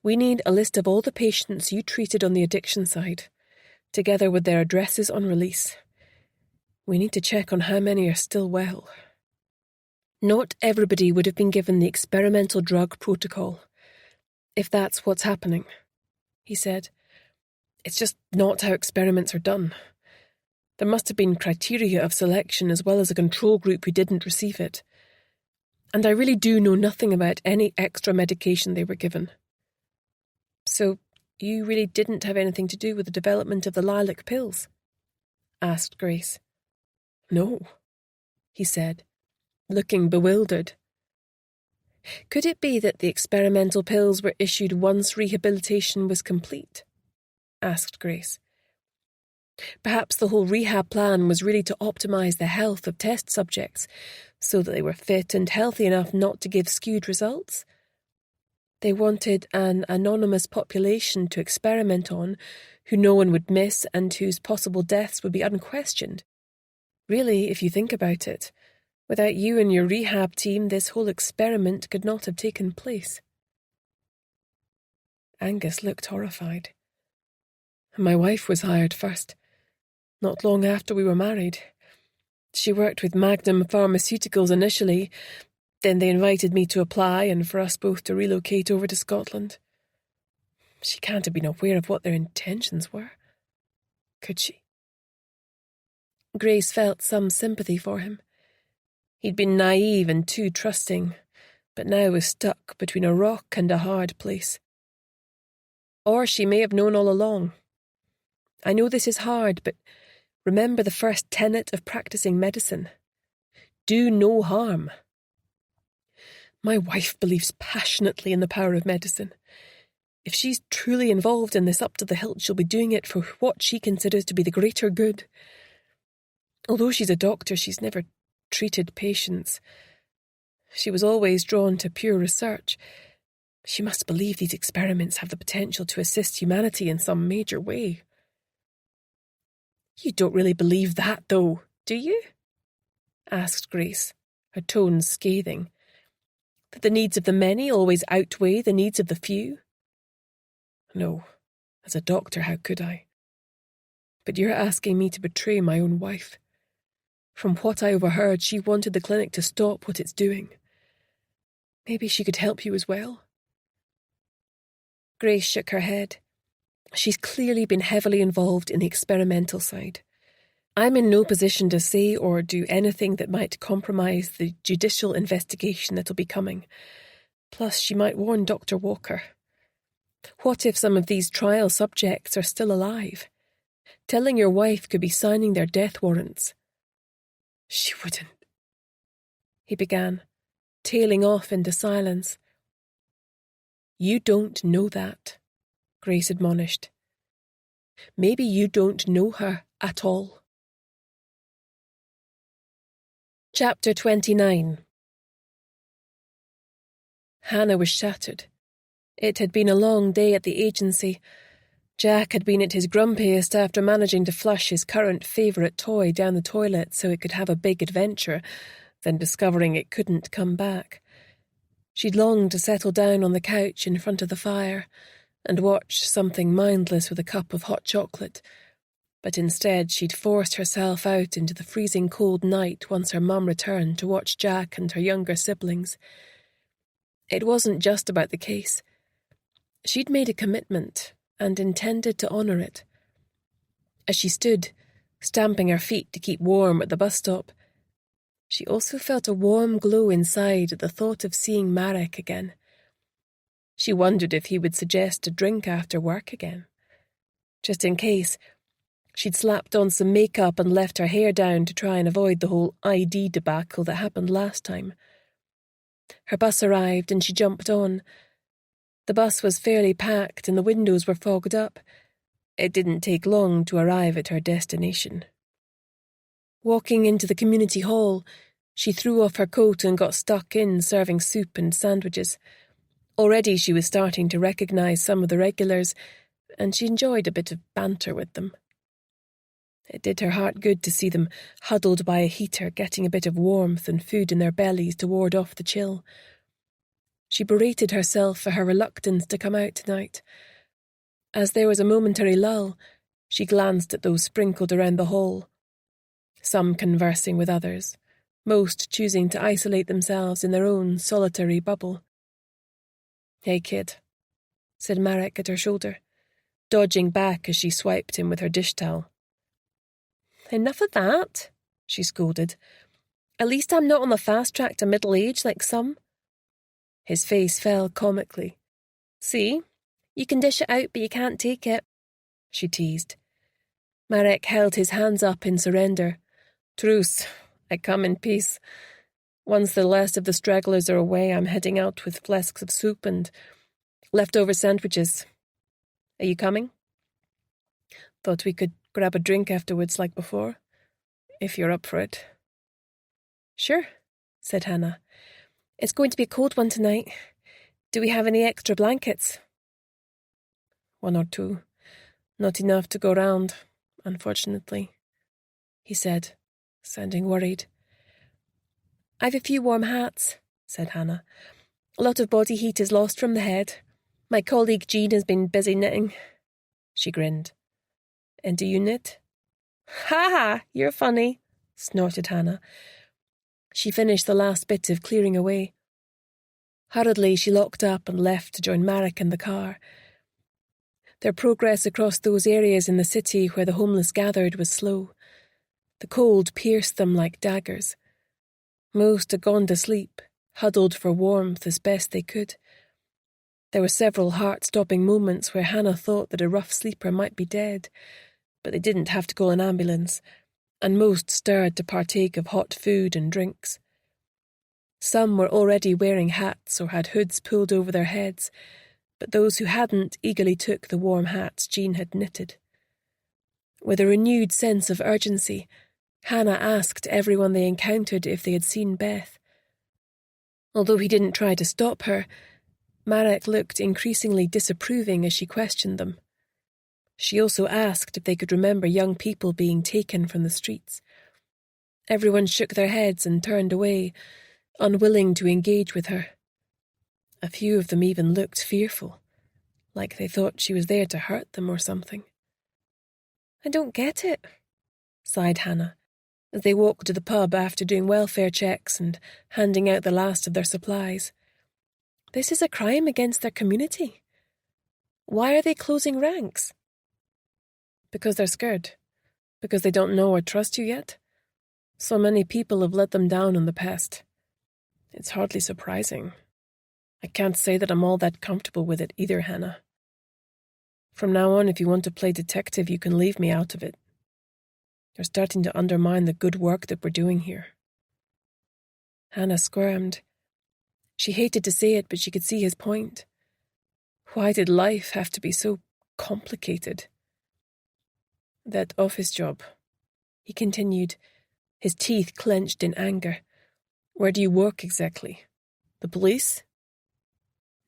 We need a list of all the patients you treated on the addiction side, together with their addresses on release. We need to check on how many are still well. Not everybody would have been given the experimental drug protocol, if that's what's happening, he said. It's just not how experiments are done. There must have been criteria of selection as well as a control group who didn't receive it. And I really do know nothing about any extra medication they were given. So, you really didn't have anything to do with the development of the lilac pills? Asked Grace. No, he said, looking bewildered. Could it be that the experimental pills were issued once rehabilitation was complete? Asked Grace. Perhaps the whole rehab plan was really to optimize the health of test subjects, so that they were fit and healthy enough not to give skewed results. They wanted an anonymous population to experiment on, who no one would miss and whose possible deaths would be unquestioned. Really, if you think about it, without you and your rehab team, this whole experiment could not have taken place. Angus looked horrified. My wife was hired first, not long after we were married. She worked with Magnum Pharmaceuticals initially, then they invited me to apply and for us both to relocate over to Scotland. She can't have been aware of what their intentions were. Could she? Grace felt some sympathy for him. He'd been naive and too trusting, but now was stuck between a rock and a hard place. Or she may have known all along. I know this is hard, but remember the first tenet of practicing medicine. Do no harm. My wife believes passionately in the power of medicine. If she's truly involved in this up to the hilt, she'll be doing it for what she considers to be the greater good. Although she's a doctor, she's never treated patients. She was always drawn to pure research. She must believe these experiments have the potential to assist humanity in some major way. You don't really believe that, though, do you? Asked Grace, her tone scathing. That the needs of the many always outweigh the needs of the few? No, as a doctor, how could I? But you're asking me to betray my own wife. From what I overheard, she wanted the clinic to stop what it's doing. Maybe she could help you as well? Grace shook her head. She's clearly been heavily involved in the experimental side. I'm in no position to say or do anything that might compromise the judicial investigation that'll be coming. Plus, she might warn Dr. Walker. What if some of these trial subjects are still alive? Telling your wife could be signing their death warrants. She wouldn't, he began, tailing off into silence. You don't know that, Grace admonished. Maybe you don't know her at all. Chapter 29. Hannah was shattered. It had been a long day at the agency. Jack had been at his grumpiest after managing to flush his current favourite toy down the toilet so it could have a big adventure, then discovering it couldn't come back. She'd longed to settle down on the couch in front of the fire and watch something mindless with a cup of hot chocolate, but instead she'd forced herself out into the freezing cold night once her mum returned to watch Jack and her younger siblings. It wasn't just about the case. She'd made a commitment and intended to honour it. As she stood, stamping her feet to keep warm at the bus stop, she also felt a warm glow inside at the thought of seeing Marek again. She wondered if he would suggest a drink after work again. Just in case, she'd slapped on some makeup and left her hair down to try and avoid the whole ID debacle that happened last time. Her bus arrived and she jumped on. The bus was fairly packed and the windows were fogged up. It didn't take long to arrive at her destination. Walking into the community hall, she threw off her coat and got stuck in serving soup and sandwiches. Already she was starting to recognise some of the regulars, and she enjoyed a bit of banter with them. It did her heart good to see them huddled by a heater, getting a bit of warmth and food in their bellies to ward off the chill. She berated herself for her reluctance to come out tonight. As there was a momentary lull, she glanced at those sprinkled around the hall. Some conversing with others, most choosing to isolate themselves in their own solitary bubble. "Hey, kid," said Marek at her shoulder, dodging back as she swiped him with her dish towel. "Enough of that," she scolded. "At least I'm not on the fast track to middle age like some." His face fell comically. "See? You can dish it out, but you can't take it," she teased. Marek held his hands up in surrender. "Truce, I come in peace. Once the last of the stragglers are away, I'm heading out with flasks of soup and leftover sandwiches. Are you coming? Thought we could grab a drink afterwards like before, if you're up for it. Sure, said Hannah. It's going to be a cold one tonight. Do we have any extra blankets? 1 or 2. Not enough to go round, unfortunately, he said, sounding worried. I've a few warm hats, said Hannah. A lot of body heat is lost from the head. My colleague Jean has been busy knitting. She grinned. And do you knit? Ha ha, you're funny, snorted Hannah. She finished the last bit of clearing away. Hurriedly, she locked up and left to join Marek in the car. Their progress across those areas in the city where the homeless gathered was slow. The cold pierced them like daggers. Most had gone to sleep, huddled for warmth as best they could. There were several heart-stopping moments where Hannah thought that a rough sleeper might be dead, but they didn't have to call an ambulance, and most stirred to partake of hot food and drinks. Some were already wearing hats or had hoods pulled over their heads, but those who hadn't eagerly took the warm hats Jean had knitted. With a renewed sense of urgency, Hannah asked everyone they encountered if they had seen Beth. Although he didn't try to stop her, Marek looked increasingly disapproving as she questioned them. She also asked if they could remember young people being taken from the streets. Everyone shook their heads and turned away, unwilling to engage with her. A few of them even looked fearful, like they thought she was there to hurt them or something. I don't get it, sighed Hannah, as they walked to the pub after doing welfare checks and handing out the last of their supplies. This is a crime against their community. Why are they closing ranks? Because they're scared. Because they don't know or trust you yet. So many people have let them down in the past. It's hardly surprising. I can't say that I'm all that comfortable with it either, Hannah. From now on, if you want to play detective, you can leave me out of it. You're starting to undermine the good work that we're doing here. Hannah squirmed. She hated to say it, but she could see his point. Why did life have to be so complicated? That office job, he continued, his teeth clenched in anger. Where do you work exactly? The police?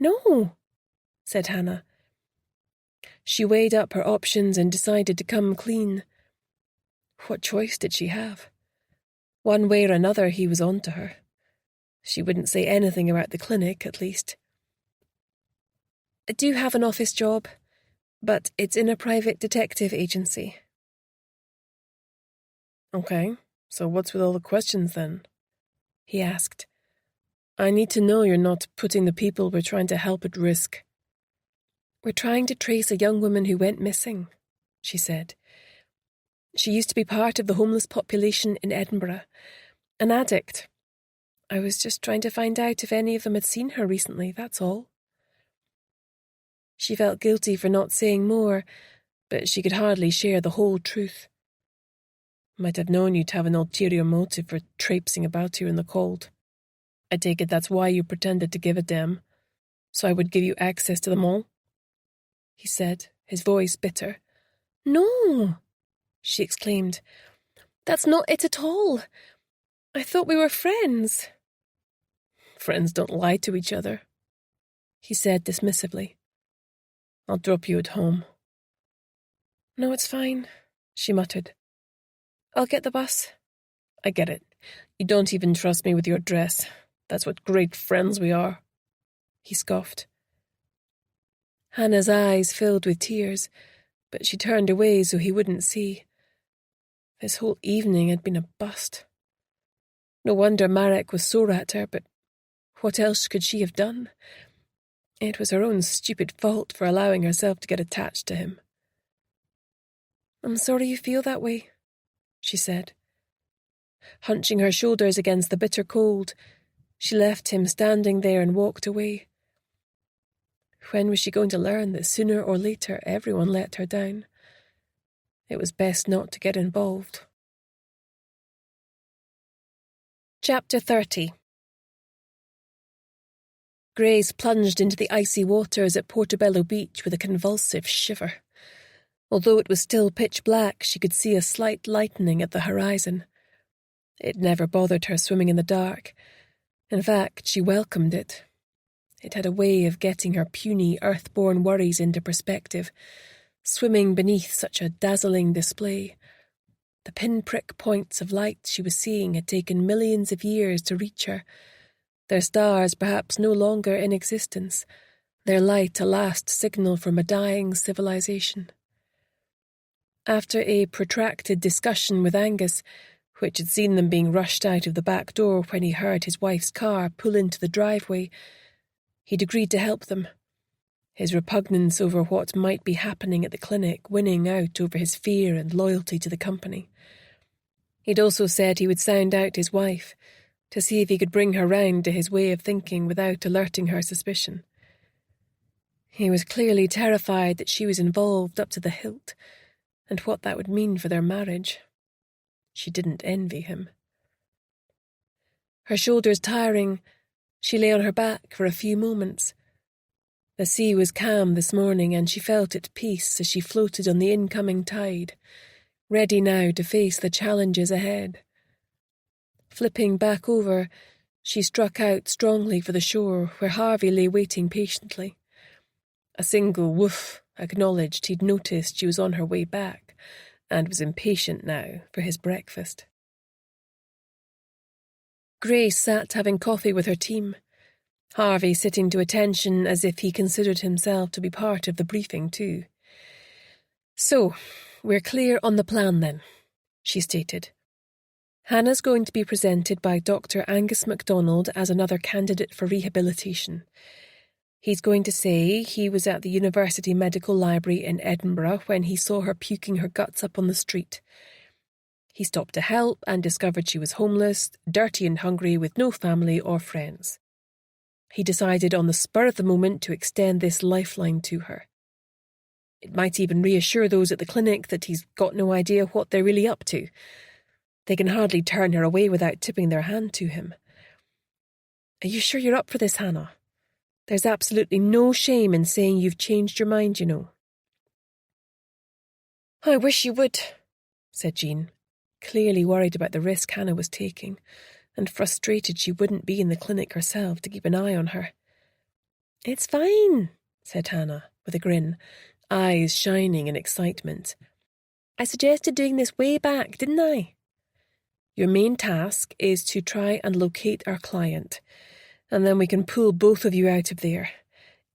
No, said Hannah. She weighed up her options and decided to come clean. What choice did she have? One way or another, he was on to her. She wouldn't say anything about the clinic, at least. I do have an office job, but it's in a private detective agency. Okay, so what's with all the questions then? He asked. I need to know you're not putting the people we're trying to help at risk. We're trying to trace a young woman who went missing, she said. She used to be part of the homeless population in Edinburgh, an addict. I was just trying to find out if any of them had seen her recently, that's all. She felt guilty for not saying more, but she could hardly share the whole truth. Might have known you'd have an ulterior motive for traipsing about here in the cold. I take it that's why you pretended to give a damn, so I would give you access to them all? He said, his voice bitter. No, she exclaimed. That's not it at all. I thought we were friends. Friends don't lie to each other, he said dismissively. I'll drop you at home. No, it's fine, she muttered. I'll get the bus. I get it. You don't even trust me with your dress. That's what great friends we are, he scoffed. Hannah's eyes filled with tears, but she turned away so he wouldn't see. This whole evening had been a bust. No wonder Marek was sore at her, but what else could she have done? It was her own stupid fault for allowing herself to get attached to him. I'm sorry you feel that way, she said. Hunching her shoulders against the bitter cold, she left him standing there and walked away. When was she going to learn that sooner or later everyone let her down? It was best not to get involved. Chapter 30. Grace plunged into the icy waters at Portobello Beach with a convulsive shiver. Although it was still pitch black, she could see a slight lightening at the horizon. It never bothered her swimming in the dark. In fact, she welcomed it. It had a way of getting her puny, earth-born worries into perspective, swimming beneath such a dazzling display. The pinprick points of light she was seeing had taken millions of years to reach her, their stars perhaps no longer in existence, their light a last signal from a dying civilization. After a protracted discussion with Angus, which had seen them being rushed out of the back door when he heard his wife's car pull into the driveway, he'd agreed to help them, his repugnance over what might be happening at the clinic winning out over his fear and loyalty to the company. He'd also said he would sound out his wife, to see if he could bring her round to his way of thinking without alerting her suspicion. He was clearly terrified that she was involved up to the hilt, and what that would mean for their marriage. She didn't envy him. Her shoulders tiring, she lay on her back for a few moments. The sea was calm this morning, and she felt at peace as she floated on the incoming tide, ready now to face the challenges ahead. Flipping back over, she struck out strongly for the shore, where Harvey lay waiting patiently. A single woof acknowledged he'd noticed she was on her way back, and was impatient now for his breakfast. Grace sat having coffee with her team, Harvey sitting to attention as if he considered himself to be part of the briefing too. "So, we're clear on the plan then," she stated. "Hannah's going to be presented by Dr. Angus MacDonald as another candidate for rehabilitation. He's going to say he was at the University Medical Library in Edinburgh when he saw her puking her guts up on the street. He stopped to help and discovered she was homeless, dirty and hungry with no family or friends. He decided on the spur of the moment to extend this lifeline to her. It might even reassure those at the clinic that he's got no idea what they're really up to. They can hardly turn her away without tipping their hand to him. Are you sure you're up for this, Hannah? There's absolutely no shame in saying you've changed your mind, you know." "I wish you would," said Jean, clearly worried about the risk Hannah was taking, and frustrated she wouldn't be in the clinic herself to keep an eye on her. "It's fine," said Hannah, with a grin, eyes shining in excitement. "I suggested doing this way back, didn't I? Your main task is to try and locate our client, and then we can pull both of you out of there.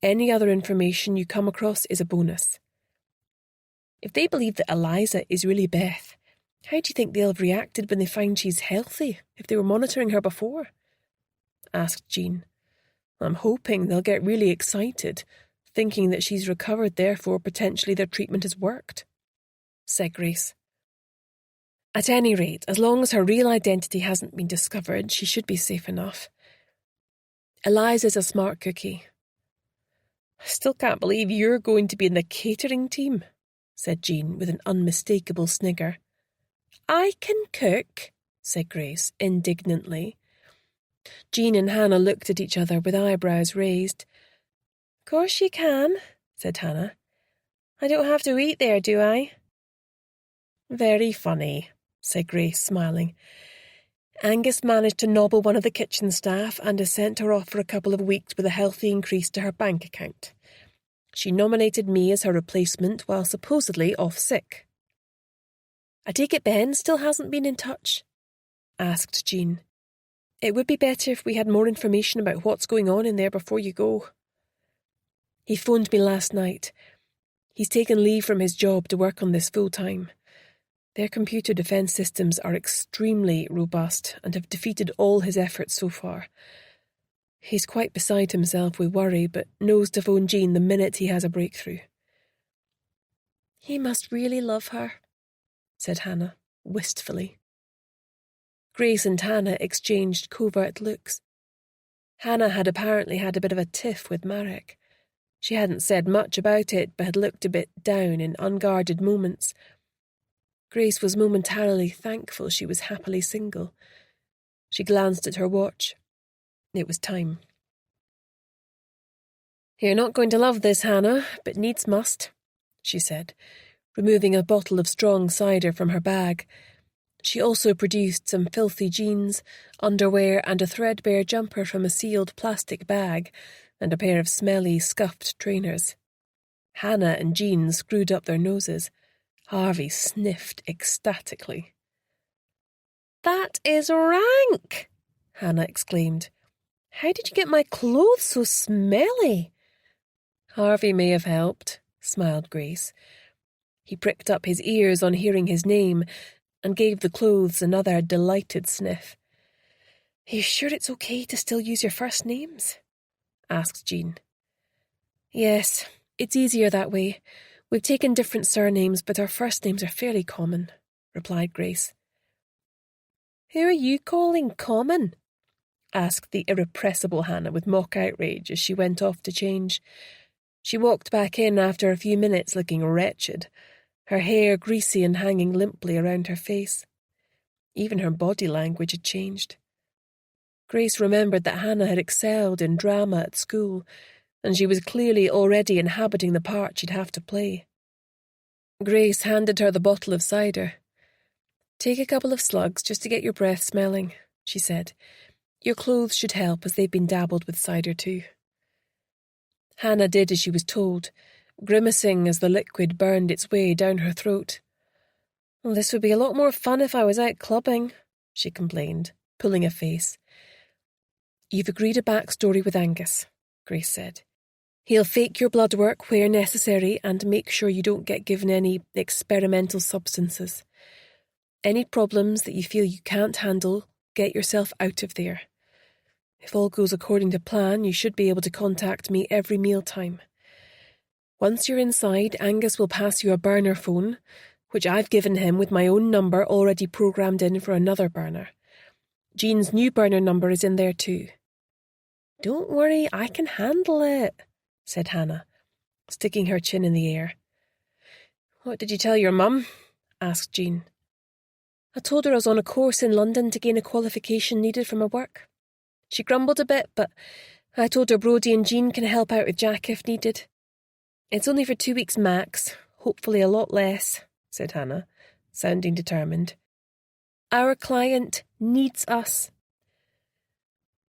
Any other information you come across is a bonus. If they believe that Eliza is really Beth, how do you think they'll have reacted when they find she's healthy, if they were monitoring her before?" asked Jean. "I'm hoping they'll get really excited, thinking that she's recovered, therefore potentially their treatment has worked," said Grace. "At any rate, as long as her real identity hasn't been discovered, she should be safe enough. Eliza's a smart cookie." "I still can't believe you're going to be in the catering team," said Jean with an unmistakable snigger. "I can cook," said Grace indignantly. Jean and Hannah looked at each other with eyebrows raised. "Course you can," said Hannah. "I don't have to eat there, do I?" "Very funny," said Grace, smiling. "Angus managed to nobble one of the kitchen staff and has sent her off for a couple of weeks with a healthy increase to her bank account. She nominated me as her replacement while supposedly off sick." "I take it Ben still hasn't been in touch?" asked Jean. "It would be better if we had more information about what's going on in there before you go." "He phoned me last night. He's taken leave from his job to work on this full-time. Their computer defense systems are extremely robust and have defeated all his efforts so far. He's quite beside himself with worry, but knows to phone Jean the minute he has a breakthrough." "He must really love her," said Hannah, wistfully. Grace and Hannah exchanged covert looks. Hannah had apparently had a bit of a tiff with Marek. She hadn't said much about it, but had looked a bit down in unguarded moments. Grace was momentarily thankful she was happily single. She glanced at her watch. It was time. "You're not going to love this, Hannah, but needs must," she said, removing a bottle of strong cider from her bag. She also produced some filthy jeans, underwear, and a threadbare jumper from a sealed plastic bag, and a pair of smelly, scuffed trainers. Hannah and Jean screwed up their noses. Harvey sniffed ecstatically. "That is rank!" Hannah exclaimed. "How did you get my clothes so smelly?" "Harvey may have helped," smiled Grace. He pricked up his ears on hearing his name and gave the clothes another delighted sniff. "Are you sure it's okay to still use your first names?" asked Jean. "Yes, it's easier that way. We've taken different surnames, but our first names are fairly common," replied Grace. "Who are you calling common?" asked the irrepressible Hannah with mock outrage as she went off to change. She walked back in after a few minutes looking wretched, her hair greasy and hanging limply around her face. Even her body language had changed. Grace remembered that Hannah had excelled in drama at school, and she was clearly already inhabiting the part she'd have to play. Grace handed her the bottle of cider. "Take a couple of slugs just to get your breath smelling," she said. "Your clothes should help, as they've been dabbled with cider too." Hannah did as she was told, grimacing as the liquid burned its way down her throat. "Well, this would be a lot more fun if I was out clubbing," she complained, pulling a face. "You've agreed a backstory with Angus," Grace said. "He'll fake your blood work where necessary and make sure you don't get given any experimental substances. Any problems that you feel you can't handle, get yourself out of there. If all goes according to plan, you should be able to contact me every mealtime. Once you're inside, Angus will pass you a burner phone, which I've given him with my own number already programmed in for another burner. Jean's new burner number is in there too." "Don't worry, I can handle it," said Hannah, sticking her chin in the air. "What did you tell your mum?" asked Jean. "I told her I was on a course in London to gain a qualification needed for my work. She grumbled a bit, but I told her Brodie and Jean can help out with Jack if needed. It's only for 2 weeks max, hopefully a lot less," said Hannah, sounding determined. "Our client needs us."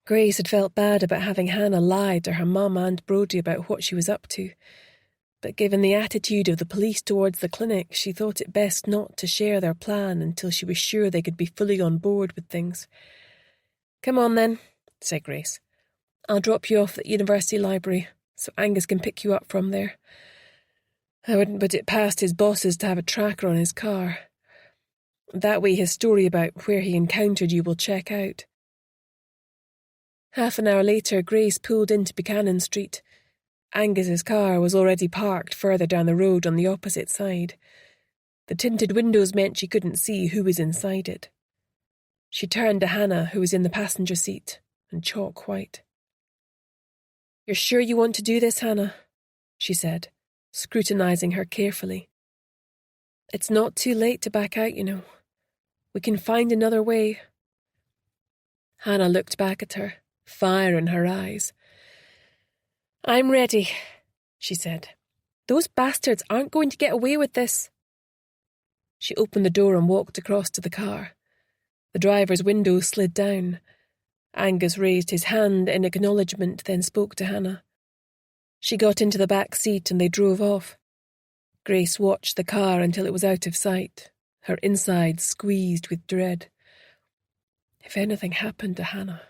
Grace had felt bad about having Hannah lie to her mum and Brodie about what she was up to, but given the attitude of the police towards the clinic, she thought it best not to share their plan until she was sure they could be fully on board with things. "Come on then," said Grace. "I'll drop you off at the university library, so Angus can pick you up from there. I wouldn't put it past his bosses to have a tracker on his car. That way his story about where he encountered you will check out." Half an hour later, Grace pulled into Buchanan Street. Angus's car was already parked further down the road on the opposite side. The tinted windows meant she couldn't see who was inside it. She turned to Hannah, who was in the passenger seat, and chalk white. "You're sure you want to do this, Hannah?" she said, scrutinizing her carefully. "It's not too late to back out, you know. We can find another way." Hannah looked back at her, fire in her eyes. "I'm ready," she said. "Those bastards aren't going to get away with this." She opened the door and walked across to the car. The driver's window slid down. Angus raised his hand in acknowledgement, then spoke to Hannah. She got into the back seat and they drove off. Grace watched the car until it was out of sight, her insides squeezed with dread. If anything happened to Hannah,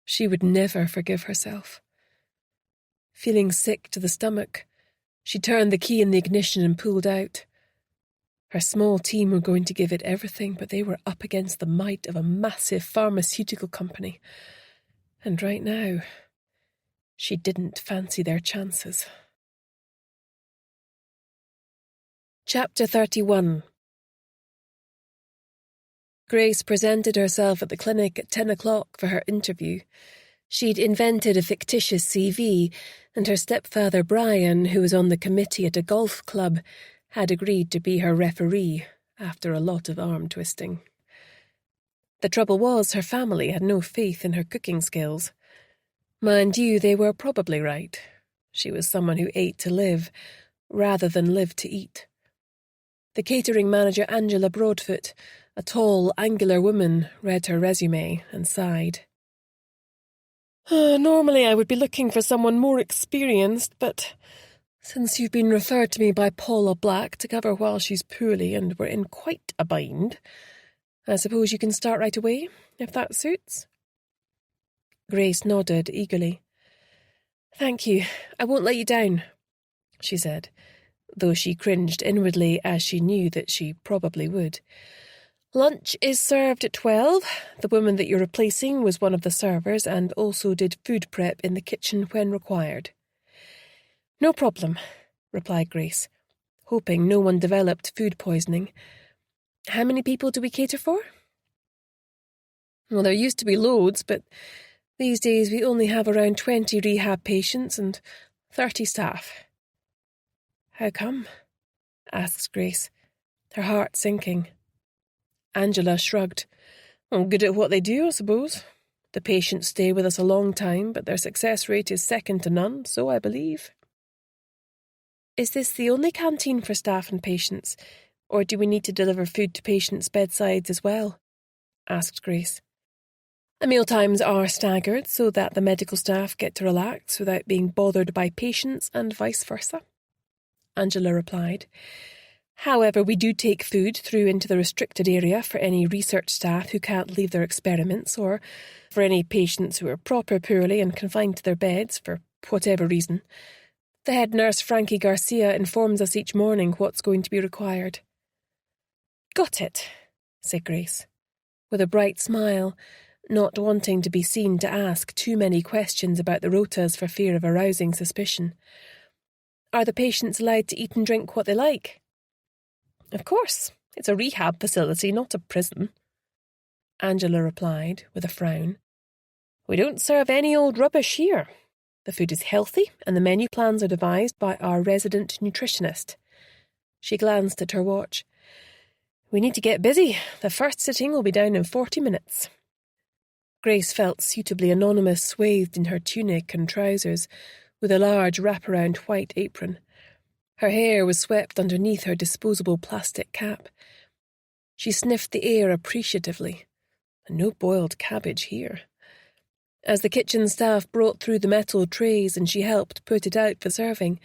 she would never forgive herself. Feeling sick to the stomach, she turned the key in the ignition and pulled out. Her small team were going to give it everything, but they were up against the might of a massive pharmaceutical company. And right now, she didn't fancy their chances. Chapter 31. Grace presented herself at the clinic at 10 o'clock for her interview. She'd invented a fictitious CV, and her stepfather Brian, who was on the committee at a golf club, had agreed to be her referee after a lot of arm twisting. The trouble was her family had no faith in her cooking skills. Mind you, they were probably right. She was someone who ate to live, rather than live to eat. The catering manager, Angela Broadfoot, a tall, angular woman, read her resume and sighed. Normally I would be looking for someone more experienced, but since you've been referred to me by Paula Black to cover while she's poorly and we're in quite a bind, I suppose you can start right away, if that suits?" Grace nodded eagerly. "Thank you. I won't let you down," she said, though she cringed inwardly as she knew that she probably would. "Lunch is served at 12. The woman that you're replacing was one of the servers and also did food prep in the kitchen when required." "No problem," replied Grace, hoping no one developed food poisoning. "How many people do we cater for?" "Well, there used to be loads, but these days we only have around 20 rehab patients and 30 staff." "How come?" asked Grace, her heart sinking. Angela shrugged. "Well, good at what they do, I suppose. The patients stay with us a long time, but their success rate is second to none, so I believe." "Is this the only canteen for staff and patients, or do we need to deliver food to patients' bedsides as well?" asked Grace. "The mealtimes are staggered so that the medical staff get to relax without being bothered by patients and vice versa," Angela replied. "However, we do take food through into the restricted area for any research staff who can't leave their experiments or for any patients who are proper poorly and confined to their beds for whatever reason. The head nurse, Frankie Garcia, informs us each morning what's going to be required." "Got it," said Grace, with a bright smile, not wanting to be seen to ask too many questions about the rotas for fear of arousing suspicion. "Are the patients allowed to eat and drink what they like?" "Of course. It's a rehab facility, not a prison," Angela replied, with a frown. "We don't serve any old rubbish here. The food is healthy, and the menu plans are devised by our resident nutritionist." She glanced at her watch. "We need to get busy. The first sitting will be down in 40 minutes. Grace felt suitably anonymous, swathed in her tunic and trousers, with a large wraparound white apron. Her hair was swept underneath her disposable plastic cap. She sniffed the air appreciatively. And no boiled cabbage here. As the kitchen staff brought through the metal trays and she helped put it out for serving,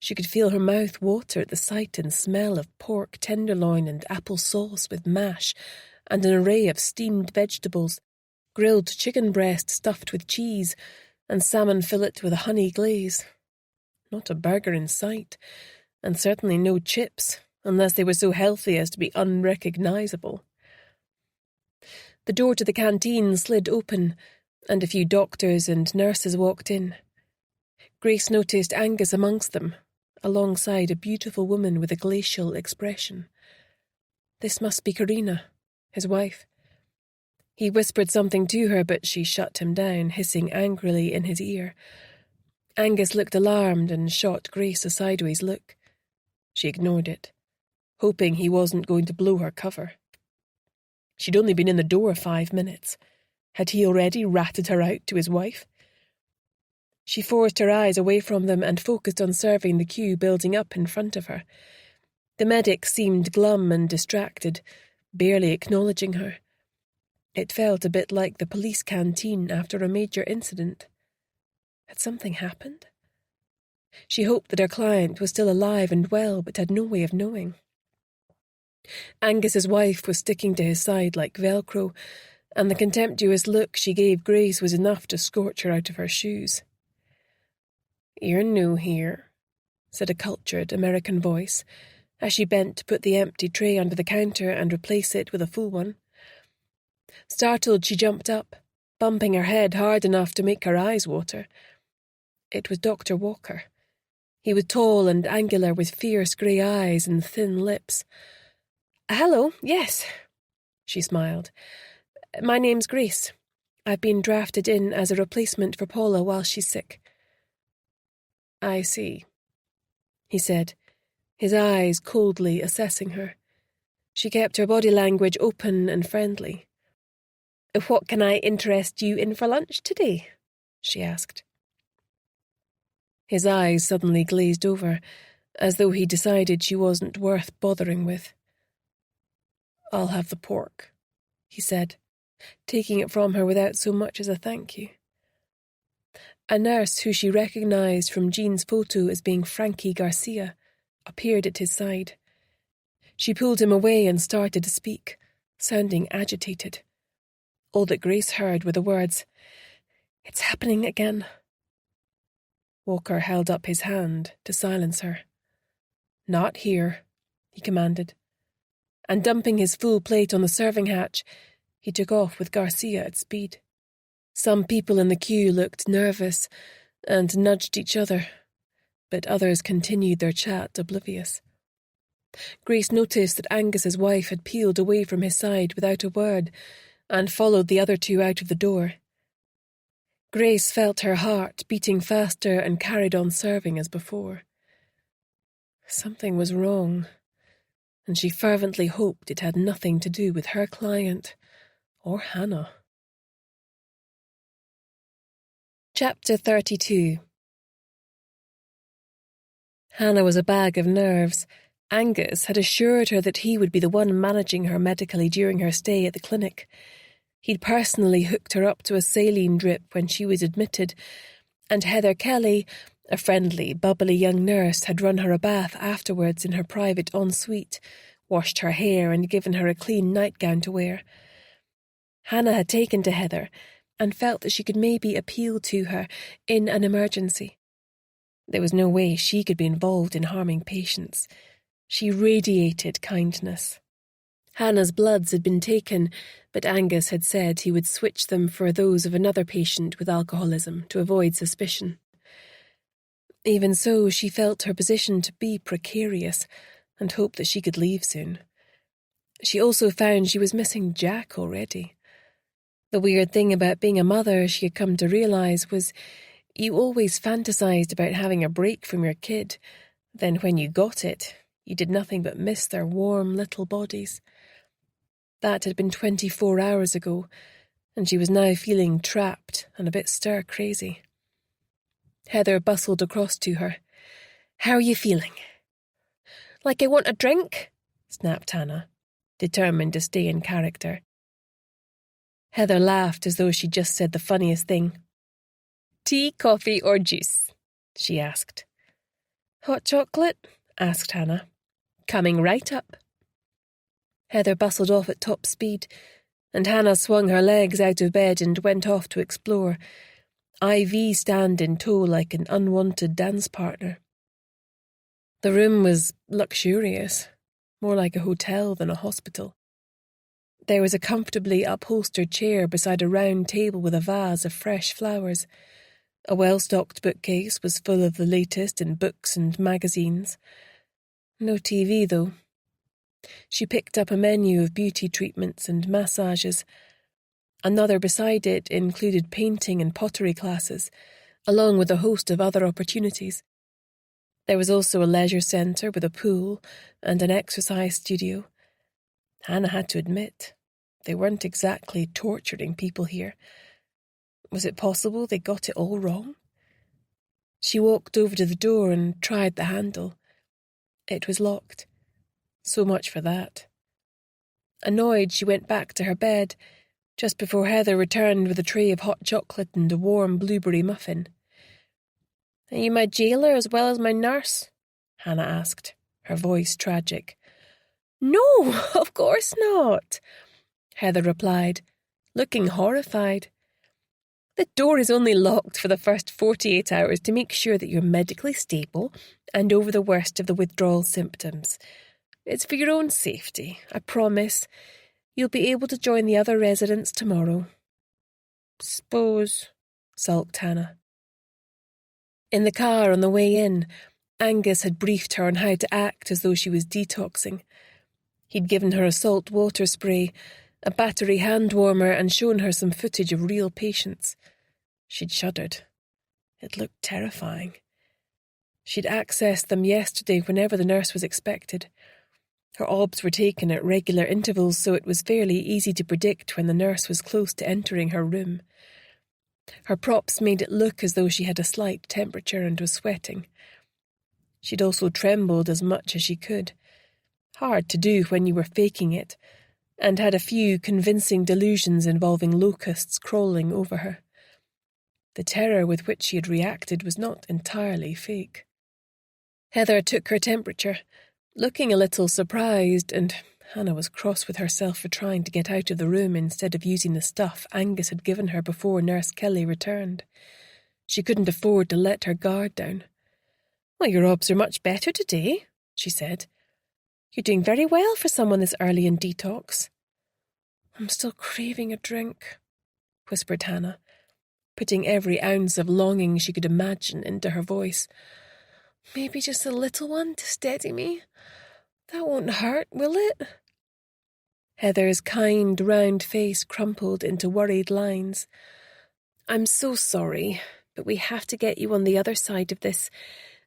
she could feel her mouth water at the sight and smell of pork tenderloin and apple sauce with mash and an array of steamed vegetables, grilled chicken breast stuffed with cheese, and salmon fillet with a honey glaze. Not a burger in sight, and certainly no chips, unless they were so healthy as to be unrecognisable. The door to the canteen slid open, and a few doctors and nurses walked in. Grace noticed Angus amongst them, alongside a beautiful woman with a glacial expression. This must be Karina, his wife. He whispered something to her, but she shut him down, hissing angrily in his ear. Angus looked alarmed and shot Grace a sideways look. She ignored it, hoping he wasn't going to blow her cover. She'd only been in the door 5 minutes. Had he already ratted her out to his wife? She forced her eyes away from them and focused on serving the queue building up in front of her. The medic seemed glum and distracted, barely acknowledging her. It felt a bit like the police canteen after a major incident. Had something happened? She hoped that her client was still alive and well, but had no way of knowing. Angus's wife was sticking to his side like Velcro, and the contemptuous look she gave Grace was enough to scorch her out of her shoes. "You're new here," said a cultured American voice, as she bent to put the empty tray under the counter and replace it with a full one. Startled, she jumped up, bumping her head hard enough to make her eyes water. It was Dr. Walker. He was tall and angular, with fierce grey eyes and thin lips. "Hello, yes," she smiled. "My name's Grace. I've been drafted in as a replacement for Paula while she's sick." "I see," he said, his eyes coldly assessing her. She kept her body language open and friendly. "What can I interest you in for lunch today?" she asked. His eyes suddenly glazed over, as though he decided she wasn't worth bothering with. "I'll have the pork," he said, taking it from her without so much as a thank you. A nurse who she recognised from Jean's photo as being Frankie Garcia appeared at his side. She pulled him away and started to speak, sounding agitated. All that Grace heard were the words, "It's happening again." Walker held up his hand to silence her. "Not here," he commanded, and dumping his full plate on the serving hatch, he took off with Garcia at speed. Some people in the queue looked nervous and nudged each other, but others continued their chat oblivious. Grace noticed that Angus's wife had peeled away from his side without a word and followed the other two out of the door. Grace felt her heart beating faster and carried on serving as before. Something was wrong, and she fervently hoped it had nothing to do with her client or Hannah. Chapter 32. Hannah was a bag of nerves. Angus had assured her that he would be the one managing her medically during her stay at the clinic. He'd personally hooked her up to a saline drip when she was admitted, and Heather Kelly, a friendly, bubbly young nurse, had run her a bath afterwards in her private ensuite, washed her hair and given her a clean nightgown to wear. Hannah had taken to Heather and felt that she could maybe appeal to her in an emergency. There was no way she could be involved in harming patients. She radiated kindness. Hannah's bloods had been taken, but Angus had said he would switch them for those of another patient with alcoholism to avoid suspicion. Even so, she felt her position to be precarious and hoped that she could leave soon. She also found she was missing Jack already. The weird thing about being a mother, she had come to realise, was you always fantasised about having a break from your kid. Then when you got it, you did nothing but miss their warm little bodies. That had been 24 hours ago, and she was now feeling trapped and a bit stir-crazy. Heather bustled across to her. "How are you feeling?" "Like I want a drink," snapped Hannah, determined to stay in character. Heather laughed as though she'd just said the funniest thing. "Tea, coffee, or juice?" she asked. "Hot chocolate?" asked Hannah. "Coming right up." Heather bustled off at top speed, and Hannah swung her legs out of bed and went off to explore, IV stand in tow like an unwanted dance partner. The room was luxurious, more like a hotel than a hospital. There was a comfortably upholstered chair beside a round table with a vase of fresh flowers. A well-stocked bookcase was full of the latest in books and magazines. No TV, though. She picked up a menu of beauty treatments and massages. Another beside it included painting and pottery classes, along with a host of other opportunities. There was also a leisure centre with a pool and an exercise studio. Hannah had to admit, they weren't exactly torturing people here. Was it possible they got it all wrong? She walked over to the door and tried the handle. It was locked. So much for that. Annoyed, she went back to her bed, just before Heather returned with a tray of hot chocolate and a warm blueberry muffin. "Are you my jailer as well as my nurse?" Hannah asked, her voice tragic. "No, of course not," Heather replied, looking horrified. "The door is only locked for the first 48 hours to make sure that you're medically stable and over the worst of the withdrawal symptoms. It's for your own safety, I promise. You'll be able to join the other residents tomorrow." "S'pose," sulked Hannah. In the car on the way in, Angus had briefed her on how to act as though she was detoxing. He'd given her a salt water spray, a battery hand warmer, and shown her some footage of real patients. She'd shuddered. It looked terrifying. She'd accessed them yesterday whenever the nurse was expected. Her obs were taken at regular intervals, so it was fairly easy to predict when the nurse was close to entering her room. Her props made it look as though she had a slight temperature and was sweating. She'd also trembled as much as she could. Hard to do when you were faking it, and had a few convincing delusions involving locusts crawling over her. The terror with which she had reacted was not entirely fake. Heather took her temperature, looking a little surprised, and Hannah was cross with herself for trying to get out of the room instead of using the stuff Angus had given her before Nurse Kelly returned. She couldn't afford to let her guard down. "Well, your obs are much better today," she said. "You're doing very well for someone this early in detox." "I'm still craving a drink," whispered Hannah, putting every ounce of longing she could imagine into her voice. "Maybe just a little one to steady me. That won't hurt, will it?" Heather's kind, round face crumpled into worried lines. "I'm so sorry, but we have to get you on the other side of this,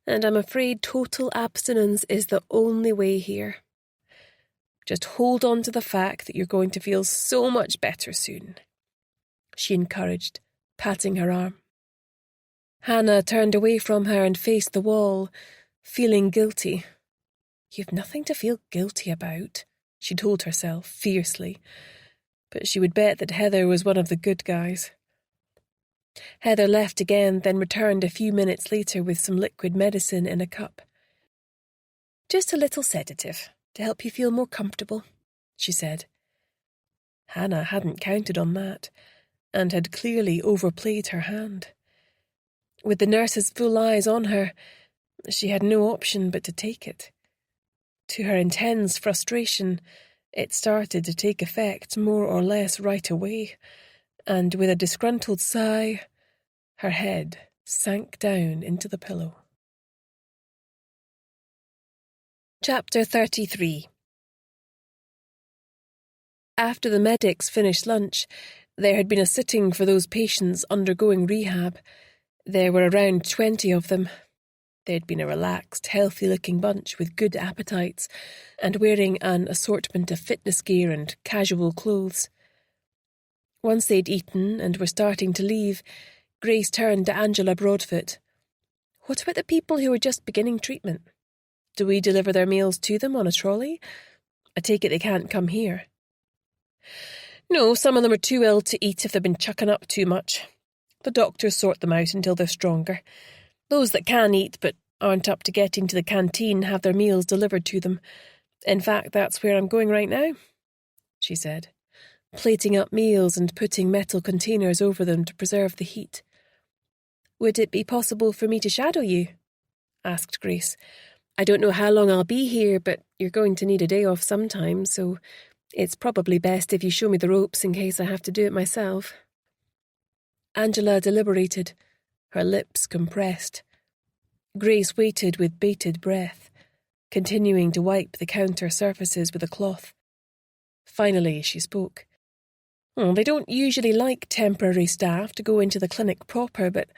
and I'm afraid total abstinence is the only way here. Just hold on to the fact that you're going to feel so much better soon," she encouraged, patting her arm. Hannah turned away from her and faced the wall, feeling guilty. "You've nothing to feel guilty about," she told herself fiercely, but she would bet that Heather was one of the good guys. Heather left again, then returned a few minutes later with some liquid medicine in a cup. "Just a little sedative, to help you feel more comfortable," she said. Hannah hadn't counted on that, and had clearly overplayed her hand. With the nurse's full eyes on her, she had no option but to take it. To her intense frustration, it started to take effect more or less right away, and with a disgruntled sigh, her head sank down into the pillow. Chapter 33. After the medics finished lunch, there had been a sitting for those patients undergoing rehab. There were around 20 of them. They'd been a relaxed, healthy-looking bunch with good appetites and wearing an assortment of fitness gear and casual clothes. Once they'd eaten and were starting to leave, Grace turned to Angela Broadfoot. "What about the people who were just beginning treatment? Do we deliver their meals to them on a trolley? I take it they can't come here." "No, some of them are too ill to eat if they've been chucking up too much. The doctors sort them out until they're stronger. Those that can eat but aren't up to getting to the canteen have their meals delivered to them. In fact, that's where I'm going right now," she said, plating up meals and putting metal containers over them to preserve the heat. "Would it be possible for me to shadow you?" asked Grace. "I don't know how long I'll be here, but you're going to need a day off sometime, so it's probably best if you show me the ropes in case I have to do it myself." Angela deliberated, her lips compressed. Grace waited with bated breath, continuing to wipe the counter surfaces with a cloth. Finally, she spoke. "They don't usually like temporary staff to go into the clinic proper, but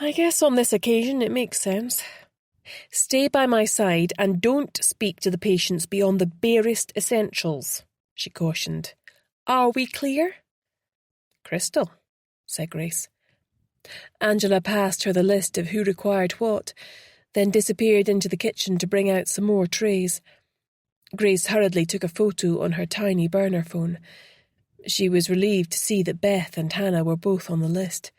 I guess on this occasion it makes sense. Stay by my side and don't speak to the patients beyond the barest essentials," she cautioned. "Are we clear?" "Crystal," said Grace. Angela passed her the list of who required what, then disappeared into the kitchen to bring out some more trays. Grace hurriedly took a photo on her tiny burner phone. She was relieved to see that Beth and Hannah were both on the list.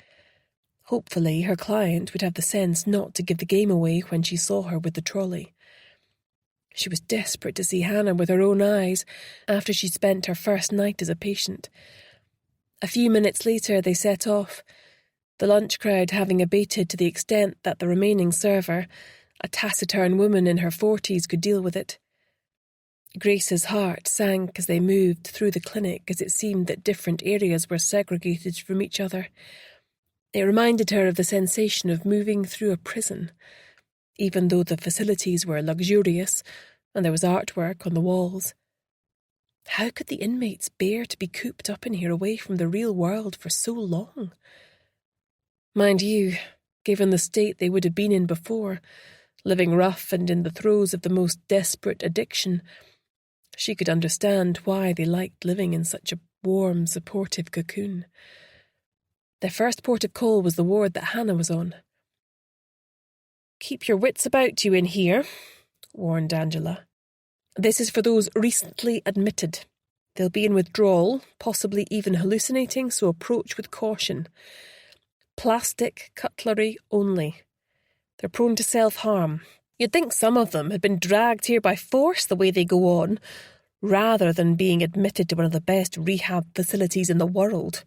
Hopefully, her client would have the sense not to give the game away when she saw her with the trolley. She was desperate to see Hannah with her own eyes after she'd spent her first night as a patient. A few minutes later, they set off, the lunch crowd having abated to the extent that the remaining server, a taciturn woman in her 40s, could deal with it. Grace's heart sank as they moved through the clinic, as it seemed that different areas were segregated from each other. It reminded her of the sensation of moving through a prison, even though the facilities were luxurious and there was artwork on the walls. How could the inmates bear to be cooped up in here away from the real world for so long? Mind you, given the state they would have been in before, living rough and in the throes of the most desperate addiction, she could understand why they liked living in such a warm, supportive cocoon. Their first port of call was the ward that Hannah was on. "Keep your wits about you in here," warned Angela. "This is for those recently admitted. They'll be in withdrawal, possibly even hallucinating, so approach with caution. Plastic cutlery only. They're prone to self-harm. You'd think some of them had been dragged here by force the way they go on, rather than being admitted to one of the best rehab facilities in the world.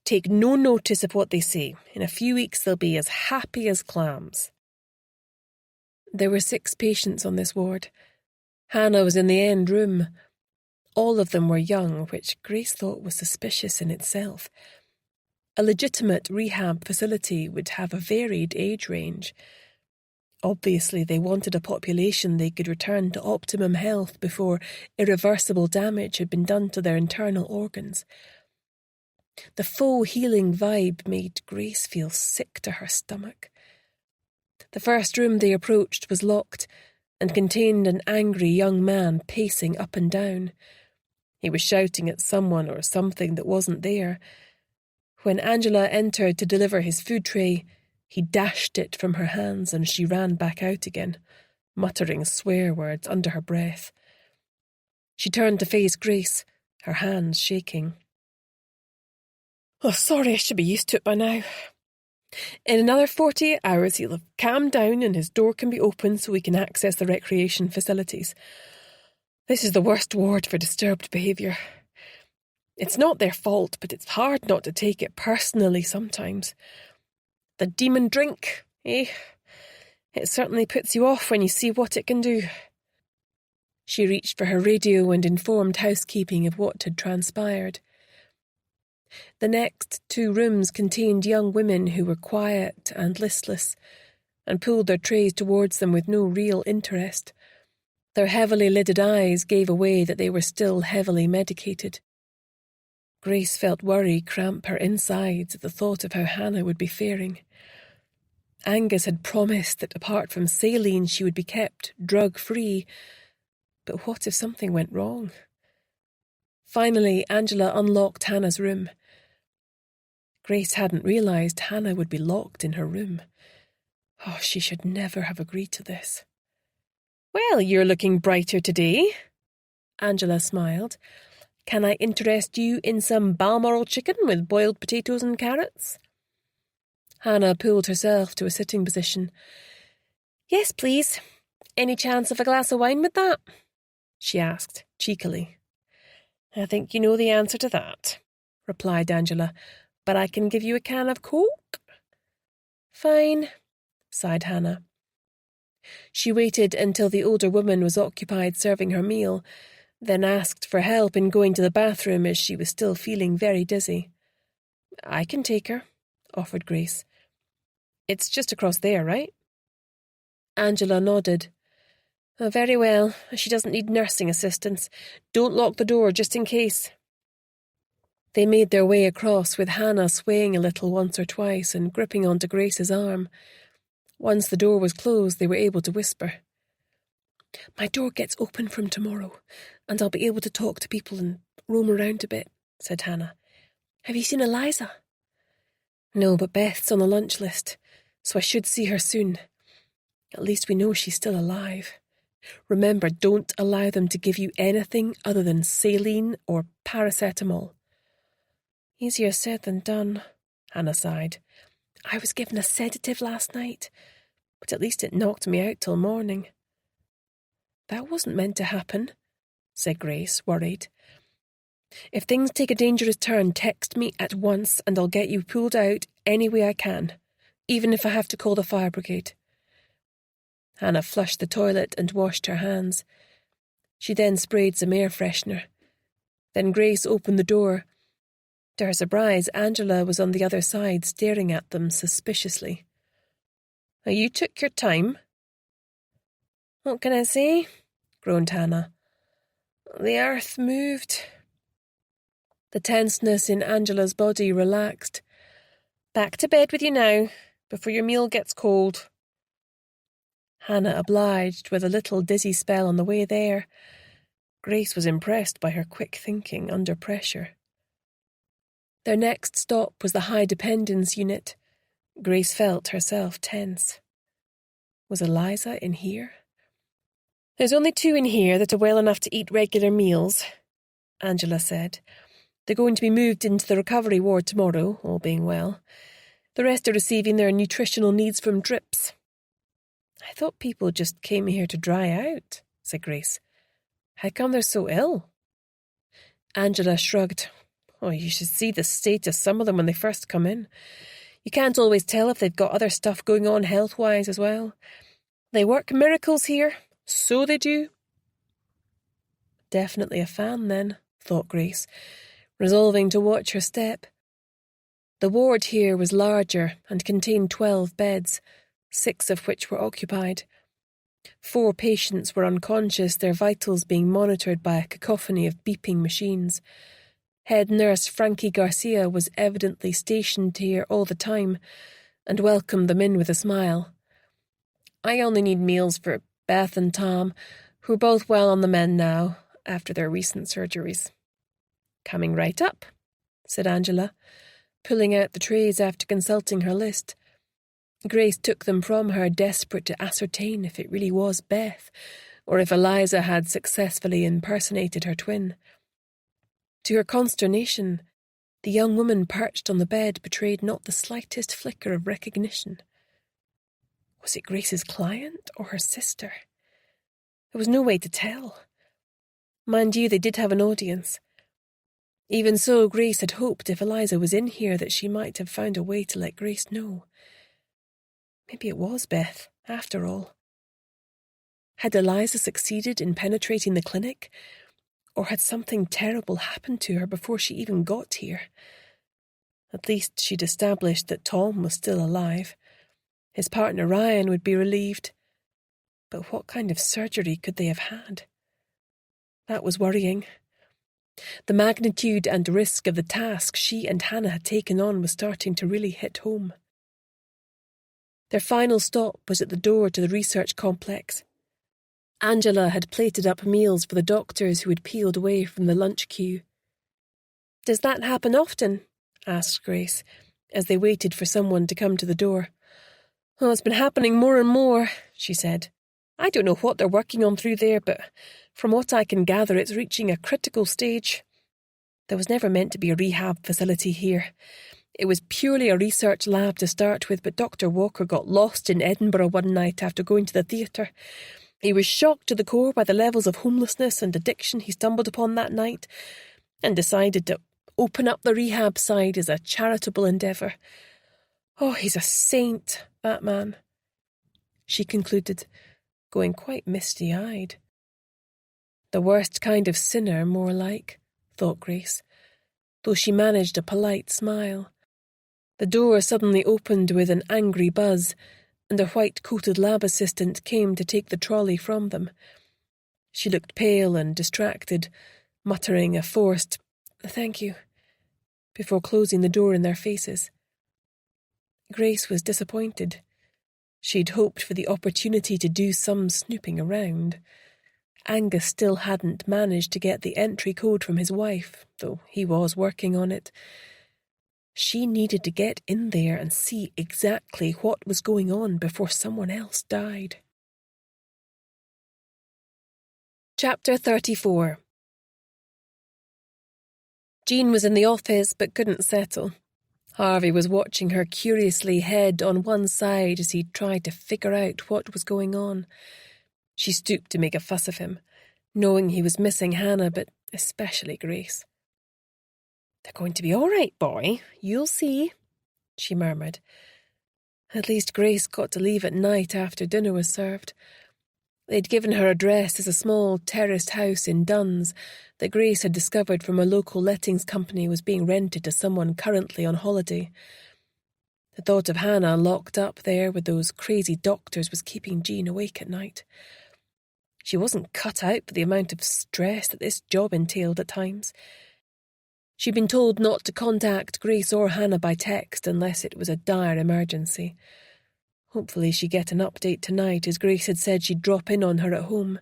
Take no notice of what they say. In a few weeks they'll be as happy as clams." There were 6 patients on this ward. Hannah was in the end room. All of them were young, which Grace thought was suspicious in itself. A legitimate rehab facility would have a varied age range. Obviously, they wanted a population they could return to optimum health before irreversible damage had been done to their internal organs. The faux healing vibe made Grace feel sick to her stomach. The first room they approached was locked and contained an angry young man pacing up and down. He was shouting at someone or something that wasn't there. When Angela entered to deliver his food tray, he dashed it from her hands and she ran back out again, muttering swear words under her breath. She turned to face Grace, her hands shaking. "Oh, sorry, I should be used to it by now. In another 48 hours he'll have calmed down and his door can be opened so we can access the recreation facilities. This is the worst ward for disturbed behaviour. It's not their fault, but it's hard not to take it personally sometimes. The demon drink, eh? It certainly puts you off when you see what it can do." She reached for her radio and informed housekeeping of what had transpired. The next 2 rooms contained young women who were quiet and listless, and pulled their trays towards them with no real interest. Their heavily lidded eyes gave away that they were still heavily medicated. Grace felt worry cramp her insides at the thought of how Hannah would be faring. Angus had promised that apart from saline she would be kept drug-free, but what if something went wrong? Finally, Angela unlocked Hannah's room. Grace hadn't realised Hannah would be locked in her room. Oh, she should never have agreed to this. "Well, you're looking brighter today," Angela smiled. "Can I interest you in some Balmoral chicken with boiled potatoes and carrots?" Hannah pulled herself to a sitting position. "Yes, please. Any chance of a glass of wine with that?" she asked, cheekily. "I think you know the answer to that," replied Angela, "but I can give you a can of Coke." "Fine," sighed Hannah. She waited until the older woman was occupied serving her meal, then asked for help in going to the bathroom as she was still feeling very dizzy. "I can take her," offered Grace. "It's just across there, right?" Angela nodded. "Oh, very well. She doesn't need nursing assistance. Don't lock the door, just in case." They made their way across, with Hannah swaying a little once or twice and gripping onto Grace's arm. Once the door was closed, they were able to whisper. "My door gets open from tomorrow, and I'll be able to talk to people and roam around a bit," said Hannah. "Have you seen Eliza?" "No, but Beth's on the lunch list, so I should see her soon. At least we know she's still alive. Remember, don't allow them to give you anything other than saline or paracetamol." "Easier said than done," Hannah sighed. "I was given a sedative last night, but at least it knocked me out till morning." "That wasn't meant to happen," said Grace, worried. "If things take a dangerous turn, text me at once and I'll get you pulled out any way I can, even if I have to call the fire brigade." Hannah flushed the toilet and washed her hands. She then sprayed some air freshener. Then Grace opened the door. To her surprise, Angela was on the other side staring at them suspiciously. "You took your time." "What can I say?" groaned Hannah. "The earth moved." The tenseness in Angela's body relaxed. "Back to bed with you now, before your meal gets cold." Hannah obliged, with a little dizzy spell on the way there. Grace was impressed by her quick thinking under pressure. Their next stop was the high dependence unit. Grace felt herself tense. Was Eliza in here? "There's only 2 in here that are well enough to eat regular meals," Angela said. "They're going to be moved into the recovery ward tomorrow, all being well. The rest are receiving their nutritional needs from drips." "I thought people just came here to dry out," said Grace. "How come they're so ill?" Angela shrugged. "Oh, you should see the state of some of them when they first come in. You can't always tell if they've got other stuff going on health-wise as well. They work miracles here, so they do." Definitely a fan, then, thought Grace, resolving to watch her step. The ward here was larger and contained 12 beds, 6 of which were occupied. 4 patients were unconscious, their vitals being monitored by a cacophony of beeping machines. Head nurse Frankie Garcia was evidently stationed here all the time and welcomed them in with a smile. "I only need meals for Beth and Tom, who are both well on the mend now, after their recent surgeries." "Coming right up," said Angela, pulling out the trays after consulting her list. Grace took them from her, desperate to ascertain if it really was Beth, or if Eliza had successfully impersonated her twin. To her consternation, the young woman perched on the bed betrayed not the slightest flicker of recognition. Was it Grace's client or her sister? There was no way to tell. Mind you, they did have an audience. Even so, Grace had hoped if Eliza was in here that she might have found a way to let Grace know. Maybe it was Beth, after all. Had Eliza succeeded in penetrating the clinic, or had something terrible happened to her before she even got here? At least she'd established that Tom was still alive. His partner Ryan would be relieved. But what kind of surgery could they have had? That was worrying. The magnitude and risk of the task she and Hannah had taken on was starting to really hit home. Their final stop was at the door to the research complex. Angela had plated up meals for the doctors who had peeled away from the lunch queue. "Does that happen often?" asked Grace, as they waited for someone to come to the door. "Oh, it's been happening more and more," she said. "I don't know what they're working on through there, but from what I can gather, it's reaching a critical stage. There was never meant to be a rehab facility here. It was purely a research lab to start with, but Dr. Walker got lost in Edinburgh one night after going to the theatre. He was shocked to the core by the levels of homelessness and addiction he stumbled upon that night, and decided to open up the rehab side as a charitable endeavour. Oh, he's a saint, that man," she concluded, going quite misty-eyed. The worst kind of sinner, more like, thought Grace, though she managed a polite smile. The door suddenly opened with an angry buzz, and a white-coated lab assistant came to take the trolley from them. She looked pale and distracted, muttering a forced, "Thank you," before closing the door in their faces. Grace was disappointed. She'd hoped for the opportunity to do some snooping around. Angus still hadn't managed to get the entry code from his wife, though he was working on it. She needed to get in there and see exactly what was going on before someone else died. Chapter 34. Jean was in the office but couldn't settle. Harvey was watching her curiously, head on one side as he tried to figure out what was going on. She stooped to make a fuss of him, knowing he was missing Hannah, but especially Grace. "They're going to be all right, boy. You'll see," she murmured. At least Grace got to leave at night after dinner was served. They'd given her address as a small terraced house in Duns that Grace had discovered from a local lettings company was being rented to someone currently on holiday. The thought of Hannah locked up there with those crazy doctors was keeping Jean awake at night. She wasn't cut out for the amount of stress that this job entailed at times. She'd been told not to contact Grace or Hannah by text unless it was a dire emergency. Hopefully she'd get an update tonight, as Grace had said she'd drop in on her at home.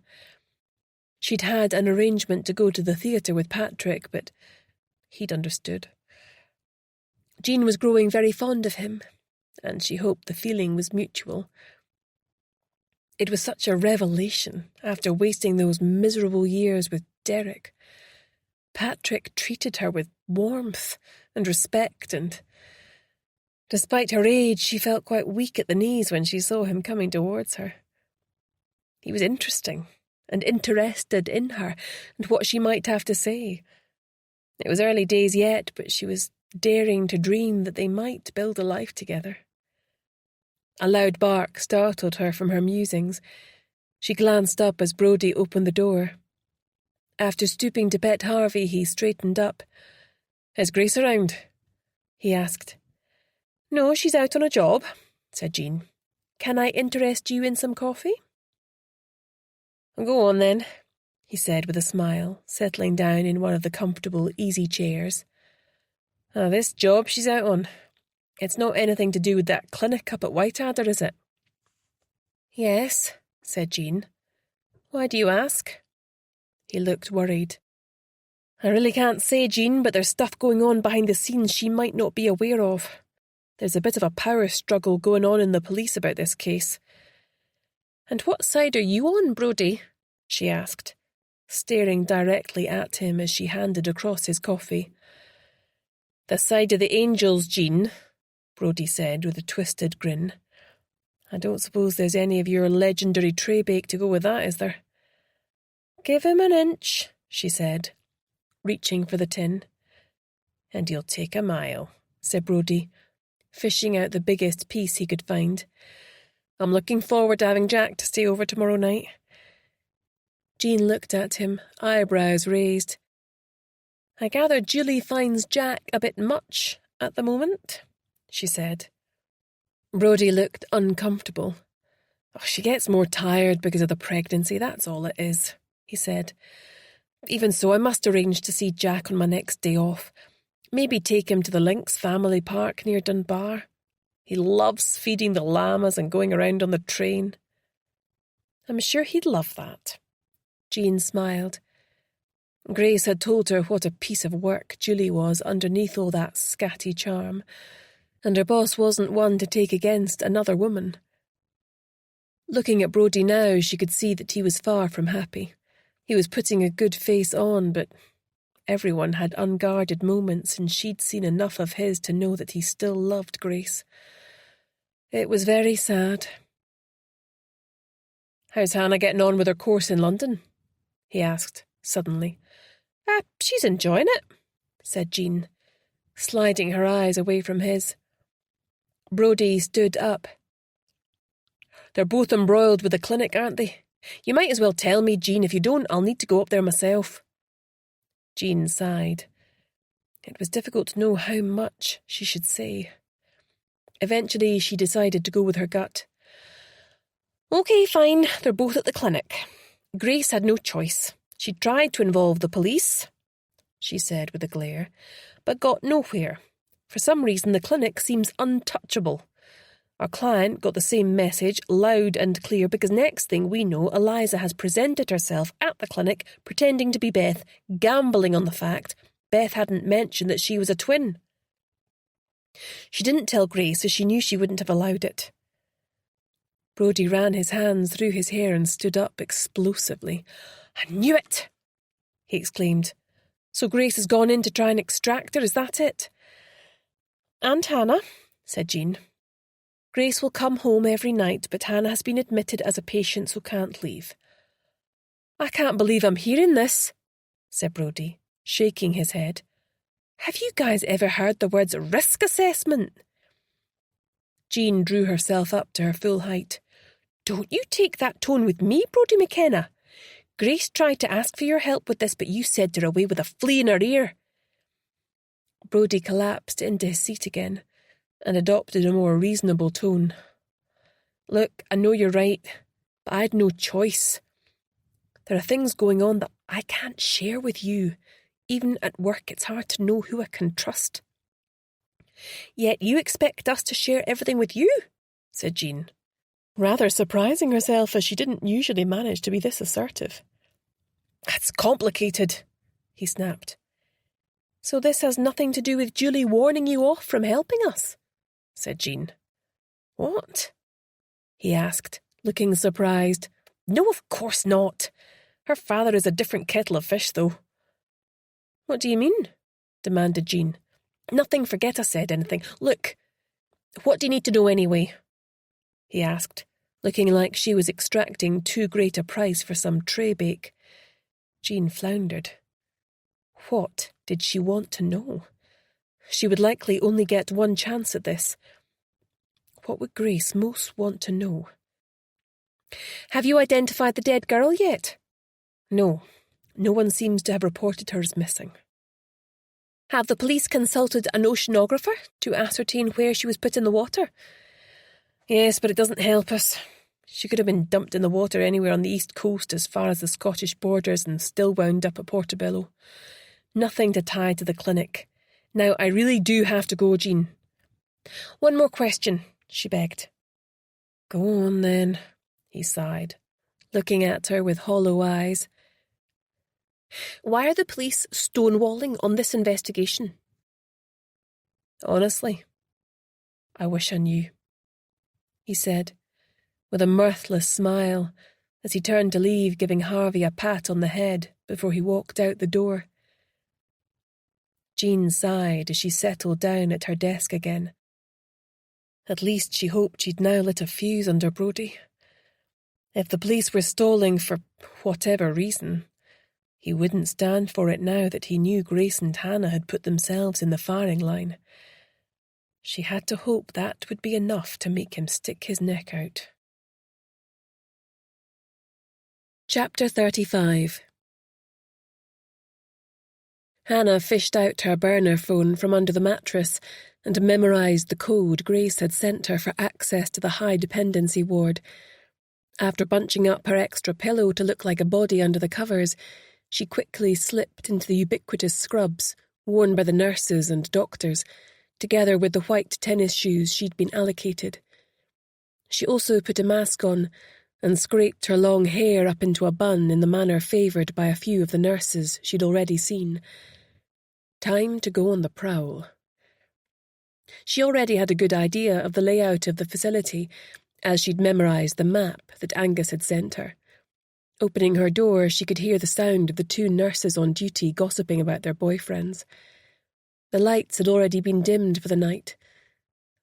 She'd had an arrangement to go to the theatre with Patrick, but he'd understood. Jean was growing very fond of him, and she hoped the feeling was mutual. It was such a revelation after wasting those miserable years with Derek. Patrick treated her with warmth and respect, and despite her age, she felt quite weak at the knees when she saw him coming towards her. He was interesting and interested in her and what she might have to say. It was early days yet, but she was daring to dream that they might build a life together. A loud bark startled her from her musings. She glanced up as Brodie opened the door. After stooping to pet Harvey, he straightened up. "Is Grace around?" he asked. "No, she's out on a job," said Jean. "Can I interest you in some coffee?" "Go on, then," he said with a smile, settling down in one of the comfortable, easy chairs. This job she's out on. It's not anything to do with that clinic up at Whiteadder, is it?" "Yes," said Jean. "Why do you ask?" He looked worried. "I really can't say, Jean, but there's stuff going on behind the scenes she might not be aware of. There's a bit of a power struggle going on in the police about this case." "And what side are you on, Brodie?" she asked, staring directly at him as she handed across his coffee. "The side of the angels, Jean," Brodie said with a twisted grin. "I don't suppose there's any of your legendary tray bake to go with that, is there?" "Give him an inch," she said, reaching for the tin. "And you'll take a mile," said Brodie, fishing out the biggest piece he could find. "I'm looking forward to having Jack to stay over tomorrow night." Jean looked at him, eyebrows raised. "I gather Julie finds Jack a bit much at the moment," she said. Brodie looked uncomfortable. "She gets more tired because of the pregnancy, that's all it is," he said. "Even so, I must arrange to see Jack on my next day off. Maybe take him to the Lynx Family Park near Dunbar. He loves feeding the llamas and going around on the train." "I'm sure he'd love that." Jean smiled. Grace had told her what a piece of work Julie was underneath all that scatty charm, and her boss wasn't one to take against another woman. Looking at Brodie now, she could see that he was far from happy. He was putting a good face on, but everyone had unguarded moments, and she'd seen enough of his to know that he still loved Grace. It was very sad. "How's Hannah getting on with her course in London?" he asked, suddenly. She's enjoying it," said Jean, sliding her eyes away from his. Brodie stood up. "They're both embroiled with the clinic, aren't they? You might as well tell me, Jean. If you don't, I'll need to go up there myself." Jean sighed. It was difficult to know how much she should say. Eventually, she decided to go with her gut. "OK, fine, they're both at the clinic. Grace had no choice. She tried to involve the police," she said with a glare, "but got nowhere. For some reason, the clinic seems untouchable. Our client got the same message, loud and clear, because next thing we know, Eliza has presented herself at the clinic pretending to be Beth, gambling on the fact Beth hadn't mentioned that she was a twin. She didn't tell Grace, as she knew she wouldn't have allowed it." Brodie ran his hands through his hair and stood up explosively. "I knew it!" he exclaimed. "So Grace has gone in to try and extract her, is that it?" "And Hannah," said Jean. "Grace will come home every night, but Hannah has been admitted as a patient, so can't leave." "I can't believe I'm hearing this," said Brodie, shaking his head. "Have you guys ever heard the words risk assessment?" Jean drew herself up to her full height. "Don't you take that tone with me, Brodie McKenna. Grace tried to ask for your help with this, but you sent her away with a flea in her ear." Brodie collapsed into his seat again and adopted a more reasonable tone. "Look, I know you're right, but I had no choice. There are things going on that I can't share with you. Even at work, it's hard to know who I can trust." "Yet you expect us to share everything with you," said Jean, rather surprising herself as she didn't usually manage to be this assertive. "That's complicated," he snapped. "So this has nothing to do with Julie warning you off from helping us?" said Jean. "What?" he asked, looking surprised. "No, of course not. Her father is a different kettle of fish, though." "What do you mean?" demanded Jean. "Nothing, forget I said anything. Look, what do you need to know anyway?" he asked, looking like she was extracting too great a price for some tray bake. Jean floundered. What did she want to know? She would likely only get one chance at this. What would Grace most want to know? "Have you identified the dead girl yet?" "No. No one seems to have reported her as missing." "Have the police consulted an oceanographer to ascertain where she was put in the water?" "Yes, but it doesn't help us. She could have been dumped in the water anywhere on the east coast as far as the Scottish borders and still wound up at Portobello. Nothing to tie to the clinic. Now, I really do have to go, Jean." "One more question," she begged. "Go on, then," he sighed, looking at her with hollow eyes. "Why are the police stonewalling on this investigation?" "Honestly, I wish I knew," he said, with a mirthless smile, as he turned to leave, giving Harvey a pat on the head before he walked out the door. Jean sighed as she settled down at her desk again. At least she hoped she'd now lit a fuse under Brodie. If the police were stalling for whatever reason, he wouldn't stand for it now that he knew Grace and Hannah had put themselves in the firing line. She had to hope that would be enough to make him stick his neck out. Chapter 35. Hannah fished out her burner phone from under the mattress and memorised the code Grace had sent her for access to the high dependency ward. After bunching up her extra pillow to look like a body under the covers, she quickly slipped into the ubiquitous scrubs worn by the nurses and doctors, together with the white tennis shoes she'd been allocated. She also put a mask on and scraped her long hair up into a bun in the manner favoured by a few of the nurses she'd already seen. Time to go on the prowl. She already had a good idea of the layout of the facility, as she'd memorised the map that Angus had sent her. Opening her door, she could hear the sound of the two nurses on duty gossiping about their boyfriends. The lights had already been dimmed for the night.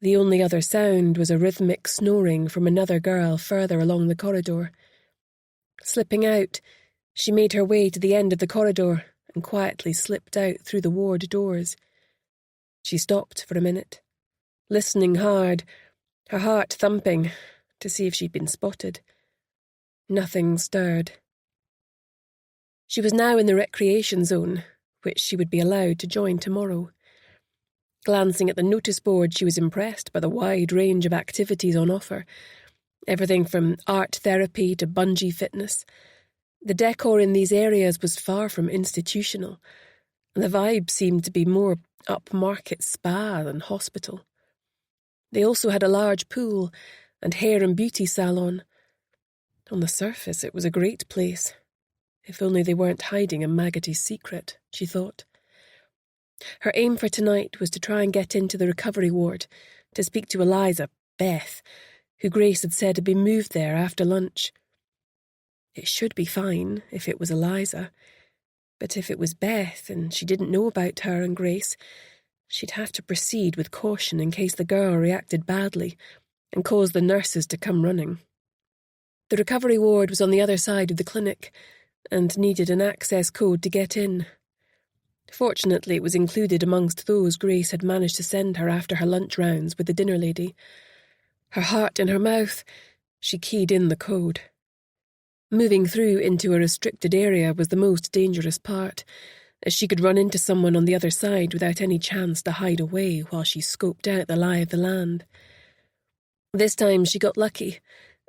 The only other sound was a rhythmic snoring from another girl further along the corridor. Slipping out, she made her way to the end of the corridor and quietly slipped out through the ward doors. She stopped for a minute, listening hard, her heart thumping, to see if she'd been spotted. Nothing stirred. She was now in the recreation zone, which she would be allowed to join tomorrow. Glancing at the notice board, she was impressed by the wide range of activities on offer, everything from art therapy to bungee fitness. The decor in these areas was far from institutional, and the vibe seemed to be more upmarket spa than hospital. They also had a large pool and hair and beauty salon. On the surface, it was a great place. If only they weren't hiding a maggoty secret, she thought. Her aim for tonight was to try and get into the recovery ward, to speak to Eliza, Beth, who Grace had said had been moved there after lunch. It should be fine if it was Eliza, but if it was Beth and she didn't know about her and Grace, she'd have to proceed with caution in case the girl reacted badly and caused the nurses to come running. The recovery ward was on the other side of the clinic and needed an access code to get in. Fortunately, it was included amongst those Grace had managed to send her after her lunch rounds with the dinner lady. Her heart in her mouth, she keyed in the code. Moving through into a restricted area was the most dangerous part, as she could run into someone on the other side without any chance to hide away while she scoped out the lie of the land. This time she got lucky,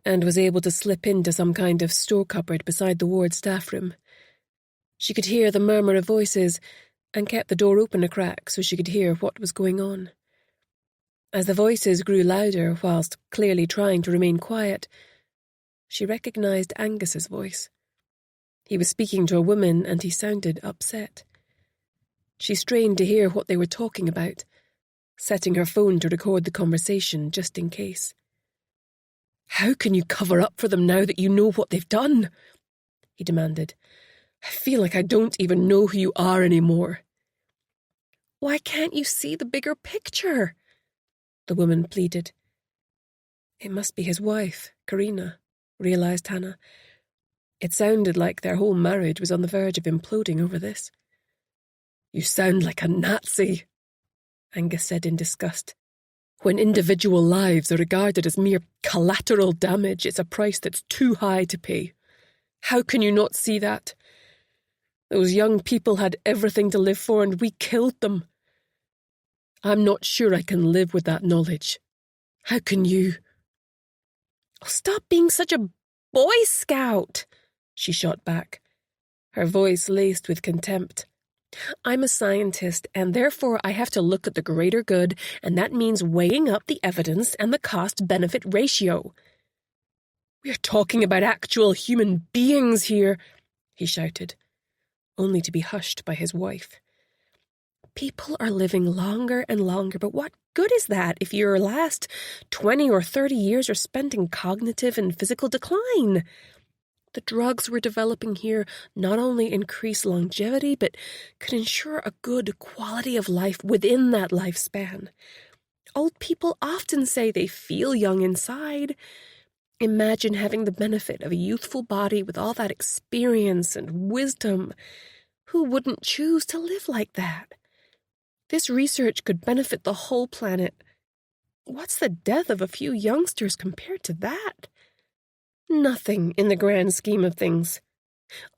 and was able to slip into some kind of store cupboard beside the ward staff room. She could hear the murmur of voices, and kept the door open a crack so she could hear what was going on. As the voices grew louder whilst clearly trying to remain quiet, she recognised Angus's voice. He was speaking to a woman and he sounded upset. She strained to hear what they were talking about, setting her phone to record the conversation just in case. "How can you cover up for them now that you know what they've done?" he demanded. "I feel like I don't even know who you are anymore." "Why can't you see the bigger picture?" the woman pleaded. It must be his wife, Karina, realised Hannah. It sounded like their whole marriage was on the verge of imploding over this. "You sound like a Nazi," Angus said in disgust. "When individual lives are regarded as mere collateral damage, it's a price that's too high to pay. How can you not see that? Those young people had everything to live for and we killed them. I'm not sure I can live with that knowledge. How can you?" "Oh, stop being such a Boy Scout," she shot back, her voice laced with contempt. "I'm a scientist, and therefore I have to look at the greater good, and that means weighing up the evidence and the cost-benefit ratio." "We're talking about actual human beings here," he shouted, only to be hushed by his wife. "People are living longer and longer, but what good is that if your last 20 or 30 years are spent in cognitive and physical decline? The drugs we're developing here not only increase longevity, but could ensure a good quality of life within that lifespan. Old people often say they feel young inside. Imagine having the benefit of a youthful body with all that experience and wisdom. Who wouldn't choose to live like that? This research could benefit the whole planet. What's the death of a few youngsters compared to that? Nothing in the grand scheme of things.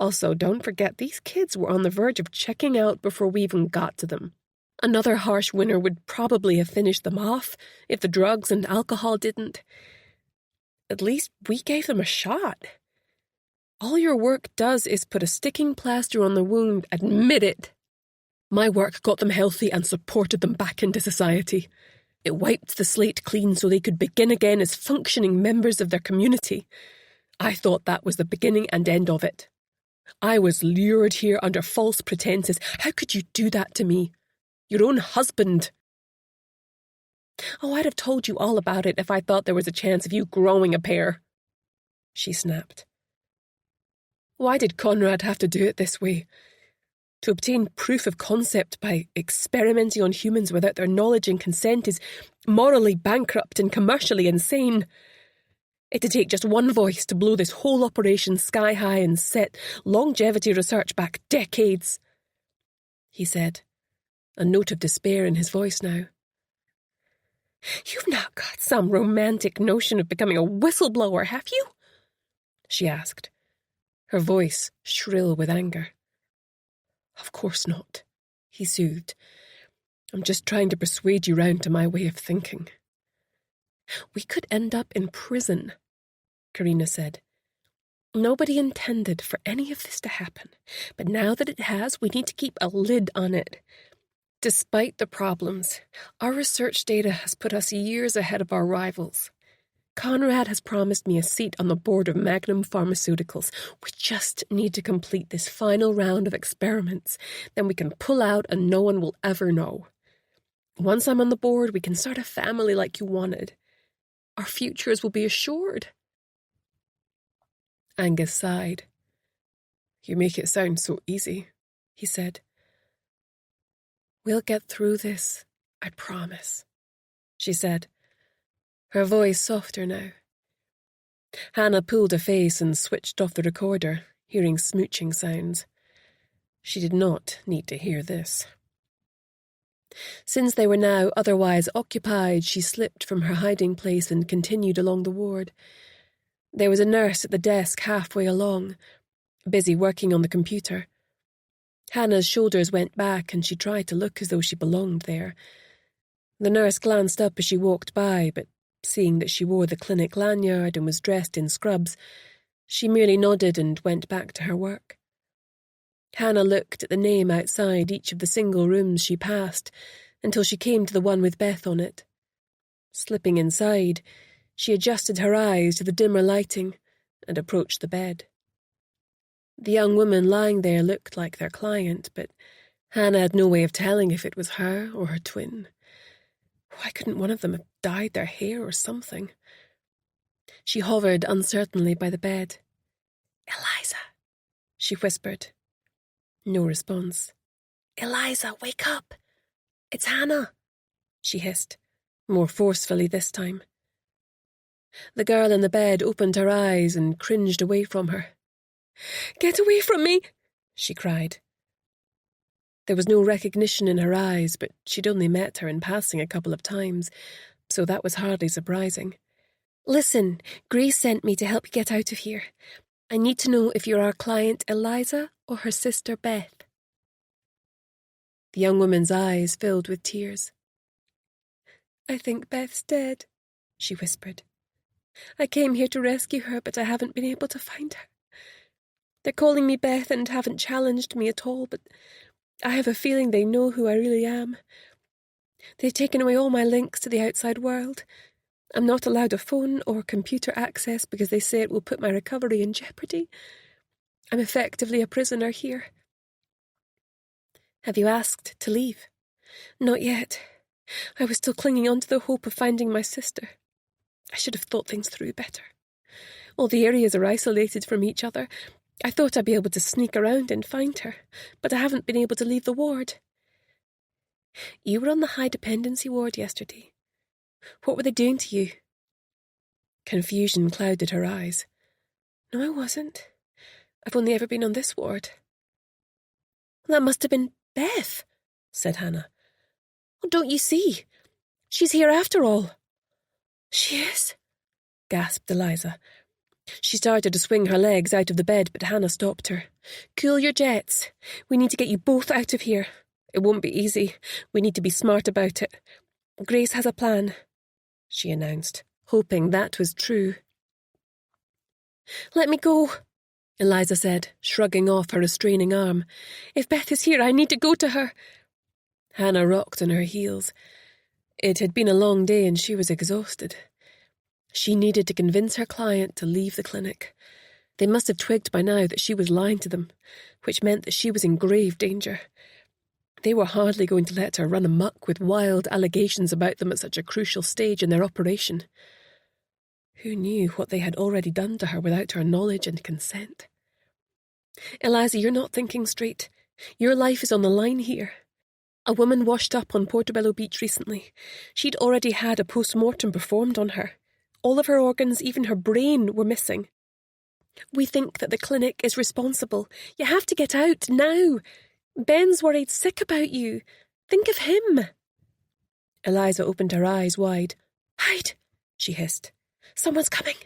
Also, don't forget these kids were on the verge of checking out before we even got to them. Another harsh winter would probably have finished them off if the drugs and alcohol didn't. At least we gave them a shot. All your work does is put a sticking plaster on the wound. Admit it. My work got them healthy and supported them back into society. It wiped the slate clean so they could begin again as functioning members of their community. I thought that was the beginning and end of it. I was lured here under false pretenses. How could you do that to me? Your own husband. Oh, I'd have told you all about it if I thought there was a chance of you growing a pair," she snapped. Why did Conrad have to do it this way? To obtain proof of concept by experimenting on humans without their knowledge and consent is morally bankrupt and commercially insane. It'd take just one voice to blow this whole operation sky high and set longevity research back decades, he said, a note of despair in his voice now. "You've not got some romantic notion of becoming a whistleblower, have you?" she asked, her voice shrill with anger. "Of course not," he soothed. "I'm just trying to persuade you round to my way of thinking." "We could end up in prison," Karina said. "Nobody intended for any of this to happen, but now that it has, we need to keep a lid on it. Despite the problems, our research data has put us years ahead of our rivals. Conrad has promised me a seat on the board of Magnum Pharmaceuticals. We just need to complete this final round of experiments. Then we can pull out and no one will ever know. Once I'm on the board, we can start a family like you wanted. Our futures will be assured." Angus sighed. "You make it sound so easy," he said. "We'll get through this, I promise," she said, her voice softer now. Hannah pulled a face and switched off the recorder, hearing smooching sounds. She did not need to hear this. Since they were now otherwise occupied, she slipped from her hiding place and continued along the ward. There was a nurse at the desk halfway along, busy working on the computer. Hannah's shoulders went back and she tried to look as though she belonged there. The nurse glanced up as she walked by, but seeing that she wore the clinic lanyard and was dressed in scrubs, she merely nodded and went back to her work. Hannah looked at the name outside each of the single rooms she passed until she came to the one with Beth on it. Slipping inside, she adjusted her eyes to the dimmer lighting and approached the bed. The young woman lying there looked like their client, but Hannah had no way of telling if it was her or her twin. Why couldn't one of them have dyed their hair or something? She hovered uncertainly by the bed. "Eliza," she whispered. No response. "Eliza, wake up! It's Hannah," she hissed, more forcefully this time. The girl in the bed opened her eyes and cringed away from her. "Get away from me!" she cried. There was no recognition in her eyes, but she'd only met her in passing a couple of times, so that was hardly surprising. "Listen, Grace sent me to help you get out of here. I need to know if you're our client Eliza or her sister Beth." The young woman's eyes filled with tears. "I think Beth's dead," she whispered. "I came here to rescue her, but I haven't been able to find her. They're calling me Beth and haven't challenged me at all, but I have a feeling they know who I really am. They've taken away all my links to the outside world. I'm not allowed a phone or computer access because they say it will put my recovery in jeopardy. I'm effectively a prisoner here." "Have you asked to leave?" "Not yet. I was still clinging on to the hope of finding my sister. I should have thought things through better. All the areas are isolated from each other. I thought I'd be able to sneak around and find her, but I haven't been able to leave the ward." "You were on the high dependency ward yesterday. What were they doing to you?" Confusion clouded her eyes. "No, I wasn't. I've only ever been on this ward." "That must have been Beth," said Hannah. "Oh, don't you see? She's here after all." "She is?" gasped Eliza. She started to swing her legs out of the bed, but Hannah stopped her. "Cool your jets. We need to get you both out of here. It won't be easy. We need to be smart about it. Grace has a plan," she announced, hoping that was true. "Let me go," Eliza said, shrugging off her restraining arm. "If Beth is here, I need to go to her." Hannah rocked on her heels. It had been a long day and she was exhausted. She needed to convince her client to leave the clinic. They must have twigged by now that she was lying to them, which meant that she was in grave danger. They were hardly going to let her run amok with wild allegations about them at such a crucial stage in their operation. Who knew what they had already done to her without her knowledge and consent? "Eliza, you're not thinking straight. Your life is on the line here. A woman washed up on Portobello Beach recently. She'd already had a post-mortem performed on her. All of her organs, even her brain, were missing. We think that the clinic is responsible. You have to get out, now. Ben's worried sick about you. Think of him." Eliza opened her eyes wide. "Hide," she hissed. "Someone's coming."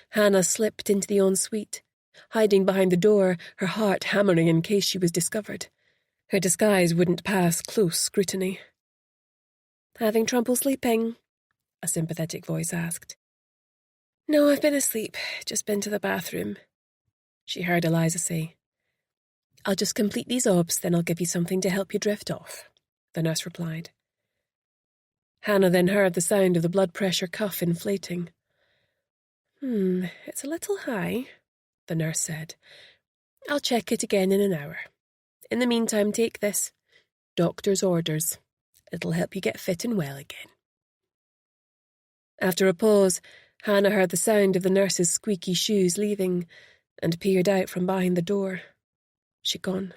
Hannah slipped into the ensuite, hiding behind the door, her heart hammering in case she was discovered. Her disguise wouldn't pass close scrutiny. "Having trouble sleeping?" a sympathetic voice asked. "No, I've been asleep. Just been to the bathroom," she heard Eliza say. "I'll just complete these obs, then I'll give you something to help you drift off," the nurse replied. Hannah then heard the sound of the blood pressure cuff inflating. It's a little high," the nurse said. "I'll check it again in an hour. In the meantime, take this. Doctor's orders. It'll help you get fit and well again." After a pause, Hannah heard the sound of the nurse's squeaky shoes leaving and peered out from behind the door. She'd gone.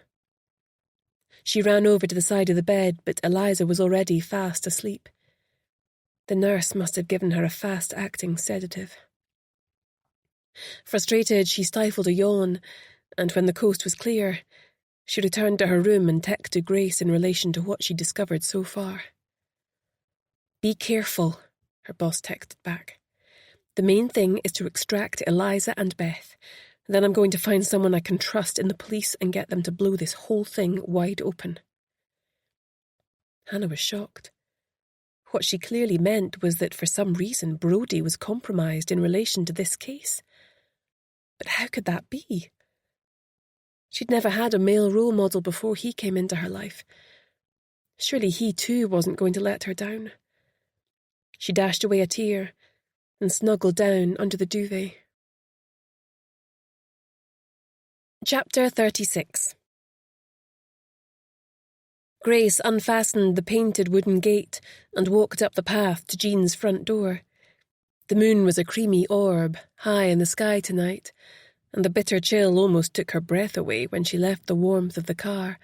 She ran over to the side of the bed, but Eliza was already fast asleep. The nurse must have given her a fast-acting sedative. Frustrated, she stifled a yawn, and when the coast was clear, she returned to her room and texted Grace in relation to what she'd discovered so far. "Be careful," her boss texted back. "The main thing is to extract Eliza and Beth. Then I'm going to find someone I can trust in the police and get them to blow this whole thing wide open." Hannah was shocked. What she clearly meant was that for some reason Brodie was compromised in relation to this case. But how could that be? She'd never had a male role model before he came into her life. Surely he too wasn't going to let her down. She dashed away a tear and snuggled down under the duvet. Chapter 36. Grace unfastened the painted wooden gate and walked up the path to Jean's front door. The moon was a creamy orb, high in the sky tonight, and the bitter chill almost took her breath away when she left the warmth of the car.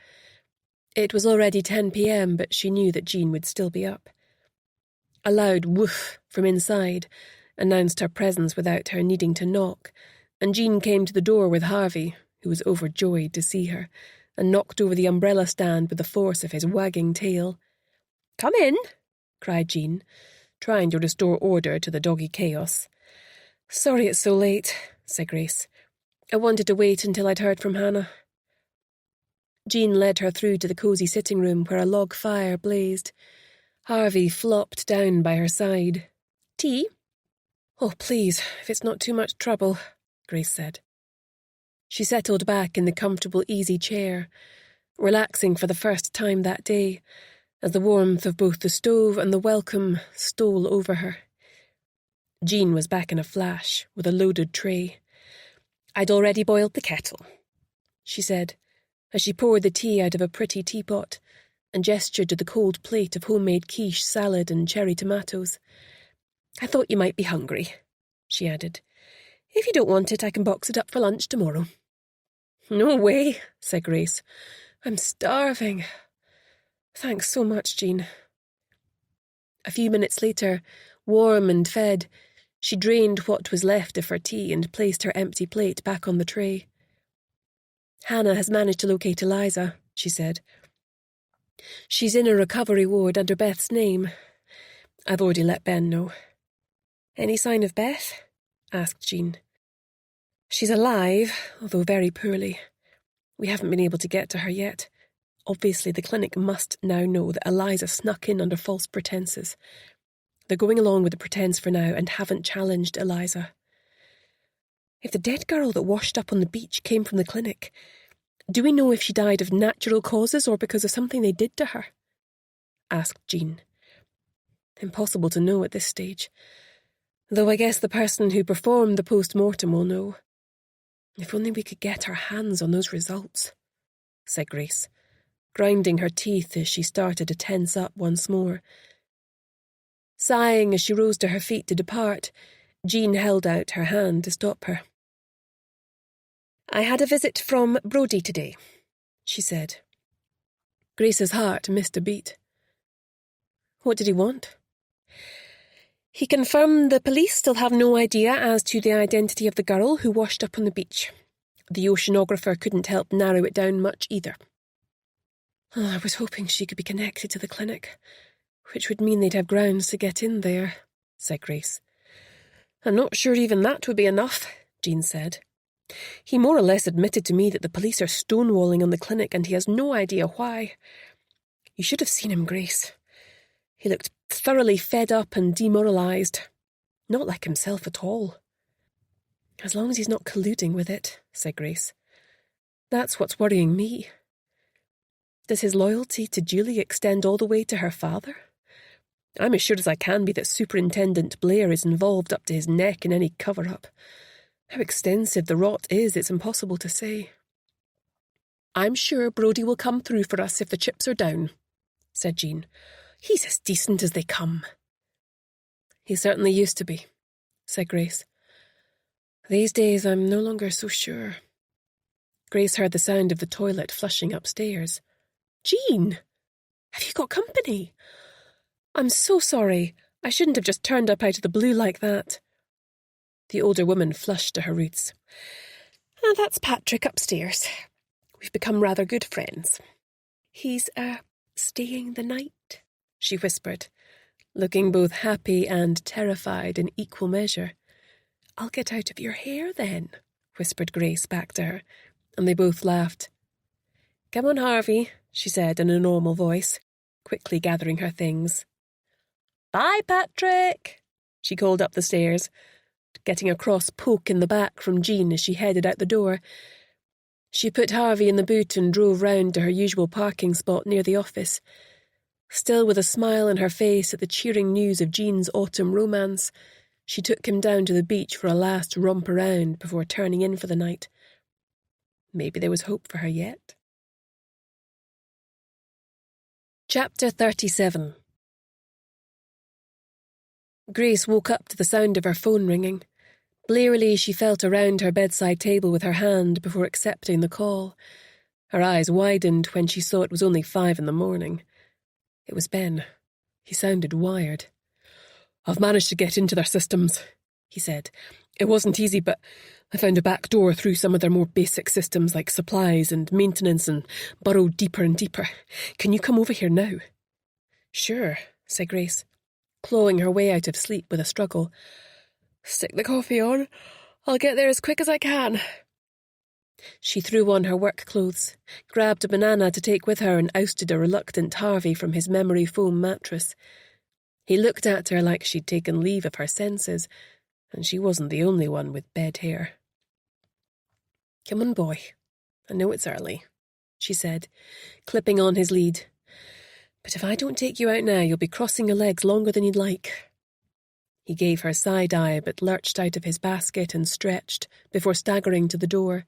It was already 10 p.m, but she knew that Jean would still be up. A loud woof from inside announced her presence without her needing to knock, and Jean came to the door with Harvey, who was overjoyed to see her, and knocked over the umbrella stand with the force of his wagging tail. "Come in," cried Jean, trying to restore order to the doggy chaos. "Sorry it's so late," said Grace. "I wanted to wait until I'd heard from Hannah." Jean led her through to the cosy sitting room where a log fire blazed. Harvey flopped down by her side. "Tea?" "Oh, please, if it's not too much trouble," Grace said. She settled back in the comfortable, easy chair, relaxing for the first time that day, as the warmth of both the stove and the welcome stole over her. Jean was back in a flash, with a loaded tray. "I'd already boiled the kettle," she said, as she poured the tea out of a pretty teapot and gestured to the cold plate of homemade quiche, salad and cherry tomatoes. "I thought you might be hungry," she added. "If you don't want it, I can box it up for lunch tomorrow." "No way," said Grace. "I'm starving." "Thanks so much, Jean." A few minutes later, warm and fed, she drained what was left of her tea and placed her empty plate back on the tray. "Hannah has managed to locate Eliza," she said. "She's in a recovery ward under Beth's name. I've already let Ben know." "Any sign of Beth?" asked Jean. "She's alive, although very poorly. We haven't been able to get to her yet. Obviously, the clinic must now know that Eliza snuck in under false pretenses. They're going along with the pretense for now and haven't challenged Eliza. If the dead girl that washed up on the beach came from the clinic, do we know if she died of natural causes or because of something they did to her?" asked Jean. "Impossible to know at this stage. Though I guess the person who performed the post-mortem will know. If only we could get our hands on those results," said Grace, grinding her teeth as she started to tense up once more. Sighing as she rose to her feet to depart, Jean held out her hand to stop her. "I had a visit from Brodie today," she said. Grace's heart missed a beat. "What did he want?" "He confirmed the police still have no idea as to the identity of the girl who washed up on the beach. The oceanographer couldn't help narrow it down much either." "Oh, I was hoping she could be connected to the clinic, which would mean they'd have grounds to get in there," said Grace. "I'm not sure even that would be enough," Jean said. "He more or less admitted to me that the police are stonewalling on the clinic and he has no idea why. You should have seen him, Grace. He looked thoroughly fed up and demoralised. Not like himself at all." "As long as he's not colluding with it," said Grace. "That's what's worrying me. Does his loyalty to Julie extend all the way to her father? I'm as sure as I can be that Superintendent Blair is involved up to his neck in any cover-up. How extensive the rot is, it's impossible to say." "I'm sure Brodie will come through for us if the chips are down," said Jean. "He's as decent as they come." "He certainly used to be," said Grace. "These days I'm no longer so sure." Grace heard the sound of the toilet flushing upstairs. "Jean, have you got company? I'm so sorry. I shouldn't have just turned up out of the blue like that." The older woman flushed to her roots. "That's Patrick upstairs. We've become rather good friends. He's, staying the night," she whispered, looking both happy and terrified in equal measure. "I'll get out of your hair then," whispered Grace back to her, and they both laughed. "Come on, Harvey," she said in a normal voice, quickly gathering her things. "Bye, Patrick," she called up the stairs, getting a cross poke in the back from Jean as she headed out the door. She put Harvey in the boot and drove round to her usual parking spot near the office. Still with a smile on her face at the cheering news of Jean's autumn romance, she took him down to the beach for a last romp around before turning in for the night. Maybe there was hope for her yet. Chapter 37. Grace woke up to the sound of her phone ringing. Blearily, she felt around her bedside table with her hand before accepting the call. Her eyes widened when she saw it was only 5 a.m. It was Ben. He sounded wired. "I've managed to get into their systems," he said. "It wasn't easy, but I found a back door through some of their more basic systems like supplies and maintenance and burrowed deeper and deeper. Can you come over here now?" "Sure," said Grace, clawing her way out of sleep with a struggle. "Stick the coffee on. I'll get there as quick as I can." She threw on her work clothes, grabbed a banana to take with her and ousted a reluctant Harvey from his memory foam mattress. He looked at her like she'd taken leave of her senses, and she wasn't the only one with bed hair. "Come on, boy. I know it's early," she said, clipping on his lead. "But if I don't take you out now, you'll be crossing your legs longer than you'd like." He gave her side-eye but lurched out of his basket and stretched before staggering to the door.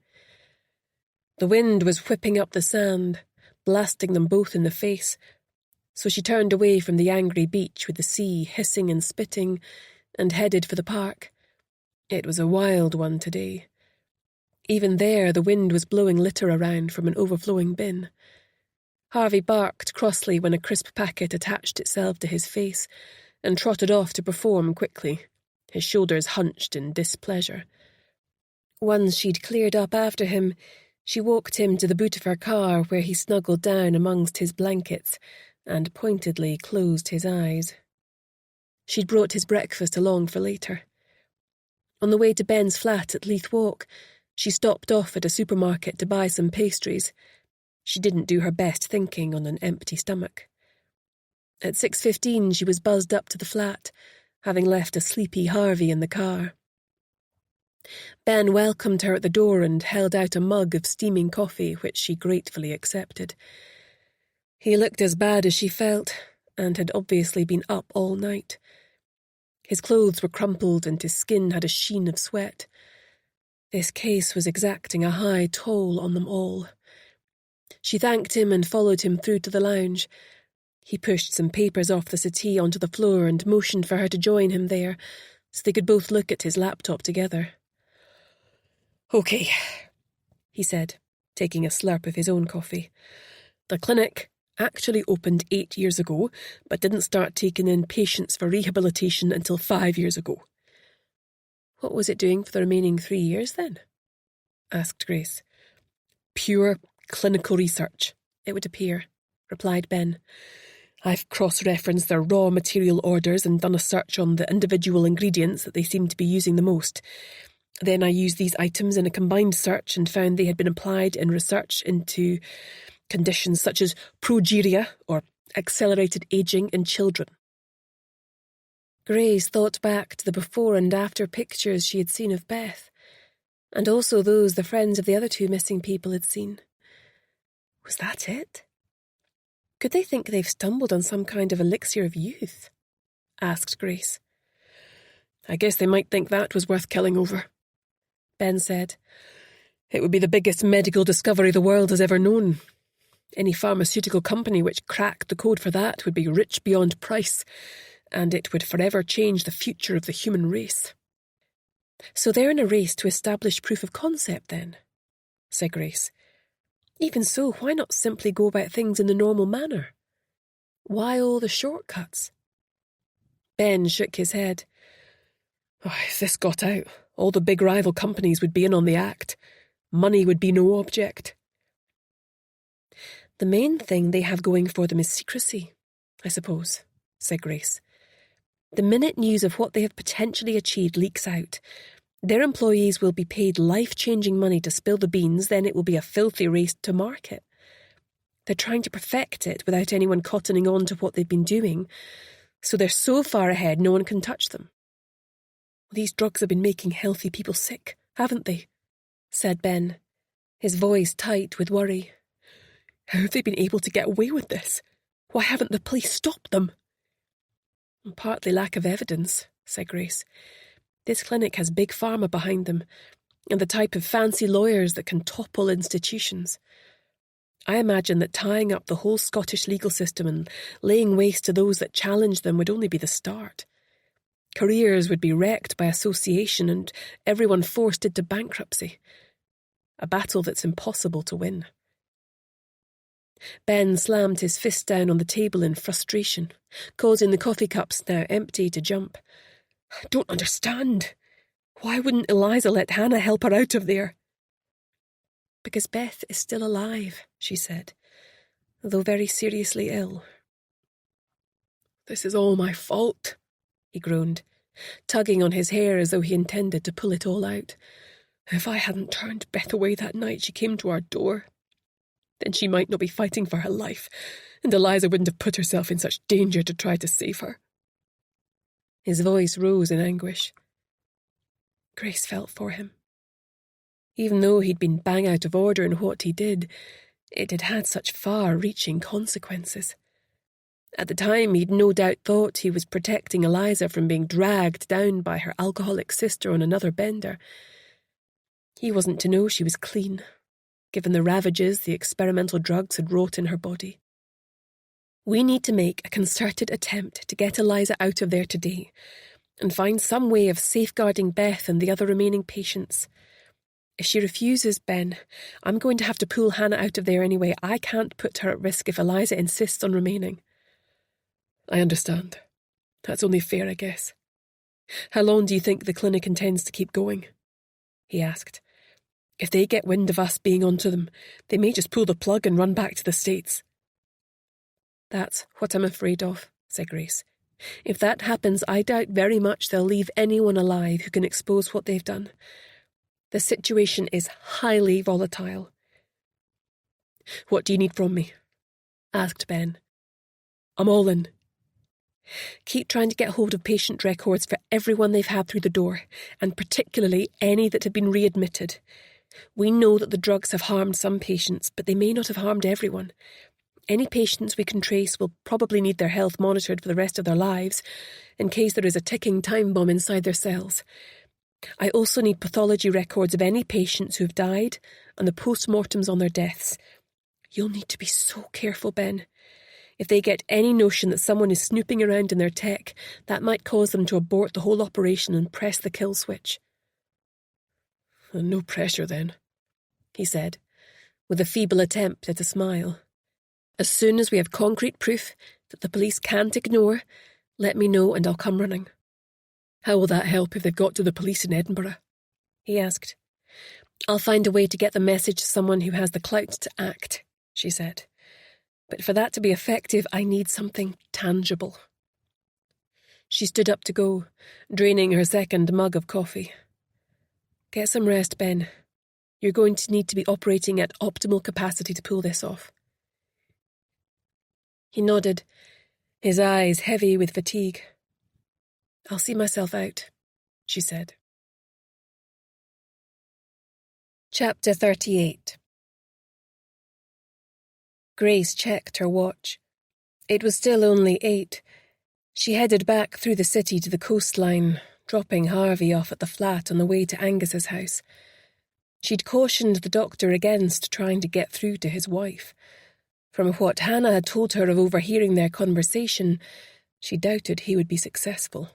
The wind was whipping up the sand, blasting them both in the face, so she turned away from the angry beach with the sea hissing and spitting and headed for the park. It was a wild one today. Even there, the wind was blowing litter around from an overflowing bin. Harvey barked crossly when a crisp packet attached itself to his face and trotted off to perform quickly, his shoulders hunched in displeasure. Once she'd cleared up after him, she walked him to the boot of her car where he snuggled down amongst his blankets and pointedly closed his eyes. She'd brought his breakfast along for later. On the way to Ben's flat at Leith Walk, she stopped off at a supermarket to buy some pastries. She didn't do her best thinking on an empty stomach. At 6:15 she was buzzed up to the flat, having left a sleepy Harvey in the car. Ben welcomed her at the door and held out a mug of steaming coffee, which she gratefully accepted. He looked as bad as she felt, and had obviously been up all night. His clothes were crumpled and his skin had a sheen of sweat. This case was exacting a high toll on them all. She thanked him and followed him through to the lounge. He pushed some papers off the settee onto the floor and motioned for her to join him there, so they could both look at his laptop together. "Okay," he said, taking a slurp of his own coffee. "The clinic actually opened 8 years ago, but didn't start taking in patients for rehabilitation until 5 years ago." "What was it doing for the remaining 3 years, then?" asked Grace. "Pure clinical research, it would appear," replied Ben. "I've cross-referenced their raw material orders and done a search on the individual ingredients that they seem to be using the most. Then I used these items in a combined search and found they had been applied in research into conditions such as progeria, or accelerated aging in children." Grace thought back to the before and after pictures she had seen of Beth, and also those the friends of the other 2 missing people had seen. Was that it? Could they think they've stumbled on some kind of elixir of youth? Asked Grace. "I guess they might think that was worth killing over," Ben said. "It would be the biggest medical discovery the world has ever known. Any pharmaceutical company which cracked the code for that would be rich beyond price, and it would forever change the future of the human race." "So they're in a race to establish proof of concept, then?" said Grace. "Even so, why not simply go about things in the normal manner? Why all the shortcuts?" Ben shook his head. If this got out, all the big rival companies would be in on the act. Money would be no object." "The main thing they have going for them is secrecy, I suppose," said Grace. "The minute news of what they have potentially achieved leaks out, their employees will be paid life-changing money to spill the beans, then it will be a filthy race to market. They're trying to perfect it without anyone cottoning on to what they've been doing, so they're so far ahead no one can touch them." "These drugs have been making healthy people sick, haven't they?" said Ben, his voice tight with worry. "How have they been able to get away with this? Why haven't the police stopped them?" "Partly lack of evidence," said Grace. "This clinic has big pharma behind them, and the type of fancy lawyers that can topple institutions. I imagine that tying up the whole Scottish legal system and laying waste to those that challenge them would only be the start. Careers would be wrecked by association and everyone forced into bankruptcy. A battle that's impossible to win. Ben slammed his fist down on the table in frustration, causing the coffee cups, now empty, to jump. I don't understand. Why wouldn't Eliza let Hannah help her out of there? Because Beth is still alive, she said, though very seriously ill. This is all my fault, he groaned, tugging on his hair as though he intended to pull it all out. If I hadn't turned Beth away that night she came to our door, then she might not be fighting for her life, and Eliza wouldn't have put herself in such danger to try to save her. His voice rose in anguish. Grace felt for him. Even though he'd been bang out of order in what he did, it had had such far-reaching consequences. At the time, he'd no doubt thought he was protecting Eliza from being dragged down by her alcoholic sister on another bender. He wasn't to know she was clean, given the ravages the experimental drugs had wrought in her body. We need to make a concerted attempt to get Eliza out of there today, and find some way of safeguarding Beth and the other remaining patients. If she refuses, Ben, I'm going to have to pull Hannah out of there anyway. I can't put her at risk if Eliza insists on remaining. I understand. That's only fair, I guess. How long do you think the clinic intends to keep going? He asked. If they get wind of us being onto them, they may just pull the plug and run back to the States. That's what I'm afraid of, said Grace. If that happens, I doubt very much they'll leave anyone alive who can expose what they've done. The situation is highly volatile. What do you need from me? Asked Ben. I'm all in. Keep trying to get hold of patient records for everyone they've had through the door, and particularly any that have been readmitted. We know that the drugs have harmed some patients, but they may not have harmed everyone. Any patients we can trace will probably need their health monitored for the rest of their lives, in case there is a ticking time bomb inside their cells. I also need pathology records of any patients who have died and the post-mortems on their deaths. You'll need to be so careful, Ben. If they get any notion that someone is snooping around in their tech, that might cause them to abort the whole operation and press the kill switch. No pressure, then, he said, with a feeble attempt at a smile. As soon as we have concrete proof that the police can't ignore, let me know and I'll come running. How will that help if they've got to the police in Edinburgh? He asked. I'll find a way to get the message to someone who has the clout to act, she said. But for that to be effective, I need something tangible. She stood up to go, draining her second mug of coffee. Get some rest, Ben. You're going to need to be operating at optimal capacity to pull this off. He nodded, his eyes heavy with fatigue. I'll see myself out, she said. Chapter 38. Grace checked her watch. It was still only 8. She headed back through the city to the coastline, dropping Harvey off at the flat on the way to Angus's house. She'd cautioned the doctor against trying to get through to his wife. From what Hannah had told her of overhearing their conversation, she doubted he would be successful.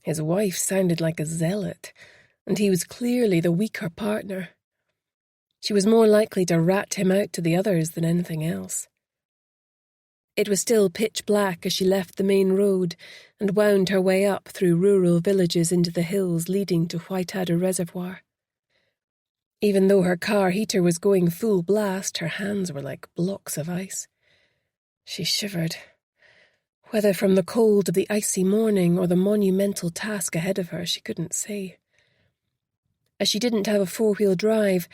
His wife sounded like a zealot, and he was clearly the weaker partner. She was more likely to rat him out to the others than anything else. It was still pitch black as she left the main road and wound her way up through rural villages into the hills leading to Whiteadder Reservoir. Even though her car heater was going full blast, her hands were like blocks of ice. She shivered, whether from the cold of the icy morning or the monumental task ahead of her, she couldn't say. As she didn't have a four-wheel drive,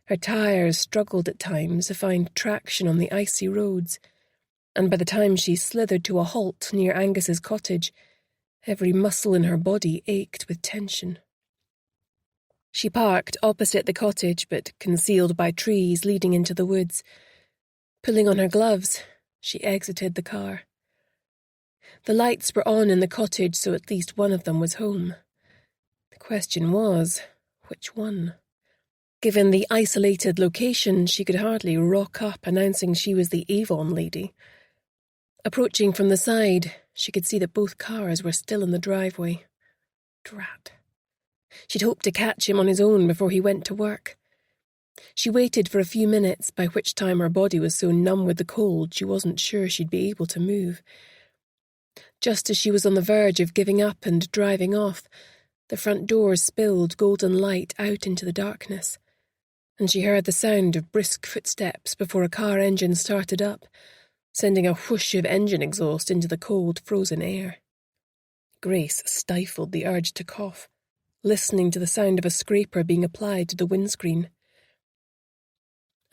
her tyres struggled at times to find traction on the icy roads, and by the time she slithered to a halt near Angus's cottage, every muscle in her body ached with tension. She parked opposite the cottage, but concealed by trees leading into the woods. Pulling on her gloves, she exited the car. The lights were on in the cottage, so at least one of them was home. The question was, which one? Given the isolated location, she could hardly rock up announcing she was the Avon lady. Approaching from the side, she could see that both cars were still in the driveway. Drat. She'd hoped to catch him on his own before he went to work. She waited for a few minutes, by which time her body was so numb with the cold she wasn't sure she'd be able to move. Just as she was on the verge of giving up and driving off, the front door spilled golden light out into the darkness, and she heard the sound of brisk footsteps before a car engine started up, sending a whoosh of engine exhaust into the cold, frozen air. Grace stifled the urge to cough, listening to the sound of a scraper being applied to the windscreen.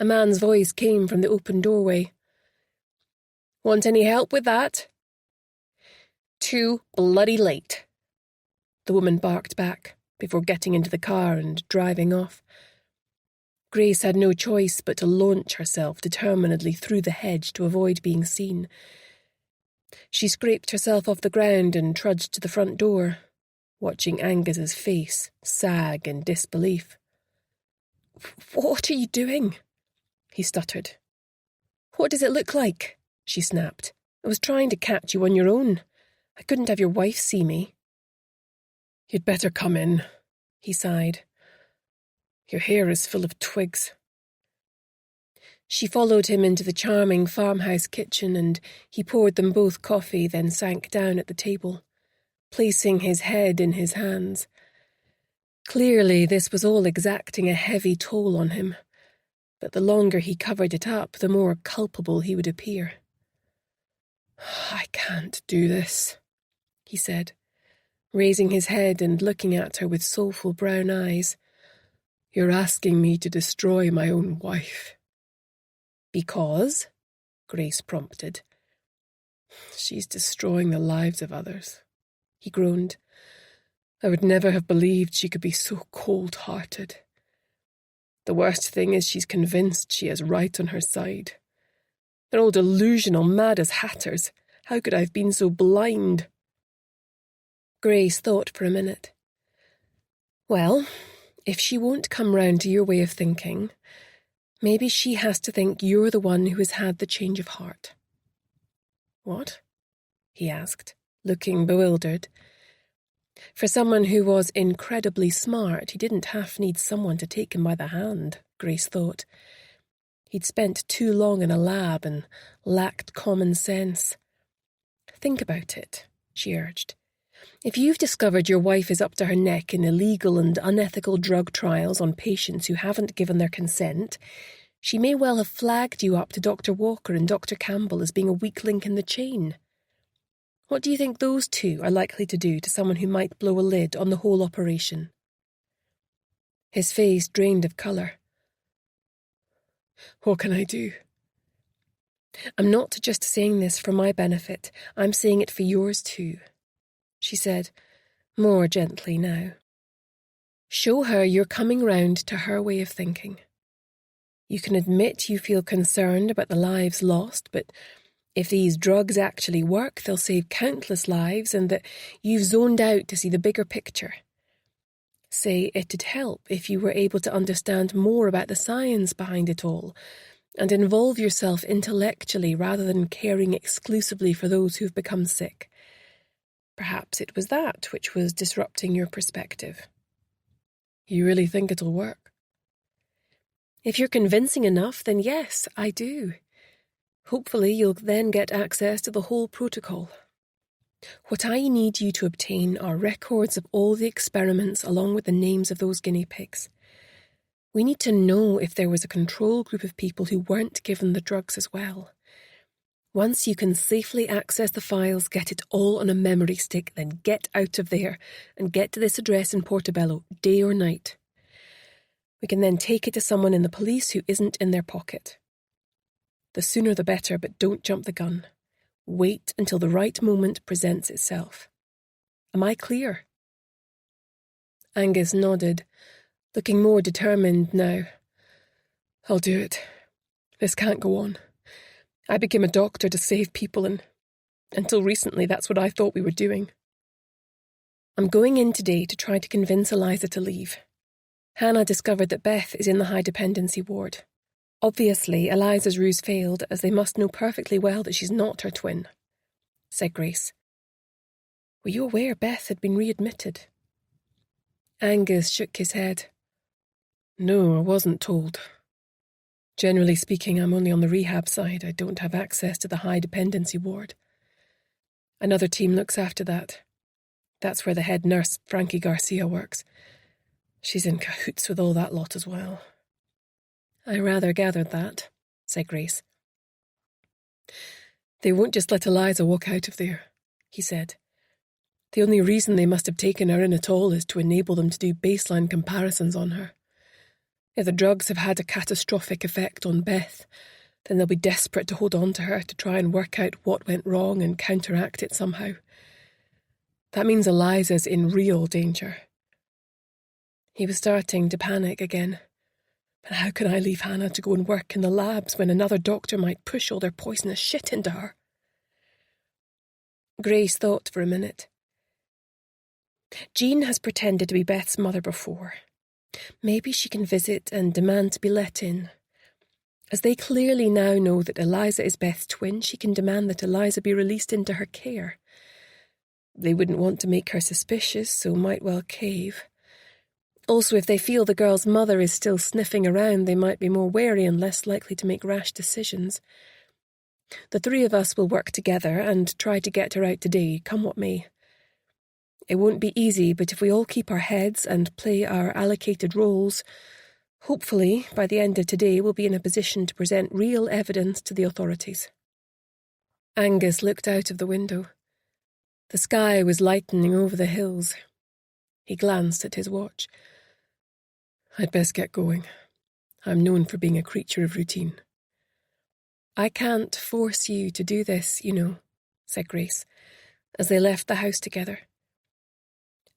A man's voice came from the open doorway. "Want any help with that?" "Too bloody late," the woman barked back, before getting into the car and driving off. Grace had no choice but to launch herself determinedly through the hedge to avoid being seen. She scraped herself off the ground and trudged to the front door, watching Angus's face sag in disbelief. "What are you doing?" he stuttered. "What does it look like?" she snapped. "I was trying to catch you on your own. I couldn't have your wife see me." "You'd better come in," he sighed. "Your hair is full of twigs." She followed him into the charming farmhouse kitchen, and he poured them both coffee, then sank down at the table, placing his head in his hands. Clearly, this was all exacting a heavy toll on him, but the longer he covered it up, the more culpable he would appear. "I can't do this," he said, raising his head and looking at her with soulful brown eyes. "You're asking me to destroy my own wife." "Because?" Grace prompted. "She's destroying the lives of others," he groaned. "I would never have believed she could be so cold-hearted. The worst thing is she's convinced she is right on her side. They're all delusional, mad as hatters. How could I have been so blind?" Grace thought for a minute. "Well, if she won't come round to your way of thinking, maybe she has to think you're the one who has had the change of heart." "What?" he asked, looking bewildered. For someone who was incredibly smart, he didn't half need someone to take him by the hand, Grace thought. He'd spent too long in a lab and lacked common sense. "Think about it," she urged. "If you've discovered your wife is up to her neck in illegal and unethical drug trials on patients who haven't given their consent, she may well have flagged you up to Dr. Walker and Dr. Campbell as being a weak link in the chain. What do you think those two are likely to do to someone who might blow a lid on the whole operation?" His face drained of colour. "What can I do?" "I'm not just saying this for my benefit. I'm saying it for yours too," she said, more gently now. "Show her you're coming round to her way of thinking. You can admit you feel concerned about the lives lost, but if these drugs actually work, they'll save countless lives, and that you've zoned out to see the bigger picture. Say it'd help if you were able to understand more about the science behind it all, and involve yourself intellectually rather than caring exclusively for those who've become sick. Perhaps it was that which was disrupting your perspective." "You really think it'll work?" "If you're convincing enough, then yes, I do. Hopefully you'll then get access to the whole protocol. What I need you to obtain are records of all the experiments along with the names of those guinea pigs. We need to know if there was a control group of people who weren't given the drugs as well. Once you can safely access the files, get it all on a memory stick, then get out of there and get to this address in Portobello, day or night. We can then take it to someone in the police who isn't in their pocket. The sooner the better, but don't jump the gun. Wait until the right moment presents itself. Am I clear?" Angus nodded, looking more determined now. "I'll do it. This can't go on. I became a doctor to save people, and until recently that's what I thought we were doing. I'm going in today to try to convince Eliza to leave. Hannah discovered that Beth is in the high dependency ward. Obviously, Eliza's ruse failed, as they must know perfectly well that she's not her twin, said Grace. Were you aware Beth had been readmitted? Angus shook his head. No, I wasn't told. Generally speaking, I'm only on the rehab side. I don't have access to the high dependency ward. Another team looks after that. That's where the head nurse, Frankie Garcia, works. She's in cahoots with all that lot as well. I rather gathered that, said Grace. They won't just let Eliza walk out of there, he said. The only reason they must have taken her in at all is to enable them to do baseline comparisons on her. If the drugs have had a catastrophic effect on Beth, then they'll be desperate to hold on to her to try and work out what went wrong and counteract it somehow. That means Eliza's in real danger. He was starting to panic again. But how can I leave Hannah to go and work in the labs when another doctor might push all their poisonous shit into her? Grace thought for a minute. Jean has pretended to be Beth's mother before. Maybe she can visit and demand to be let in. As they clearly now know that Eliza is Beth's twin, she can demand that Eliza be released into her care. They wouldn't want to make her suspicious, so might well cave. Also, if they feel the girl's mother is still sniffing around, they might be more wary and less likely to make rash decisions. The three of us will work together and try to get her out today, come what may. It won't be easy, but if we all keep our heads and play our allocated roles, hopefully, by the end of today, we'll be in a position to present real evidence to the authorities. Angus looked out of the window. The sky was lightening over the hills. He glanced at his watch. I'd best get going. I'm known for being a creature of routine. I can't force you to do this, you know, said Grace, as they left the house together.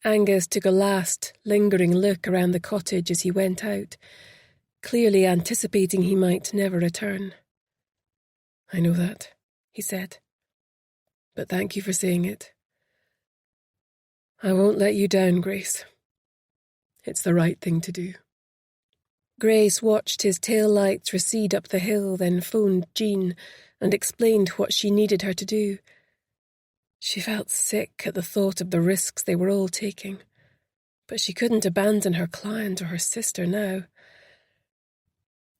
Angus took a last, lingering look around the cottage as he went out, clearly anticipating he might never return. I know that, he said. But thank you for saying it. I won't let you down, Grace. It's the right thing to do. Grace watched his tail lights recede up the hill, then phoned Jean and explained what she needed her to do. She felt sick at the thought of the risks they were all taking, but she couldn't abandon her client or her sister now.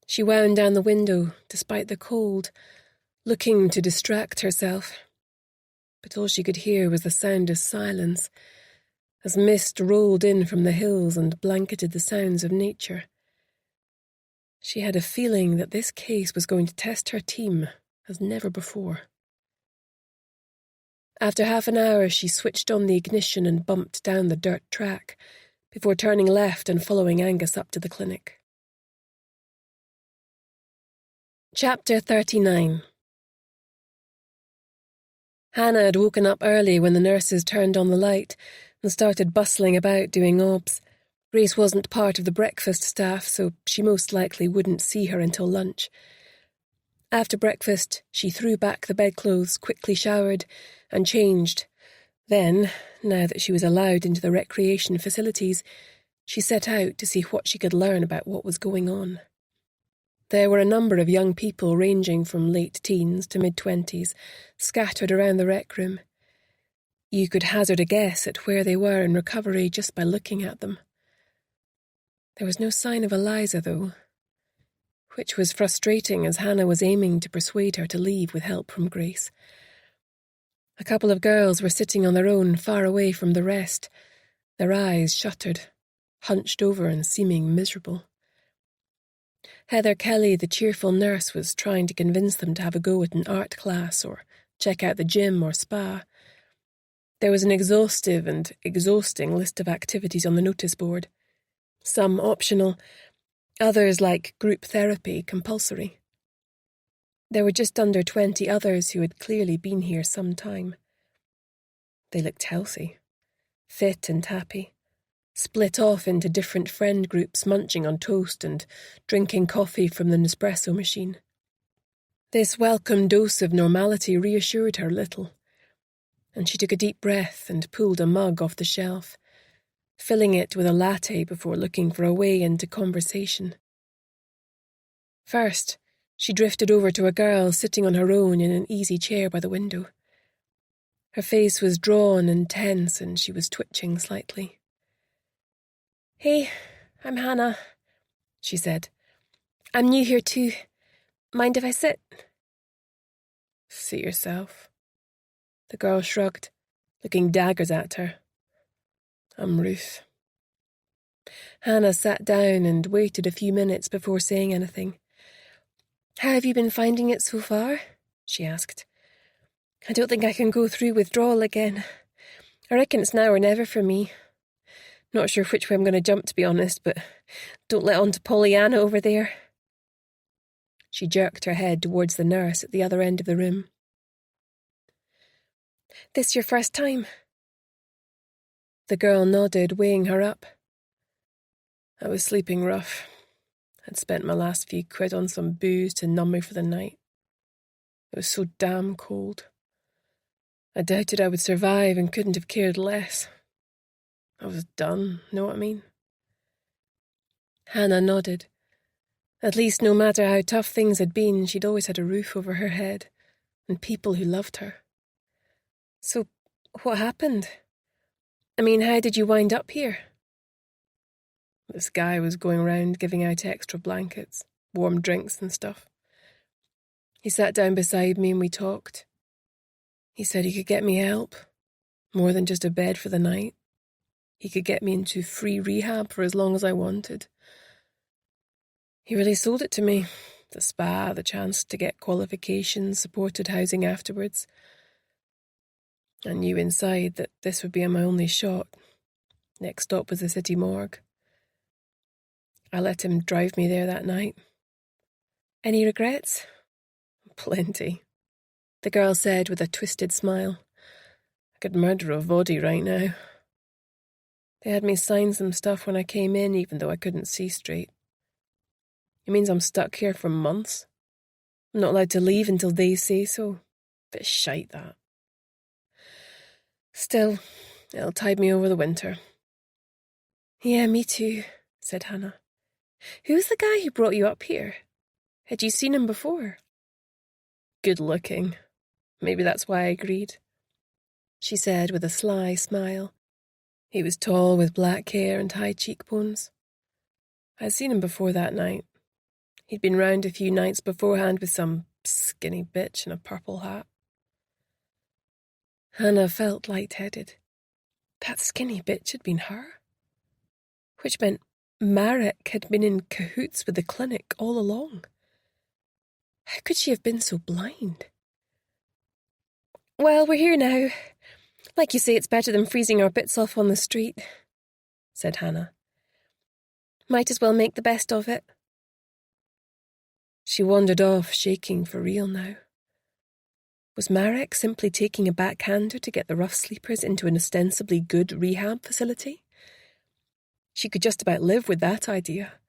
She wound down the window, despite the cold, looking to distract herself. But all she could hear was the sound of silence, as mist rolled in from the hills and blanketed the sounds of nature. She had a feeling that this case was going to test her team as never before. After half an hour, she switched on the ignition and bumped down the dirt track, before turning left and following Angus up to the clinic. Chapter 39. Hannah had woken up early when the nurses turned on the light and started bustling about doing obs. Grace wasn't part of the breakfast staff, so she most likely wouldn't see her until lunch. After breakfast, she threw back the bedclothes, quickly showered, and changed. Then, now that she was allowed into the recreation facilities, she set out to see what she could learn about what was going on. There were a number of young people ranging from late teens to mid-20s, scattered around the rec room. You could hazard a guess at where they were in recovery just by looking at them. There was no sign of Eliza, though, which was frustrating as Hannah was aiming to persuade her to leave with help from Grace. A couple of girls were sitting on their own, far away from the rest, their eyes shuttered, hunched over and seeming miserable. Heather Kelly, the cheerful nurse, was trying to convince them to have a go at an art class or check out the gym or spa. There was an exhaustive and exhausting list of activities on the notice board. Some optional, others like group therapy compulsory. There were just under 20 others who had clearly been here some time. They looked healthy, fit and happy, split off into different friend groups, munching on toast and drinking coffee from the Nespresso machine. This welcome dose of normality reassured her a little, and she took a deep breath and pulled a mug off the shelf. filling it with a latte before looking for a way into conversation. First, she drifted over to a girl sitting on her own in an easy chair by the window. Her face was drawn and tense, and she was twitching slightly. "Hey, I'm Hannah," she said. "I'm new here too. Mind if I sit?" "Sit yourself." The girl shrugged, looking daggers at her. "I'm Ruth." Hannah sat down and waited a few minutes before saying anything. "How have you been finding it so far?" she asked. "I don't think I can go through withdrawal again. I reckon it's now or never for me. Not sure which way I'm going to jump, to be honest, but don't let on to Pollyanna over there." She jerked her head towards the nurse at the other end of the room. "This your first time?" The girl nodded, weighing her up. "I was sleeping rough. I'd spent my last few quid on some booze to numb me for the night. It was so damn cold. I doubted I would survive and couldn't have cared less. I was done, know what I mean?" Hannah nodded. At least, no matter how tough things had been, she'd always had a roof over her head and people who loved her. "So, what happened? I mean, how did you wind up here?" "This guy was going around giving out extra blankets, warm drinks and stuff. He sat down beside me and we talked. He said he could get me help, more than just a bed for the night. He could get me into free rehab for as long as I wanted. He really sold it to me. The spa, the chance to get qualifications, supported housing afterwards. I knew inside that this would be my only shot. Next stop was the city morgue. I let him drive me there that night." "Any regrets?" "Plenty," the girl said with a twisted smile. "I could murder a body right now. They had me sign some stuff when I came in, even though I couldn't see straight. It means I'm stuck here for months. I'm not allowed to leave until they say so. Bit shite, that. Still, it'll tide me over the winter." "Yeah, me too," said Hannah. "Who's the guy who brought you up here? Had you seen him before?" "Good looking. Maybe that's why I agreed," she said with a sly smile. "He was tall with black hair and high cheekbones. I'd seen him before that night. He'd been round a few nights beforehand with some skinny bitch in a purple hat." Hannah felt lightheaded. That skinny bitch had been her? Which meant Marek had been in cahoots with the clinic all along. How could she have been so blind? "Well, we're here now. Like you say, it's better than freezing our bits off on the street," said Hannah. "Might as well make the best of it." She wandered off, shaking for real now. Was Marek simply taking a backhander to get the rough sleepers into an ostensibly good rehab facility? She could just about live with that idea.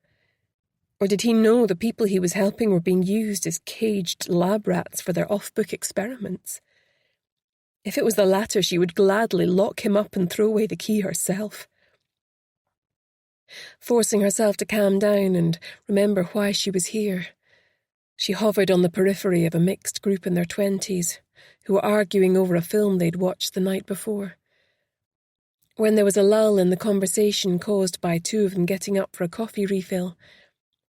Or did he know the people he was helping were being used as caged lab rats for their off-book experiments? If it was the latter, she would gladly lock him up and throw away the key herself. Forcing herself to calm down and remember why she was here, she hovered on the periphery of a mixed group in their 20s who were arguing over a film they'd watched the night before. When there was a lull in the conversation caused by two of them getting up for a coffee refill,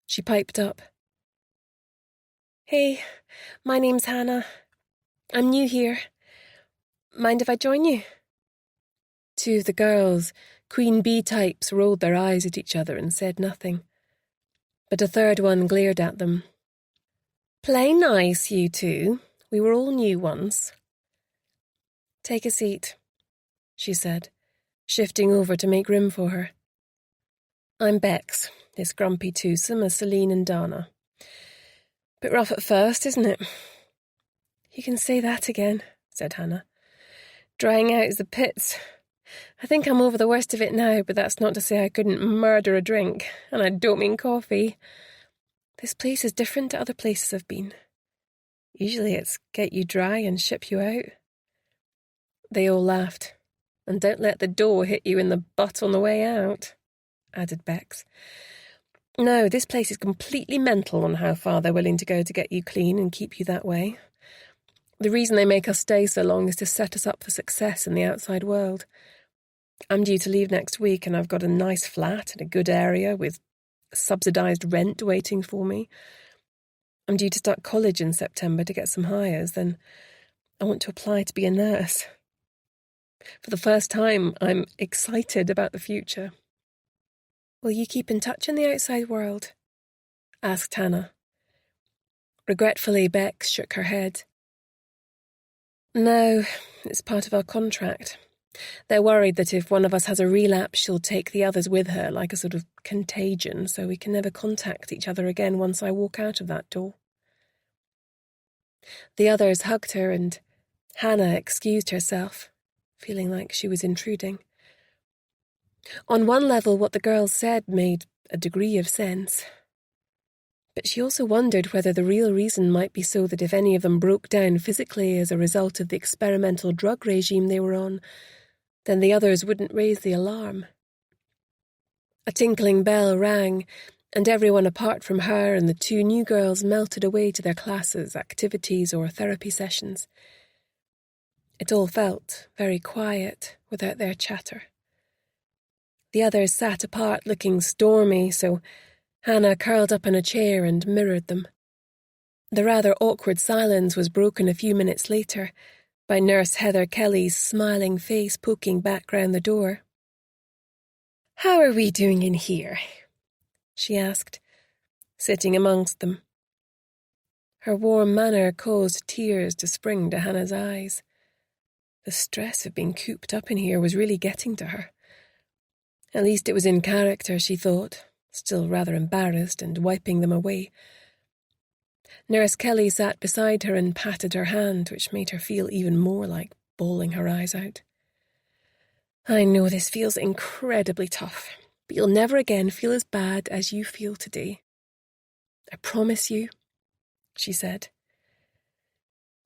she piped up. "Hey, my name's Hannah. I'm new here. Mind if I join you?" Two of the girls, queen bee types, rolled their eyes at each other and said nothing. But a third one glared at them. "Play nice, you two. We were all new once." "Take a seat," she said, shifting over to make room for her. "I'm Bex, this grumpy twosome are Celine and Dana. Bit rough at first, isn't it?" "You can say that again," said Hannah. "Drying out is the pits. I think I'm over the worst of it now, but that's not to say I couldn't murder a drink, and I don't mean coffee. This place is different to other places I've been. Usually it's get you dry and ship you out." They all laughed. And don't let the door hit you in the butt on the way out, added Bex. No, this place is completely mental on how far they're willing to go to get you clean and keep you that way. The reason they make us stay so long is to set us up for success in the outside world. I'm due to leave next week, and I've got a nice flat in a good area with subsidised rent waiting for me. I'm due to start college in September to get some hires, then I want to apply to be a nurse. For the first time, I'm excited about the future. Will you keep in touch in the outside world? Asked Hannah. Regretfully, Bex shook her head. No, it's part of our contract. They're worried that if one of us has a relapse, she'll take the others with her like a sort of contagion, so we can never contact each other again once I walk out of that door. The others hugged her, and Hannah excused herself, feeling like she was intruding. On one level, what the girls said made a degree of sense. But she also wondered whether the real reason might be so that if any of them broke down physically as a result of the experimental drug regime they were on, then the others wouldn't raise the alarm. A tinkling bell rang, and everyone apart from her and the two new girls melted away to their classes, activities, or therapy sessions. It all felt very quiet without their chatter. The others sat apart looking stormy, so Hannah curled up in a chair and mirrored them. The rather awkward silence was broken a few minutes later by Nurse Heather Kelly's smiling face poking back round the door. "How are we doing in here?" she asked, sitting amongst them. Her warm manner caused tears to spring to Hannah's eyes. The stress of being cooped up in here was really getting to her. At least it was in character, she thought, still rather embarrassed and wiping them away. Nurse Kelly sat beside her and patted her hand, which made her feel even more like bawling her eyes out. "I know this feels incredibly tough, but you'll never again feel as bad as you feel today. I promise you," she said.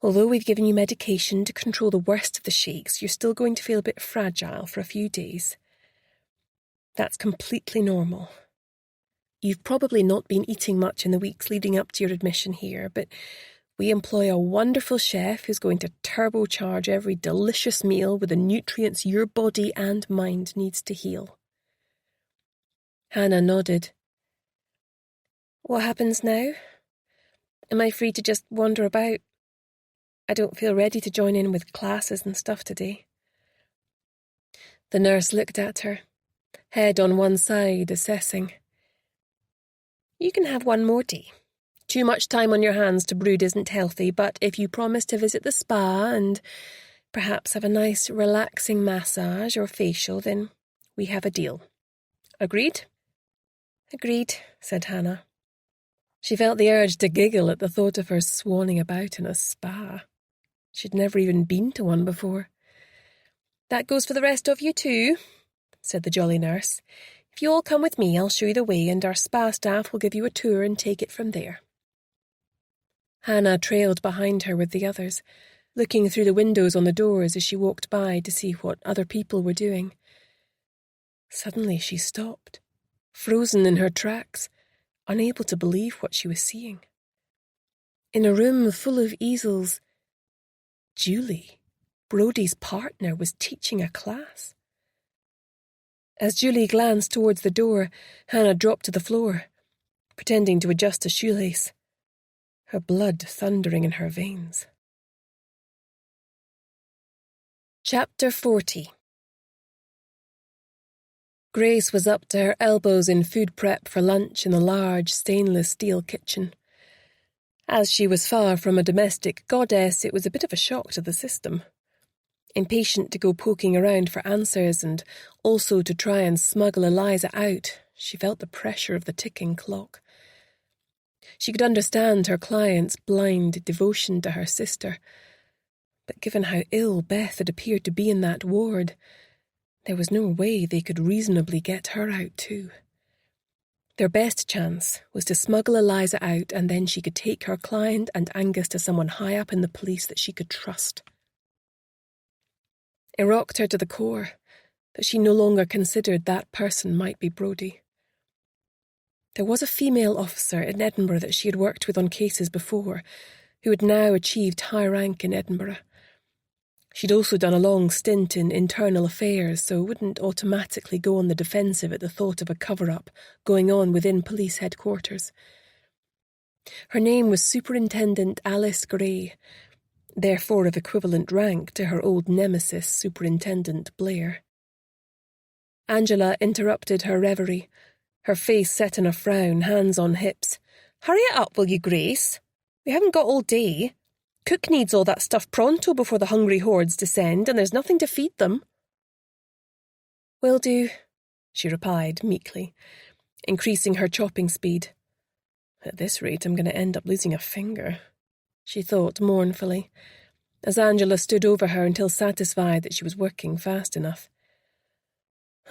"Although we've given you medication to control the worst of the shakes, you're still going to feel a bit fragile for a few days. That's completely normal. You've probably not been eating much in the weeks leading up to your admission here, but we employ a wonderful chef who's going to turbocharge every delicious meal with the nutrients your body and mind needs to heal." Hannah nodded. "What happens now? Am I free to just wander about? I don't feel ready to join in with classes and stuff today." The nurse looked at her, head on one side, assessing. "You can have one more tea. Too much time on your hands to brood isn't healthy, but if you promise to visit the spa and perhaps have a nice relaxing massage or facial, then we have a deal. Agreed?" "Agreed," said Hannah. She felt the urge to giggle at the thought of her swanning about in a spa. She'd never even been to one before. "That goes for the rest of you too," said the jolly nurse. "If you all come with me, I'll show you the way, and our spa staff will give you a tour and take it from there." Hannah trailed behind her with the others, looking through the windows on the doors as she walked by to see what other people were doing. Suddenly she stopped, frozen in her tracks, unable to believe what she was seeing. In a room full of easels, Julie, Brodie's partner, was teaching a class. As Julie glanced towards the door, Hannah dropped to the floor, pretending to adjust a shoelace, her blood thundering in her veins. Chapter 40. Grace was up to her elbows in food prep for lunch in the large stainless steel kitchen. As she was far from a domestic goddess, it was a bit of a shock to the system. Impatient to go poking around for answers and also to try and smuggle Eliza out, she felt the pressure of the ticking clock. She could understand her client's blind devotion to her sister, but given how ill Beth had appeared to be in that ward, there was no way they could reasonably get her out too. Their best chance was to smuggle Eliza out, and then she could take her client and Angus to someone high up in the police that she could trust. It rocked her to the core that she no longer considered that person might be Brodie. There was a female officer in Edinburgh that she had worked with on cases before, who had now achieved high rank in Edinburgh. She'd also done a long stint in internal affairs, so wouldn't automatically go on the defensive at the thought of a cover-up going on within police headquarters. Her name was Superintendent Alice Gray, therefore of equivalent rank to her old nemesis, Superintendent Blair. Angela interrupted her reverie, her face set in a frown, hands on hips. "Hurry it up, will you, Grace? We haven't got all day. Cook needs all that stuff pronto before the hungry hordes descend, and there's nothing to feed them." "Will do," she replied meekly, increasing her chopping speed. "At this rate, I'm going to end up losing a finger," she thought mournfully, as Angela stood over her until satisfied that she was working fast enough.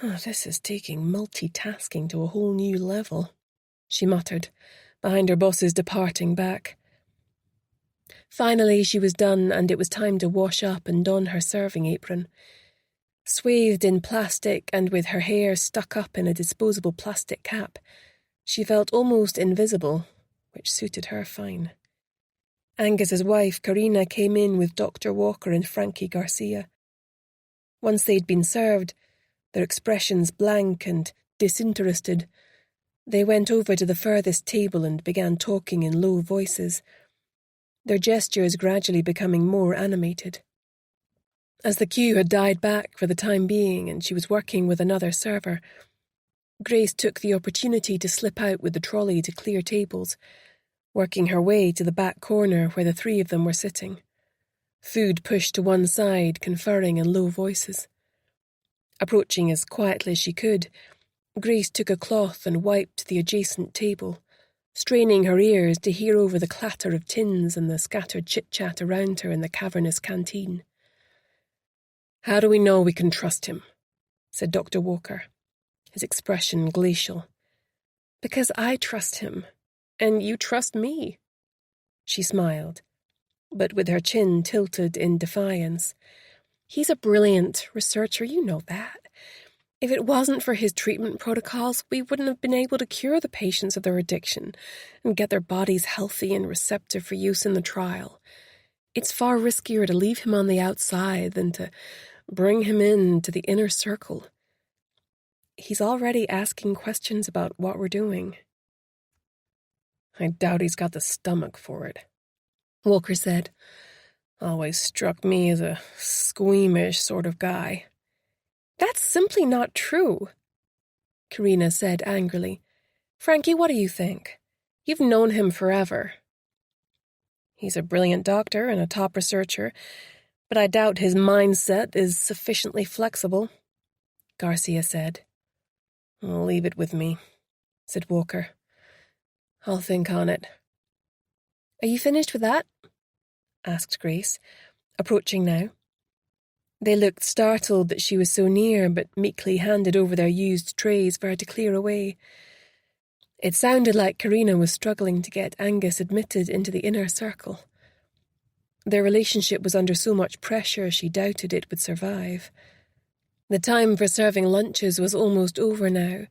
"This is taking multitasking to a whole new level," she muttered, behind her boss's departing back. Finally she was done, and it was time to wash up and don her serving apron. Swathed in plastic and with her hair stuck up in a disposable plastic cap, she felt almost invisible, which suited her fine. Angus's wife, Karina, came in with Dr. Walker and Frankie Garcia. Once they'd been served, their expressions blank and disinterested, they went over to the furthest table and began talking in low voices, their gestures gradually becoming more animated. As the queue had died back for the time being and she was working with another server, Grace took the opportunity to slip out with the trolley to clear tables, working her way to the back corner where the three of them were sitting, food pushed to one side, conferring in low voices. Approaching as quietly as she could, Grace took a cloth and wiped the adjacent table, straining her ears to hear over the clatter of tins and the scattered chit-chat around her in the cavernous canteen. "How do we know we can trust him?" said Dr. Walker, his expression glacial. "Because I trust him, and you trust me," she smiled, but with her chin tilted in defiance. "He's a brilliant researcher, you know that. If it wasn't for his treatment protocols, we wouldn't have been able to cure the patients of their addiction and get their bodies healthy and receptive for use in the trial. It's far riskier to leave him on the outside than to bring him into the inner circle. He's already asking questions about what we're doing." "I doubt he's got the stomach for it," Walker said. "Always struck me as a squeamish sort of guy." "That's simply not true," Karina said angrily. "Frankie, what do you think? You've known him forever." "He's a brilliant doctor and a top researcher, but I doubt his mindset is sufficiently flexible," Garcia said. "I'll leave it with me," said Walker. "I'll think on it." "Are you finished with that?" asked Grace, approaching now. They looked startled that she was so near, but meekly handed over their used trays for her to clear away. It sounded like Karina was struggling to get Angus admitted into the inner circle. Their relationship was under so much pressure she doubted it would survive. The time for serving lunches was almost over now,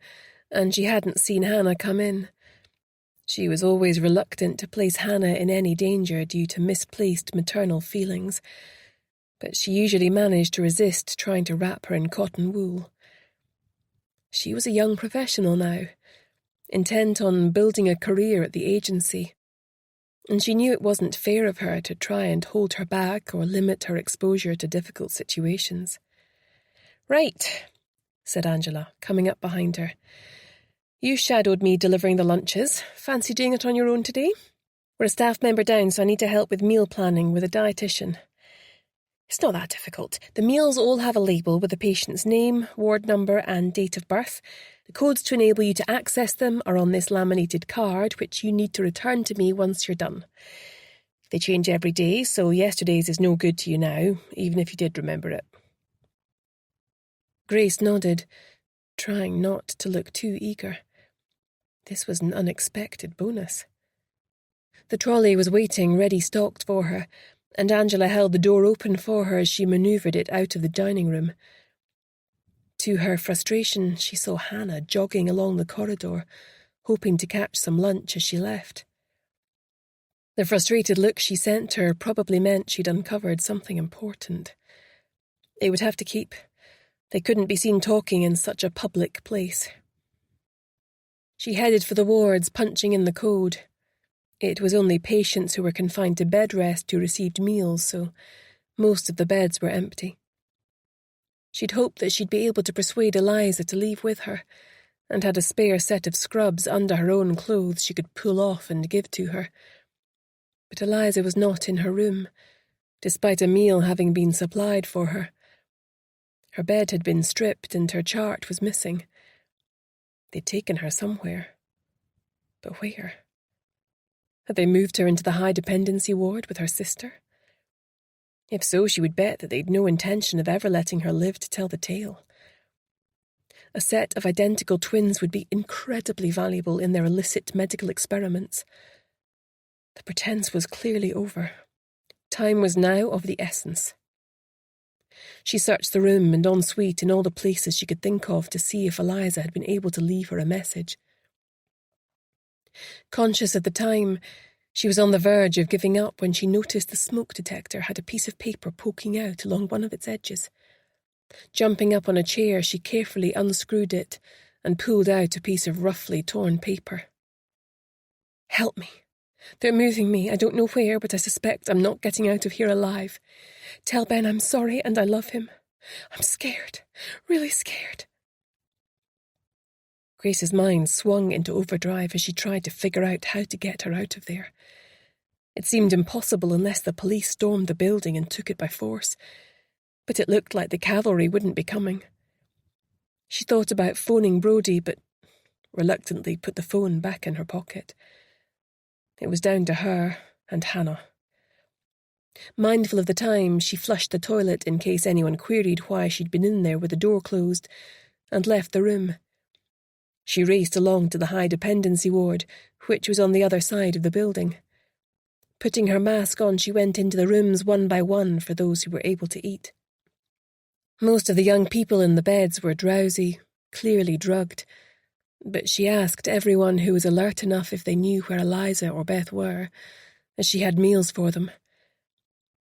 and she hadn't seen Hannah come in. She was always reluctant to place Hannah in any danger due to misplaced maternal feelings, but she usually managed to resist trying to wrap her in cotton wool. She was a young professional now, intent on building a career at the agency, and she knew it wasn't fair of her to try and hold her back or limit her exposure to difficult situations. "Right," said Angela, coming up behind her. "You shadowed me delivering the lunches. Fancy doing it on your own today? We're a staff member down, so I need to help with meal planning with a dietitian. It's not that difficult. The meals all have a label with the patient's name, ward number, and date of birth. The codes to enable you to access them are on this laminated card, which you need to return to me once you're done. They change every day, so yesterday's is no good to you now, even if you did remember it." Grace nodded, trying not to look too eager. This was an unexpected bonus. The trolley was waiting ready-stocked for her, and Angela held the door open for her as she manoeuvred it out of the dining room. To her frustration, she saw Hannah jogging along the corridor, hoping to catch some lunch as she left. The frustrated look she sent her probably meant she'd uncovered something important. They would have to keep. They couldn't be seen talking in such a public place. She headed for the wards, punching in the code. It was only patients who were confined to bed rest who received meals, so most of the beds were empty. She'd hoped that she'd be able to persuade Eliza to leave with her, and had a spare set of scrubs under her own clothes she could pull off and give to her. But Eliza was not in her room, despite a meal having been supplied for her. Her bed had been stripped and her chart was missing. They'd taken her somewhere. But where? Had they moved her into the high dependency ward with her sister? If so, she would bet that they'd no intention of ever letting her live to tell the tale. A set of identical twins would be incredibly valuable in their illicit medical experiments. The pretense was clearly over. Time was now of the essence. She searched the room and ensuite in all the places she could think of to see if Eliza had been able to leave her a message. Conscious at the time, she was on the verge of giving up when she noticed the smoke detector had a piece of paper poking out along one of its edges. Jumping up on a chair, she carefully unscrewed it and pulled out a piece of roughly torn paper. "Help me. They're moving me. I don't know where, but I suspect I'm not getting out of here alive. Tell Ben I'm sorry and I love him. I'm scared. Really scared." Grace's mind swung into overdrive as she tried to figure out how to get her out of there. It seemed impossible unless the police stormed the building and took it by force, but it looked like the cavalry wouldn't be coming. She thought about phoning Brodie, but reluctantly put the phone back in her pocket. It was down to her and Hannah. Mindful of the time, she flushed the toilet in case anyone queried why she'd been in there with the door closed, and left the room. She raced along to the high dependency ward, which was on the other side of the building. Putting her mask on, she went into the rooms one by one for those who were able to eat. Most of the young people in the beds were drowsy, clearly drugged, but she asked everyone who was alert enough if they knew where Eliza or Beth were, as she had meals for them.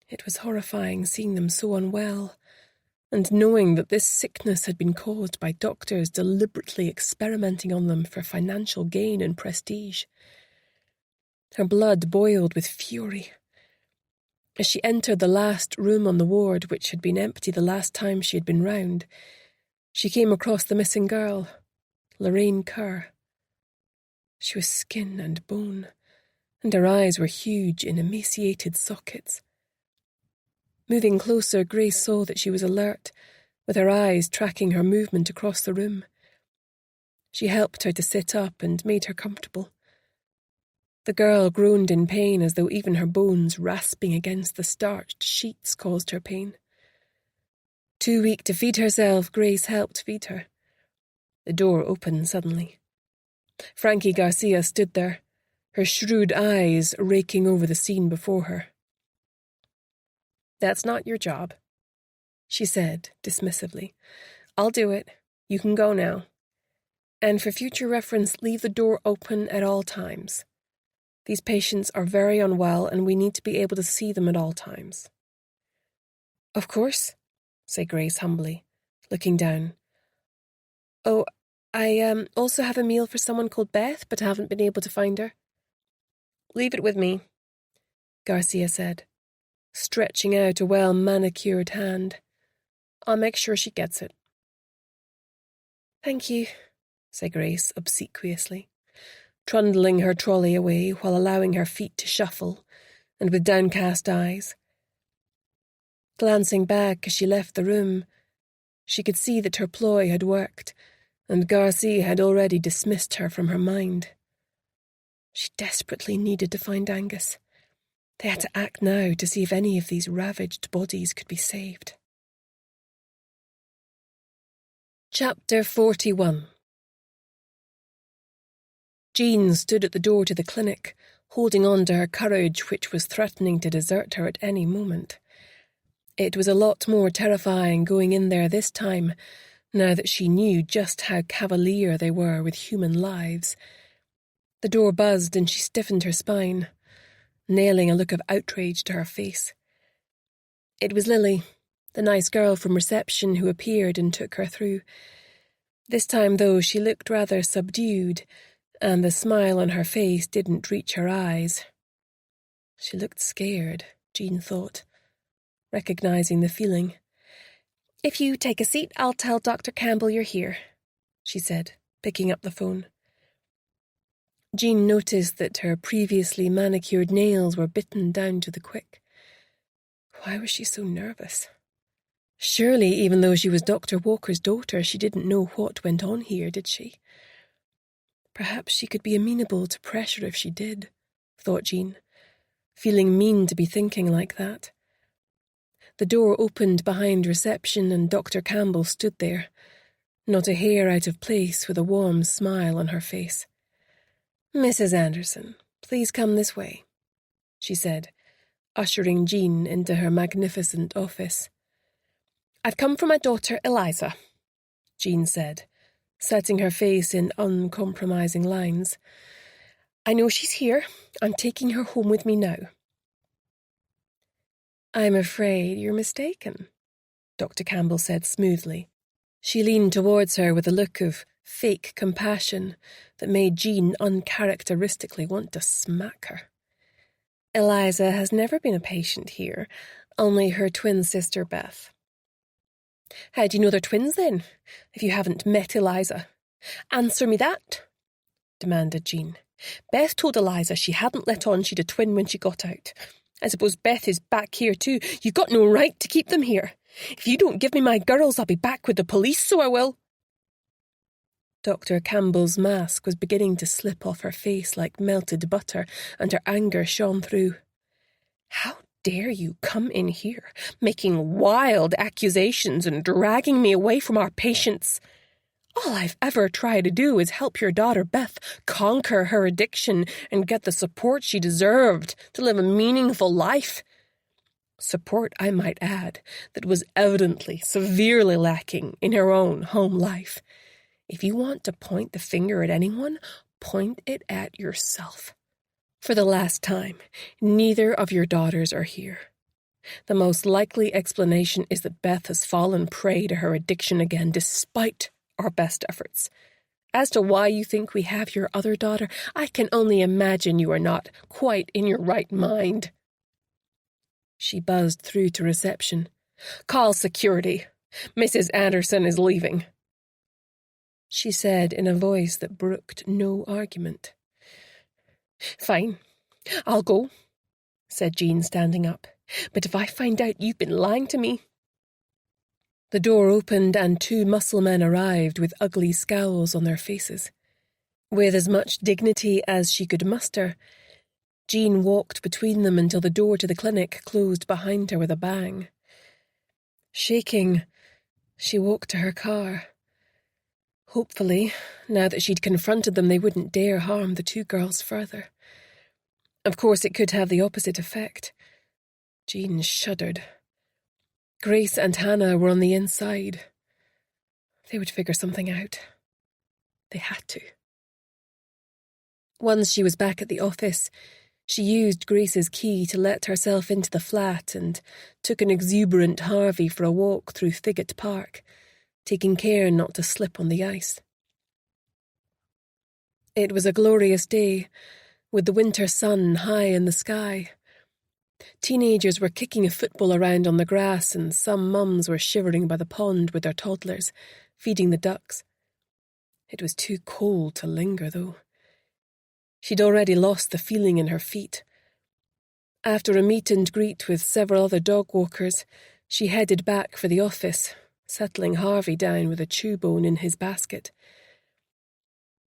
It was horrifying seeing them so unwell, and knowing that this sickness had been caused by doctors deliberately experimenting on them for financial gain and prestige. Her blood boiled with fury. As she entered the last room on the ward, which had been empty the last time she had been round, she came across the missing girl, Lorraine Kerr. She was skin and bone, and her eyes were huge in emaciated sockets. Moving closer, Grace saw that she was alert, with her eyes tracking her movement across the room. She helped her to sit up and made her comfortable. The girl groaned in pain as though even her bones rasping against the starched sheets caused her pain. Too weak to feed herself, Grace helped feed her. The door opened suddenly. Frankie Garcia stood there, her shrewd eyes raking over the scene before her. "That's not your job," she said dismissively. "I'll do it. You can go now. And for future reference, leave the door open at all times. These patients are very unwell and we need to be able to see them at all times." "Of course," said Grace humbly, looking down. "Oh, I also have a meal for someone called Beth, but haven't been able to find her." "Leave it with me," Garcia said, stretching out a well-manicured hand. "I'll make sure she gets it." "Thank you," said Grace obsequiously, trundling her trolley away while allowing her feet to shuffle, and with downcast eyes. Glancing back as she left the room, she could see that her ploy had worked, and Garcia had already dismissed her from her mind. She desperately needed to find Angus. They had to act now to see if any of these ravaged bodies could be saved. Chapter 41. Jean stood at the door to the clinic, holding on to her courage which was threatening to desert her at any moment. It was a lot more terrifying going in there this time, now that she knew just how cavalier they were with human lives. The door buzzed and she stiffened her spine, nailing a look of outrage to her face. It was Lily, the nice girl from reception who appeared and took her through. This time, though, she looked rather subdued, and the smile on her face didn't reach her eyes. She looked scared, Jean thought, recognising the feeling. "If you take a seat, I'll tell Dr. Campbell you're here," she said, picking up the phone. Jean noticed that her previously manicured nails were bitten down to the quick. Why was she so nervous? Surely, even though she was Dr. Walker's daughter, she didn't know what went on here, did she? Perhaps she could be amenable to pressure if she did, thought Jean, feeling mean to be thinking like that. The door opened behind reception and Dr. Campbell stood there, not a hair out of place, with a warm smile on her face. "Mrs. Anderson, please come this way," she said, ushering Jean into her magnificent office. "I've come for my daughter Eliza," Jean said, setting her face in uncompromising lines. "I know she's here. I'm taking her home with me now." "I'm afraid you're mistaken," Dr. Campbell said smoothly. She leaned towards her with a look of fake compassion that made Jean uncharacteristically want to smack her. "Eliza has never been a patient here, only her twin sister Beth." "How do you know they're twins, then, if you haven't met Eliza? Answer me that," demanded Jean. "Beth told Eliza she hadn't let on she'd a twin when she got out. I suppose Beth is back here too. You've got no right to keep them here. If you don't give me my girls, I'll be back with the police, so I will." Dr. Campbell's mask was beginning to slip off her face like melted butter, and her anger shone through. "How dare you come in here, making wild accusations and dragging me away from our patients? All I've ever tried to do is help your daughter Beth conquer her addiction and get the support she deserved to live a meaningful life. Support, I might add, that was evidently severely lacking in her own home life. If you want to point the finger at anyone, point it at yourself. For the last time, neither of your daughters are here. The most likely explanation is that Beth has fallen prey to her addiction again, despite our best efforts. As to why you think we have your other daughter, I can only imagine you are not quite in your right mind." She buzzed through to reception. "Call security. Mrs. Anderson is leaving," she said in a voice that brooked no argument. "Fine, I'll go," said Jean, standing up. "But if I find out you've been lying to me—" The door opened and two muscle men arrived with ugly scowls on their faces. With as much dignity as she could muster, Jean walked between them until the door to the clinic closed behind her with a bang. Shaking, she walked to her car. Hopefully, now that she'd confronted them, they wouldn't dare harm the two girls further. Of course, it could have the opposite effect. Jean shuddered. Grace and Hannah were on the inside. They would figure something out. They had to. Once she was back at the office, she used Grace's key to let herself into the flat and took an exuberant Harvey for a walk through Thiggett Park, taking care not to slip on the ice. It was a glorious day, with the winter sun high in the sky. Teenagers were kicking a football around on the grass, and some mums were shivering by the pond with their toddlers, feeding the ducks. It was too cold to linger, though. She'd already lost the feeling in her feet. After a meet and greet with several other dog walkers, she headed back for the office, settling Harvey down with a chew bone in his basket.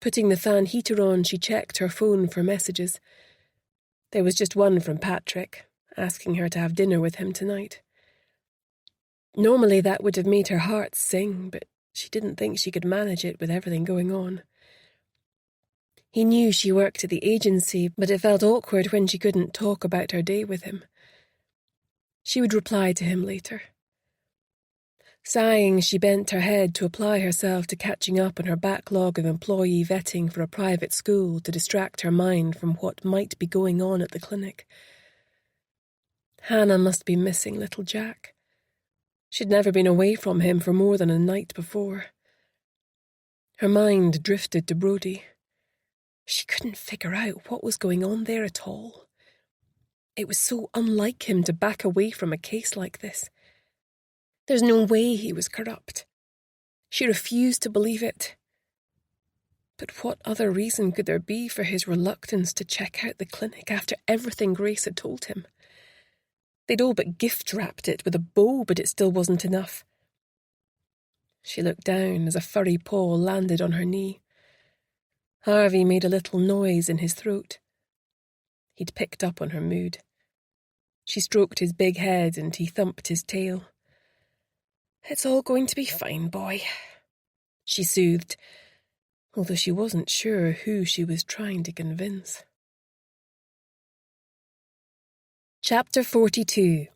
Putting the fan heater on, she checked her phone for messages. There was just one from Patrick, asking her to have dinner with him tonight. Normally that would have made her heart sing, but she didn't think she could manage it with everything going on. He knew she worked at the agency, but it felt awkward when she couldn't talk about her day with him. She would reply to him later. Sighing, she bent her head to apply herself to catching up on her backlog of employee vetting for a private school to distract her mind from what might be going on at the clinic. Hannah must be missing little Jack. She'd never been away from him for more than a night before. Her mind drifted to Brodie. She couldn't figure out what was going on there at all. It was so unlike him to back away from a case like this. There's no way he was corrupt. She refused to believe it. But what other reason could there be for his reluctance to check out the clinic after everything Grace had told him? They'd all but gift-wrapped it with a bow, but it still wasn't enough. She looked down as a furry paw landed on her knee. Harvey made a little noise in his throat. He'd picked up on her mood. She stroked his big head and he thumped his tail. "It's all going to be fine, boy," she soothed, although she wasn't sure who she was trying to convince. Chapter 42.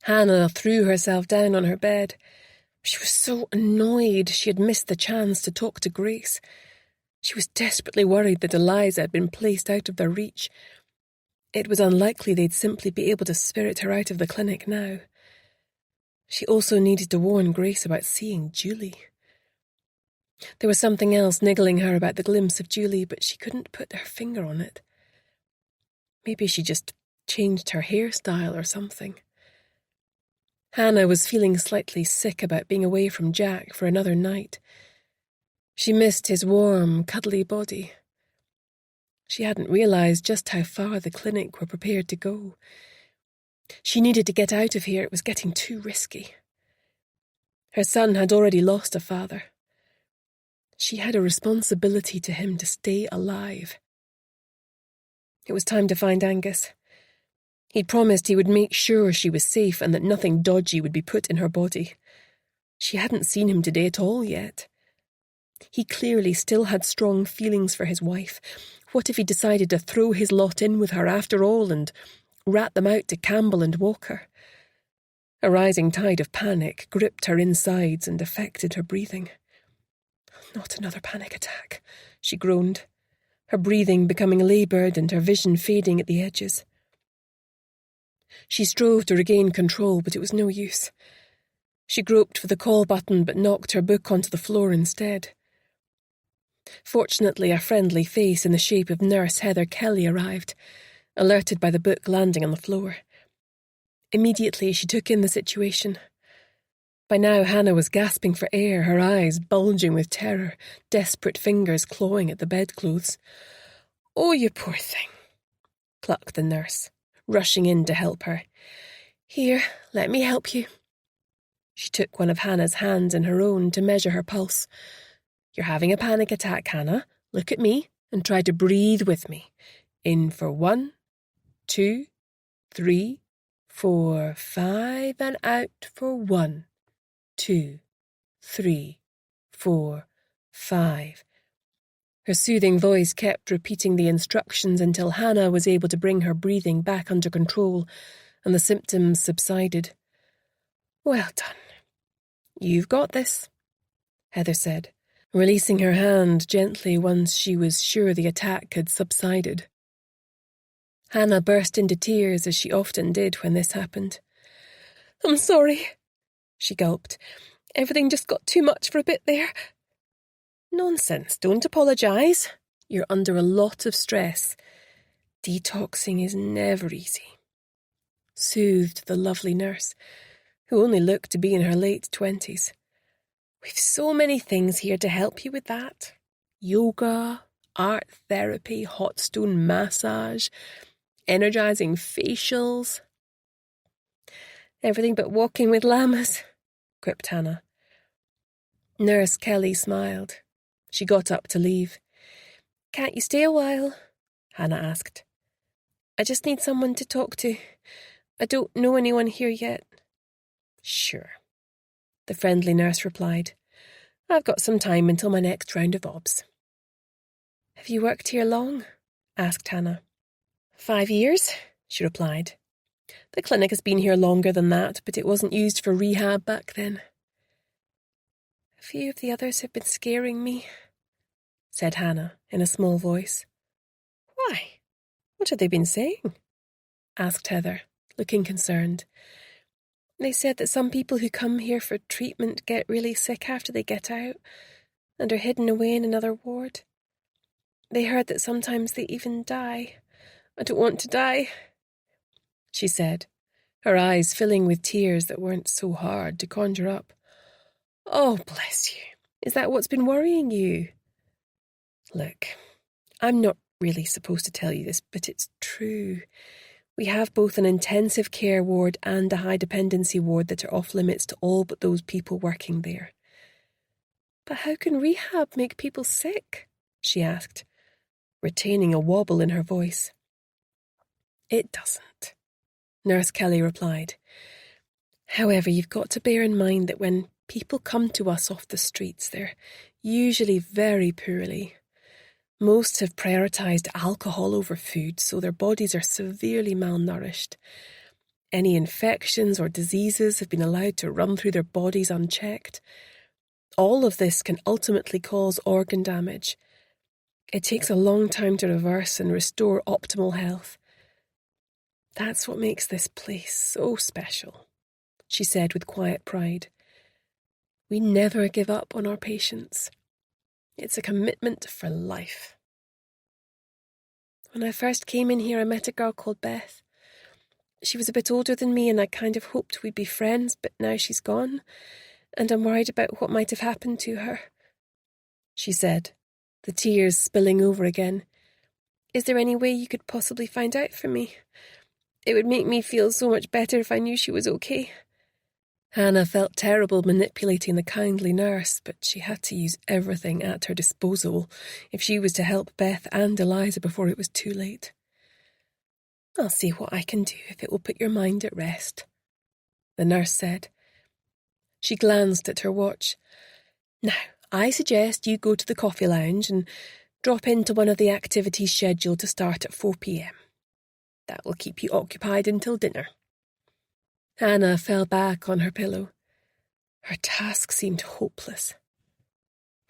Hannah threw herself down on her bed. She was so annoyed she had missed the chance to talk to Grace. She was desperately worried that Eliza had been placed out of their reach. It was unlikely they'd simply be able to spirit her out of the clinic now. She also needed to warn Grace about seeing Julie. There was something else niggling her about the glimpse of Julie, but she couldn't put her finger on it. Maybe she just changed her hairstyle or something. Hannah was feeling slightly sick about being away from Jack for another night. She missed his warm, cuddly body. She hadn't realised just how far the clinic were prepared to go. She needed to get out of here. It was getting too risky. Her son had already lost a father. She had a responsibility to him to stay alive. It was time to find Angus. He'd promised he would make sure she was safe and that nothing dodgy would be put in her body. She hadn't seen him today at all yet. He clearly still had strong feelings for his wife. What if he decided to throw his lot in with her after all and rat them out to Campbell and Walker? A rising tide of panic gripped her insides and affected her breathing. "Not another panic attack," she groaned, her breathing becoming laboured and her vision fading at the edges. She strove to regain control, but it was no use. She groped for the call button but knocked her book onto the floor instead. Fortunately, a friendly face in the shape of Nurse Heather Kelly arrived, alerted by the book landing on the floor. Immediately, she took in the situation. By now, Hannah was gasping for air, her eyes bulging with terror, desperate fingers clawing at the bedclothes. "Oh, you poor thing," clucked the nurse, rushing in to help her. "Here, let me help you." She took one of Hannah's hands in her own to measure her pulse. "You're having a panic attack, Hannah. Look at me and try to breathe with me. In for 1, 2, 3, 4, 5, and out for 1, 2, 3, 4, 5. Her soothing voice kept repeating the instructions until Hannah was able to bring her breathing back under control and the symptoms subsided. "Well done. You've got this," Heather said, releasing her hand gently once she was sure the attack had subsided. Hannah burst into tears, as she often did when this happened. "I'm sorry," she gulped. "Everything just got too much for a bit there." "Nonsense, don't apologise. You're under a lot of stress. Detoxing is never easy," soothed the lovely nurse, who only looked to be in her late 20s. "We've so many things here to help you with that. Yoga, art therapy, hot stone massage, energising facials." "Everything but walking with llamas," quipped Hannah. Nurse Kelly smiled. She got up to leave. "Can't you stay a while?" Hannah asked. "I just need someone to talk to. I don't know anyone here yet." "Sure," the friendly nurse replied. "I've got some time until my next round of obs." Have you worked here long? Asked Hannah. 5 years, she replied. The clinic has been here longer than that, but it wasn't used for rehab back then. A few of the others have been scaring me, said Hannah in a small voice. Why? What have they been saying? Asked Heather, looking concerned. They said that some people who come here for treatment get really sick after they get out and are hidden away in another ward. They heard that sometimes they even die. I don't want to die, she said, her eyes filling with tears that weren't so hard to conjure up. Oh, bless you. Is that what's been worrying you? Look, I'm not really supposed to tell you this, but it's true. We have both an intensive care ward and a high dependency ward that are off limits to all but those people working there. But how can rehab make people sick? She asked, retaining a wobble in her voice. It doesn't, Nurse Kelly replied. However, you've got to bear in mind that when people come to us off the streets, they're usually very poorly. Most have prioritised alcohol over food, so their bodies are severely malnourished. Any infections or diseases have been allowed to run through their bodies unchecked. All of this can ultimately cause organ damage. It takes a long time to reverse and restore optimal health. That's what makes this place so special, she said with quiet pride. We never give up on our patients. It's a commitment for life. When I first came in here, I met a girl called Beth. She was a bit older than me, and I kind of hoped we'd be friends, but now she's gone, and I'm worried about what might have happened to her, she said, the tears spilling over again. Is there any way you could possibly find out for me? It would make me feel so much better if I knew she was okay. Hannah felt terrible manipulating the kindly nurse, but she had to use everything at her disposal if she was to help Beth and Eliza before it was too late. I'll see what I can do if it will put your mind at rest, the nurse said. She glanced at her watch. Now, I suggest you go to the coffee lounge and drop into one of the activities scheduled to start at 4 p.m. That will keep you occupied until dinner. Hannah fell back on her pillow. Her task seemed hopeless.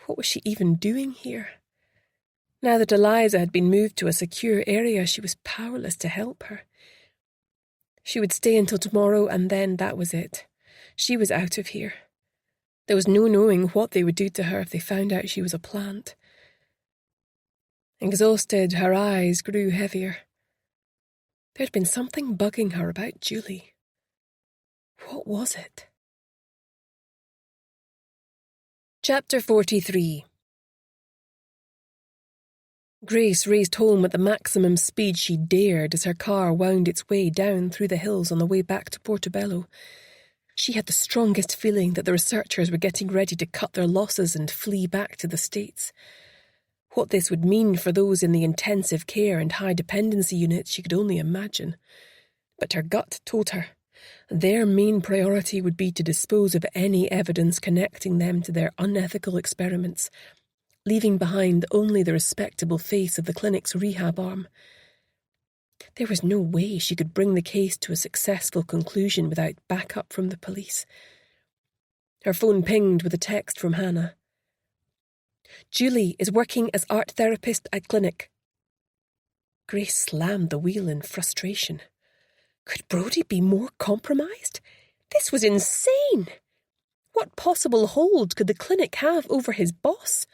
What was she even doing here? Now that Eliza had been moved to a secure area, she was powerless to help her. She would stay until tomorrow, and then that was it. She was out of here. There was no knowing what they would do to her if they found out she was a plant. Exhausted, her eyes grew heavier. There had been something bugging her about Julie. What was it? Chapter 43. Grace raced home at the maximum speed she dared as her car wound its way down through the hills on the way back to Portobello. She had the strongest feeling that the researchers were getting ready to cut their losses and flee back to the States. What this would mean for those in the intensive care and high dependency units she could only imagine. But her gut told her their main priority would be to dispose of any evidence connecting them to their unethical experiments, leaving behind only the respectable face of the clinic's rehab arm. There was no way she could bring the case to a successful conclusion without backup from the police. Her phone pinged with a text from Hannah. Julie is working as art therapist at clinic. Grace slammed the wheel in frustration. Could Brodie be more compromised? This was insane! What possible hold could the clinic have over his boss?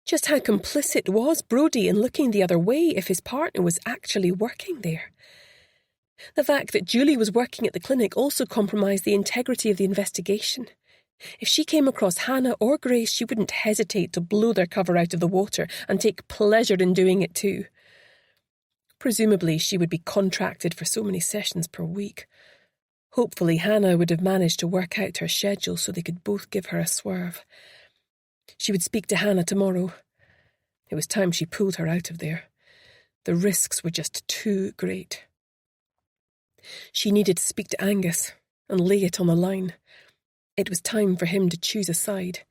Just how complicit was Brodie in looking the other way if his partner was actually working there? The fact that Julie was working at the clinic also compromised the integrity of the investigation. If she came across Hannah or Grace, she wouldn't hesitate to blow their cover out of the water and take pleasure in doing it too. Presumably, she would be contracted for so many sessions per week. Hopefully, Hannah would have managed to work out her schedule so they could both give her a swerve. She would speak to Hannah tomorrow. It was time she pulled her out of there. The risks were just too great. She needed to speak to Angus and lay it on the line. It was time for him to choose a side.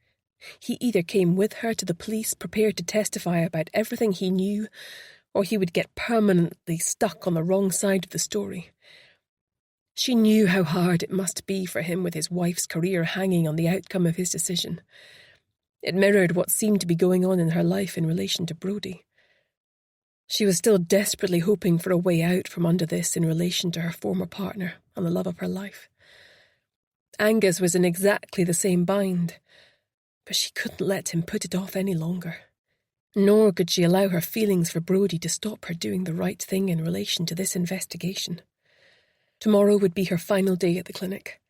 He either came with her to the police prepared to testify about everything he knew, or he would get permanently stuck on the wrong side of the story. She knew how hard it must be for him with his wife's career hanging on the outcome of his decision. It mirrored what seemed to be going on in her life in relation to Brodie. She was still desperately hoping for a way out from under this in relation to her former partner and the love of her life. Angus was in exactly the same bind, but she couldn't let him put it off any longer. Nor could she allow her feelings for Brodie to stop her doing the right thing in relation to this investigation. Tomorrow would be her final day at the clinic.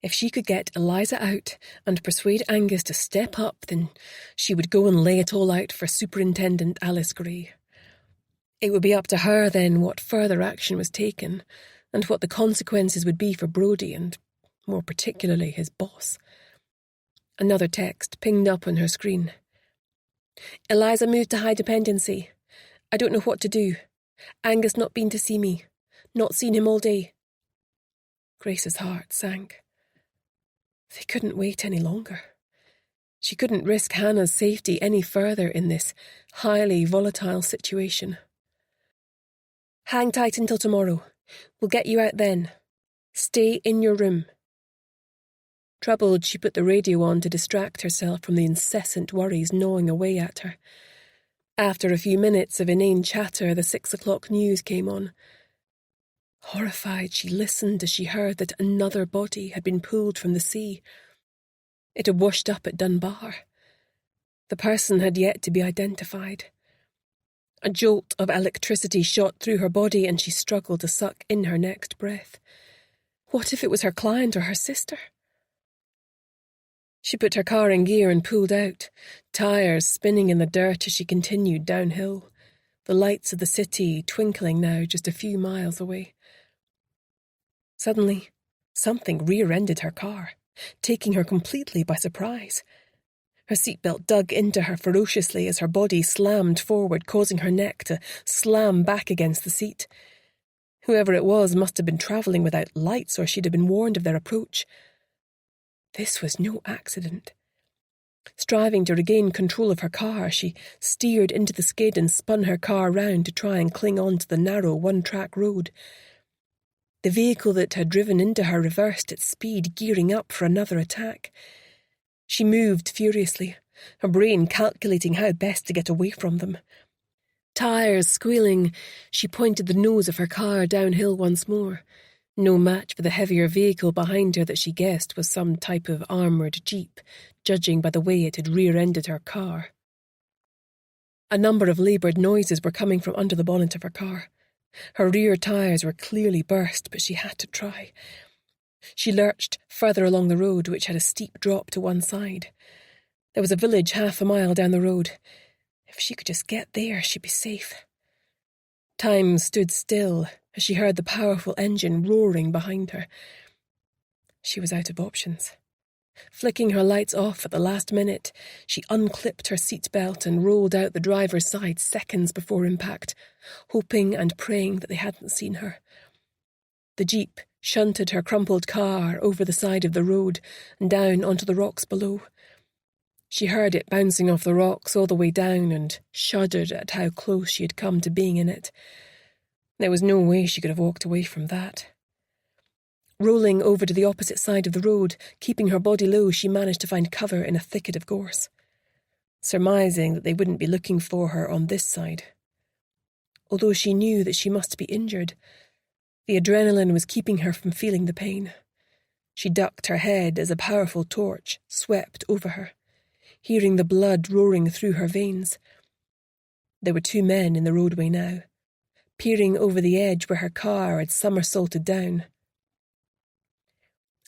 If she could get Eliza out and persuade Angus to step up, then she would go and lay it all out for Superintendent Alice Gray. It would be up to her then what further action was taken and what the consequences would be for Brodie and, more particularly, his boss. Another text pinged up on her screen. Eliza moved to high dependency. I don't know what to do. Angus not been to see me. Not seen him all day. Grace's heart sank. They couldn't wait any longer. She couldn't risk Hannah's safety any further in this highly volatile situation. Hang tight until tomorrow. We'll get you out then. Stay in your room. Troubled, she put the radio on to distract herself from the incessant worries gnawing away at her. After a few minutes of inane chatter, the 6 o'clock news came on. Horrified, she listened as she heard that another body had been pulled from the sea. It had washed up at Dunbar. The person had yet to be identified. A jolt of electricity shot through her body and she struggled to suck in her next breath. What if it was her client or her sister? She put her car in gear and pulled out, tyres spinning in the dirt as she continued downhill, the lights of the city twinkling now just a few miles away. Suddenly, something rear-ended her car, taking her completely by surprise. Her seatbelt dug into her ferociously as her body slammed forward, causing her neck to slam back against the seat. Whoever it was must have been travelling without lights, or she'd have been warned of their approach. This was no accident. Striving to regain control of her car, she steered into the skid and spun her car round to try and cling on to the narrow one-track road. The vehicle that had driven into her reversed its speed, gearing up for another attack. She moved furiously, her brain calculating how best to get away from them. Tyres squealing, she pointed the nose of her car downhill once more. No match for the heavier vehicle behind her that she guessed was some type of armoured jeep, judging by the way it had rear-ended her car. A number of laboured noises were coming from under the bonnet of her car. Her rear tyres were clearly burst, but she had to try. She lurched further along the road, which had a steep drop to one side. There was a village half a mile down the road. If she could just get there, she'd be safe. Time stood still as she heard the powerful engine roaring behind her. She was out of options. Flicking her lights off at the last minute, she unclipped her seatbelt and rolled out the driver's side seconds before impact, hoping and praying that they hadn't seen her. The jeep shunted her crumpled car over the side of the road and down onto the rocks below. She heard it bouncing off the rocks all the way down and shuddered at how close she had come to being in it. There was no way she could have walked away from that. Rolling over to the opposite side of the road, keeping her body low, she managed to find cover in a thicket of gorse, surmising that they wouldn't be looking for her on this side. Although she knew that she must be injured, the adrenaline was keeping her from feeling the pain. She ducked her head as a powerful torch swept over her, hearing the blood roaring through her veins. There were 2 men in the roadway now, peering over the edge where her car had somersaulted down.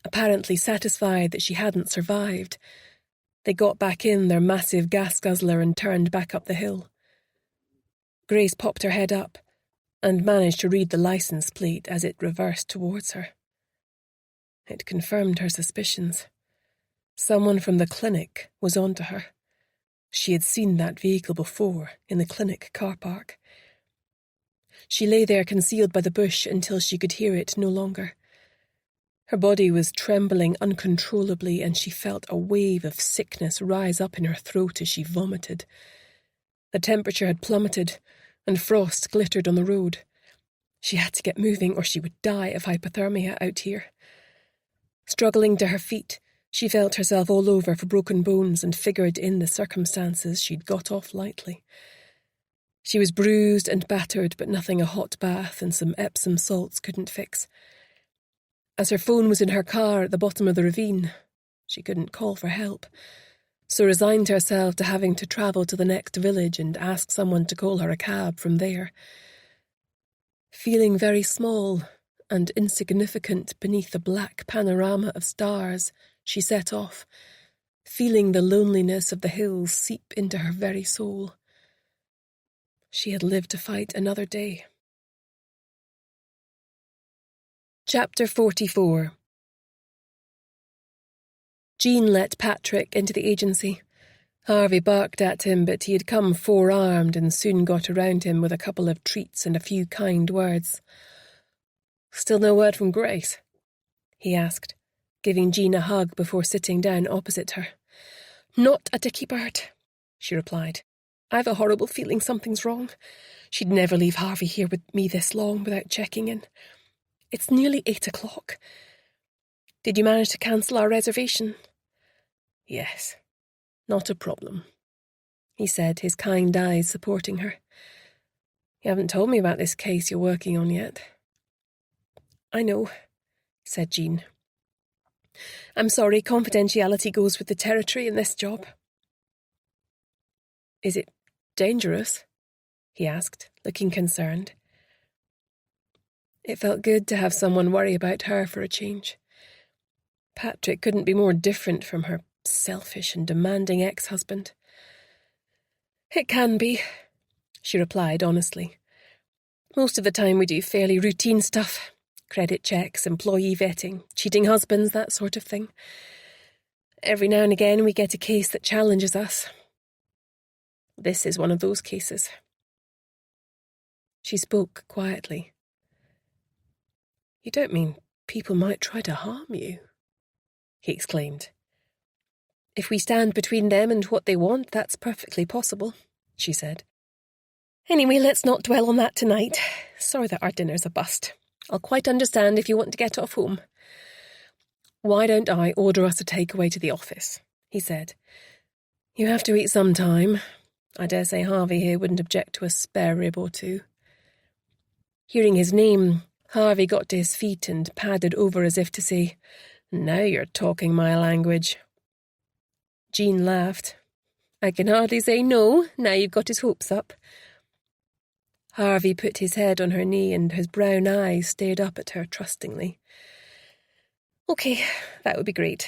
Apparently satisfied that she hadn't survived, they got back in their massive gas guzzler and turned back up the hill. Grace popped her head up and managed to read the license plate as it reversed towards her. It confirmed her suspicions. Someone from the clinic was onto her. She had seen that vehicle before in the clinic car park. She lay there concealed by the bush until she could hear it no longer. Her body was trembling uncontrollably, and she felt a wave of sickness rise up in her throat as she vomited. The temperature had plummeted, and frost glittered on the road. She had to get moving, or she would die of hypothermia out here. Struggling to her feet, she felt herself all over for broken bones and figured in the circumstances she'd got off lightly. She was bruised and battered, but nothing a hot bath and some Epsom salts couldn't fix. As her phone was in her car at the bottom of the ravine, she couldn't call for help, so resigned herself to having to travel to the next village and ask someone to call her a cab from there. Feeling very small and insignificant beneath the black panorama of stars, she set off, feeling the loneliness of the hills seep into her very soul. She had lived to fight another day. Chapter 44. Jean let Patrick into the agency. Harvey barked at him, but he had come four-armed and soon got around him with a couple of treats and a few kind words. "Still no word from Grace?" he asked, giving Jean a hug before sitting down opposite her. "Not a dicky bird," she replied. "I've a horrible feeling something's wrong. She'd never leave Harvey here with me this long without checking in. It's nearly 8 o'clock. Did you manage to cancel our reservation?" "Yes, not a problem," he said, his kind eyes supporting her. "You haven't told me about this case you're working on yet." "I know," said Jean. "I'm sorry, confidentiality goes with the territory in this job." "Is it dangerous?" he asked, looking concerned. It felt good to have someone worry about her for a change. Patrick couldn't be more different from her selfish and demanding ex-husband. "It can be," she replied honestly. "Most of the time we do fairly routine stuff. Credit checks, employee vetting, cheating husbands, that sort of thing. Every now and again we get a case that challenges us. This is one of those cases." She spoke quietly. "You don't mean people might try to harm you?" he exclaimed. "If we stand between them and what they want, that's perfectly possible," she said. "Anyway, let's not dwell on that tonight. Sorry that our dinner's a bust. I'll quite understand if you want to get off home." "Why don't I order us a takeaway to the office?" he said. "You have to eat sometime. I dare say Harvey here wouldn't object to a spare rib or two." Hearing his name, Harvey got to his feet and padded over as if to say, "Now you're talking my language." Jean laughed. "I can hardly say no, now you've got his hopes up." Harvey put his head on her knee and his brown eyes stared up at her trustingly. "Okay, that would be great.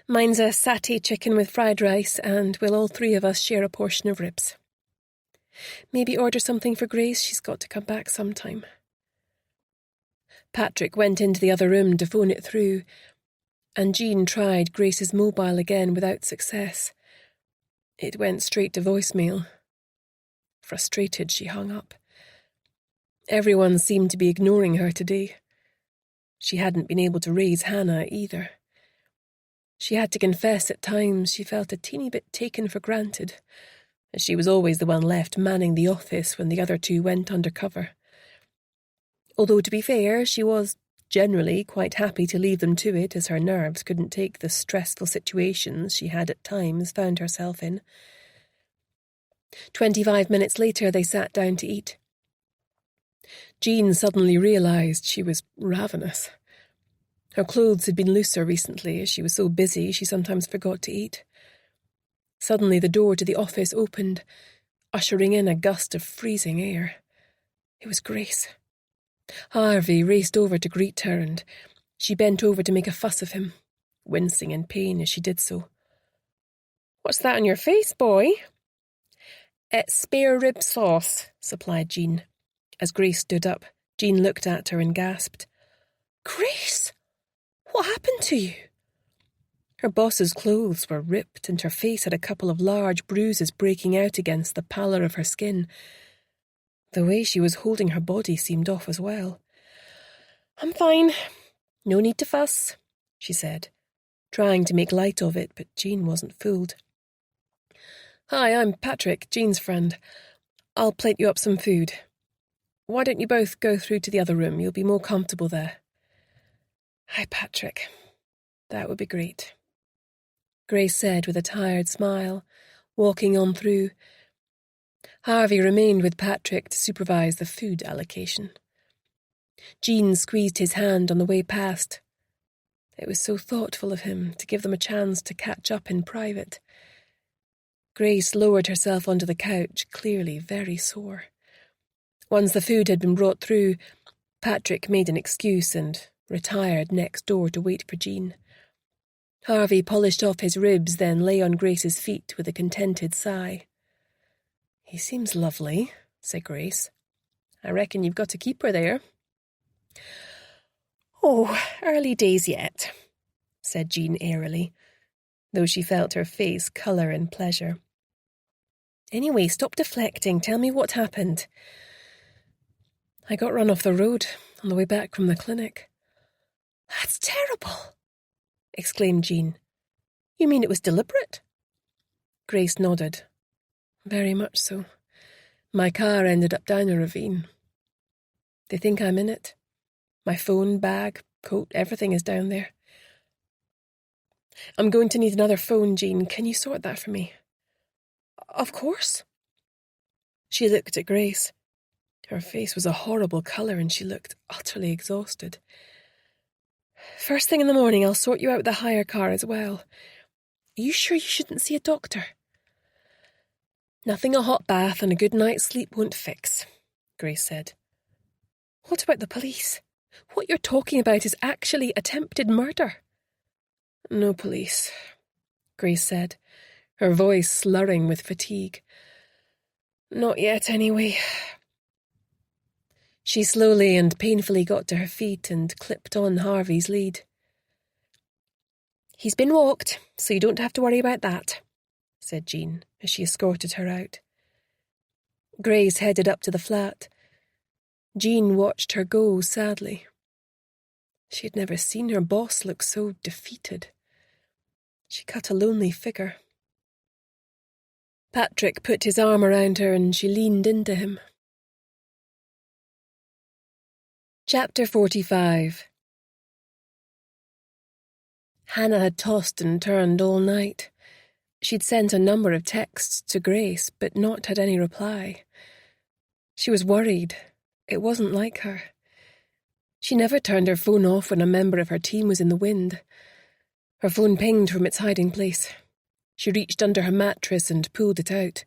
Mine's a satay chicken with fried rice, and we'll all three of us share a portion of ribs. Maybe order something for Grace, she's got to come back sometime." Patrick went into the other room to phone it through, and Jean tried Grace's mobile again without success. It went straight to voicemail. Frustrated, she hung up. Everyone seemed to be ignoring her today. She hadn't been able to raise Hannah either. She had to confess at times she felt a teeny bit taken for granted, as she was always the one left manning the office when the other two went undercover. Although, to be fair, she was generally quite happy to leave them to it, as her nerves couldn't take the stressful situations she had at times found herself in. 25 minutes later, they sat down to eat. Jean suddenly realised she was ravenous. Her clothes had been looser recently, as she was so busy she sometimes forgot to eat. Suddenly the door to the office opened, ushering in a gust of freezing air. It was Grace. Harvey raced over to greet her, and she bent over to make a fuss of him, wincing in pain as she did so. "What's that on your face, boy?" "It's spare rib sauce," supplied Jean. As Grace stood up, Jean looked at her and gasped. "Grace, what happened to you?" Her boss's clothes were ripped, and her face had a couple of large bruises breaking out against the pallor of her skin. The way she was holding her body seemed off as well. "I'm fine. No need to fuss, she said, trying to make light of it, but Jean wasn't fooled. Hi, I'm Patrick, Jean's friend. I'll plate you up some food. Why don't you both go through to the other room? You'll be more comfortable there. Hi, Patrick. That would be great, Grace said with a tired smile, walking on through. Harvey remained with Patrick to supervise the food allocation. Jean squeezed his hand on the way past. It was so thoughtful of him to give them a chance to catch up in private. Grace lowered herself onto the couch, clearly very sore. Once the food had been brought through, Patrick made an excuse and retired next door to wait for Jean. Harvey polished off his ribs, then lay on Grace's feet with a contented sigh. He seems lovely, said Grace. I reckon you've got a keeper there. Oh, early days yet, said Jean airily, though she felt her face colour in pleasure. Anyway, stop deflecting. Tell me what happened. I got run off the road on the way back from the clinic. That's terrible, exclaimed Jean. You mean it was deliberate? Grace nodded. Very much so. My car ended up down a ravine. They think I'm in it. My phone, bag, coat, everything is down there. I'm going to need another phone, Jean. Can you sort that for me? Of course. She looked at Grace. Her face was a horrible colour and she looked utterly exhausted. First thing in the morning, I'll sort you out with the hire car as well. Are you sure you shouldn't see a doctor? Nothing a hot bath and a good night's sleep won't fix, Grace said. What about the police? What you're talking about is actually attempted murder. No police, Grace said, her voice slurring with fatigue. Not yet, anyway. She slowly and painfully got to her feet and clipped on Harvey's lead. He's been walked, so you don't have to worry about that, said Jean as she escorted her out. Grace headed up to the flat. Jean watched her go sadly. She had never seen her boss look so defeated. She cut a lonely figure. Patrick put his arm around her and she leaned into him. Chapter 45. Hannah had tossed and turned all night. She'd sent a number of texts to Grace, but not had any reply. She was worried. It wasn't like her. She never turned her phone off when a member of her team was in the wind. Her phone pinged from its hiding place. She reached under her mattress and pulled it out.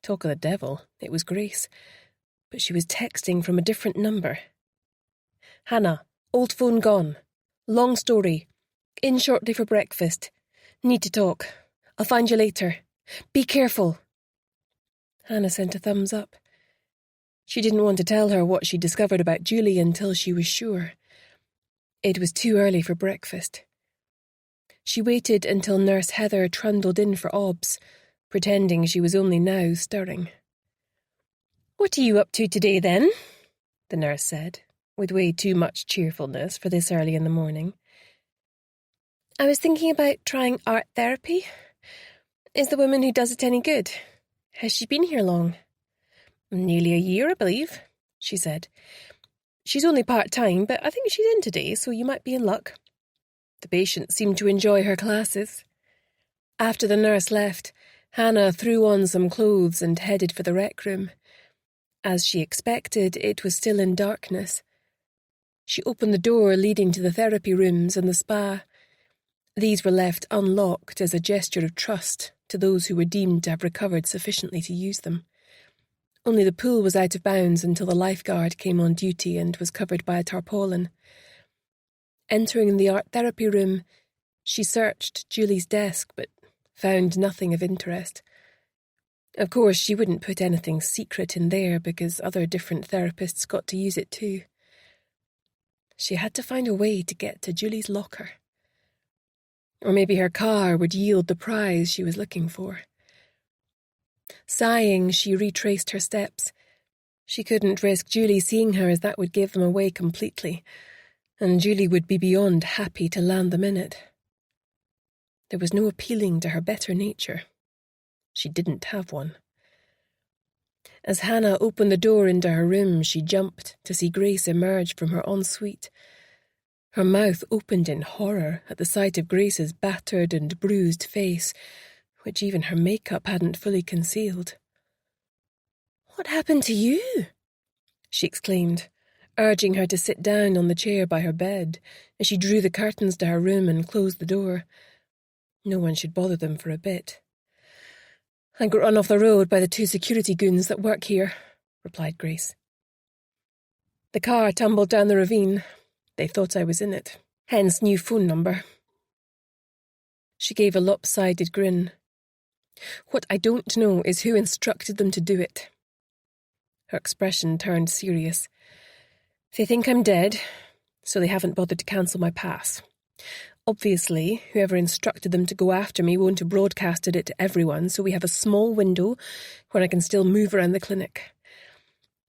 Talk of the devil, it was Grace. But she was texting from a different number. Hannah, old phone gone. Long story. In shortly for breakfast. Need to talk. I'll find you later. Be careful. Hannah sent a thumbs up. She didn't want to tell her what she discovered about Julie until she was sure. It was too early for breakfast. She waited until Nurse Heather trundled in for obs, pretending she was only now stirring. What are you up to today, then? The nurse said, with way too much cheerfulness for this early in the morning. I was thinking about trying art therapy. Is the woman who does it any good? Has she been here long? Nearly a year, I believe, she said. She's only part-time, but I think she's in today, so you might be in luck. The patient seemed to enjoy her classes. After the nurse left, Hannah threw on some clothes and headed for the rec room. As she expected, it was still in darkness. She opened the door leading to the therapy rooms and the spa. These were left unlocked as a gesture of trust to those who were deemed to have recovered sufficiently to use them. Only the pool was out of bounds until the lifeguard came on duty and was covered by a tarpaulin. Entering the art therapy room, she searched Julie's desk but found nothing of interest. Of course, she wouldn't put anything secret in there because other different therapists got to use it too. She had to find a way to get to Julie's locker. Or maybe her car would yield the prize she was looking for. Sighing, she retraced her steps. She couldn't risk Julie seeing her as that would give them away completely. and Julie would be beyond happy to land them in it. There was no appealing to her better nature. She didn't have one. As Hannah opened the door into her room, she jumped to see Grace emerge from her ensuite. Her mouth opened in horror at the sight of Grace's battered and bruised face, which even her makeup hadn't fully concealed. "What happened to you?" she exclaimed, urging her to sit down on the chair by her bed as she drew the curtains to her room and closed the door. No one should bother them for a bit. "I got run off the road by the 2 security goons that work here," replied Grace. "The car tumbled down the ravine. They thought I was in it, hence new phone number." She gave a lopsided grin. "What I don't know is who instructed them to do it." Her expression turned serious. "They think I'm dead, so they haven't bothered to cancel my pass. Obviously, whoever instructed them to go after me won't have broadcasted it to everyone, so we have a small window where I can still move around the clinic.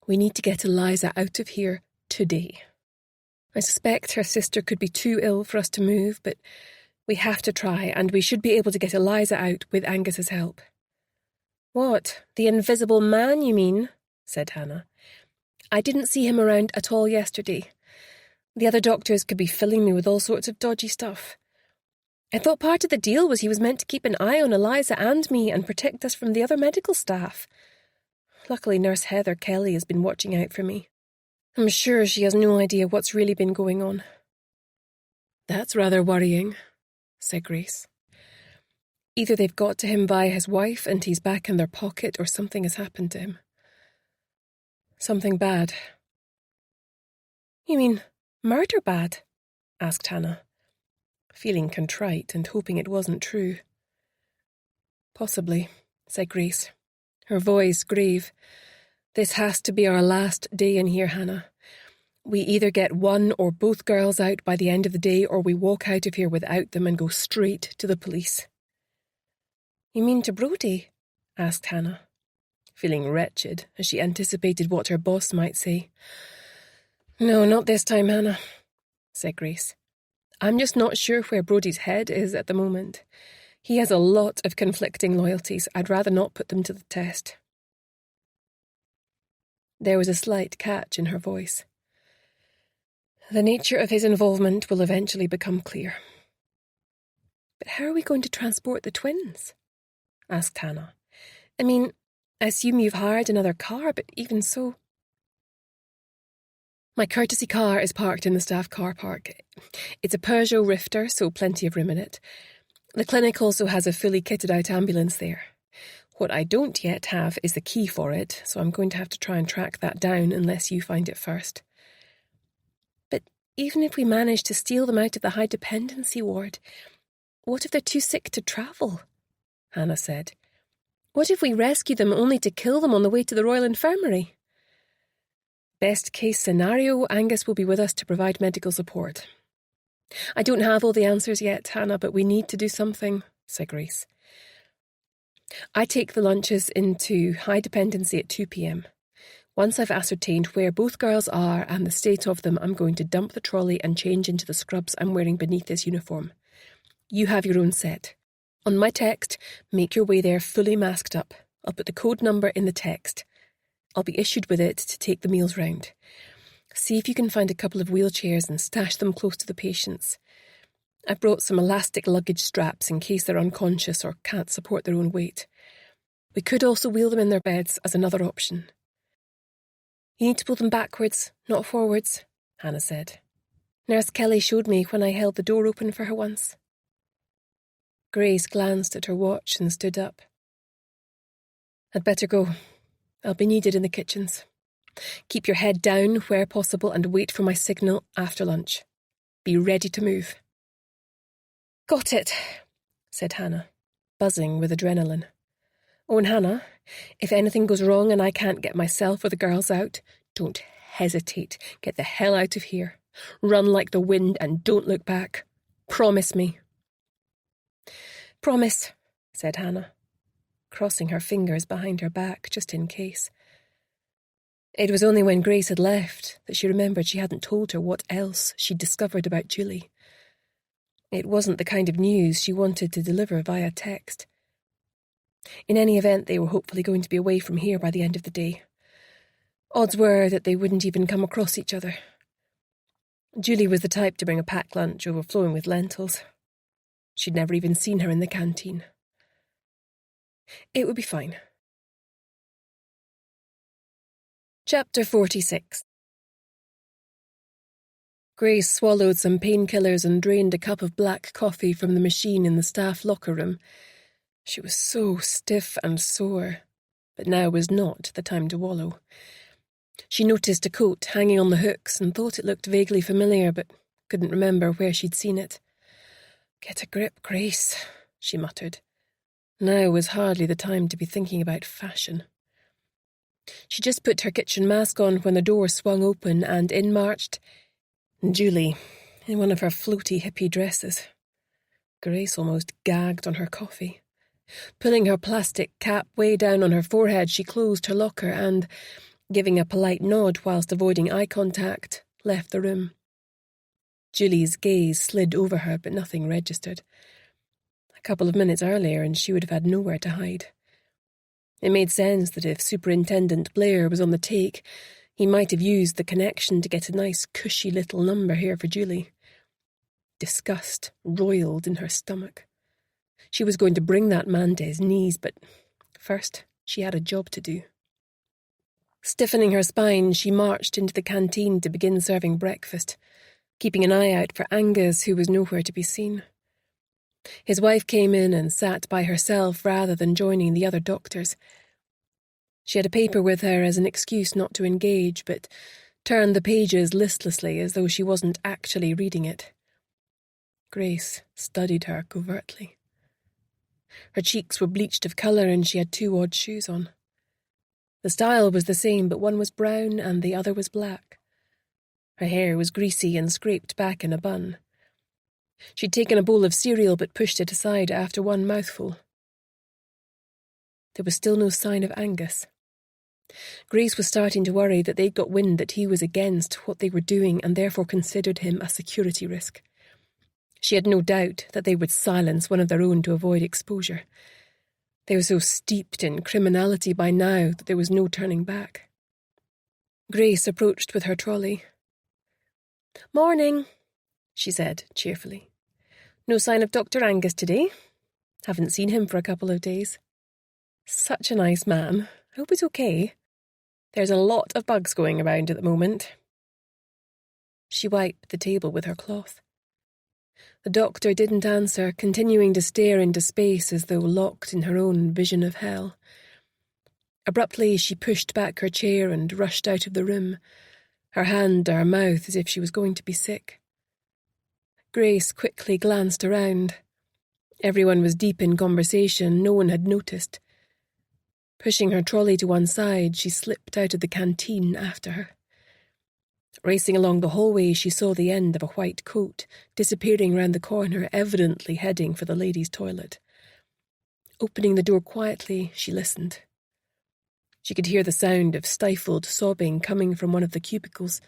We need to get Eliza out of here today. I suspect her sister could be too ill for us to move, but we have to try, and we should be able to get Eliza out with Angus's help." "What, the invisible man, you mean?" said Hannah. "I didn't see him around at all yesterday. The other doctors could be filling me with all sorts of dodgy stuff. I thought part of the deal was he was meant to keep an eye on Eliza and me and protect us from the other medical staff. Luckily, Nurse Heather Kelly has been watching out for me. I'm sure she has no idea what's really been going on." "That's rather worrying," said Grace. "Either they've got to him via his wife and he's back in their pocket, or something has happened to him. Something bad." "You mean murder bad?" asked Hannah, feeling contrite and hoping it wasn't true. "Possibly," said Grace, her voice grave. "This has to be our last day in here, Hannah. We either get one or both girls out by the end of the day, or we walk out of here without them and go straight to the police." "You mean to Brodie?" asked Hannah, feeling wretched as she anticipated what her boss might say. "No, not this time, Hannah," said Grace. "I'm just not sure where Brodie's head is at the moment. He has a lot of conflicting loyalties. I'd rather not put them to the test." There was a slight catch in her voice. "The nature of his involvement will eventually become clear." "But how are we going to transport the twins?" asked Hannah. "I mean, I assume you've hired another car, but even so..." "My courtesy car is parked in the staff car park. It's a Peugeot Rifter, so plenty of room in it. The clinic also has a fully kitted-out ambulance there. What I don't yet have is the key for it, so I'm going to have to try and track that down unless you find it first." "But even if we manage to steal them out of the high-dependency ward, what if they're too sick to travel?" Hannah said. "What if we rescue them only to kill them on the way to the Royal Infirmary?" "Best case scenario, Angus will be with us to provide medical support." "I don't have all the answers yet, Hannah, but we need to do something," said Grace. "I take the lunches into high dependency at 2 p.m. Once I've ascertained where both girls are and the state of them, I'm going to dump the trolley and change into the scrubs I'm wearing beneath this uniform. You have your own set. On my text, make your way there fully masked up. I'll put the code number in the text. I'll be issued with it to take the meals round. See if you can find a couple of wheelchairs and stash them close to the patients. I've brought some elastic luggage straps in case they're unconscious or can't support their own weight. We could also wheel them in their beds as another option." "You need to pull them backwards, not forwards," Hannah said. "Nurse Kelly showed me when I held the door open for her once." Grace glanced at her watch and stood up. "I'd better go. I'll be needed in the kitchens. Keep your head down where possible and wait for my signal after lunch. Be ready to move." "Got it," said Hannah, buzzing with adrenaline. "Oh, and Hannah, if anything goes wrong and I can't get myself or the girls out, don't hesitate. Get the hell out of here. Run like the wind and don't look back. Promise me." "Promise," said Hannah, crossing her fingers behind her back just in case. It was only when Grace had left that she remembered she hadn't told her what else she'd discovered about Julie. It wasn't the kind of news she wanted to deliver via text. In any event, they were hopefully going to be away from here by the end of the day. Odds were that they wouldn't even come across each other. Julie was the type to bring a packed lunch overflowing with lentils. She'd never even seen her in the canteen. It would be fine. Chapter 46. Grace swallowed some painkillers and drained a cup of black coffee from the machine in the staff locker room. She was so stiff and sore, but now was not the time to wallow. She noticed a coat hanging on the hooks and thought it looked vaguely familiar, but couldn't remember where she'd seen it. "Get a grip, Grace," she muttered. Now was hardly the time to be thinking about fashion. She just put her kitchen mask on when the door swung open and in marched Julie, in one of her floaty hippie dresses. Grace almost gagged on her coffee. Pulling her plastic cap way down on her forehead, she closed her locker and, giving a polite nod whilst avoiding eye contact, left the room. Julie's gaze slid over her, but nothing registered. A couple of minutes earlier and she would have had nowhere to hide. It made sense that if Superintendent Blair was on the take, he might have used the connection to get a nice cushy little number here for Julie. Disgust roiled in her stomach. She was going to bring that man to his knees, but first she had a job to do. Stiffening her spine, she marched into the canteen to begin serving breakfast, keeping an eye out for Angus, who was nowhere to be seen. His wife came in and sat by herself rather than joining the other doctors. She had a paper with her as an excuse not to engage, but turned the pages listlessly as though she wasn't actually reading it. Grace studied her covertly. Her cheeks were bleached of colour and she had 2 odd shoes on. The style was the same, but one was brown and the other was black. Her hair was greasy and scraped back in a bun. She'd taken a bowl of cereal but pushed it aside after one mouthful. There was still no sign of Angus. Grace was starting to worry that they'd got wind that he was against what they were doing and therefore considered him a security risk. She had no doubt that they would silence one of their own to avoid exposure. They were so steeped in criminality by now that there was no turning back. Grace approached with her trolley. "Morning," she said cheerfully. "No sign of Dr. Angus today? Haven't seen him for a couple of days. Such a nice man. Hope he's okay. There's a lot of bugs going around at the moment." She wiped the table with her cloth. The doctor didn't answer, continuing to stare into space as though locked in her own vision of hell. Abruptly, she pushed back her chair and rushed out of the room, her hand to her mouth as if she was going to be sick. Grace quickly glanced around. Everyone was deep in conversation, no one had noticed. Pushing her trolley to one side, she slipped out of the canteen after her. Racing along the hallway, she saw the end of a white coat, disappearing round the corner, evidently heading for the ladies' toilet. Opening the door quietly, she listened. She could hear the sound of stifled sobbing coming from one of the cubicles.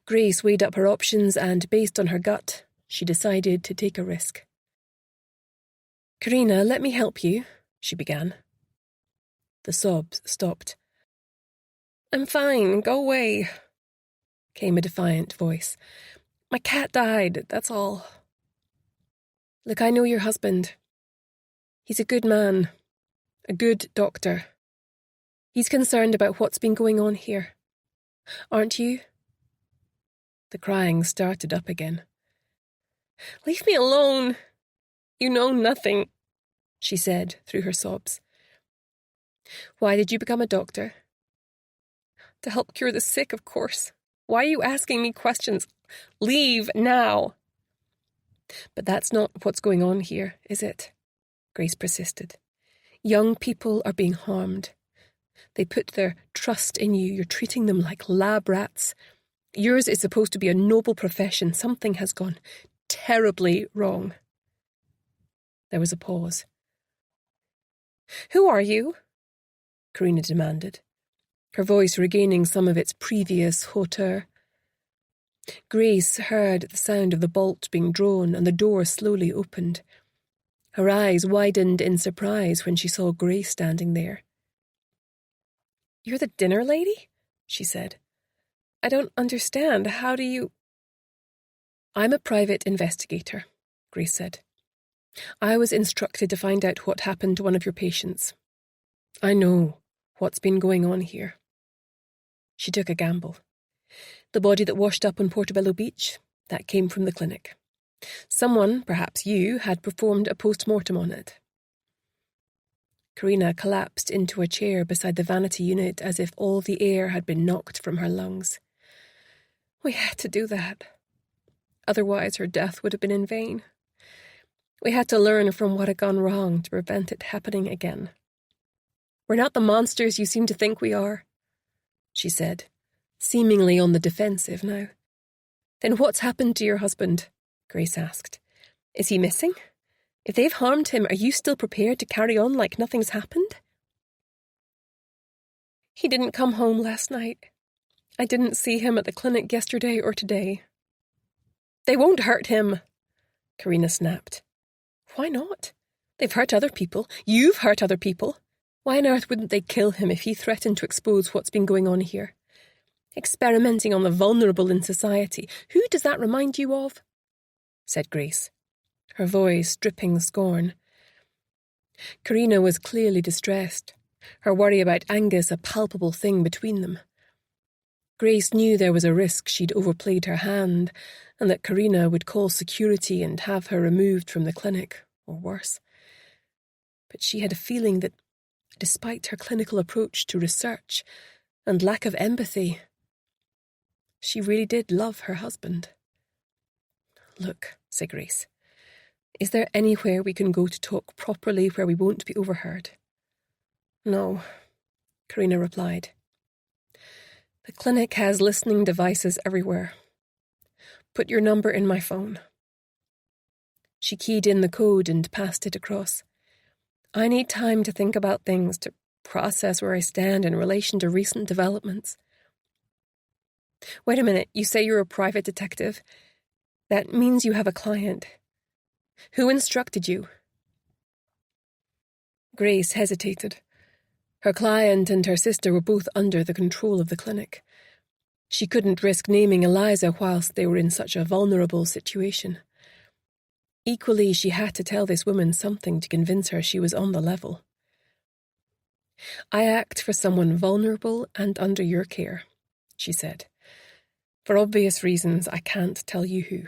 Grace weighed up her options and, based on her gut, she decided to take a risk. "Karina, let me help you," she began. The sobs stopped. "I'm fine, go away," came a defiant voice. "My cat died, that's all." "Look, I know your husband. He's a good man, a good doctor. He's concerned about what's been going on here. Aren't you?" The crying started up again. "Leave me alone. You know nothing," she said through her sobs. "Why did you become a doctor?" "To help cure the sick, of course. Why are you asking me questions? Leave now." "But that's not what's going on here, is it?" Grace persisted. "Young people are being harmed. They put their trust in you. You're treating them like lab rats. Yours is supposed to be a noble profession. Something has gone terribly wrong." There was a pause. "Who are you?" Karina demanded. her voice regaining some of its previous hauteur. Grace heard the sound of the bolt being drawn and the door slowly opened. Her eyes widened in surprise when she saw Grace standing there. "You're the dinner lady?" she said. "I don't understand. How do you—" "I'm a private investigator," Grace said. "I was instructed to find out what happened to one of your patients. I know what's been going on here." She took a gamble. The body that washed up on Portobello Beach, that came from the clinic. Someone, perhaps you, had performed a post-mortem on it. Karina collapsed into a chair beside the vanity unit as if all the air had been knocked from her lungs. "We had to do that. Otherwise her death would have been in vain. We had to learn from what had gone wrong to prevent it happening again. We're not the monsters you seem to think we are," she said, seemingly on the defensive now. "Then what's happened to your husband?" Grace asked. "Is he missing? If they've harmed him, are you still prepared to carry on like nothing's happened?" "He didn't come home last night. I didn't see him at the clinic yesterday or today." "They won't hurt him," Karina snapped. "Why not? They've hurt other people. You've hurt other people. Why on earth wouldn't they kill him if he threatened to expose what's been going on here? Experimenting on the vulnerable in society. Who does that remind you of?" said Grace, her voice dripping scorn. Karina was clearly distressed, her worry about Angus a palpable thing between them. Grace knew there was a risk she'd overplayed her hand, and that Karina would call security and have her removed from the clinic, or worse. But she had a feeling that, despite her clinical approach to research and lack of empathy, she really did love her husband. "Look," said Grace, "is there anywhere we can go to talk properly where we won't be overheard?" "No," Karina replied. "The clinic has listening devices everywhere. Put your number in my phone." She keyed in the code and passed it across. "I need time to think about things, to process where I stand in relation to recent developments." "Wait a minute, you say you're a private detective. That means you have a client. Who instructed you?" Grace hesitated. Her client and her sister were both under the control of the clinic. She couldn't risk naming Eliza whilst they were in such a vulnerable situation. Equally, she had to tell this woman something to convince her she was on the level. "I act for someone vulnerable and under your care," she said. "For obvious reasons, I can't tell you who.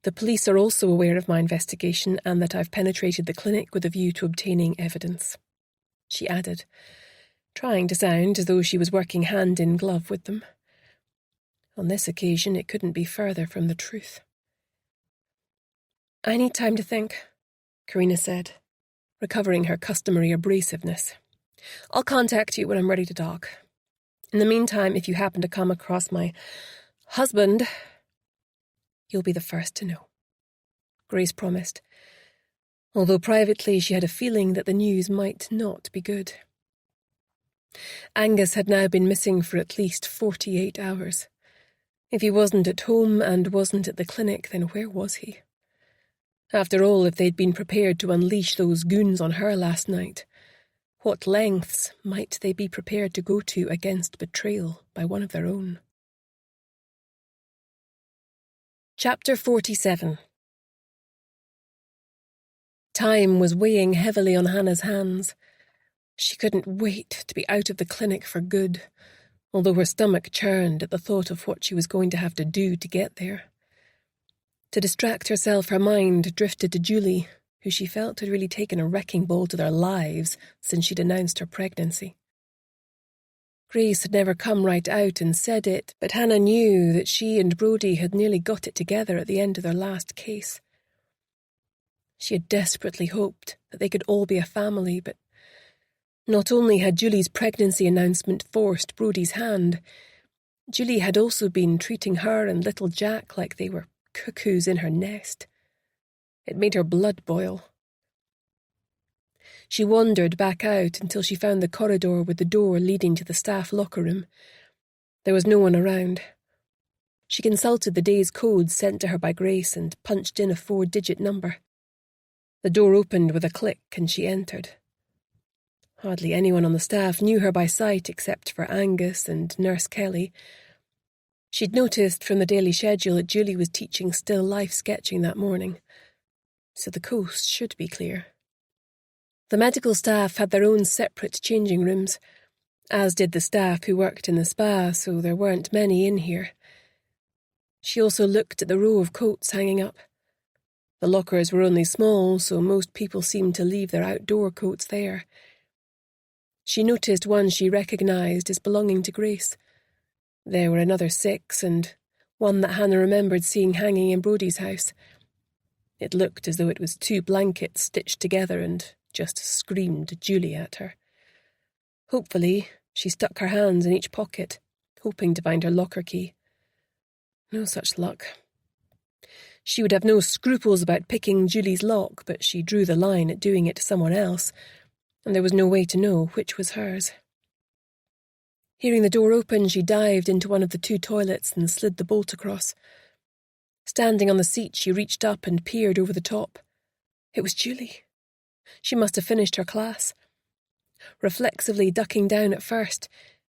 The police are also aware of my investigation and that I've penetrated the clinic with a view to obtaining evidence," she added, trying to sound as though she was working hand in glove with them. On this occasion, it couldn't be further from the truth. "I need time to think," Karina said, recovering her customary abrasiveness. "I'll contact you when I'm ready to talk. In the meantime, if you happen to come across my husband, you'll be the first to know," Grace promised, although privately she had a feeling that the news might not be good. Angus had now been missing for at least 48 hours. If he wasn't at home and wasn't at the clinic, then where was he? After all, if they'd been prepared to unleash those goons on her last night, what lengths might they be prepared to go to against betrayal by one of their own? Chapter 47. Time was weighing heavily on Hannah's hands. She couldn't wait to be out of the clinic for good, although her stomach churned at the thought of what she was going to have to do to get there. To distract herself, her mind drifted to Julie, who she felt had really taken a wrecking ball to their lives since she'd announced her pregnancy. Grace had never come right out and said it, but Hannah knew that she and Brodie had nearly got it together at the end of their last case. She had desperately hoped that they could all be a family, but not only had Julie's pregnancy announcement forced Brodie's hand, Julie had also been treating her and little Jack like they were cuckoos in her nest. It made her blood boil. She wandered back out until she found the corridor with the door leading to the staff locker room. There was no one around. She consulted the day's code sent to her by Grace and punched in a 4-digit number. The door opened with a click and she entered. Hardly anyone on the staff knew her by sight except for Angus and Nurse Kelly. She'd noticed from the daily schedule that Julie was teaching still life sketching that morning, so the coast should be clear. The medical staff had their own separate changing rooms, as did the staff who worked in the spa, so there weren't many in here. She also looked at the row of coats hanging up. The lockers were only small, so most people seemed to leave their outdoor coats there. She noticed one she recognised as belonging to Grace. There were another 6, and one that Hannah remembered seeing hanging in Brodie's house. It looked as though it was 2 blankets stitched together and just screamed Julie at her. Hopefully, she stuck her hands in each pocket, hoping to find her locker key. No such luck. She would have no scruples about picking Julie's lock, but she drew the line at doing it to someone else, and there was no way to know which was hers. Hearing the door open, she dived into one of the 2 toilets and slid the bolt across. Standing on the seat, she reached up and peered over the top. It was Julie. She must have finished her class. Reflexively ducking down at first,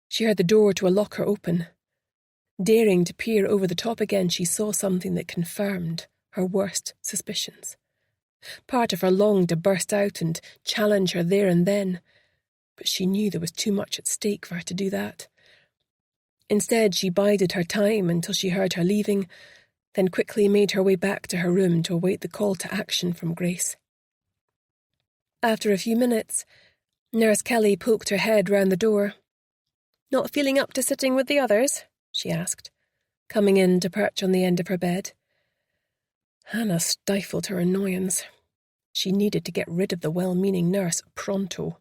she heard the door to a locker open. Daring to peer over the top again, she saw something that confirmed her worst suspicions. Part of her longed to burst out and challenge her there and then, but she knew there was too much at stake for her to do that. Instead, she bided her time until she heard her leaving, then quickly made her way back to her room to await the call to action from Grace. After a few minutes, Nurse Kelly poked her head round the door. "Not feeling up to sitting with the others?" she asked, coming in to perch on the end of her bed. Hannah stifled her annoyance. She needed to get rid of the well-meaning nurse pronto.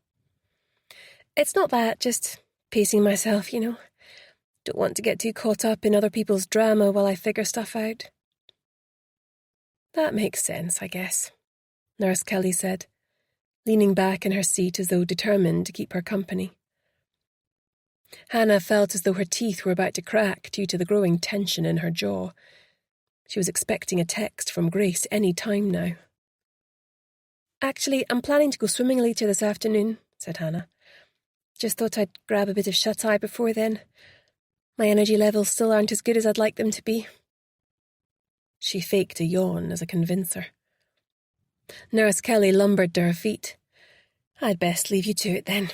"It's not that, just pacing myself, you know. Don't want to get too caught up in other people's drama while I figure stuff out." "That makes sense, I guess," Nurse Kelly said, leaning back in her seat as though determined to keep her company. Hannah felt as though her teeth were about to crack due to the growing tension in her jaw. She was expecting a text from Grace any time now. "Actually, I'm planning to go swimming later this afternoon," said Hannah. "Just thought I'd grab a bit of shut-eye before then. My energy levels still aren't as good as I'd like them to be." She faked a yawn as a convincer. Nurse Kelly lumbered to her feet. "I'd best leave you to it then."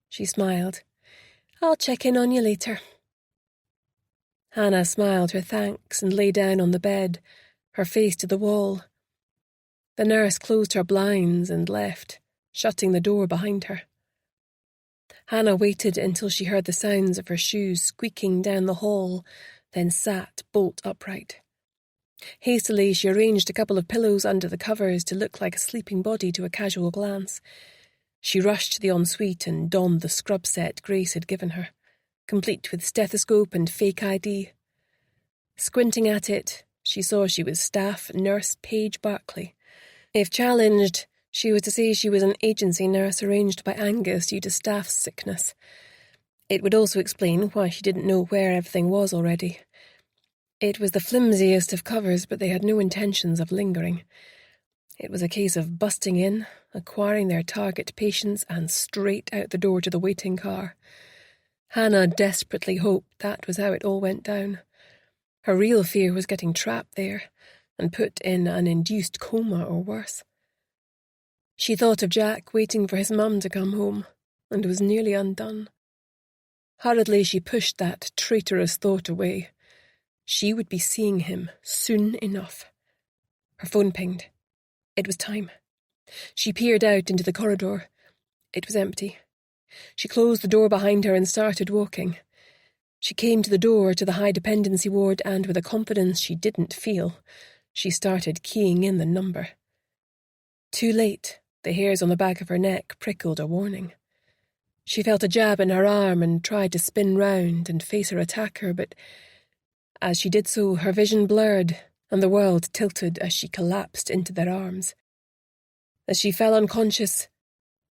She smiled. "I'll check in on you later." Hannah smiled her thanks and lay down on the bed, her face to the wall. The nurse closed her blinds and left, shutting the door behind her. Hannah waited until she heard the sounds of her shoes squeaking down the hall, then sat bolt upright. Hastily, she arranged a couple of pillows under the covers to look like a sleeping body to a casual glance. She rushed to the ensuite and donned the scrub set Grace had given her, complete with stethoscope and fake ID. Squinting at it, she saw she was staff nurse Paige Barclay. If challenged, she was to say she was an agency nurse arranged by Angus due to staff sickness. It would also explain why she didn't know where everything was already. It was the flimsiest of covers, but they had no intentions of lingering. It was a case of busting in, acquiring their target patients, and straight out the door to the waiting car. Hannah desperately hoped that was how it all went down. Her real fear was getting trapped there and put in an induced coma or worse. She thought of Jack waiting for his mum to come home, and was nearly undone. Hurriedly she pushed that traitorous thought away. She would be seeing him soon enough. Her phone pinged. It was time. She peered out into the corridor. It was empty. She closed the door behind her and started walking. She came to the door to the high dependency ward and, with a confidence she didn't feel, she started keying in the number. Too late, the hairs on the back of her neck prickled a warning. She felt a jab in her arm and tried to spin round and face her attacker, but as she did so, her vision blurred and the world tilted as she collapsed into their arms. As she fell unconscious,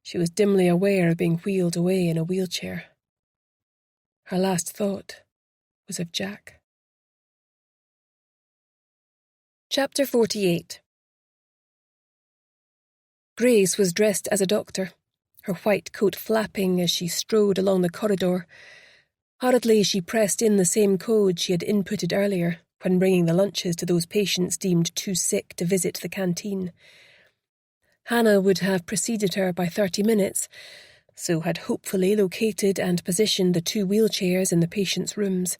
She was dimly aware of being wheeled away in a wheelchair. Her last thought was of Jack. Chapter 48. Grace was dressed as a doctor, her white coat flapping as she strode along the corridor. Hurriedly, she pressed in the same code she had inputted earlier when bringing the lunches to those patients deemed too sick to visit the canteen. Hannah would have preceded her by 30 minutes, so had hopefully located and positioned the 2 wheelchairs in the patients' rooms.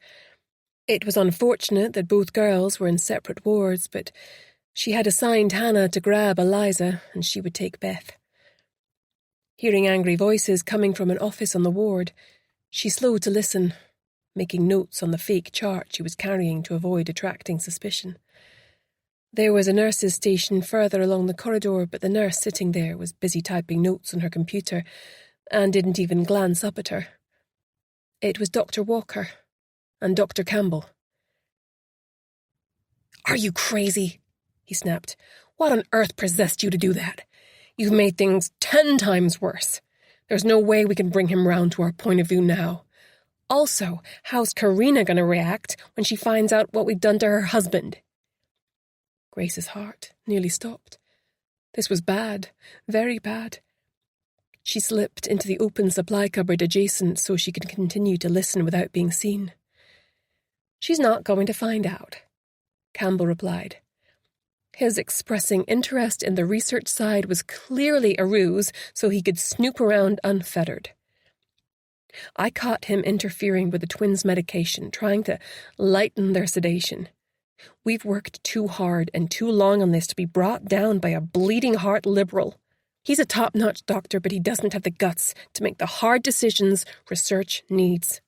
It was unfortunate that both girls were in separate wards, but she had assigned Hannah to grab Eliza, and she would take Beth. Hearing angry voices coming from an office on the ward, she slowed to listen, making notes on the fake chart she was carrying to avoid attracting suspicion. There was a nurse's station further along the corridor, but the nurse sitting there was busy typing notes on her computer and didn't even glance up at her. It was Dr. Walker and Dr. Campbell. "Are you crazy?" he snapped. "What on earth possessed you to do that? You've made things 10 times worse. There's no way we can bring him round to our point of view now. Also, how's Karina going to react when she finds out what we've done to her husband?" Grace's heart nearly stopped. This was bad, very bad. She slipped into the open supply cupboard adjacent so she could continue to listen without being seen. "She's not going to find out," Campbell replied. His expressing interest in the research side was clearly a ruse so he could snoop around unfettered. "I caught him interfering with the twins' medication, trying to lighten their sedation. We've worked too hard and too long on this to be brought down by a bleeding-heart liberal. He's a top-notch doctor, but he doesn't have the guts to make the hard decisions research needs."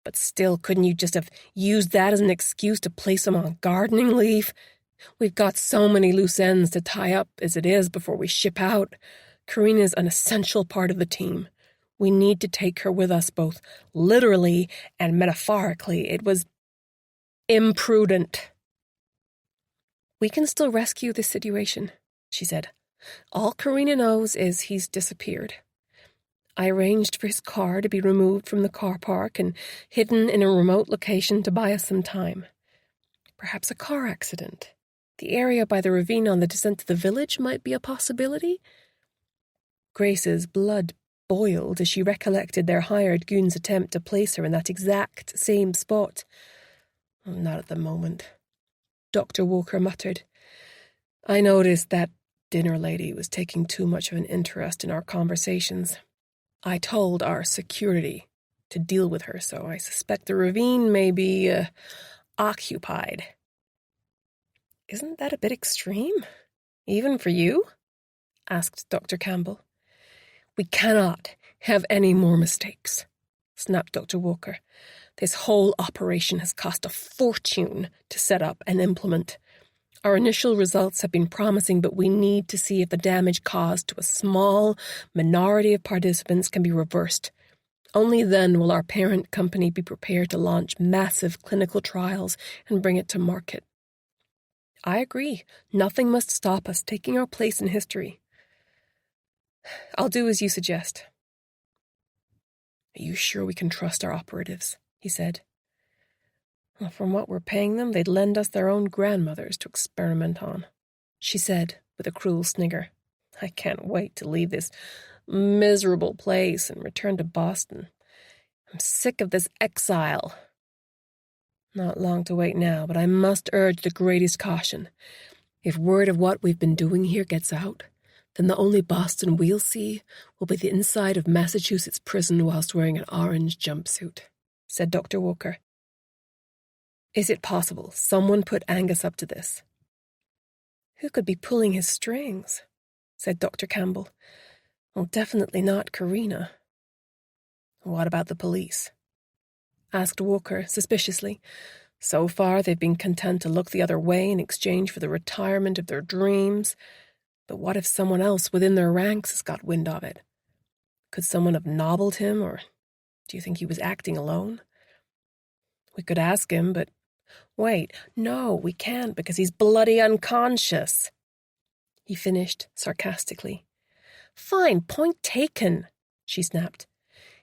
"But still, couldn't you just have used that as an excuse to place him on gardening leave? We've got so many loose ends to tie up as it is before we ship out. Karina's an essential part of the team. We need to take her with us both literally and metaphorically. It was imprudent." "We can still rescue this situation," she said. "All Karina knows is he's disappeared. I arranged for his car to be removed from the car park and hidden in a remote location to buy us some time. Perhaps a car accident. The area by the ravine on the descent to the village might be a possibility." Grace's blood boiled as she recollected their hired goon's attempt to place her in that exact same spot. "Not at the moment," Dr. Walker muttered. "I noticed that dinner lady was taking too much of an interest in our conversations. I told our security to deal with her, so I suspect the ravine may be occupied." "Isn't that a bit extreme, even for you?" asked Dr. Campbell. "We cannot have any more mistakes," snapped Dr. Walker. "This whole operation has cost a fortune to set up and implement. Our initial results have been promising, but we need to see if the damage caused to a small minority of participants can be reversed. Only then will our parent company be prepared to launch massive clinical trials and bring it to market. I agree, nothing must stop us taking our place in history. I'll do as you suggest." "Are you sure we can trust our operatives?" he said. "Well, from what we're paying them, they'd lend us their own grandmothers to experiment on," she said with a cruel snigger. "I can't wait to leave this miserable place and return to Boston. I'm sick of this exile. Not long to wait now, but I must urge the greatest caution. If word of what we've been doing here gets out, then the only Boston we'll see will be the inside of Massachusetts prison whilst wearing an orange jumpsuit," said Dr. Walker. "Is it possible someone put Angus up to this?" "Who could be pulling his strings?" said Dr. Campbell. "Well, definitely not Karina." "What about the police?" asked Walker suspiciously. "So far, they've been content to look the other way in exchange for the retirement of their dreams. But what if someone else within their ranks has got wind of it? Could someone have nobbled him, or do you think he was acting alone? We could ask him, but wait, no, we can't because he's bloody unconscious," he finished sarcastically. Fine, point taken, she snapped.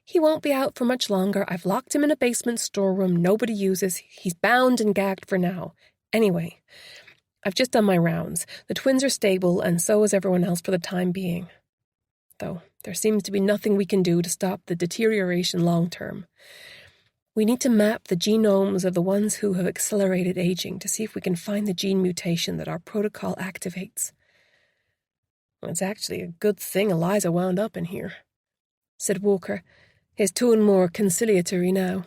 He won't be out for much longer. I've locked him in a basement storeroom nobody uses. He's bound and gagged for now. Anyway, I've just done my rounds. The twins are stable, and so is everyone else for the time being. Though there seems to be nothing we can do to stop the deterioration long term. We need to map the genomes of the ones who have accelerated aging to see if we can find the gene mutation that our protocol activates. It's actually a good thing Eliza wound up in here, said Walker, his tone more conciliatory now.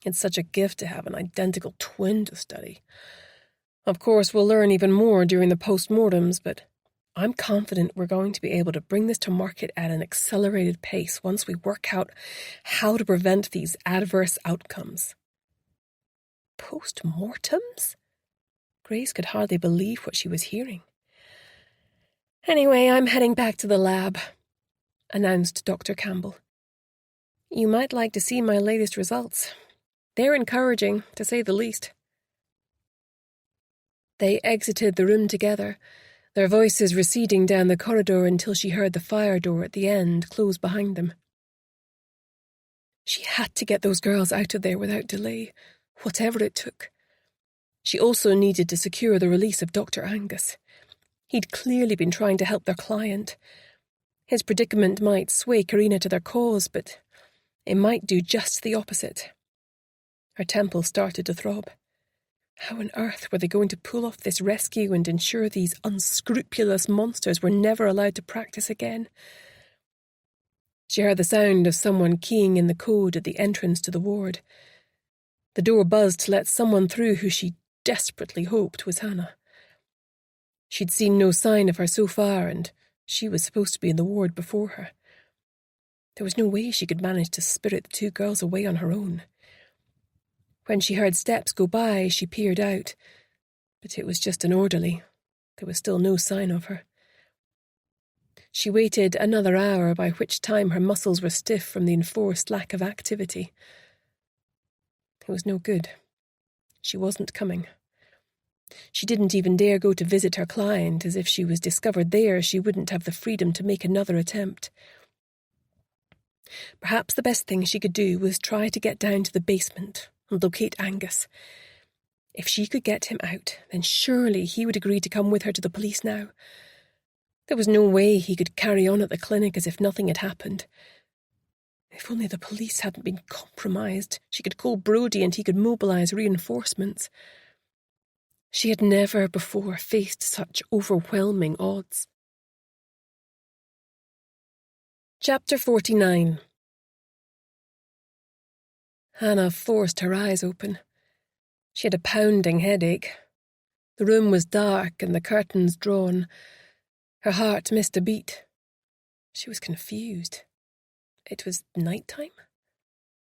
It's such a gift to have an identical twin to study. Of course, we'll learn even more during the post-mortems, but I'm confident we're going to be able to bring this to market at an accelerated pace once we work out how to prevent these adverse outcomes. Post-mortems? Grace could hardly believe what she was hearing. Anyway, I'm heading back to the lab, announced Dr. Campbell. You might like to see my latest results. They're encouraging, to say the least. They exited the room together, their voices receding down the corridor until she heard the fire door at the end close behind them. She had to get those girls out of there without delay, whatever it took. She also needed to secure the release of Dr. Angus. He'd clearly been trying to help their client. His predicament might sway Karina to their cause, but it might do just the opposite. Her temples started to throb. How on earth were they going to pull off this rescue and ensure these unscrupulous monsters were never allowed to practice again? She heard the sound of someone keying in the code at the entrance to the ward. The door buzzed to let someone through who she desperately hoped was Hannah. She'd seen no sign of her so far, and she was supposed to be in the ward before her. There was no way she could manage to spirit the two girls away on her own. When she heard steps go by, she peered out, but it was just an orderly. There was still no sign of her. She waited another hour, by which time her muscles were stiff from the enforced lack of activity. It was no good. She wasn't coming. She didn't even dare go to visit her client, as if she was discovered there she wouldn't have the freedom to make another attempt. Perhaps the best thing she could do was try to get down to the basement and locate Angus. If she could get him out, then surely he would agree to come with her to the police now. There was no way he could carry on at the clinic as if nothing had happened. If only the police hadn't been compromised, she could call Brodie and he could mobilise reinforcements. She had never before faced such overwhelming odds. Chapter 49. Hannah forced her eyes open. She had a pounding headache. The room was dark and the curtains drawn. Her heart missed a beat. She was confused. It was night-time?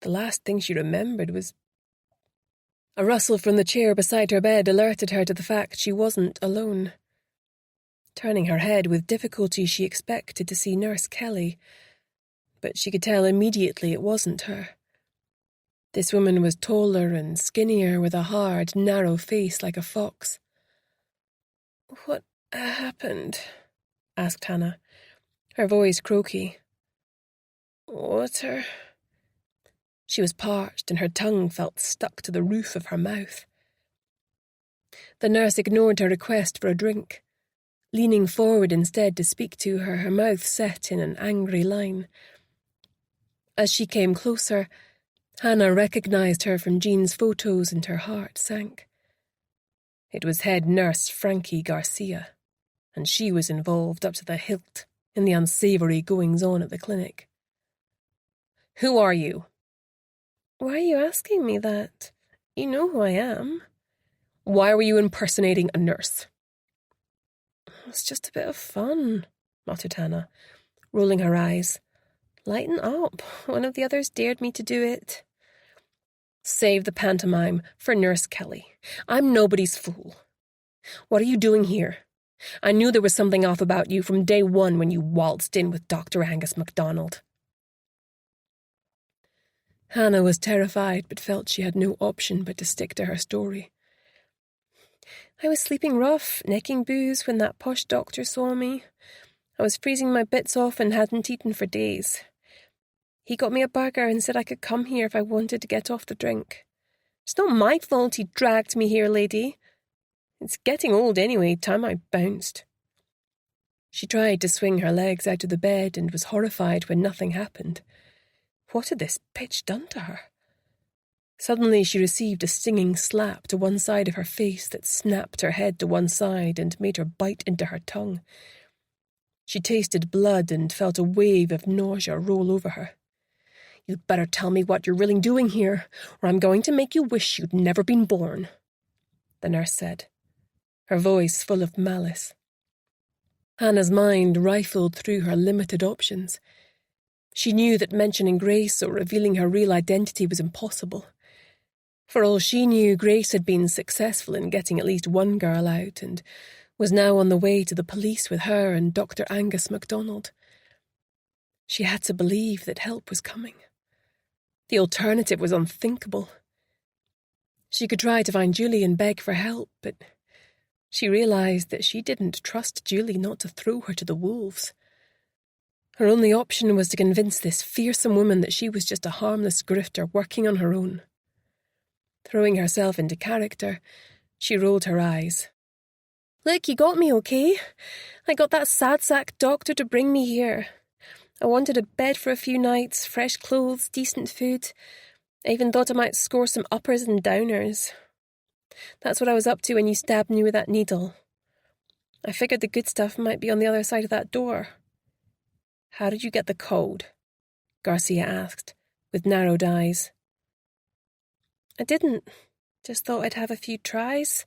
The last thing she remembered was... A rustle from the chair beside her bed alerted her to the fact she wasn't alone. Turning her head with difficulty, she expected to see Nurse Kelly, but she could tell immediately it wasn't her. This woman was taller and skinnier, with a hard, narrow face like a fox. "What happened?" asked Hannah, her voice croaky. "Water?" She was parched and her tongue felt stuck to the roof of her mouth. The nurse ignored her request for a drink. Leaning forward instead to speak to her, her mouth set in an angry line. As she came closer, Hannah recognised her from Jean's photos and her heart sank. It was head nurse Frankie Garcia, and she was involved up to the hilt in the unsavoury goings-on at the clinic. "Who are you?" "Why are you asking me that? You know who I am." "Why were you impersonating a nurse?" "It's just a bit of fun," muttered Hannah, rolling her eyes. "Lighten up. One of the others dared me to do it." "Save the pantomime for Nurse Kelly. I'm nobody's fool. What are you doing here? I knew there was something off about you from day one when you waltzed in with Dr. Angus MacDonald." Hannah was terrified, but felt she had no option but to stick to her story. "I was sleeping rough, necking booze when that posh doctor saw me. I was freezing my bits off and hadn't eaten for days. He got me a burger and said I could come here if I wanted to get off the drink. It's not my fault he dragged me here, lady. It's getting old anyway, time I bounced. She tried to swing her legs out of the bed and was horrified when nothing happened. What had this bitch done to her? Suddenly she received a stinging slap to one side of her face that snapped her head to one side and made her bite into her tongue. She tasted blood and felt a wave of nausea roll over her. You'd better tell me what you're really doing here, or I'm going to make you wish you'd never been born, the nurse said, her voice full of malice. Hannah's mind rifled through her limited options. She knew that mentioning Grace or revealing her real identity was impossible. For all she knew, Grace had been successful in getting at least one girl out and was now on the way to the police with her and Dr. Angus MacDonald. She had to believe that help was coming. The alternative was unthinkable. She could try to find Julie and beg for help, but she realised that she didn't trust Julie not to throw her to the wolves. Her only option was to convince this fearsome woman that she was just a harmless grifter working on her own. Throwing herself into character, she rolled her eyes. Look, you got me, okay? I got that sad sack doctor to bring me here. I wanted a bed for a few nights, fresh clothes, decent food. I even thought I might score some uppers and downers. That's what I was up to when you stabbed me with that needle. I figured the good stuff might be on the other side of that door. How did you get the code? Garcia asked, with narrowed eyes. I didn't. Just thought I'd have a few tries.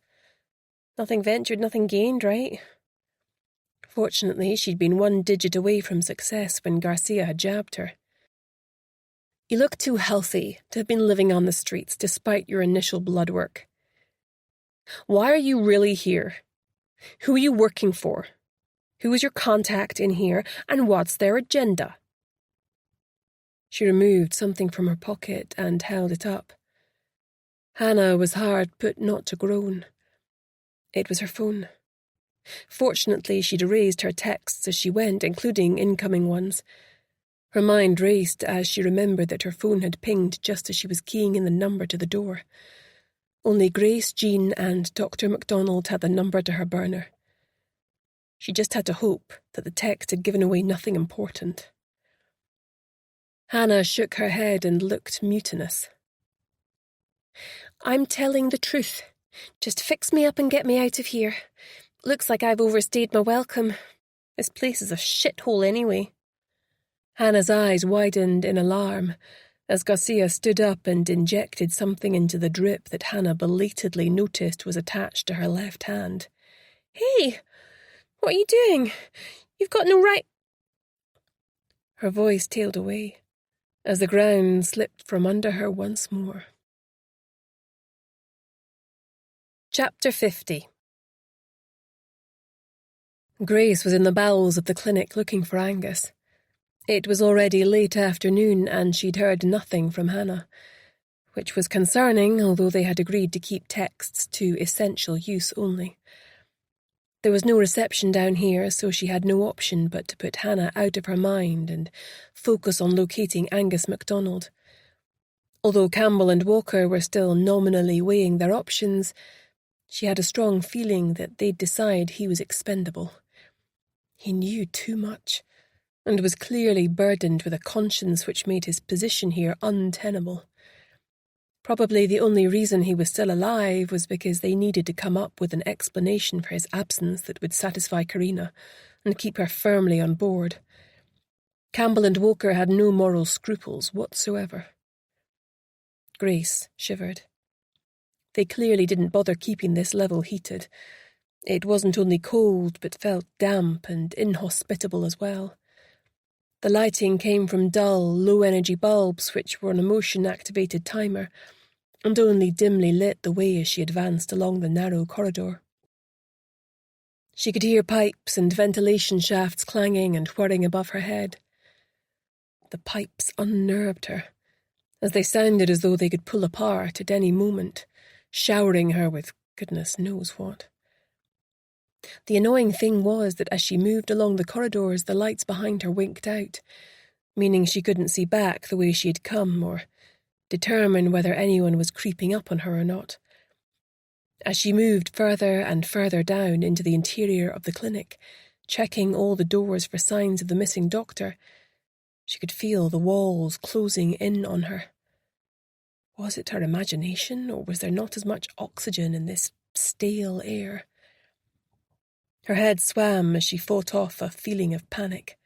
Nothing ventured, nothing gained, right? Fortunately, she'd been one digit away from success when Garcia had jabbed her. You look too healthy to have been living on the streets despite your initial blood work. Why are you really here? Who are you working for? Who is your contact in here, and what's their agenda? She removed something from her pocket and held it up. Hannah was hard put not to groan. It was her phone. Fortunately, she'd erased her texts as she went, including incoming ones. Her mind raced as she remembered that her phone had pinged just as she was keying in the number to the door. Only Grace, Jean, and Dr. MacDonald had the number to her burner. She just had to hope that the text had given away nothing important. Hannah shook her head and looked mutinous. I'm telling the truth. Just fix me up and get me out of here. Looks like I've overstayed my welcome. This place is a shithole anyway. Hannah's eyes widened in alarm as Garcia stood up and injected something into the drip that Hannah belatedly noticed was attached to her left hand. Hey, what are you doing? You've got no right... Her voice tailed away as the ground slipped from under her once more. Chapter 50. Grace was in the bowels of the clinic looking for Angus. It was already late afternoon and she'd heard nothing from Hannah, which was concerning, although they had agreed to keep texts to essential use only. There was no reception down here, so she had no option but to put Hannah out of her mind and focus on locating Angus MacDonald. Although Campbell and Walker were still nominally weighing their options, she had a strong feeling that they'd decide he was expendable. He knew too much, and was clearly burdened with a conscience which made his position here untenable. Probably the only reason he was still alive was because they needed to come up with an explanation for his absence that would satisfy Karina and keep her firmly on board. Campbell and Walker had no moral scruples whatsoever. Grace shivered. They clearly didn't bother keeping this level heated. It wasn't only cold, but felt damp and inhospitable as well. The lighting came from dull, low-energy bulbs which were on a motion-activated timer, and only dimly lit the way as she advanced along the narrow corridor. She could hear pipes and ventilation shafts clanging and whirring above her head. The pipes unnerved her, as they sounded as though they could pull apart at any moment, showering her with goodness knows what. The annoying thing was that as she moved along the corridors, the lights behind her winked out, meaning she couldn't see back the way she had come or determine whether anyone was creeping up on her or not. As she moved further and further down into the interior of the clinic, checking all the doors for signs of the missing doctor, she could feel the walls closing in on her. Was it her imagination, or was there not as much oxygen in this stale air? Her head swam as she fought off a feeling of panic.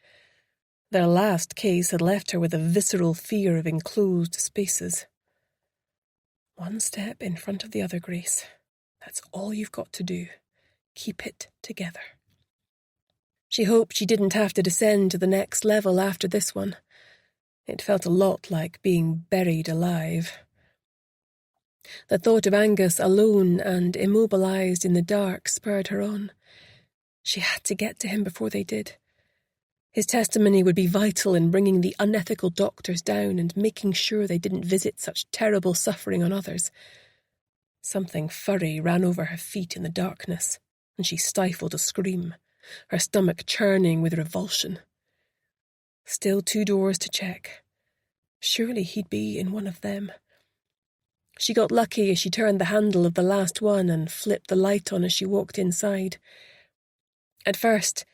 Their last case had left her with a visceral fear of enclosed spaces. One step in front of the other, Grace. That's all you've got to do. Keep it together. She hoped she didn't have to descend to the next level after this one. It felt a lot like being buried alive. The thought of Angus alone and immobilized in the dark spurred her on. She had to get to him before they did. His testimony would be vital in bringing the unethical doctors down and making sure they didn't visit such terrible suffering on others. Something furry ran over her feet in the darkness, and she stifled a scream, her stomach churning with revulsion. Still 2 doors to check. Surely he'd be in one of them. She got lucky as she turned the handle of the last one and flipped the light on as she walked inside. At first,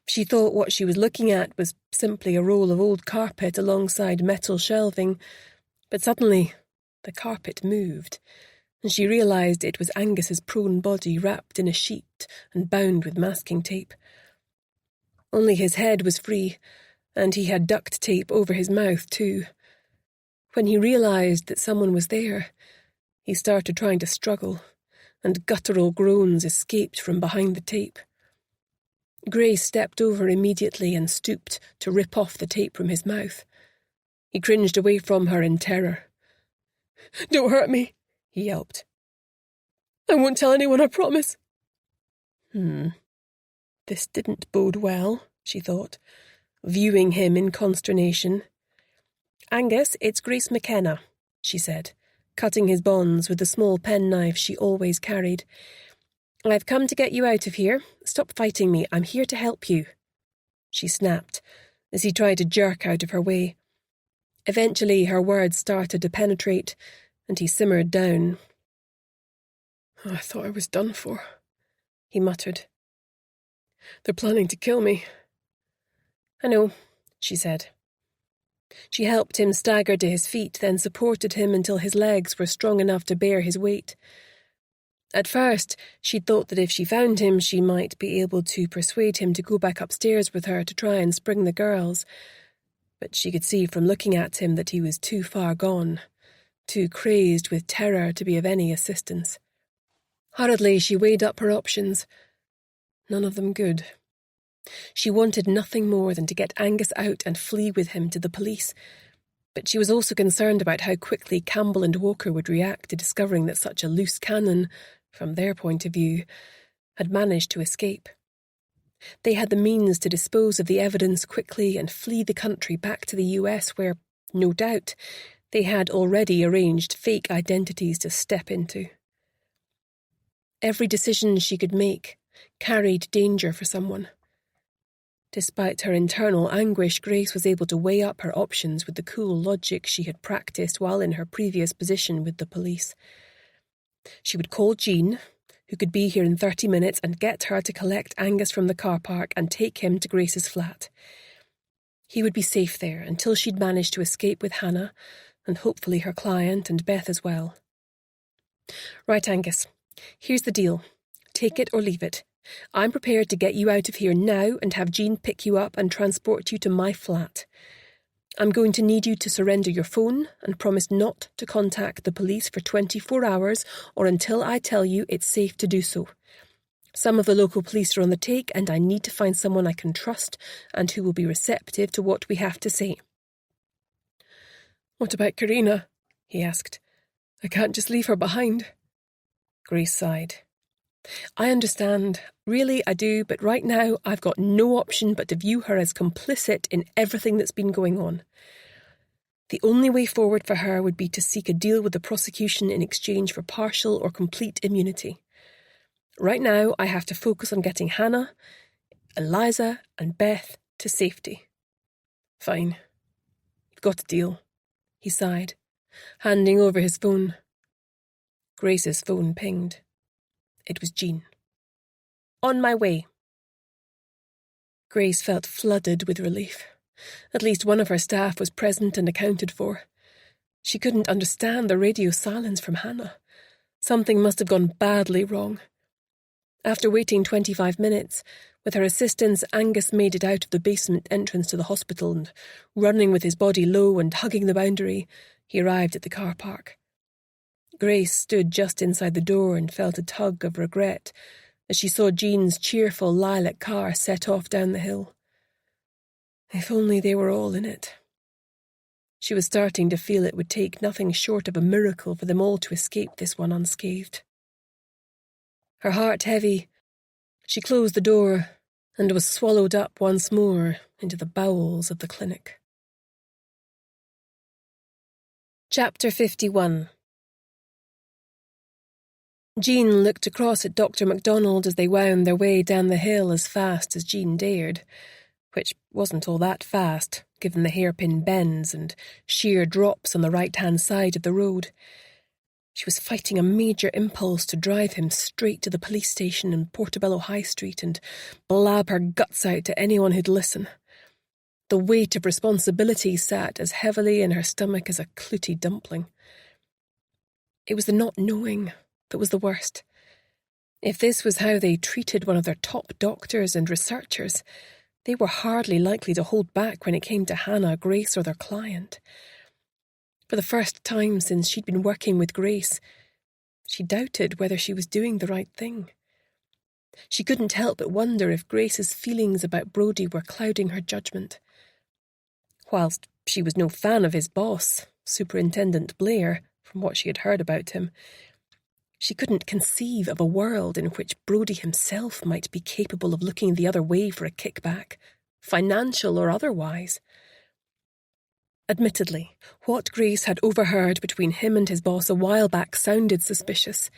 she thought what she was looking at was simply a roll of old carpet alongside metal shelving, but suddenly the carpet moved, and she realised it was Angus's prone body wrapped in a sheet and bound with masking tape. Only his head was free, and he had duct tape over his mouth too. When he realised that someone was there, he started trying to struggle, and guttural groans escaped from behind the tape. Grace stepped over immediately and stooped to rip off the tape from his mouth. He cringed away from her in terror. "Don't hurt me," he yelped. "I won't tell anyone, I promise." This didn't bode well, she thought, viewing him in consternation. "Angus, it's Grace McKenna," she said, cutting his bonds with the small penknife she always carried. "I've come to get you out of here. Stop fighting me. I'm here to help you," she snapped, as he tried to jerk out of her way. Eventually her words started to penetrate, and he simmered down. "I thought I was done for," he muttered. "They're planning to kill me." "I know," she said. She helped him stagger to his feet, then supported him until his legs were strong enough to bear his weight. At first, she'd thought that if she found him, she might be able to persuade him to go back upstairs with her to try and spring the girls. But she could see from looking at him that he was too far gone, too crazed with terror to be of any assistance. Hurriedly, she weighed up her options. None of them good. She wanted nothing more than to get Angus out and flee with him to the police, but she was also concerned about how quickly Campbell and Walker would react to discovering that such a loose cannon, from their point of view, had managed to escape. They had the means to dispose of the evidence quickly and flee the country back to the US where, no doubt, they had already arranged fake identities to step into. Every decision she could make carried danger for someone. Despite her internal anguish, Grace was able to weigh up her options with the cool logic she had practiced while in her previous position with the police. She would call Jean, who could be here in 30 minutes, and get her to collect Angus from the car park and take him to Grace's flat. He would be safe there until she'd managed to escape with Hannah, and hopefully her client and Beth as well. "Right, Angus, here's the deal. Take it or leave it. I'm prepared to get you out of here now and have Jean pick you up and transport you to my flat. I'm going to need you to surrender your phone and promise not to contact the police for 24 hours or until I tell you it's safe to do so. Some of the local police are on the take, and I need to find someone I can trust and who will be receptive to what we have to say." "What about Karina?" he asked. "I can't just leave her behind." Grace sighed. "I understand. Really, I do, but right now I've got no option but to view her as complicit in everything that's been going on. The only way forward for her would be to seek a deal with the prosecution in exchange for partial or complete immunity. Right now, I have to focus on getting Hannah, Eliza, and Beth to safety. Fine. You've got a deal, he sighed, handing over his phone. Grace's phone pinged. It was Jean. On my way. Grace felt flooded with relief. At least one of her staff was present and accounted for. She couldn't understand the radio silence from Hannah. Something must have gone badly wrong. After waiting 25 minutes, with her assistants, Angus made it out of the basement entrance to the hospital and, running with his body low and hugging the boundary, he arrived at the car park. Grace stood just inside the door and felt a tug of regret as she saw Jean's cheerful lilac car set off down the hill. If only they were all in it. She was starting to feel it would take nothing short of a miracle for them all to escape this one unscathed. Her heart heavy, she closed the door and was swallowed up once more into the bowels of the clinic. Chapter 51. Jean looked across at Dr. MacDonald as they wound their way down the hill as fast as Jean dared, which wasn't all that fast, given the hairpin bends and sheer drops on the right-hand side of the road. She was fighting a major impulse to drive him straight to the police station in Portobello High Street and blab her guts out to anyone who'd listen. The weight of responsibility sat as heavily in her stomach as a clooty dumpling. It was the not knowing that was the worst. If this was how they treated one of their top doctors and researchers, they were hardly likely to hold back when it came to Hannah, Grace, or their client. For the first time since she'd been working with Grace, she doubted whether she was doing the right thing. She couldn't help but wonder if Grace's feelings about Brodie were clouding her judgment. Whilst she was no fan of his boss, Superintendent Blair, from what she had heard about him, she couldn't conceive of a world in which Brodie himself might be capable of looking the other way for a kickback, financial or otherwise. Admittedly, what Grace had overheard between him and his boss a while back sounded suspicious,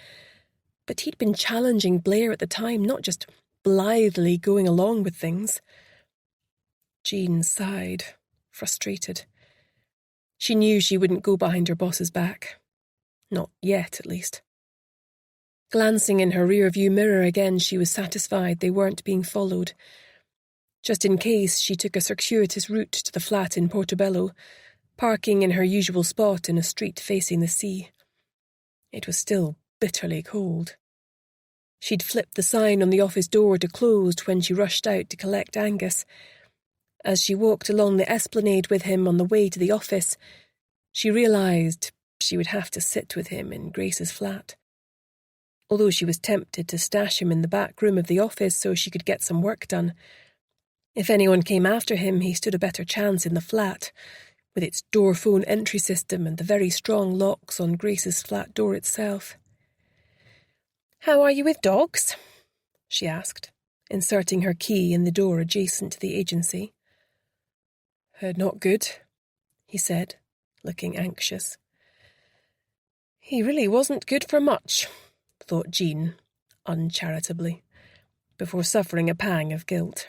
but he'd been challenging Blair at the time, not just blithely going along with things. Jean sighed, frustrated. She knew she wouldn't go behind her boss's back. Not yet, at least. Glancing in her rear-view mirror again, she was satisfied they weren't being followed. Just in case, she took a circuitous route to the flat in Portobello, parking in her usual spot in a street facing the sea. It was still bitterly cold. She'd flipped the sign on the office door to closed when she rushed out to collect Angus. As she walked along the esplanade with him on the way to the office, she realised she would have to sit with him in Grace's flat. Although she was tempted to stash him in the back room of the office so she could get some work done. If anyone came after him, he stood a better chance in the flat, with its door phone entry system and the very strong locks on Grace's flat door itself. "How are you with dogs?" she asked, inserting her key in the door adjacent to the agency. Not good," he said, looking anxious. "He really wasn't good for much," thought Jean, uncharitably, before suffering a pang of guilt.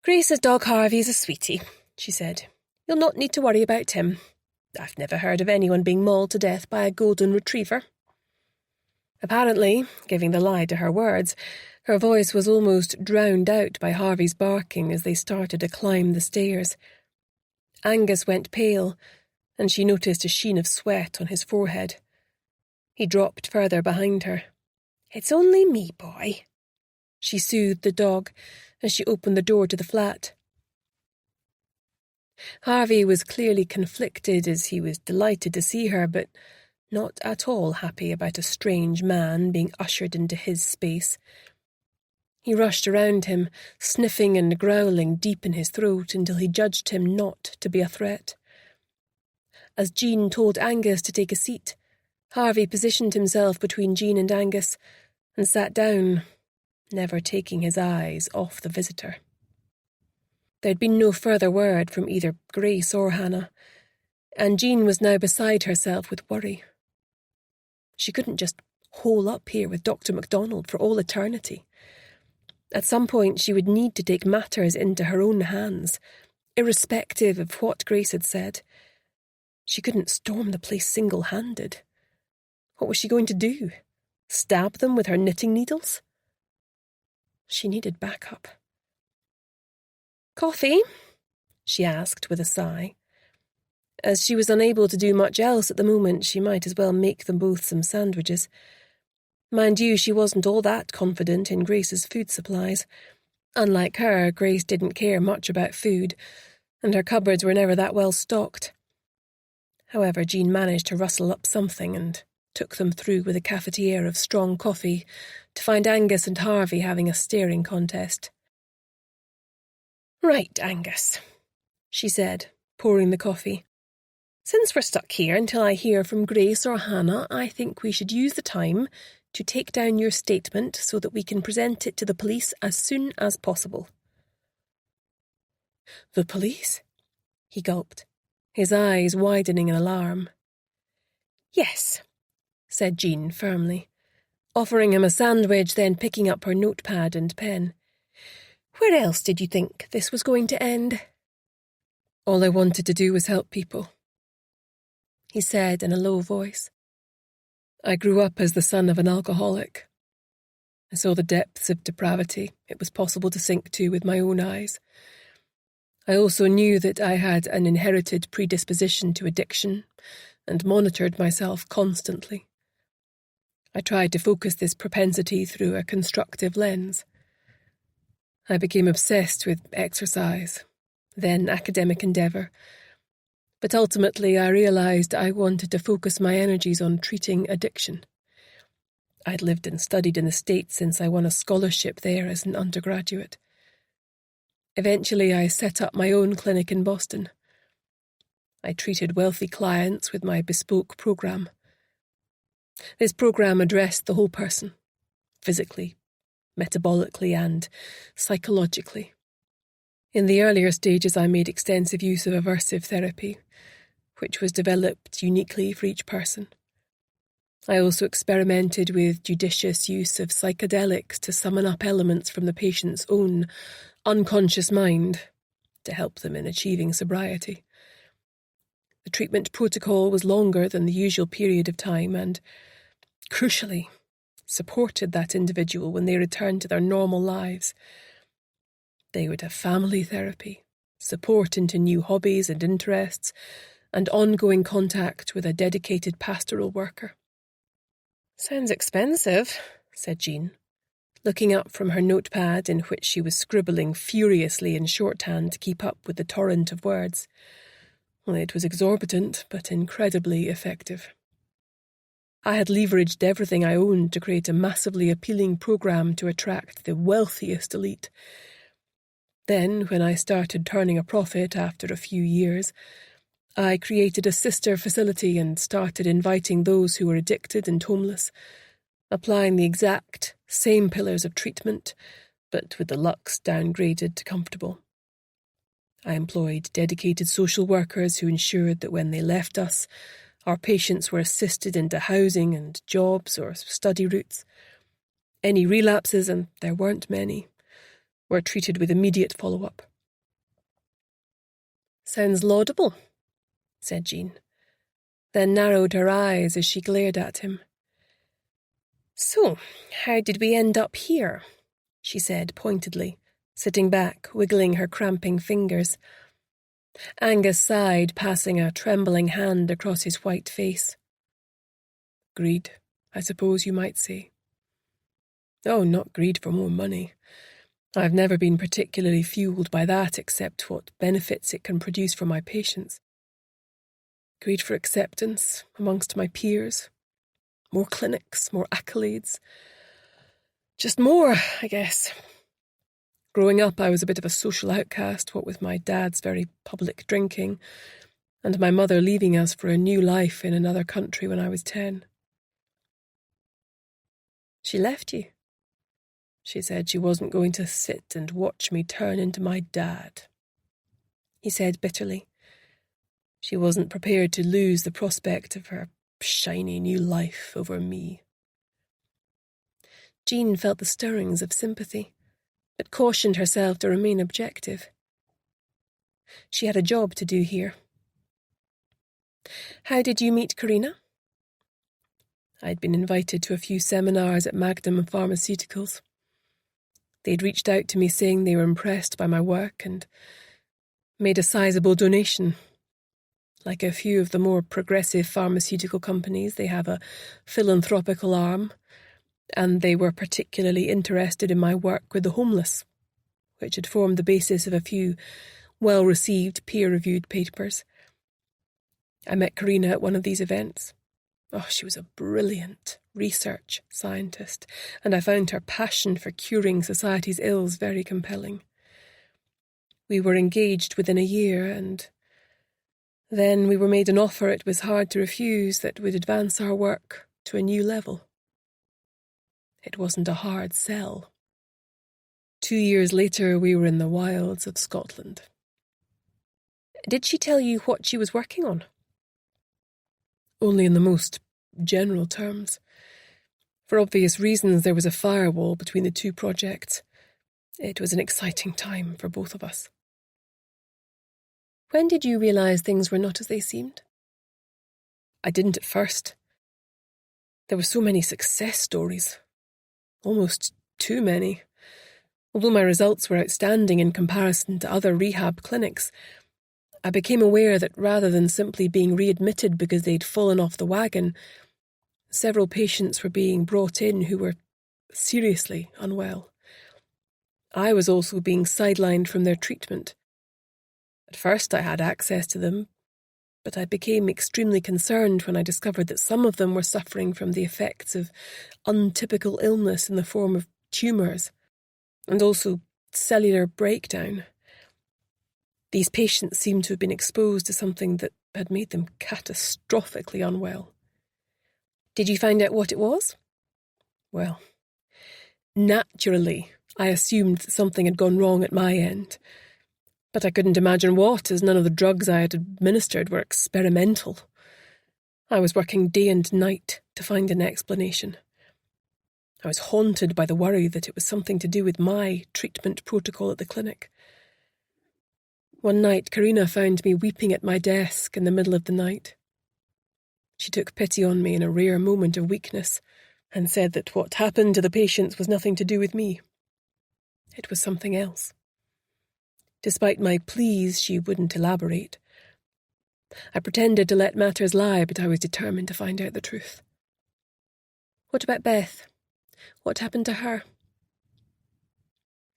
"Grace's dog Harvey is a sweetie," she said. "You'll not need to worry about him. I've never heard of anyone being mauled to death by a golden retriever." Apparently, giving the lie to her words, her voice was almost drowned out by Harvey's barking as they started to climb the stairs. Angus went pale, and she noticed a sheen of sweat on his forehead. He dropped further behind her. "It's only me, boy," she soothed the dog as she opened the door to the flat. Harvey was clearly conflicted as he was delighted to see her, but not at all happy about a strange man being ushered into his space. He rushed around him, sniffing and growling deep in his throat until he judged him not to be a threat. As Jean told Angus to take a seat, Harvey positioned himself between Jean and Angus and sat down, never taking his eyes off the visitor. There'd been no further word from either Grace or Hannah, and Jean was now beside herself with worry. She couldn't just hole up here with Dr. MacDonald for all eternity. At some point she would need to take matters into her own hands, irrespective of what Grace had said. She couldn't storm the place single-handed. What was she going to do? Stab them with her knitting needles? She needed backup. "Coffee?" she asked with a sigh. As she was unable to do much else at the moment, she might as well make them both some sandwiches. Mind you, she wasn't all that confident in Grace's food supplies. Unlike her, Grace didn't care much about food, and her cupboards were never that well stocked. However, Jean managed to rustle up something and took them through with a cafetiere of strong coffee to find Angus and Harvey having a staring contest. "Right, Angus," she said, pouring the coffee. "Since we're stuck here until I hear from Grace or Hannah, I think we should use the time to take down your statement so that we can present it to the police as soon as possible." "The police?" he gulped, his eyes widening in alarm. "Yes," said Jean firmly, offering him a sandwich, then picking up her notepad and pen. "Where else did you think this was going to end?" "All I wanted to do was help people," he said in a low voice. "I grew up as the son of an alcoholic. I saw the depths of depravity it was possible to sink to with my own eyes. I also knew that I had an inherited predisposition to addiction and monitored myself constantly. I tried to focus this propensity through a constructive lens. I became obsessed with exercise, then academic endeavour, but ultimately I realised I wanted to focus my energies on treating addiction. I'd lived and studied in the States since I won a scholarship there as an undergraduate. Eventually I set up my own clinic in Boston. I treated wealthy clients with my bespoke programme. This programme addressed the whole person, physically, metabolically and psychologically. In the earlier stages I made extensive use of aversive therapy, which was developed uniquely for each person. I also experimented with judicious use of psychedelics to summon up elements from the patient's own unconscious mind to help them in achieving sobriety. The treatment protocol was longer than the usual period of time and, crucially, supported that individual when they returned to their normal lives. They would have family therapy, support into new hobbies and interests, and ongoing contact with a dedicated pastoral worker. "Sounds expensive," said Jean, looking up from her notepad in which she was scribbling furiously in shorthand to keep up with the torrent of words. Well, it was exorbitant, but incredibly effective. I had leveraged everything I owned to create a massively appealing programme to attract the wealthiest elite. Then, when I started turning a profit after a few years, I created a sister facility and started inviting those who were addicted and homeless, applying the exact same pillars of treatment, but with the luxe downgraded to comfortable. I employed dedicated social workers who ensured that when they left us, our patients were assisted into housing and jobs or study routes. Any relapses, and there weren't many, were treated with immediate follow-up. "Sounds laudable," said Jean, then narrowed her eyes as she glared at him. "So, how did we end up here?" she said pointedly, sitting back, wiggling her cramping fingers. Angus sighed, passing a trembling hand across his white face. "Greed, I suppose you might say." "Oh, not greed for more money. I've never been particularly fueled by that except what benefits it can produce for my patients. Greed for acceptance amongst my peers. More clinics, more accolades. Just more, I guess. Growing up, I was a bit of a social outcast, what with my dad's very public drinking, and my mother leaving us for a new life in another country when I was 10. She left you. She said she wasn't going to sit and watch me turn into my dad. He said bitterly. She wasn't prepared to lose the prospect of her shiny new life over me. Jean felt the stirrings of sympathy, but cautioned herself to remain objective. She had a job to do here. How did you meet Karina? I'd been invited to a few seminars at Magnum Pharmaceuticals. They'd reached out to me saying they were impressed by my work and made a sizable donation. Like a few of the more progressive pharmaceutical companies, they have a philanthropical arm, and they were particularly interested in my work with the homeless, which had formed the basis of a few well-received peer-reviewed papers. I met Karina at one of these events. Oh, she was a brilliant research scientist, and I found her passion for curing society's ills very compelling. We were engaged within a year, and then we were made an offer it was hard to refuse that would advance our work to a new level. It wasn't a hard sell. 2 years later, we were in the wilds of Scotland. Did she tell you what she was working on? Only in the most general terms. For obvious reasons, there was a firewall between the two projects. It was an exciting time for both of us. When did you realise things were not as they seemed? I didn't at first. There were so many success stories. Almost too many. Although my results were outstanding in comparison to other rehab clinics, I became aware that rather than simply being readmitted because they'd fallen off the wagon, several patients were being brought in who were seriously unwell. I was also being sidelined from their treatment. At first I had access to them, but I became extremely concerned when I discovered that some of them were suffering from the effects of untypical illness in the form of tumours, and also cellular breakdown. These patients seemed to have been exposed to something that had made them catastrophically unwell. Did you find out what it was? Well, naturally, I assumed that something had gone wrong at my end, but I couldn't imagine what, as none of the drugs I had administered were experimental. I was working day and night to find an explanation. I was haunted by the worry that it was something to do with my treatment protocol at the clinic. One night, Karina found me weeping at my desk in the middle of the night. She took pity on me in a rare moment of weakness and said that what happened to the patients was nothing to do with me. It was something else. Despite my pleas, she wouldn't elaborate. I pretended to let matters lie, but I was determined to find out the truth. What about Beth? What happened to her?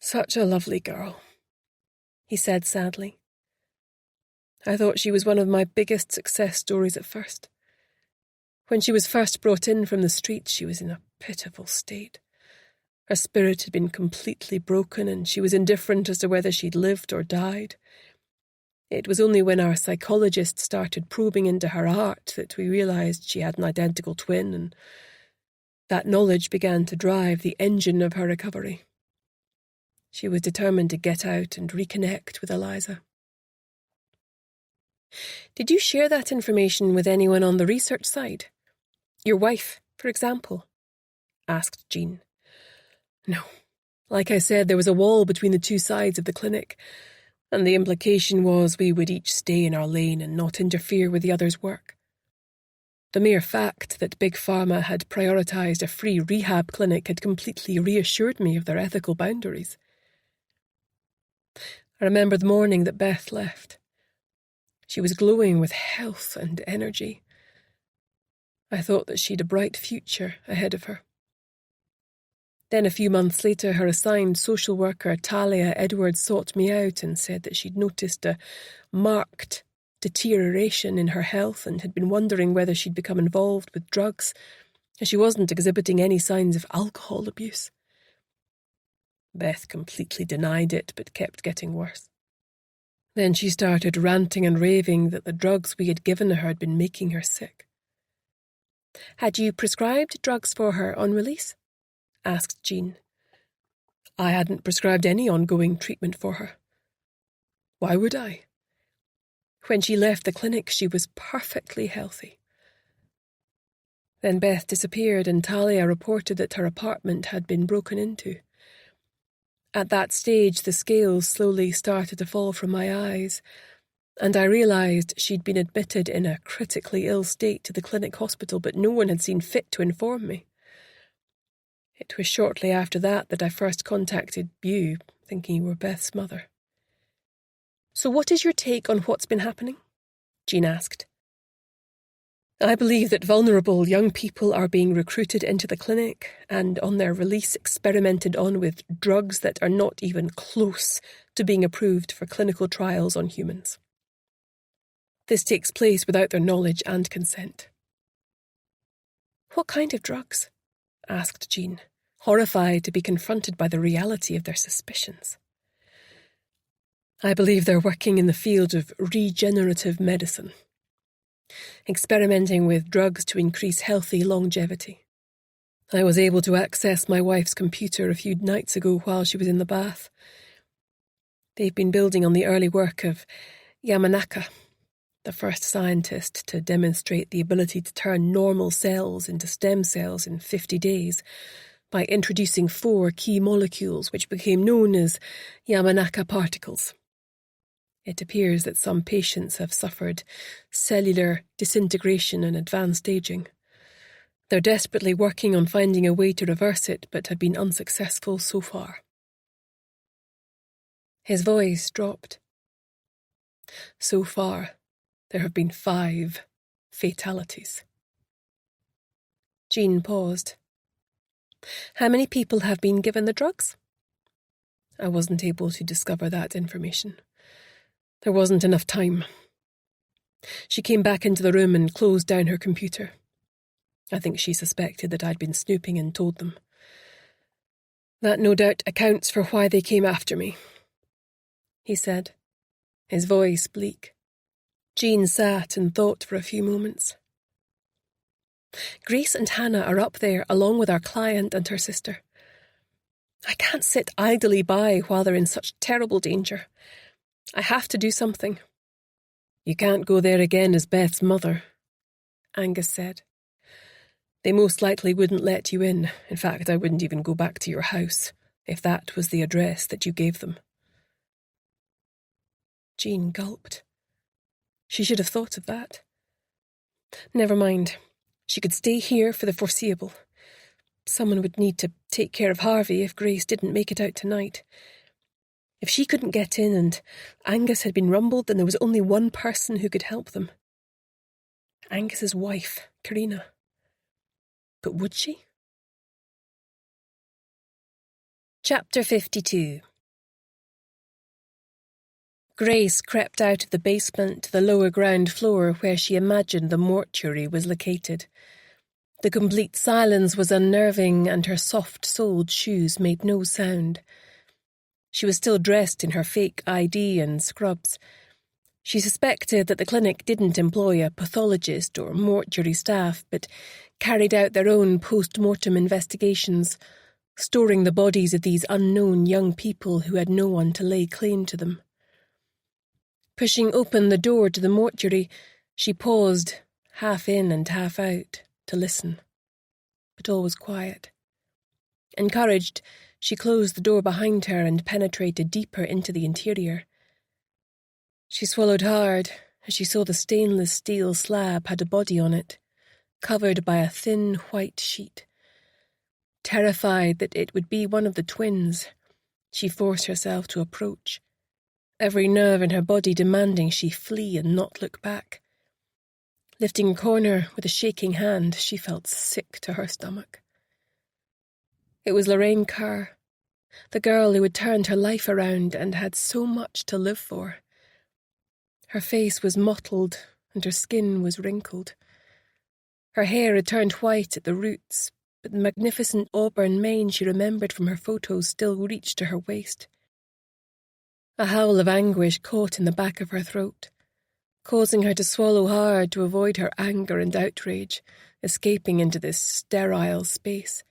Such a lovely girl, he said sadly. I thought she was one of my biggest success stories at first. When she was first brought in from the street, she was in a pitiful state. Her spirit had been completely broken, and she was indifferent as to whether she'd lived or died. It was only when our psychologist started probing into her art that we realised she had an identical twin, and that knowledge began to drive the engine of her recovery. She was determined to get out and reconnect with Eliza. Did you share that information with anyone on the research side? Your wife, for example? Asked Jean. No. Like I said, there was a wall between the two sides of the clinic, and the implication was we would each stay in our lane and not interfere with the other's work. The mere fact that Big Pharma had prioritised a free rehab clinic had completely reassured me of their ethical boundaries. I remember the morning that Beth left. She was glowing with health and energy. I thought that she'd a bright future ahead of her. Then a few months later, her assigned social worker, Talia Edwards, sought me out and said that she'd noticed a marked deterioration in her health and had been wondering whether she'd become involved with drugs, as she wasn't exhibiting any signs of alcohol abuse. Beth completely denied it, but kept getting worse. Then she started ranting and raving that the drugs we had given her had been making her sick. Had you prescribed drugs for her on release? Asked Jean. I hadn't prescribed any ongoing treatment for her. Why would I? When she left the clinic, she was perfectly healthy. Then Beth disappeared and Talia reported that her apartment had been broken into. At that stage, the scales slowly started to fall from my eyes, and I realised she'd been admitted in a critically ill state to the clinic hospital, but no one had seen fit to inform me. It was shortly after that I first contacted you, thinking you were Beth's mother. "So what is your take on what's been happening?" Jean asked. "I believe that vulnerable young people are being recruited into the clinic and on their release experimented on with drugs that are not even close to being approved for clinical trials on humans. This takes place without their knowledge and consent." "What kind of drugs?" asked Jean, horrified to be confronted by the reality of their suspicions. "I believe they're working in the field of regenerative medicine, experimenting with drugs to increase healthy longevity. I was able to access my wife's computer a few nights ago while she was in the bath. They've been building on the early work of Yamanaka, the first scientist to demonstrate the ability to turn normal cells into stem cells in 50 days by introducing 4 key molecules which became known as Yamanaka particles. It appears that some patients have suffered cellular disintegration and advanced aging. They're desperately working on finding a way to reverse it, but have been unsuccessful so far." His voice dropped. "So far, there have been 5 fatalities." Jean paused. "How many people have been given the drugs?" I wasn't able to discover that information. There wasn't enough time. She came back into the room and closed down her computer. I think she suspected that I'd been snooping and told them. "That no doubt accounts for why they came after me," he said, his voice bleak. Jean sat and thought for a few moments. "Grace and Hannah are up there along with our client and her sister. I can't sit idly by while they're in such terrible danger. I have to do something." "You can't go there again as Beth's mother," Angus said. "They most likely wouldn't let you in. In fact, I wouldn't even go back to your house, if that was the address that you gave them." Jean gulped. She should have thought of that. Never mind. She could stay here for the foreseeable. Someone would need to take care of Harvey if Grace didn't make it out tonight. If she couldn't get in and Angus had been rumbled, then there was only one person who could help them. Angus's wife, Karina. But would she? Chapter 52. Grace crept out of the basement to the lower ground floor where she imagined the mortuary was located. The complete silence was unnerving and her soft-soled shoes made no sound. She was still dressed in her fake ID and scrubs. She suspected that the clinic didn't employ a pathologist or mortuary staff, but carried out their own post-mortem investigations, storing the bodies of these unknown young people who had no one to lay claim to them. Pushing open the door to the mortuary, she paused, half in and half out, to listen. But all was quiet. Encouraged, she closed the door behind her and penetrated deeper into the interior. She swallowed hard as she saw the stainless steel slab had a body on it, covered by a thin white sheet. Terrified that it would be one of the twins, she forced herself to approach, every nerve in her body demanding she flee and not look back. Lifting a corner with a shaking hand, she felt sick to her stomach. It was Lorraine Kerr, the girl who had turned her life around and had so much to live for. Her face was mottled and her skin was wrinkled. Her hair had turned white at the roots, but the magnificent auburn mane she remembered from her photos still reached to her waist. A howl of anguish caught in the back of her throat, causing her to swallow hard to avoid her anger and outrage, escaping into this sterile space.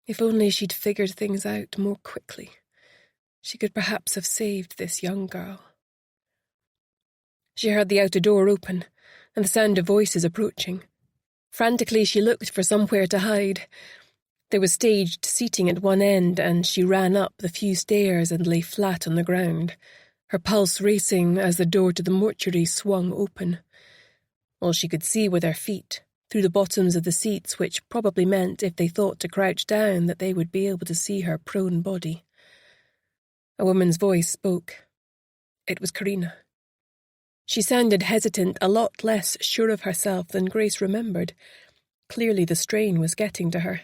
If only she'd figured things out more quickly, she could perhaps have saved this young girl. She heard the outer door open, and the sound of voices approaching. Frantically, she looked for somewhere to hide. There was staged seating at one end, and she ran up the few stairs and lay flat on the ground, her pulse racing as the door to the mortuary swung open. All she could see were their feet, through the bottoms of the seats, which probably meant if they thought to crouch down that they would be able to see her prone body. A woman's voice spoke. It was Karina. She sounded hesitant, a lot less sure of herself than Grace remembered. Clearly the strain was getting to her.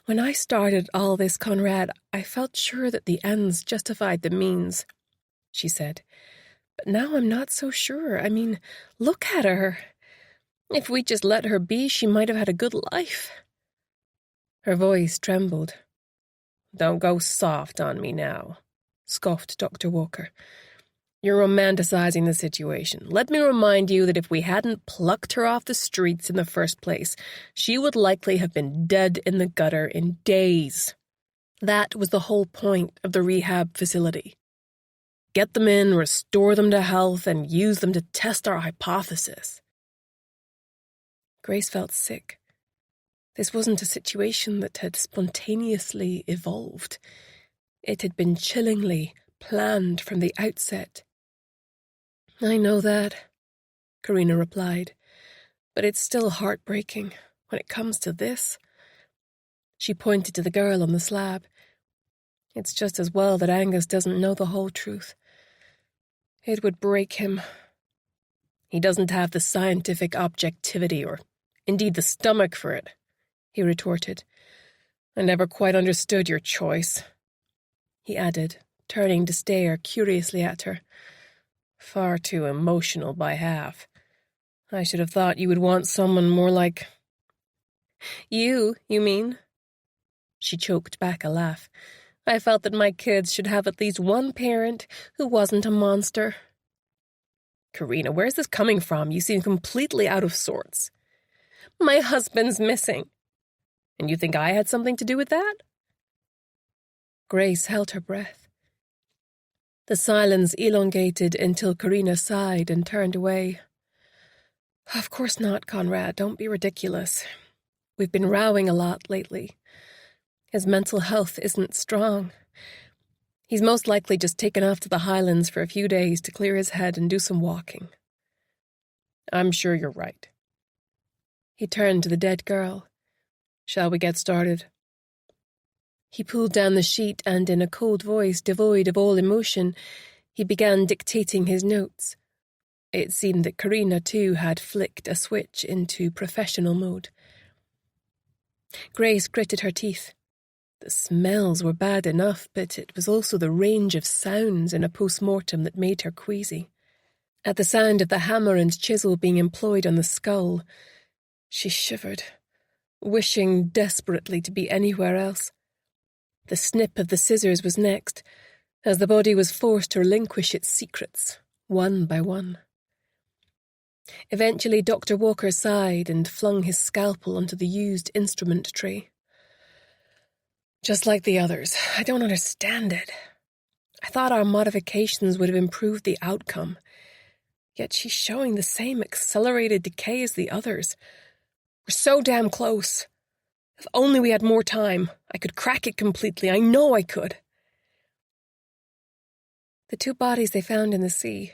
When I started all this, Conrad, I felt sure that the ends justified the means, she said. But now I'm not so sure. I mean, look at her. If we'd just let her be, she might have had a good life. Her voice trembled. Don't go soft on me now, scoffed Dr. Walker. You're romanticizing the situation. Let me remind you that if we hadn't plucked her off the streets in the first place, she would likely have been dead in the gutter in days. That was the whole point of the rehab facility. Get them in, restore them to health, and use them to test our hypothesis. Grace felt sick. This wasn't a situation that had spontaneously evolved. It had been chillingly planned from the outset. I know that, Karina replied, but it's still heartbreaking when it comes to this. She pointed to the girl on the slab. It's just as well that Angus doesn't know the whole truth. It would break him. He doesn't have the scientific objectivity or indeed the stomach for it, he retorted. I never quite understood your choice, he added, turning to stare curiously at her. Far too emotional by half. I should have thought you would want someone more like... You mean? She choked back a laugh. I felt that my kids should have at least one parent who wasn't a monster. Karina, where's this coming from? You seem completely out of sorts. My husband's missing. And you think I had something to do with that? Grace held her breath. The silence elongated until Karina sighed and turned away. Of course not, Conrad. Don't be ridiculous. We've been rowing a lot lately. His mental health isn't strong. He's most likely just taken off to the Highlands for a few days to clear his head and do some walking. I'm sure you're right. He turned to the dead girl. Shall we get started? He pulled down the sheet and, in a cold voice devoid of all emotion, he began dictating his notes. It seemed that Karina, too, had flicked a switch into professional mode. Grace gritted her teeth. The smells were bad enough, but it was also the range of sounds in a post-mortem that made her queasy. At the sound of the hammer and chisel being employed on the skull, she shivered, wishing desperately to be anywhere else. The snip of the scissors was next, as the body was forced to relinquish its secrets, one by one. Eventually Dr. Walker sighed and flung his scalpel onto the used instrument tray. Just like the others, I don't understand it. I thought our modifications would have improved the outcome, yet she's showing the same accelerated decay as the others. We're so damn close. If only we had more time, I could crack it completely. I know I could. The 2 bodies they found in the sea,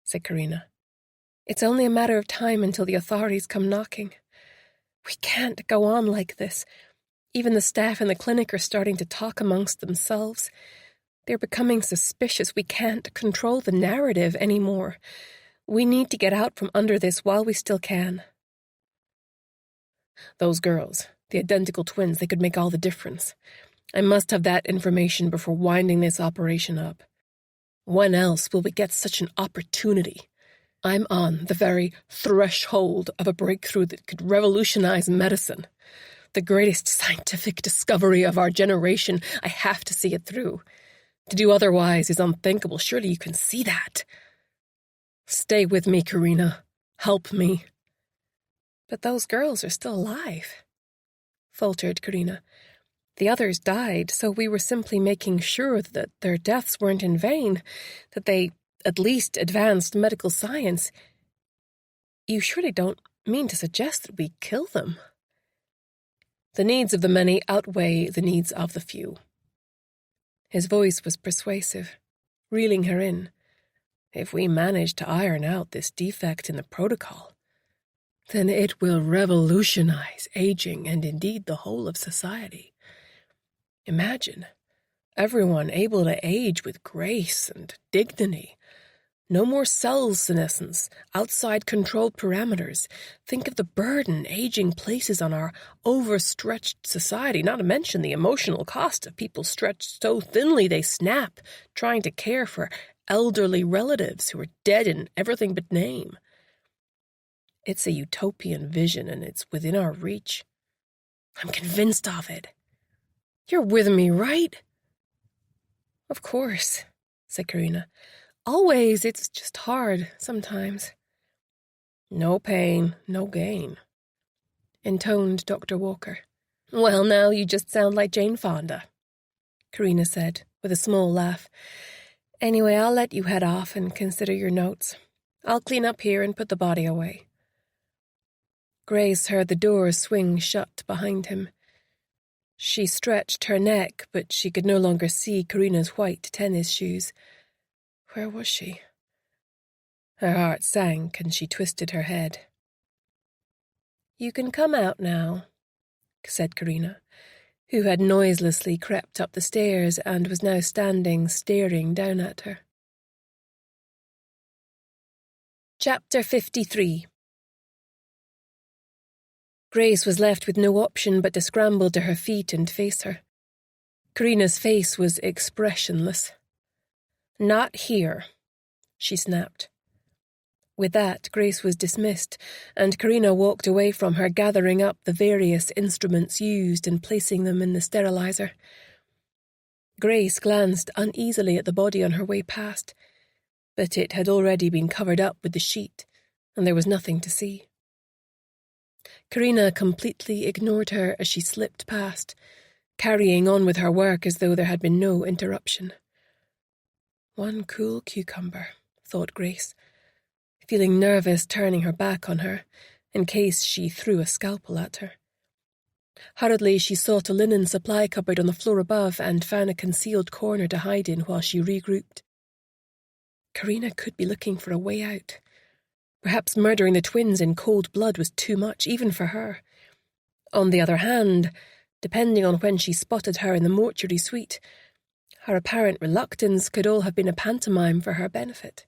said Karina. It's only a matter of time until the authorities come knocking. We can't go on like this. Even the staff in the clinic are starting to talk amongst themselves. They're becoming suspicious. We can't control the narrative anymore. We need to get out from under this while we still can. Those girls, the identical twins, they could make all the difference. I must have that information before winding this operation up. When else will we get such an opportunity? I'm on the very threshold of a breakthrough that could revolutionize medicine. The greatest scientific discovery of our generation. I have to see it through. To do otherwise is unthinkable. Surely you can see that. Stay with me, Karina. Help me. But those girls are still alive, faltered Karina. The others died, so we were simply making sure that their deaths weren't in vain, that they at least advanced medical science. You surely don't mean to suggest that we kill them? The needs of the many outweigh the needs of the few. His voice was persuasive, reeling her in. If we manage to iron out this defect in the protocol, then it will revolutionize aging and indeed the whole of society. Imagine everyone able to age with grace and dignity. No more cell senescence, outside controlled parameters. Think of the burden aging places on our overstretched society, not to mention the emotional cost of people stretched so thinly they snap, trying to care for elderly relatives who are dead in everything but name. It's a utopian vision, and it's within our reach. I'm convinced of it. You're with me, right? Of course, said Karina. Always, it's just hard sometimes. No pain, no gain, intoned Dr. Walker. Well, now you just sound like Jane Fonda, Karina said, with a small laugh. Anyway, I'll let you head off and consider your notes. I'll clean up here and put the body away. Grace heard the door swing shut behind him. She stretched her neck, but she could no longer see Karina's white tennis shoes. Where was she? Her heart sank, and she twisted her head. You can come out now, said Karina, who had noiselessly crept up the stairs and was now standing staring down at her. Chapter 53. Grace was left with no option but to scramble to her feet and face her. Karina's face was expressionless. Not here, she snapped. With that, Grace was dismissed, and Karina walked away from her, gathering up the various instruments used and placing them in the sterilizer. Grace glanced uneasily at the body on her way past, but it had already been covered up with the sheet, and there was nothing to see. Karina completely ignored her as she slipped past, carrying on with her work as though there had been no interruption. One cool cucumber, thought Grace, feeling nervous turning her back on her, in case she threw a scalpel at her. Hurriedly she sought a linen supply cupboard on the floor above and found a concealed corner to hide in while she regrouped. Karina could be looking for a way out. Perhaps murdering the twins in cold blood was too much, even for her. On the other hand, depending on when she spotted her in the mortuary suite, her apparent reluctance could all have been a pantomime for her benefit.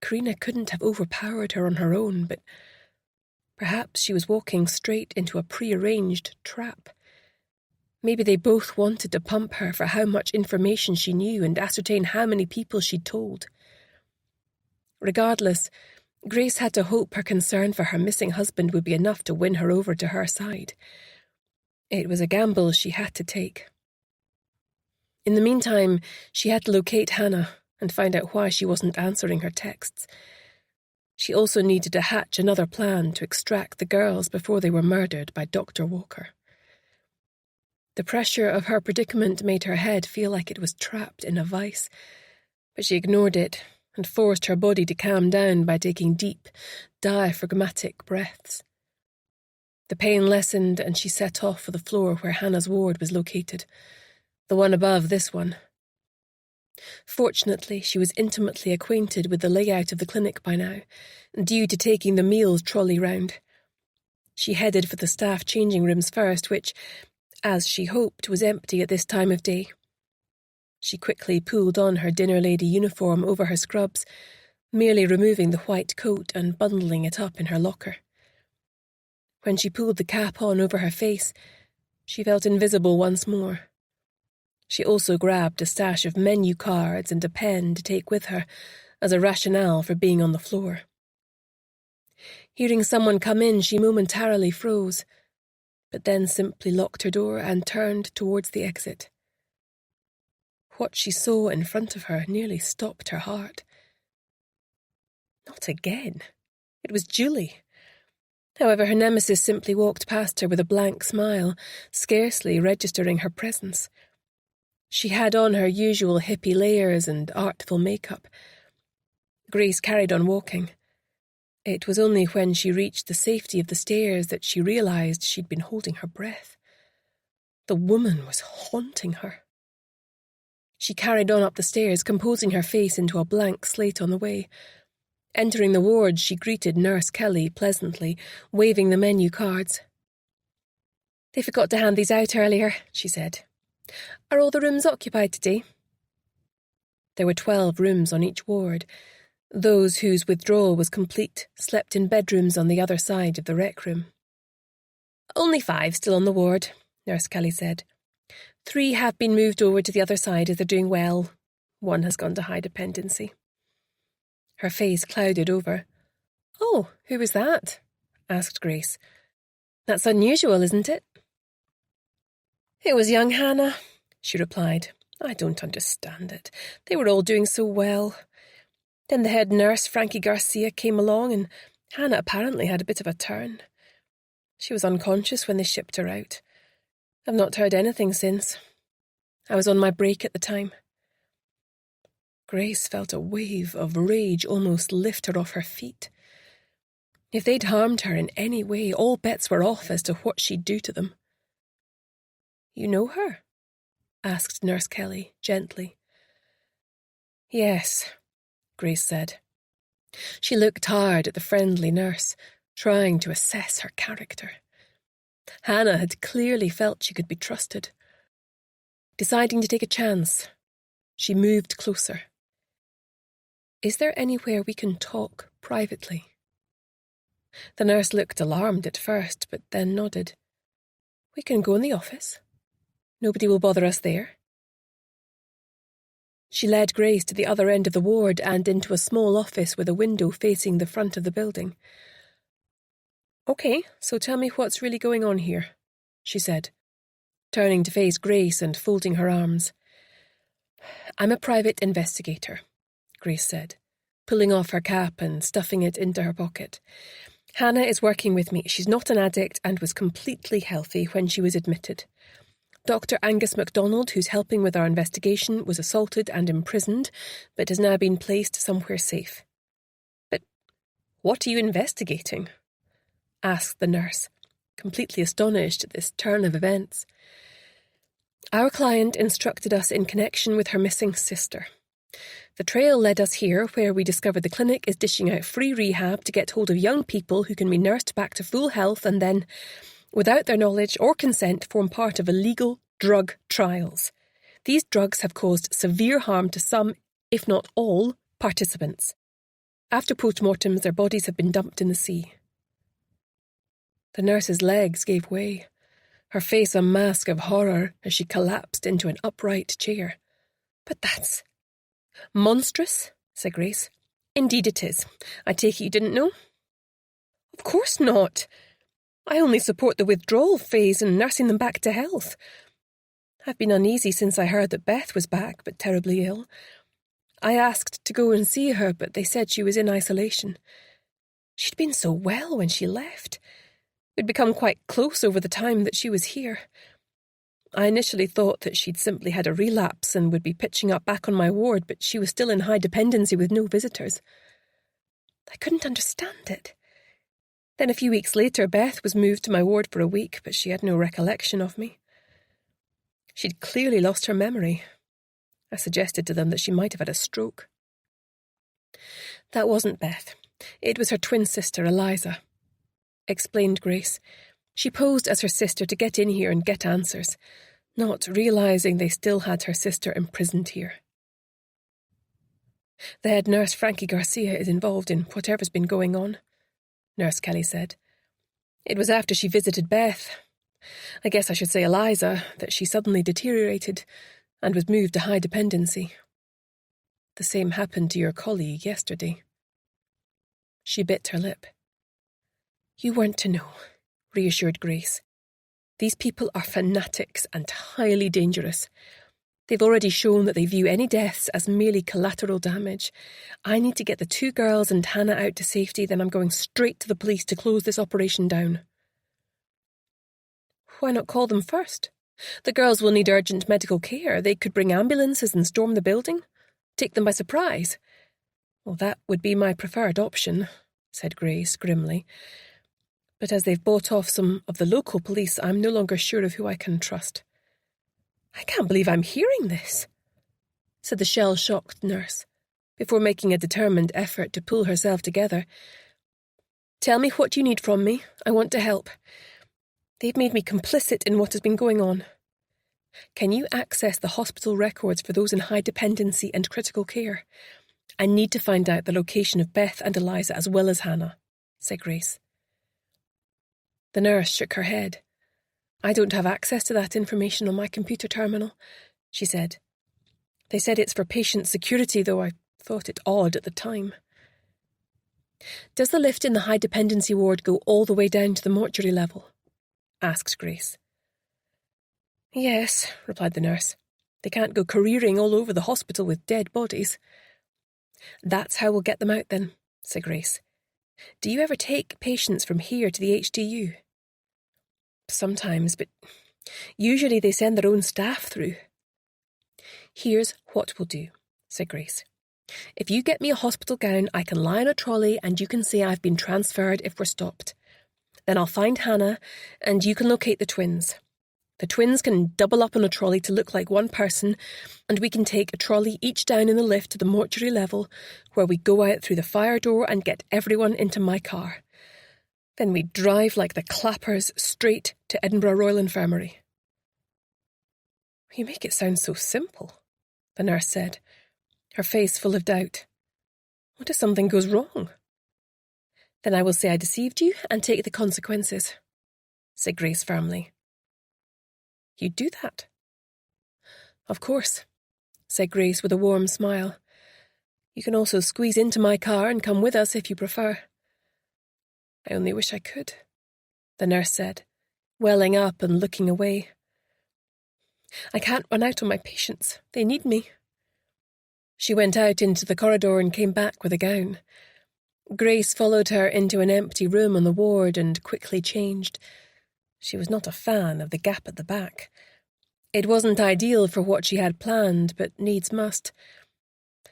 Karina couldn't have overpowered her on her own, but perhaps she was walking straight into a prearranged trap. Maybe they both wanted to pump her for how much information she knew and ascertain how many people she'd told. Regardless, Grace had to hope her concern for her missing husband would be enough to win her over to her side. It was a gamble she had to take. In the meantime, she had to locate Hannah and find out why she wasn't answering her texts. She also needed to hatch another plan to extract the girls before they were murdered by Dr. Walker. The pressure of her predicament made her head feel like it was trapped in a vice, but she ignored it and forced her body to calm down by taking deep, diaphragmatic breaths. The pain lessened and she set off for the floor where Hannah's ward was located, the one above this one. Fortunately, she was intimately acquainted with the layout of the clinic by now, due to taking the meals trolley round. She headed for the staff changing rooms first, which, as she hoped, was empty at this time of day. She quickly pulled on her dinner lady uniform over her scrubs, merely removing the white coat and bundling it up in her locker. When she pulled the cap on over her face, she felt invisible once more. She also grabbed a stash of menu cards and a pen to take with her as a rationale for being on the floor. Hearing someone come in, she momentarily froze, but then simply locked her door and turned towards the exit. What she saw in front of her nearly stopped her heart. Not again. It was Julie. However, her nemesis simply walked past her with a blank smile, scarcely registering her presence. She had on her usual hippie layers and artful makeup. Grace carried on walking. It was only when she reached the safety of the stairs that she realised she'd been holding her breath. The woman was haunting her. She carried on up the stairs, composing her face into a blank slate on the way. Entering the ward, she greeted Nurse Kelly pleasantly, waving the menu cards. "They forgot to hand these out earlier," she said. "Are all the rooms occupied today?" There were 12 rooms on each ward. Those whose withdrawal was complete slept in bedrooms on the other side of the rec room. "Only 5 still on the ward," Nurse Kelly said. 3 have been moved over to the other side as they're doing well. 1 has gone to high dependency. Her face clouded over. "Oh, who was that?" asked Grace. "That's unusual, isn't it?" "It was young Hannah," she replied. "I don't understand it. They were all doing so well. Then the head nurse, Frankie Garcia, came along, and Hannah apparently had a bit of a turn. She was unconscious when they shipped her out. I've not heard anything since. I was on my break at the time." Grace felt a wave of rage almost lift her off her feet. If they'd harmed her in any way, all bets were off as to what she'd do to them. "You know her?" asked Nurse Kelly, gently. "Yes," Grace said. She looked hard at the friendly nurse, trying to assess her character. Hannah had clearly felt she could be trusted. Deciding to take a chance, she moved closer. "Is there anywhere we can talk privately?" The nurse looked alarmed at first, but then nodded. "We can go in the office. Nobody will bother us there." She led Grace to the other end of the ward and into a small office with a window facing the front of the building. "Okay, so tell me what's really going on here," she said, turning to face Grace and folding her arms. "I'm a private investigator," Grace said, pulling off her cap and stuffing it into her pocket. "Hannah is working with me. She's not an addict and was completely healthy when she was admitted. Dr. Angus MacDonald, who's helping with our investigation, was assaulted and imprisoned, but has now been placed somewhere safe." "But what are you investigating?" asked the nurse, completely astonished at this turn of events. "Our client instructed us in connection with her missing sister. The trail led us here, where we discovered the clinic is dishing out free rehab to get hold of young people who can be nursed back to full health and then, without their knowledge or consent, form part of illegal drug trials. These drugs have caused severe harm to some, if not all, participants. After postmortems, their bodies have been dumped in the sea." The nurse's legs gave way, her face a mask of horror as she collapsed into an upright chair. "But that's monstrous," said Grace. "Indeed it is. I take it you didn't know?" "Of course not. I only support the withdrawal phase and nursing them back to health. I've been uneasy since I heard that Beth was back, but terribly ill. I asked to go and see her, but they said she was in isolation. She'd been so well when she left. We'd become quite close over the time that she was here. I initially thought that she'd simply had a relapse and would be pitching up back on my ward, but she was still in high dependency with no visitors. I couldn't understand it. Then a few weeks later, Beth was moved to my ward for a week, but she had no recollection of me. She'd clearly lost her memory. I suggested to them that she might have had a stroke." "That wasn't Beth. It was her twin sister, Eliza," explained Grace. "She posed as her sister to get in here and get answers, not realising they still had her sister imprisoned here. The head nurse, Frankie Garcia, is involved in whatever's been going on," Nurse Kelly said. "It was after she visited Beth, I guess I should say Eliza, that she suddenly deteriorated and was moved to high dependency. The same happened to your colleague yesterday." She bit her lip. "You weren't to know," reassured Grace. "These people are fanatics and highly dangerous. They've already shown that they view any deaths as merely collateral damage. I need to get the 2 girls and Hannah out to safety, then I'm going straight to the police to close this operation down." "Why not call them first? The girls will need urgent medical care. They could bring ambulances and storm the building. Take them by surprise." "Well, that would be my preferred option," said Grace grimly. But as they've bought off some of the local police, I'm no longer sure of who I can trust. I can't believe I'm hearing this, said the shell-shocked nurse, before making a determined effort to pull herself together. Tell me what you need from me. I want to help. They've made me complicit in what has been going on. Can you access the hospital records for those in high dependency and critical care? I need to find out the location of Beth and Eliza as well as Hannah, said Grace. The nurse shook her head. I don't have access to that information on my computer terminal, she said. They said it's for patient security, though I thought it odd at the time. Does the lift in the high dependency ward go all the way down to the mortuary level? Asked Grace. Yes, replied the nurse. They can't go careering all over the hospital with dead bodies. That's how we'll get them out then, said Grace. Do you ever take patients from here to the HDU? Sometimes, but usually they send their own staff through. Here's what we'll do, said Grace. If you get me a hospital gown, I can lie on a trolley and you can say I've been transferred if we're stopped. Then I'll find Hannah and you can locate the twins. The twins can double up on a trolley to look like one person, and we can take a trolley each down in the lift to the mortuary level, where we go out through the fire door and get everyone into my car. Then we drive like the clappers straight to Edinburgh Royal Infirmary. You make it sound so simple, the nurse said, her face full of doubt. What if something goes wrong? Then I will say I deceived you and take the consequences, said Grace firmly. You'd do that? Of course, said Grace with a warm smile. You can also squeeze into my car and come with us if you prefer. I only wish I could, the nurse said, welling up and looking away. I can't run out on my patients. They need me. She went out into the corridor and came back with a gown. Grace followed her into an empty room on the ward and quickly changed. She was not a fan of the gap at the back. It wasn't ideal for what she had planned, but needs must.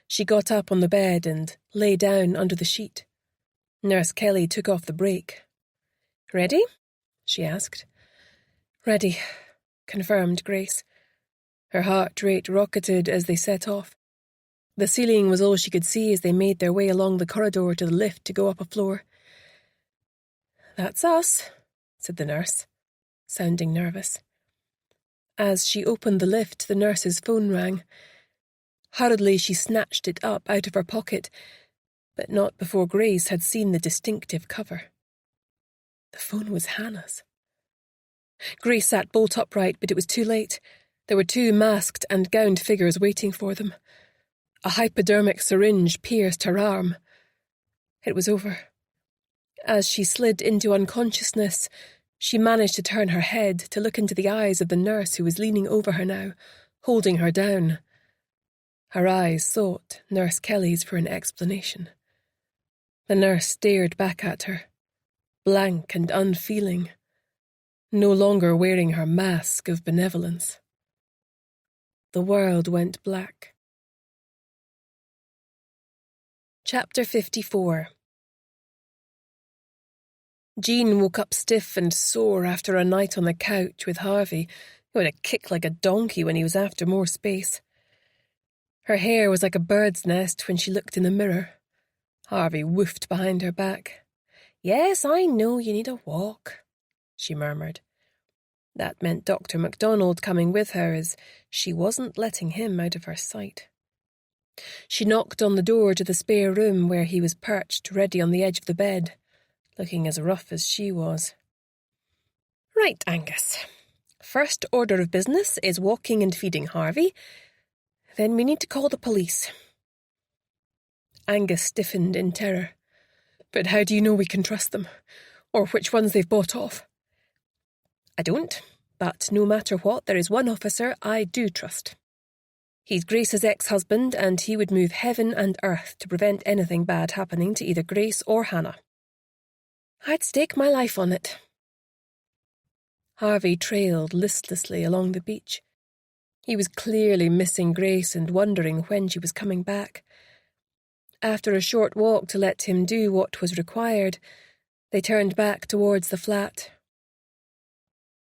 She got up on the bed and lay down under the sheet. Nurse Kelly took off the brake. Ready? She asked. Ready, confirmed Grace. Her heart rate rocketed as they set off. The ceiling was all she could see as they made their way along the corridor to the lift to go up a floor. That's us, said the nurse, sounding nervous. As she opened the lift, the nurse's phone rang. Hurriedly, she snatched it up out of her pocket, but not before Grace had seen the distinctive cover. The phone was Hannah's. Grace sat bolt upright, but it was too late. There were two masked and gowned figures waiting for them. A hypodermic syringe pierced her arm. It was over. As she slid into unconsciousness, she managed to turn her head to look into the eyes of the nurse who was leaning over her now, holding her down. Her eyes sought Nurse Kelly's for an explanation. The nurse stared back at her, blank and unfeeling, no longer wearing her mask of benevolence. The world went black. Chapter 54. Jean woke up stiff and sore after a night on the couch with Harvey, who had a kick like a donkey when he was after more space. Her hair was like a bird's nest when she looked in the mirror. Harvey woofed behind her back. Yes, I know you need a walk, she murmured. That meant Dr. MacDonald coming with her, as she wasn't letting him out of her sight. She knocked on the door to the spare room where he was perched ready on the edge of the bed, looking as rough as she was. Right, Angus. First order of business is walking and feeding Harvey. Then we need to call the police. Angus stiffened in terror. But how do you know we can trust them? Or which ones they've bought off? I don't, but no matter what, there is one officer I do trust. He's Grace's ex-husband, and he would move heaven and earth to prevent anything bad happening to either Grace or Hannah. I'd stake my life on it. Harvey trailed listlessly along the beach. He was clearly missing Grace and wondering when she was coming back. After a short walk to let him do what was required, they turned back towards the flat.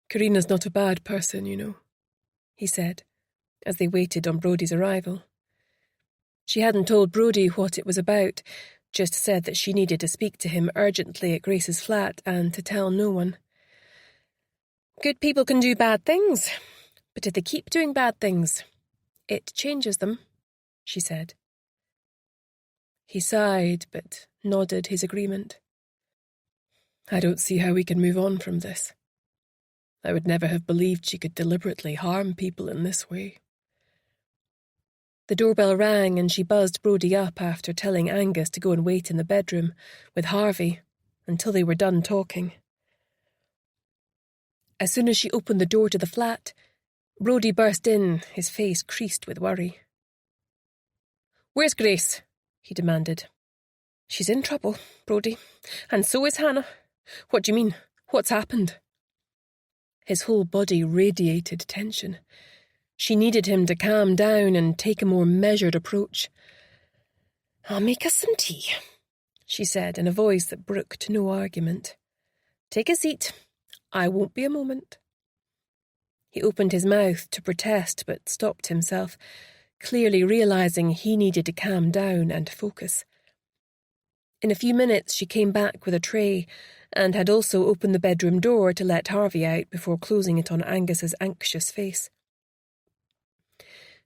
"Karina's not a bad person, you know," he said, as they waited on Brodie's arrival. She hadn't told Brodie what it was about, just said that she needed to speak to him urgently at Grace's flat and to tell no one. "Good people can do bad things, but if they keep doing bad things, it changes them," she said. He sighed, but nodded his agreement. "I don't see how we can move on from this. I would never have believed she could deliberately harm people in this way." The doorbell rang and she buzzed Brodie up after telling Angus to go and wait in the bedroom with Harvey until they were done talking. As soon as she opened the door to the flat, Brodie burst in, his face creased with worry. "Where's Grace?" he demanded. "She's in trouble, Brodie, and so is Hannah. What do you mean? What's happened?" His whole body radiated tension. She needed him to calm down and take a more measured approach. "I'll make us some tea," she said in a voice that brooked no argument. "Take a seat. I won't be a moment." He opened his mouth to protest but stopped himself, clearly realising he needed to calm down and focus. In a few minutes she came back with a tray and had also opened the bedroom door to let Harvey out before closing it on Angus's anxious face.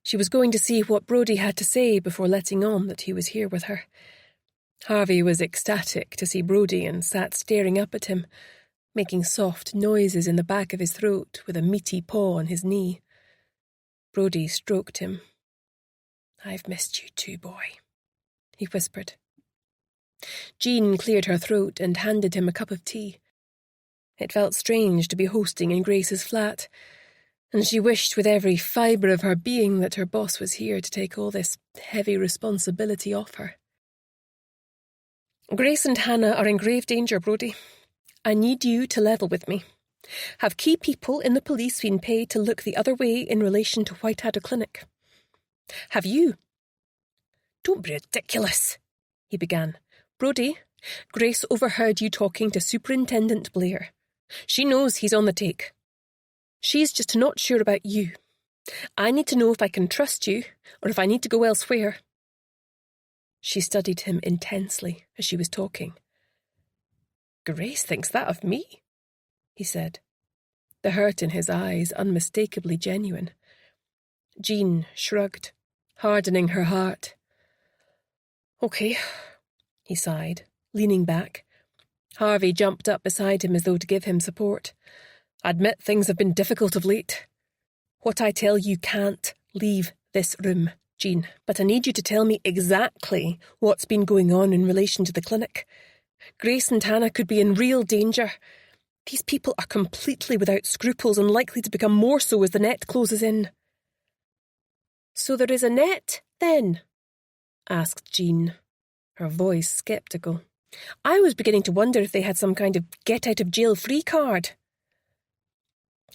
She was going to see what Brodie had to say before letting on that he was here with her. Harvey was ecstatic to see Brodie and sat staring up at him, making soft noises in the back of his throat with a meaty paw on his knee. Brodie stroked him. "I've missed you too, boy," he whispered. Jean cleared her throat and handed him a cup of tea. It felt strange to be hosting in Grace's flat, and she wished with every fibre of her being that her boss was here to take all this heavy responsibility off her. "Grace and Hannah are in grave danger, Brodie. I need you to level with me. Have key people in the police been paid to look the other way in relation to Whiteadder Clinic? Have you?" "Don't be ridiculous," he began. "Brodie, Grace overheard you talking to Superintendent Blair. She knows he's on the take. She's just not sure about you. I need to know if I can trust you or if I need to go elsewhere." She studied him intensely as she was talking. "Grace thinks that of me," he said, the hurt in his eyes unmistakably genuine. Jean shrugged, hardening her heart. "Okay," he sighed, leaning back. Harvey jumped up beside him as though to give him support. "Admit things have been difficult of late. What I tell you can't leave this room, Jean, but I need you to tell me exactly what's been going on in relation to the clinic. Grace and Hannah could be in real danger. These people are completely without scruples and likely to become more so as the net closes in." "So there is a net, then?" asked Jean, her voice sceptical. "I was beginning to wonder if they had some kind of get-out-of-jail-free card."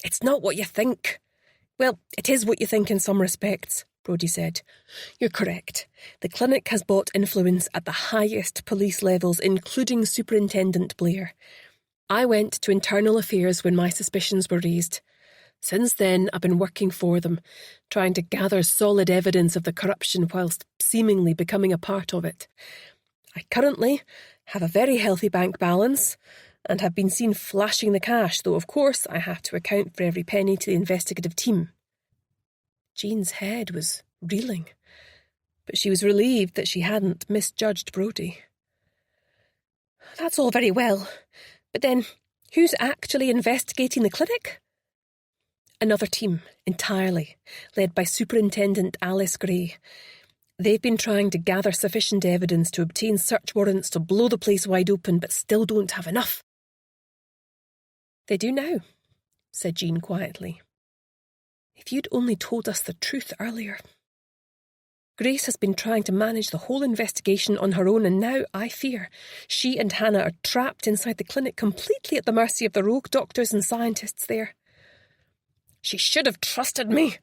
"It's not what you think." "Well, it is what you think in some respects," Brodie said. "You're correct. The clinic has bought influence at the highest police levels, including Superintendent Blair. I went to Internal Affairs when my suspicions were raised. Since then, I've been working for them, trying to gather solid evidence of the corruption whilst seemingly becoming a part of it. I currently have a very healthy bank balance and have been seen flashing the cash, though of course I have to account for every penny to the investigative team." Jean's head was reeling, but she was relieved that she hadn't misjudged Brodie. "That's all very well, but then who's actually investigating the clinic?" "Another team, entirely, led by Superintendent Alice Gray. They've been trying to gather sufficient evidence to obtain search warrants to blow the place wide open, but still don't have enough." "They do now," said Jean quietly. "If you'd only told us the truth earlier. Grace has been trying to manage the whole investigation on her own, and now, I fear, she and Hannah are trapped inside the clinic completely at the mercy of the rogue doctors and scientists there." "She should have trusted me,"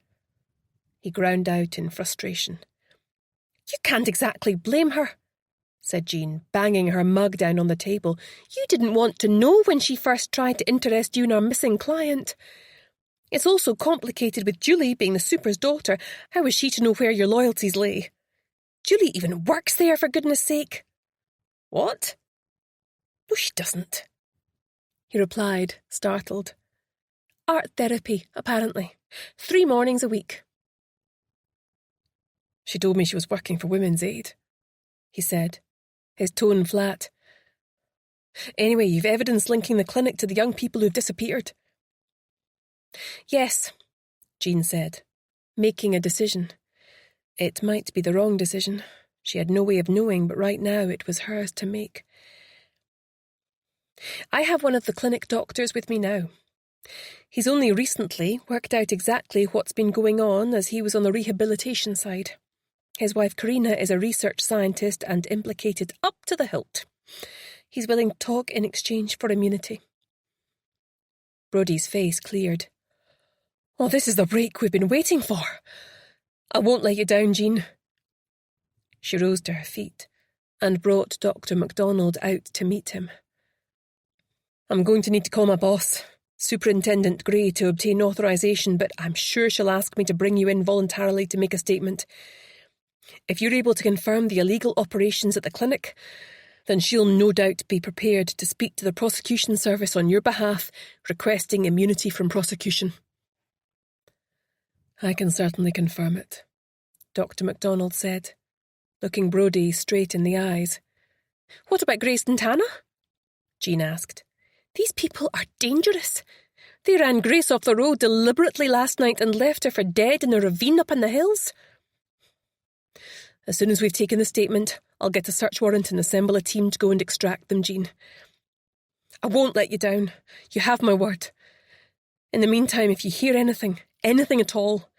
he ground out in frustration. "You can't exactly blame her. said Jean, banging her mug down on the table. "You didn't want to know when she first tried to interest you in our missing client. It's all so complicated with Julie being the super's daughter. How was she to know where your loyalties lay? Julie even works there, for goodness sake." "What?" "No, she doesn't," he replied, startled. "Art therapy, apparently. 3 mornings a week." "She told me she was working for Women's Aid," he said, his tone flat. "Anyway, you've evidence linking the clinic to the young people who've disappeared." "Yes," Jean said, making a decision. It might be the wrong decision. She had no way of knowing, but right now it was hers to make. "I have one of the clinic doctors with me now. He's only recently worked out exactly what's been going on, as he was on the rehabilitation side. His wife Karina is a research scientist and implicated up to the hilt. He's willing to talk in exchange for immunity." Brodie's face cleared. "Well, this is the break we've been waiting for. I won't let you down, Jean." She rose to her feet and brought Dr. MacDonald out to meet him. "I'm going to need to call my boss, Superintendent Gray, to obtain authorization, but I'm sure she'll ask me to bring you in voluntarily to make a statement. If you're able to confirm the illegal operations at the clinic, then she'll no doubt be prepared to speak to the prosecution service on your behalf, requesting immunity from prosecution." "I can certainly confirm it," Dr. MacDonald said, looking Brodie straight in the eyes. "What about Grace and Hannah?" Jean asked. "These people are dangerous. They ran Grace off the road deliberately last night and left her for dead in a ravine up in the hills." "As soon as we've taken the statement, I'll get a search warrant and assemble a team to go and extract them, Jean. I won't let you down. You have my word. In the meantime, if you hear anything at all,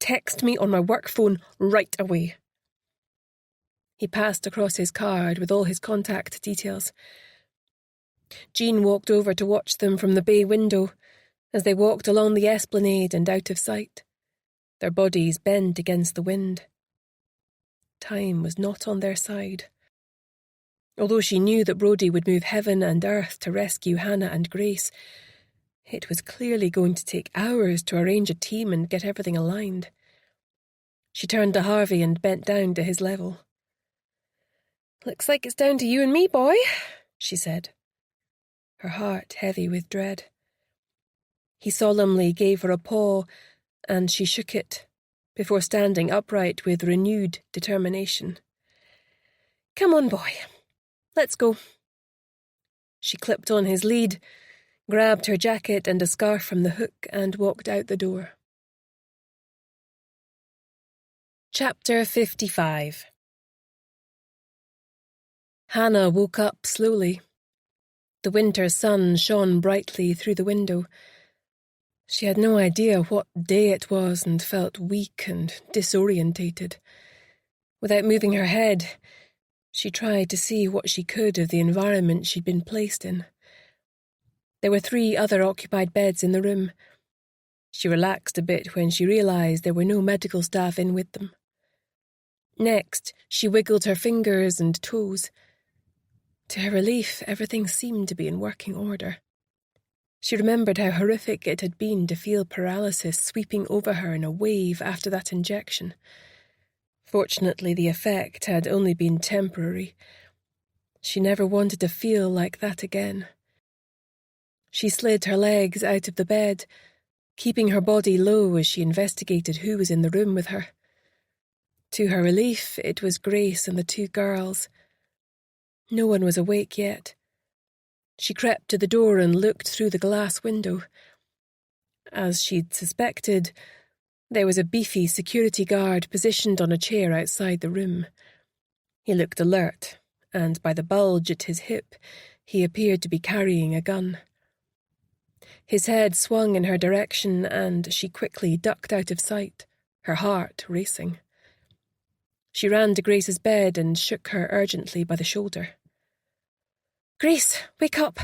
text me on my work phone right away." He passed across his card with all his contact details. Jean walked over to watch them from the bay window as they walked along the esplanade and out of sight, their bodies bent against the wind. Time was not on their side. Although she knew that Brodie would move heaven and earth to rescue Hannah and Grace, it was clearly going to take hours to arrange a team and get everything aligned. She turned to Harvey and bent down to his level. "Looks like it's down to you and me, boy," she said, her heart heavy with dread. He solemnly gave her a paw, and she shook it, before standing upright with renewed determination. "Come on, boy. Let's go." She clipped on his lead, grabbed her jacket and a scarf from the hook, and walked out the door. Chapter 55. Hannah woke up slowly. The winter sun shone brightly through the window. She had no idea what day it was and felt weak and disorientated. Without moving her head, she tried to see what she could of the environment she'd been placed in. There were 3 other occupied beds in the room. She relaxed a bit when she realised there were no medical staff in with them. Next, she wiggled her fingers and toes. To her relief, everything seemed to be in working order. She remembered how horrific it had been to feel paralysis sweeping over her in a wave after that injection. Fortunately, the effect had only been temporary. She never wanted to feel like that again. She slid her legs out of the bed, keeping her body low as she investigated who was in the room with her. To her relief, it was Grace and the 2 girls. No one was awake yet. She crept to the door and looked through the glass window. As she'd suspected, there was a beefy security guard positioned on a chair outside the room. He looked alert, and by the bulge at his hip, he appeared to be carrying a gun. His head swung in her direction, and she quickly ducked out of sight, her heart racing. She ran to Grace's bed and shook her urgently by the shoulder. "Grace, wake up!"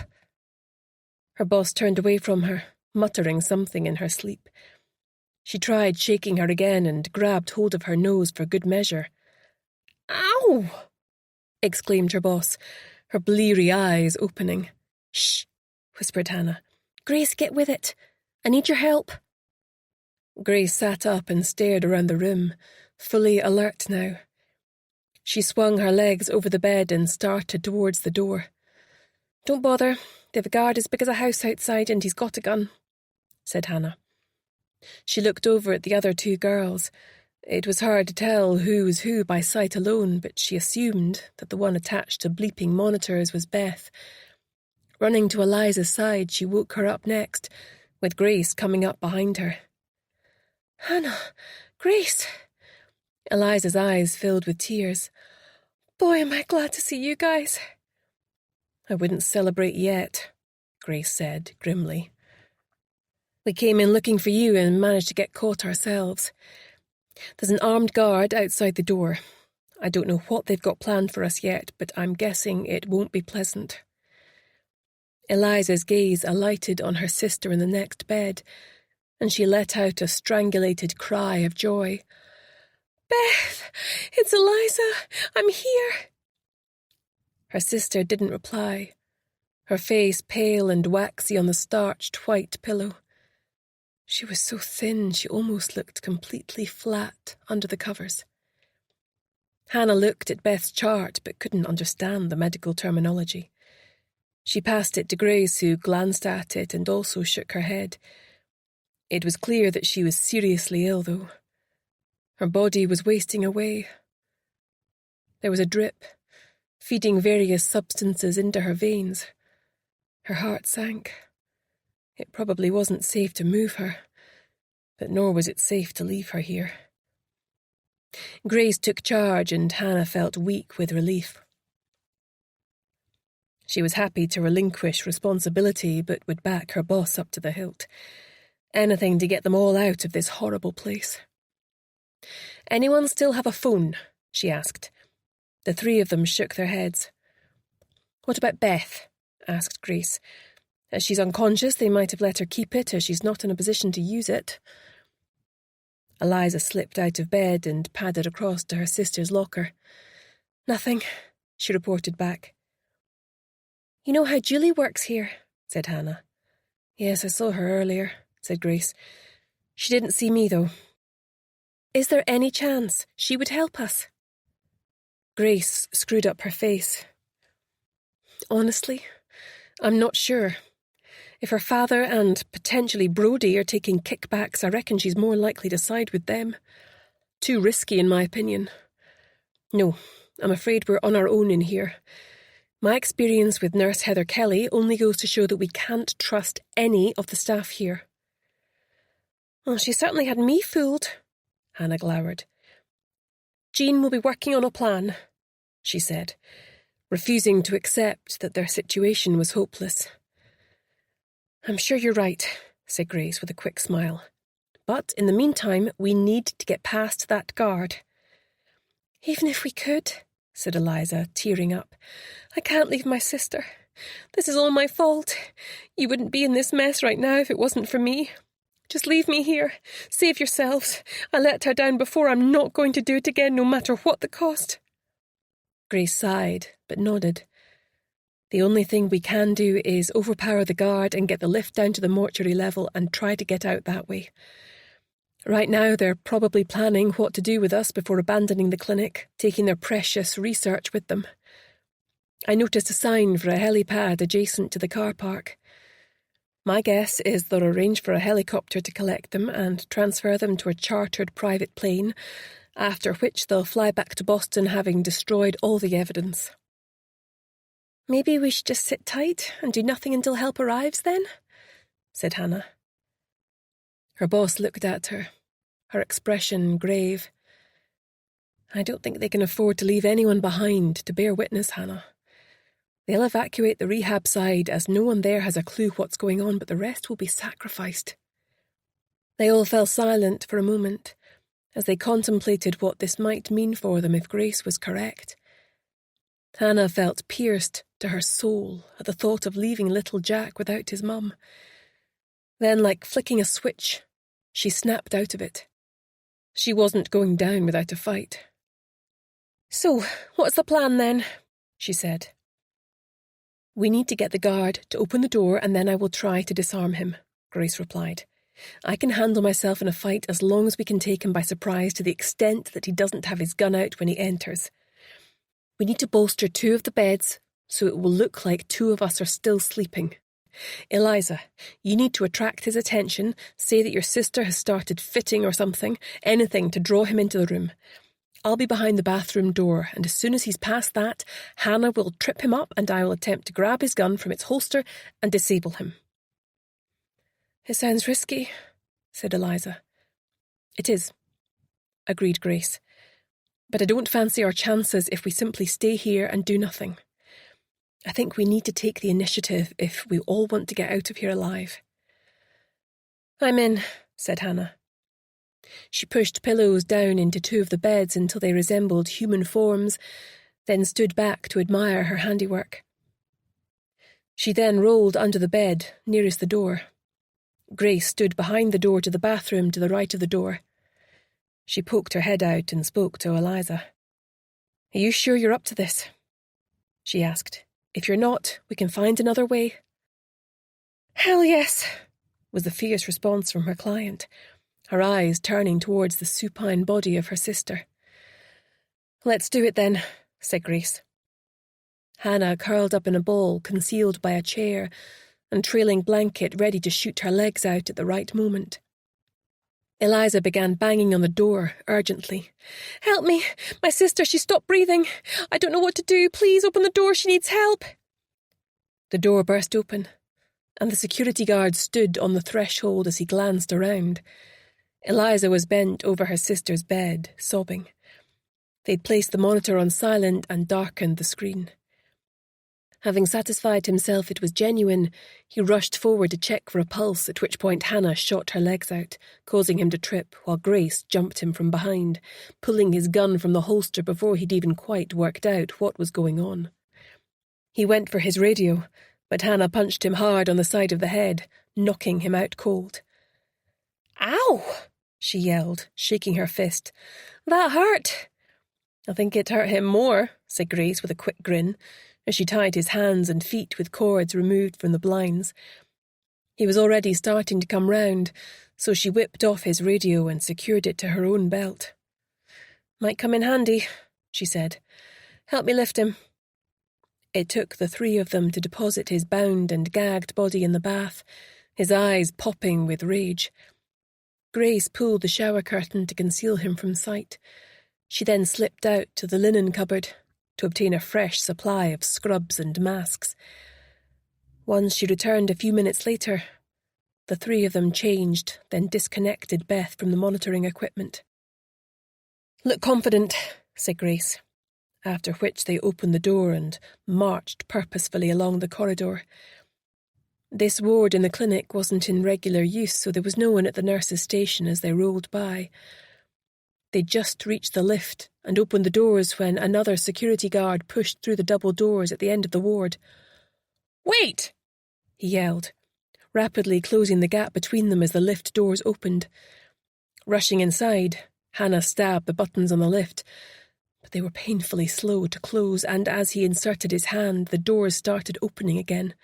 Her boss turned away from her, muttering something in her sleep. She tried shaking her again and grabbed hold of her nose for good measure. "Ow!" exclaimed her boss, her bleary eyes opening. "Shh," whispered Hannah. "Grace, get with it. I need your help." Grace sat up and stared around the room, fully alert now. She swung her legs over the bed and started towards the door. "Don't bother. They've a guard as big as a house outside and he's got a gun," said Hannah. She looked over at the other two girls. It was hard to tell who was who by sight alone, but she assumed that the one attached to bleeping monitors was Beth. Running to Eliza's side, she woke her up next, with Grace coming up behind her. "Hannah, Grace!" Eliza's eyes filled with tears. "Boy, am I glad to see you guys." "I wouldn't celebrate yet," Grace said grimly. "We came in looking for you and managed to get caught ourselves. There's an armed guard outside the door. I don't know what they've got planned for us yet, but I'm guessing it won't be pleasant." Eliza's gaze alighted on her sister in the next bed, and she let out a strangulated cry of joy. "Beth, it's Eliza! I'm here!" Her sister didn't reply, her face pale and waxy on the starched white pillow. She was so thin she almost looked completely flat under the covers. Hannah looked at Beth's chart but couldn't understand the medical terminology. She passed it to Grace, who glanced at it and also shook her head. It was clear that she was seriously ill, though. Her body was wasting away. There was a drip, feeding various substances into her veins. Her heart sank. It probably wasn't safe to move her, but nor was it safe to leave her here. Grace took charge and Hannah felt weak with relief. She was happy to relinquish responsibility, but would back her boss up to the hilt. Anything to get them all out of this horrible place. "Anyone still have a phone?" she asked. The three of them shook their heads. "What about Beth?" asked Grace. "As she's unconscious, they might have let her keep it, as she's not in a position to use it." Eliza slipped out of bed and padded across to her sister's locker. "Nothing," she reported back. "You know how Julie works here?" said Hannah. "Yes, I saw her earlier," said Grace. "She didn't see me, though." "Is there any chance she would help us?" Grace screwed up her face. "Honestly, I'm not sure. If her father and potentially Brody are taking kickbacks, I reckon she's more likely to side with them. Too risky, in my opinion. No, I'm afraid we're on our own in here. My experience with Nurse Heather Kelly only goes to show that we can't trust any of the staff here." "Well, she certainly had me fooled," Hannah glowered. "Jean will be working on a plan," she said, refusing to accept that their situation was hopeless. "I'm sure you're right," said Grace with a quick smile. "But in the meantime, we need to get past that guard." "Even if we could," said Eliza, tearing up, "I can't leave my sister. This is all my fault. You wouldn't be in this mess right now if it wasn't for me. Just leave me here. Save yourselves. I let her down before. I'm not going to do it again, no matter what the cost." Grace sighed, but nodded. "The only thing we can do is overpower the guard and get the lift down to the mortuary level and try to get out that way. Right now, they're probably planning what to do with us before abandoning the clinic, taking their precious research with them. I noticed a sign for a helipad adjacent to the car park. My guess is they'll arrange for a helicopter to collect them and transfer them to a chartered private plane, after which they'll fly back to Boston having destroyed all the evidence." "Maybe we should just sit tight and do nothing until help arrives, then?" said Hannah. Her boss looked at her, her expression grave. "I don't think they can afford to leave anyone behind to bear witness, Hannah. They'll evacuate the rehab side as no one there has a clue what's going on, but the rest will be sacrificed." They all fell silent for a moment, as they contemplated what this might mean for them if Grace was correct. Hannah felt pierced to her soul at the thought of leaving little Jack without his mum. Then, like flicking a switch, she snapped out of it. She wasn't going down without a fight. "So, what's the plan then?" she said. "We need to get the guard to open the door and then I will try to disarm him," Grace replied. "I can handle myself in a fight as long as we can take him by surprise to the extent that he doesn't have his gun out when he enters. We need to bolster 2 of the beds so it will look like 2 of us are still sleeping. Eliza, you need to attract his attention, say that your sister has started fitting or something, anything to draw him into the room. I'll be behind the bathroom door, and as soon as he's past that, Hannah will trip him up and I will attempt to grab his gun from its holster and disable him." "It sounds risky," said Eliza. "It is," agreed Grace. "But I don't fancy our chances if we simply stay here and do nothing. I think we need to take the initiative if we all want to get out of here alive." "I'm in," said Hannah. She pushed pillows down into 2 of the beds until they resembled human forms, then stood back to admire her handiwork. She then rolled under the bed, nearest the door. Grace stood behind the door to the bathroom to the right of the door. She poked her head out and spoke to Eliza. "Are you sure you're up to this?" she asked. "If you're not, we can find another way." "Hell yes," was the fierce response from her client, her eyes turning towards the supine body of her sister. "Let's do it then," said Grace. Hannah curled up in a ball, concealed by a chair, and trailing blanket ready to shoot her legs out at the right moment. Eliza began banging on the door, urgently. "Help me! My sister, she stopped breathing! I don't know what to do! Please open the door, she needs help!" The door burst open, and the security guard stood on the threshold as he glanced around. Eliza was bent over her sister's bed, sobbing. They'd placed the monitor on silent and darkened the screen. Having satisfied himself it was genuine, he rushed forward to check for a pulse, at which point Hannah shot her legs out, causing him to trip, while Grace jumped him from behind, pulling his gun from the holster before he'd even quite worked out what was going on. He went for his radio, but Hannah punched him hard on the side of the head, knocking him out cold. "Ow!" she yelled, shaking her fist. "That hurt!" "I think it hurt him more," said Grace with a quick grin, as she tied his hands and feet with cords removed from the blinds. He was already starting to come round, so she whipped off his radio and secured it to her own belt. "Might come in handy," she said. "Help me lift him." It took the 3 of them to deposit his bound and gagged body in the bath, his eyes popping with rage. Grace pulled the shower curtain to conceal him from sight. She then slipped out to the linen cupboard to obtain a fresh supply of scrubs and masks. Once she returned a few minutes later, the 3 of them changed, then disconnected Beth from the monitoring equipment. "Look confident," said Grace, after which they opened the door and marched purposefully along the corridor. This ward in the clinic wasn't in regular use, so there was no one at the nurse's station as they rolled by. They'd just reached the lift and opened the doors when another security guard pushed through the double doors at the end of the ward. "Wait!" he yelled, rapidly closing the gap between them as the lift doors opened. Rushing inside, Hannah stabbed the buttons on the lift, but they were painfully slow to close, and as he inserted his hand, the doors started opening again.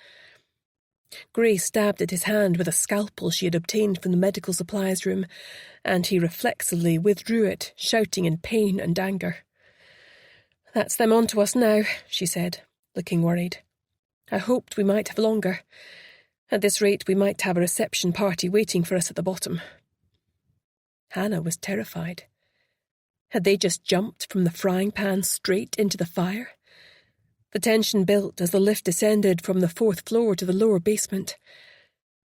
Grace stabbed at his hand with a scalpel she had obtained from the medical supplies room, and he reflexively withdrew it, shouting in pain and anger. "That's them onto us now," she said, looking worried. "I hoped we might have longer. At this rate, we might have a reception party waiting for us at the bottom." Hannah was terrified. Had they just jumped from the frying pan straight into the fire? The tension built as the lift descended from the 4th floor to the lower basement.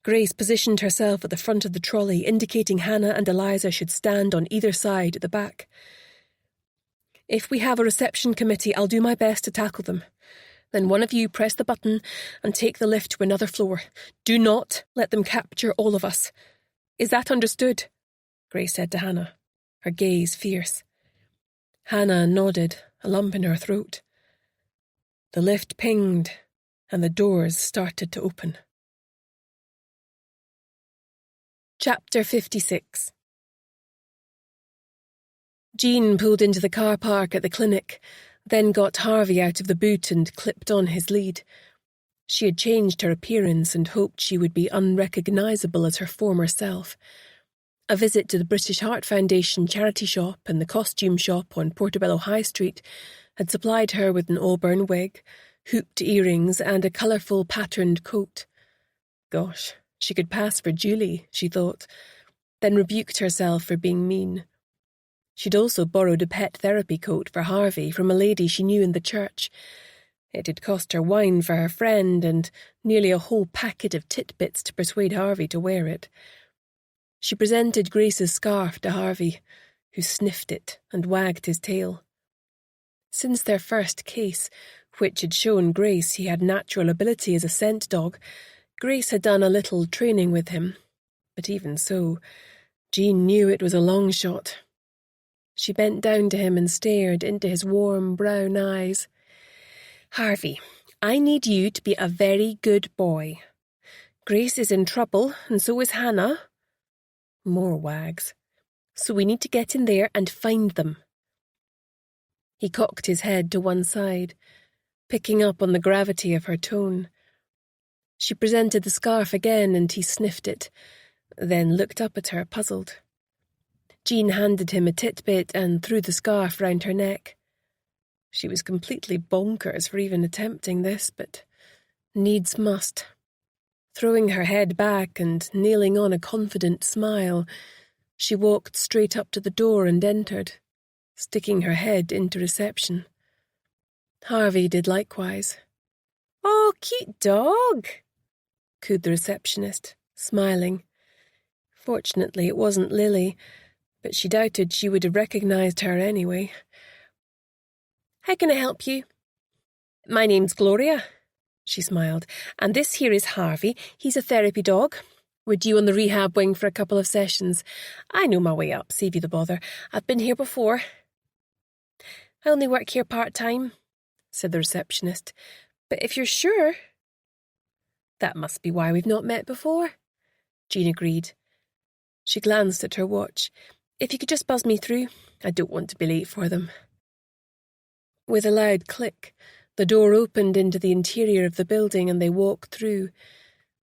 Grace positioned herself at the front of the trolley, indicating Hannah and Eliza should stand on either side at the back. "If we have a reception committee, I'll do my best to tackle them. Then one of you press the button and take the lift to another floor. Do not let them capture all of us. Is that understood?" Grace said to Hannah, her gaze fierce. Hannah nodded, a lump in her throat. The lift pinged, and the doors started to open. Chapter 56. Jean pulled into the car park at the clinic, then got Harvey out of the boot and clipped on his lead. She had changed her appearance and hoped she would be unrecognisable as her former self. A visit to the British Heart Foundation charity shop and the costume shop on Portobello High Street had supplied her with an auburn wig, hooped earrings and a colourful patterned coat. Gosh, she could pass for Julie, she thought, then rebuked herself for being mean. She'd also borrowed a pet therapy coat for Harvey from a lady she knew in the church. It had cost her wine for her friend and nearly a whole packet of titbits to persuade Harvey to wear it. She presented Grace's scarf to Harvey, who sniffed it and wagged his tail. Since their first case, which had shown Grace he had natural ability as a scent dog, Grace had done a little training with him. But even so, Jean knew it was a long shot. She bent down to him and stared into his warm brown eyes. "Harvey, I need you to be a very good boy. Grace is in trouble, and so is Hannah." More wags. "So we need to get in there and find them." He cocked his head to one side, picking up on the gravity of her tone. She presented the scarf again and he sniffed it, then looked up at her, puzzled. Jean handed him a titbit and threw the scarf round her neck. She was completely bonkers for even attempting this, but needs must. Throwing her head back and nailing on a confident smile, she walked straight up to the door and entered, sticking her head into reception. Harvey did likewise. "Oh, cute dog," cooed the receptionist, smiling. Fortunately, it wasn't Lily, but she doubted she would have recognised her anyway. "How can I help you?" "My name's Gloria," she smiled, "and this here is Harvey. He's a therapy dog. We're due on the rehab wing for a couple of sessions. I know my way up, save you the bother. I've been here before." "I only work here part-time," said the receptionist. "But if you're sure—" "That must be why we've not met before," Jean agreed. She glanced at her watch. "If you could just buzz me through, I don't want to be late for them." With a loud click, the door opened into the interior of the building and they walked through.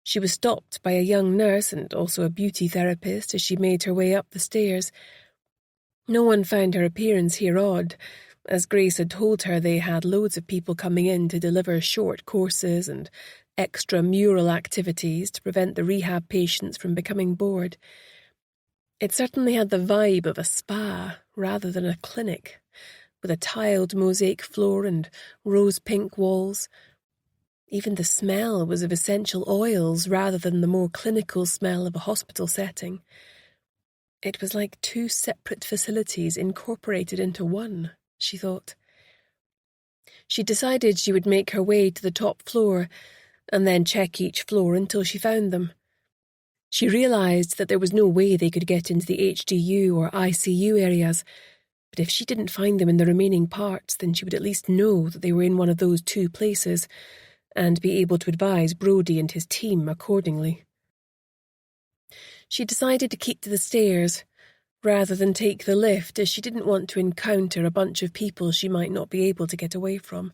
She was stopped by a young nurse and also a beauty therapist as she made her way up the stairs. No one found her appearance here odd. As Grace had told her, they had loads of people coming in to deliver short courses and extramural activities to prevent the rehab patients from becoming bored. It certainly had the vibe of a spa rather than a clinic, with a tiled mosaic floor and rose-pink walls. Even the smell was of essential oils rather than the more clinical smell of a hospital setting. It was like two separate facilities incorporated into one, she thought. She decided she would make her way to the top floor and then check each floor until she found them. She realised that there was no way they could get into the HDU or ICU areas, but if she didn't find them in the remaining parts, then she would at least know that they were in one of those two places and be able to advise Brodie and his team accordingly. She decided to keep to the stairs rather than take the lift, as she didn't want to encounter a bunch of people she might not be able to get away from.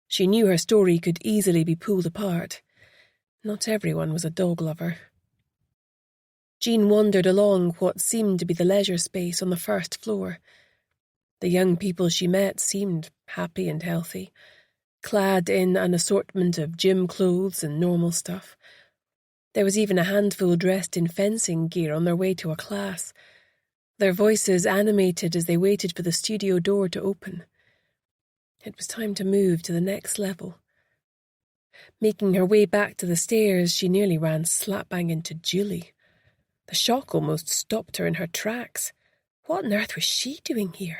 She knew her story could easily be pulled apart. Not everyone was a dog lover. Jean wandered along what seemed to be the leisure space on the first floor. The young people she met seemed happy and healthy, clad in an assortment of gym clothes and normal stuff. There was even a handful dressed in fencing gear on their way to a class, their voices animated as they waited for the studio door to open. It was time to move to the next level. Making her way back to the stairs, she nearly ran slap-bang into Julie. The shock almost stopped her in her tracks. What on earth was she doing here?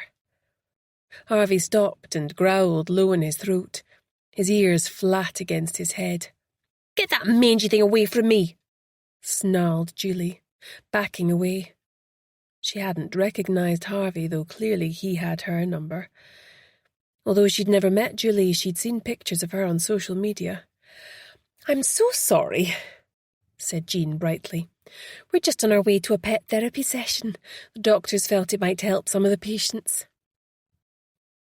Harvey stopped and growled low in his throat, his ears flat against his head. "Get that mangy thing away from me!" snarled Julie, backing away. She hadn't recognised Harvey, though clearly he had her number. Although she'd never met Julie, she'd seen pictures of her on social media. "I'm so sorry," said Jean brightly. "We're just on our way to a pet therapy session. The doctors felt it might help some of the patients."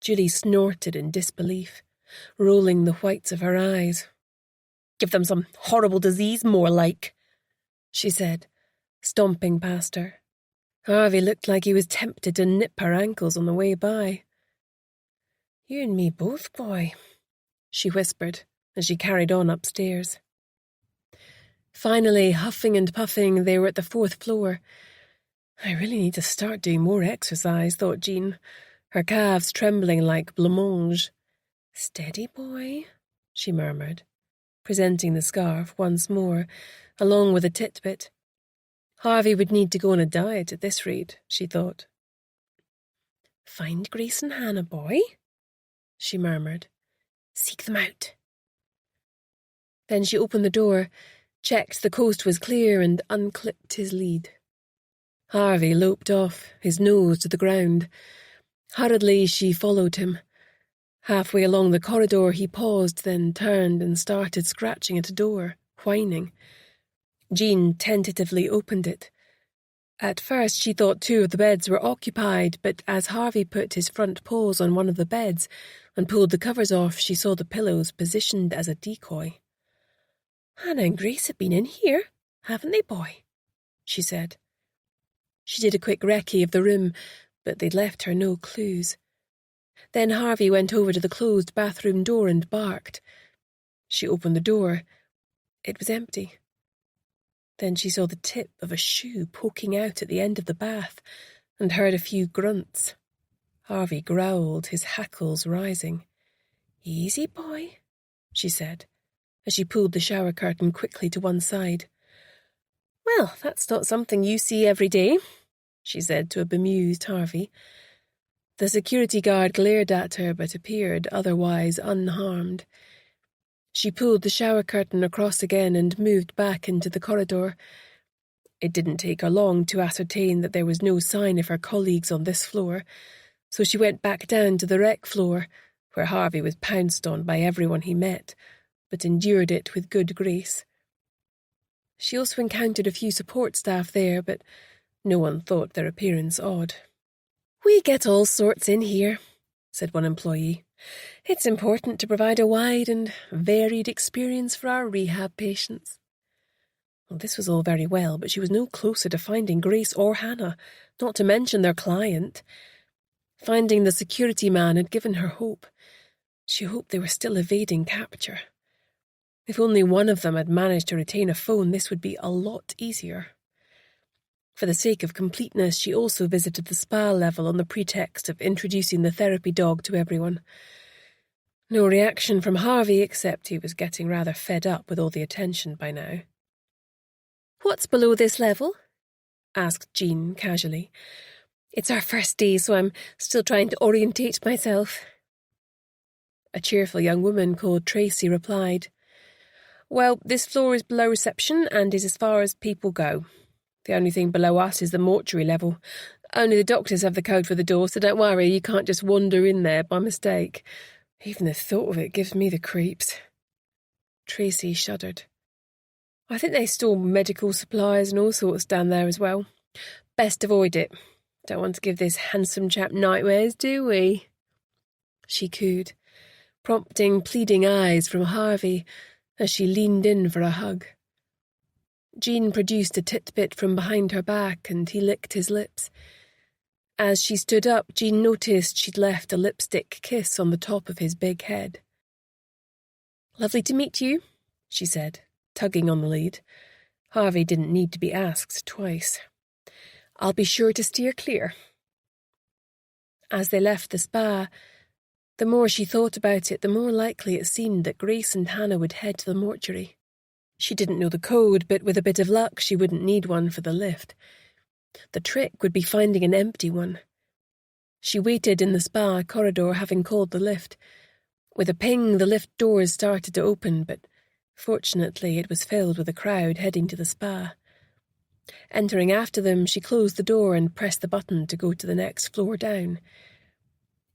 Julie snorted in disbelief, rolling the whites of her eyes. "Give them some horrible disease, more like," she said, stomping past her. Harvey looked like he was tempted to nip her ankles on the way by. "You and me both, boy," she whispered as she carried on upstairs. Finally, huffing and puffing, they were at the 4th floor. I really need to start doing more exercise, thought Jean, her calves trembling like blancmange. "Steady, boy," she murmured, presenting the scarf once more, along with a titbit. Harvey would need to go on a diet at this rate, she thought. "Find Grace and Hannah, boy," she murmured. "Seek them out." Then she opened the door, checked the coast was clear, and unclipped his lead. Harvey loped off, his nose to the ground. Hurriedly she followed him. Halfway along the corridor he paused, then turned and started scratching at a door, whining. Jean tentatively opened it. At first she thought 2 of the beds were occupied, but as Harvey put his front paws on one of the beds and pulled the covers off, she saw the pillows positioned as a decoy. "Hannah and Grace have been in here, haven't they, boy?" she said. She did a quick recce of the room, but they'd left her no clues. Then Harvey went over to the closed bathroom door and barked. She opened the door. It was empty. Then she saw the tip of a shoe poking out at the end of the bath and heard a few grunts. Harvey growled, his hackles rising. "Easy, boy," she said, as she pulled the shower curtain quickly to one side. "Well, that's not something you see every day," she said to a bemused Harvey. The security guard glared at her but appeared otherwise unharmed. She pulled the shower curtain across again and moved back into the corridor. It didn't take her long to ascertain that there was no sign of her colleagues on this floor, so she went back down to the rec floor, where Harvey was pounced on by everyone he met, but endured it with good grace. She also encountered a few support staff there, but no one thought their appearance odd. "We get all sorts in here," said one employee. "It's important to provide a wide and varied experience for our rehab patients." Well, this was all very well, but she was no closer to finding Grace or Hannah, not to mention their client. Finding the security man had given her hope. She hoped they were still evading capture. If only one of them had managed to retain a phone, this would be a lot easier. For the sake of completeness, she also visited the spa level on the pretext of introducing the therapy dog to everyone. No reaction from Harvey, except he was getting rather fed up with all the attention by now. "What's below this level?" asked Jean casually. "It's our first day, so I'm still trying to orientate myself." A cheerful young woman called Tracy replied, "Well, this floor is below reception and is as far as people go. The only thing below us is the mortuary level. Only the doctors have the code for the door, so don't worry, you can't just wander in there by mistake. Even the thought of it gives me the creeps." Tracy shuddered. "I think they store medical supplies and all sorts down there as well. Best avoid it. Don't want to give this handsome chap nightmares, do we?" she cooed, prompting pleading eyes from Harvey as she leaned in for a hug. Jean produced a titbit from behind her back and he licked his lips. As she stood up, Jean noticed she'd left a lipstick kiss on the top of his big head. "Lovely to meet you," she said, tugging on the lead. Harvey didn't need to be asked twice. "I'll be sure to steer clear." As they left the spa, the more she thought about it, the more likely it seemed that Grace and Hannah would head to the mortuary. She didn't know the code, but with a bit of luck she wouldn't need one for the lift. The trick would be finding an empty one. She waited in the spa corridor, having called the lift. With a ping, the lift doors started to open, but fortunately it was filled with a crowd heading to the spa. Entering after them, she closed the door and pressed the button to go to the next floor down.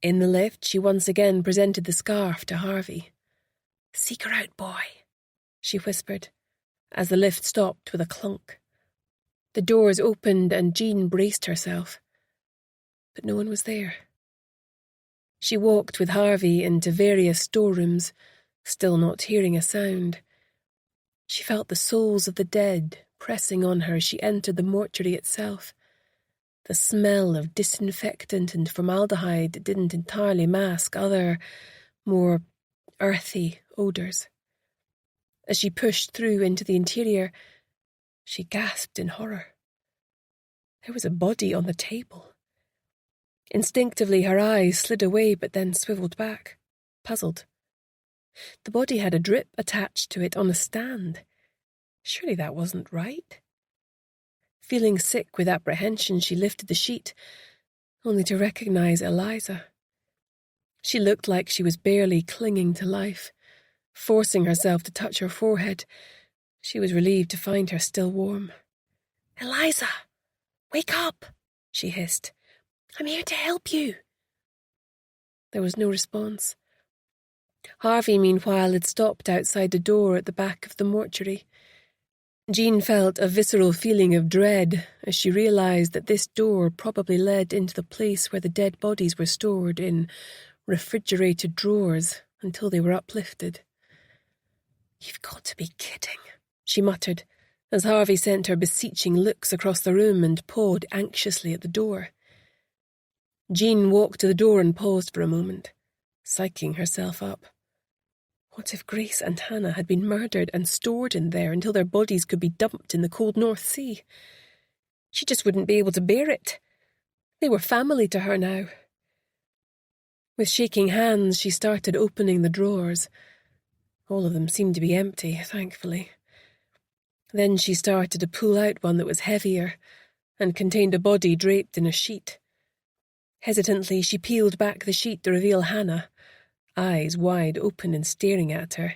In the lift, she once again presented the scarf to Harvey. "Seek her out, boy," she whispered, as the lift stopped with a clunk. The doors opened and Jean braced herself. But no one was there. She walked with Harvey into various storerooms, still not hearing a sound. She felt the souls of the dead pressing on her as she entered the mortuary itself. The smell of disinfectant and formaldehyde didn't entirely mask other, more earthy odours. As she pushed through into the interior, she gasped in horror. There was a body on the table. Instinctively, her eyes slid away but then swiveled back, puzzled. The body had a drip attached to it on a stand. Surely that wasn't right. Feeling sick with apprehension, she lifted the sheet, only to recognise Eliza. She looked like she was barely clinging to life, forcing herself to touch her forehead. She was relieved to find her still warm. "Eliza! Wake up!" she hissed. "I'm here to help you." There was no response. Harvey, meanwhile, had stopped outside the door at the back of the mortuary. Jean felt a visceral feeling of dread as she realised that this door probably led into the place where the dead bodies were stored in refrigerated drawers until they were uplifted. "You've got to be kidding," she muttered, as Harvey sent her beseeching looks across the room and pawed anxiously at the door. Jean walked to the door and paused for a moment, psyching herself up. What if Grace and Hannah had been murdered and stored in there until their bodies could be dumped in the cold North Sea? She just wouldn't be able to bear it. They were family to her now. With shaking hands, she started opening the drawers. All of them seemed to be empty, thankfully. Then she started to pull out one that was heavier and contained a body draped in a sheet. Hesitantly, she peeled back the sheet to reveal Hannah, eyes wide open and staring at her.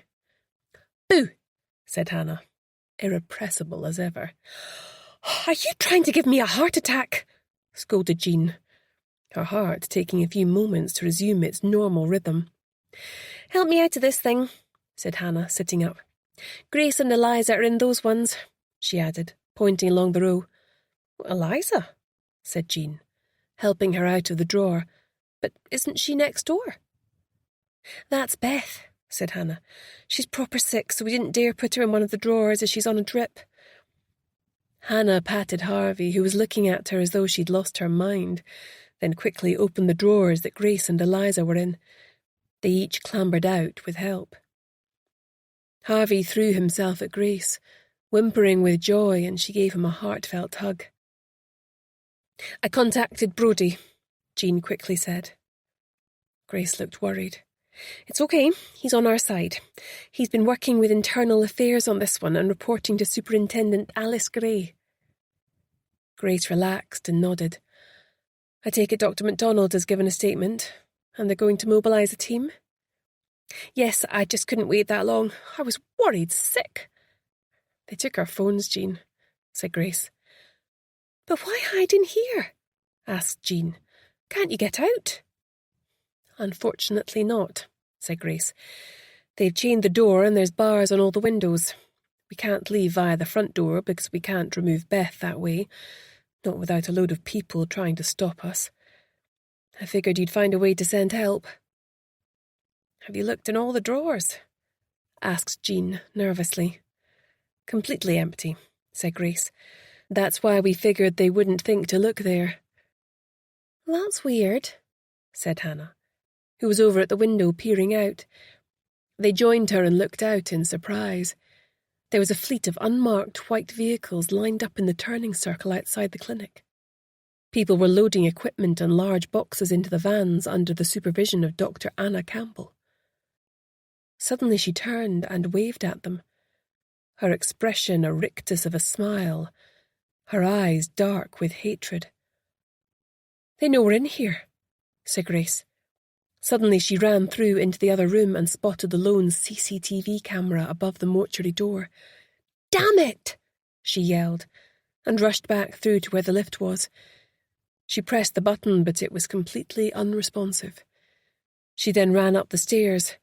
"Boo!" said Hannah, irrepressible as ever. "Are you trying to give me a heart attack?" scolded Jean, her heart taking a few moments to resume its normal rhythm. "Help me out of this thing," said Hannah, sitting up. "Grace and Eliza are in those ones," she added, pointing along the row. "Eliza?" said Jean, helping her out of the drawer. "But isn't she next door?" "That's Beth," said Hannah. "She's proper sick, so we didn't dare put her in one of the drawers as she's on a drip." Hannah patted Harvey, who was looking at her as though she'd lost her mind, then quickly opened the drawers that Grace and Eliza were in. They each clambered out with help. Harvey threw himself at Grace, whimpering with joy, and she gave him a heartfelt hug. "I contacted Brodie," Jean quickly said. Grace looked worried. "It's okay, he's on our side. He's been working with internal affairs on this one and reporting to Superintendent Alice Gray." Grace relaxed and nodded. "I take it Dr. MacDonald has given a statement, and they're going to mobilise a team?" "Yes, I just couldn't wait that long. I was worried sick." "They took our phones, Jean," said Grace. "But why hide in here?" asked Jean. "Can't you get out?" "Unfortunately not," said Grace. "They've chained the door and there's bars on all the windows. We can't leave via the front door because we can't remove Beth that way, not without a load of people trying to stop us. I figured you'd find a way to send help." "Have you looked in all the drawers?" asked Jean nervously. "Completely empty," said Grace. "That's why we figured they wouldn't think to look there." "That's weird," said Hannah, who was over at the window peering out. They joined her and looked out in surprise. There was a fleet of unmarked white vehicles lined up in the turning circle outside the clinic. People were loading equipment and large boxes into the vans under the supervision of Dr. Anna Campbell. Suddenly she turned and waved at them, her expression a rictus of a smile, her eyes dark with hatred. "They know we're in here," said Grace. Suddenly she ran through into the other room and spotted the lone CCTV camera above the mortuary door. "Damn it!" she yelled, and rushed back through to where the lift was. She pressed the button, but it was completely unresponsive. She then ran up the stairs.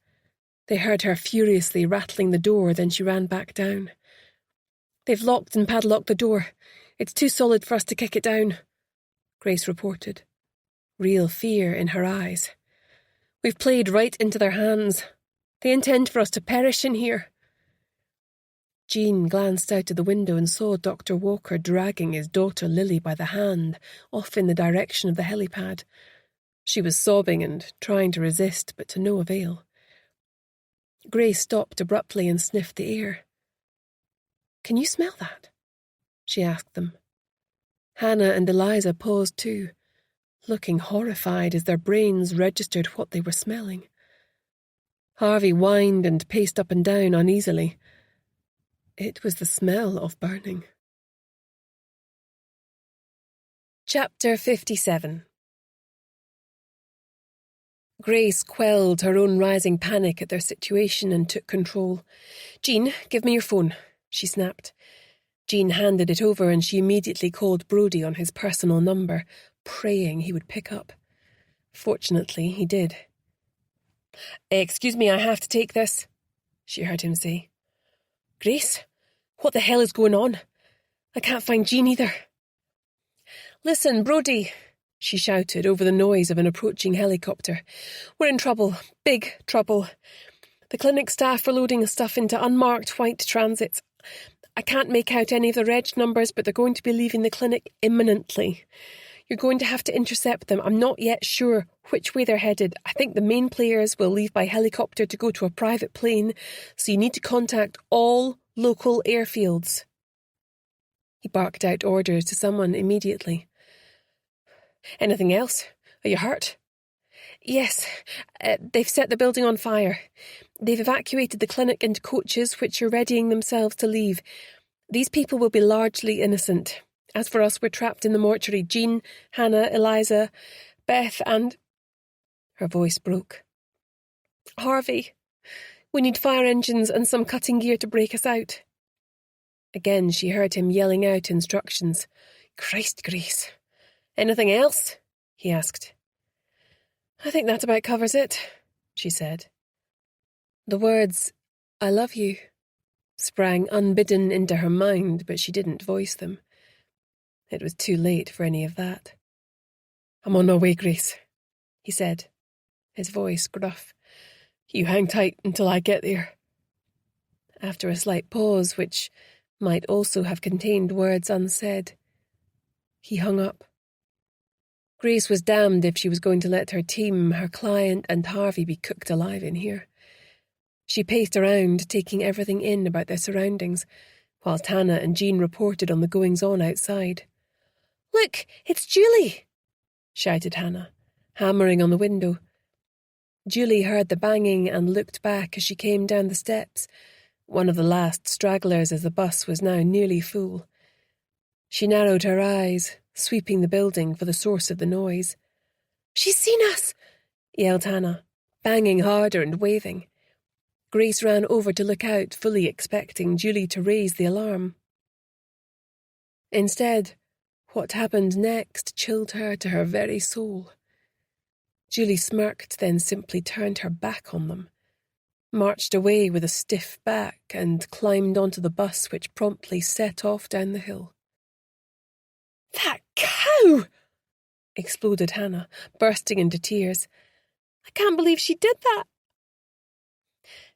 They heard her furiously rattling the door, then she ran back down. "They've locked and padlocked the door. It's too solid for us to kick it down," Grace reported, real fear in her eyes. We've played right into their hands. They intend for us to perish in here." Jean glanced out of the window and saw Dr. Walker dragging his daughter Lily by the hand off in the direction of the helipad. She was sobbing and trying to resist, but to no avail. Grace stopped abruptly and sniffed the air. "Can you smell that?" she asked them. Hannah and Eliza paused too, looking horrified as their brains registered what they were smelling. Harvey whined and paced up and down uneasily. It was the smell of burning. Chapter 57. Grace quelled her own rising panic at their situation and took control. "Jean, give me your phone," she snapped. Jean handed it over and she immediately called Brodie on his personal number, praying he would pick up. Fortunately, he did. "Excuse me, I have to take this," she heard him say. "Grace, what the hell is going on? I can't find Jean either." "Listen, Brodie," she shouted over the noise of an approaching helicopter. "We're in trouble, big trouble. The clinic staff are loading stuff into unmarked white transits. I can't make out any of the reg numbers, but they're going to be leaving the clinic imminently. You're going to have to intercept them. I'm not yet sure which way they're headed. I think the main players will leave by helicopter to go to a private plane, so you need to contact all local airfields." He barked out orders to someone immediately. "Anything else? Are you hurt?" "Yes, they've set the building on fire. They've evacuated the clinic into coaches which are readying themselves to leave. These people will be largely innocent. As for us, we're trapped in the mortuary. Jean, Hannah, Eliza, Beth, and..." Her voice broke. "Harvey, we need fire engines and some cutting gear to break us out." Again she heard him yelling out instructions. "Christ, Grace. Anything else?" he asked. "I think that about covers it," she said. The words, "I love you," sprang unbidden into her mind, but she didn't voice them. It was too late for any of that. "I'm on my way, Grace," he said, his voice gruff. "You hang tight until I get there." After a slight pause, which might also have contained words unsaid, he hung up. Grace was damned if she was going to let her team, her client, and Harvey be cooked alive in here. She paced around, taking everything in about their surroundings, whilst Hannah and Jean reported on the goings-on outside. "Look, it's Julie!" shouted Hannah, hammering on the window. Julie heard the banging and looked back as she came down the steps, one of the last stragglers as the bus was now nearly full. She narrowed her eyes, sweeping the building for the source of the noise. "She's seen us!" yelled Hannah, banging harder and waving. Grace ran over to look out, fully expecting Julie to raise the alarm. Instead, what happened next chilled her to her very soul. Julie smirked, then simply turned her back on them, marched away with a stiff back, and climbed onto the bus which promptly set off down the hill. "That cow!" exploded Hannah, bursting into tears. "I can't believe she did that."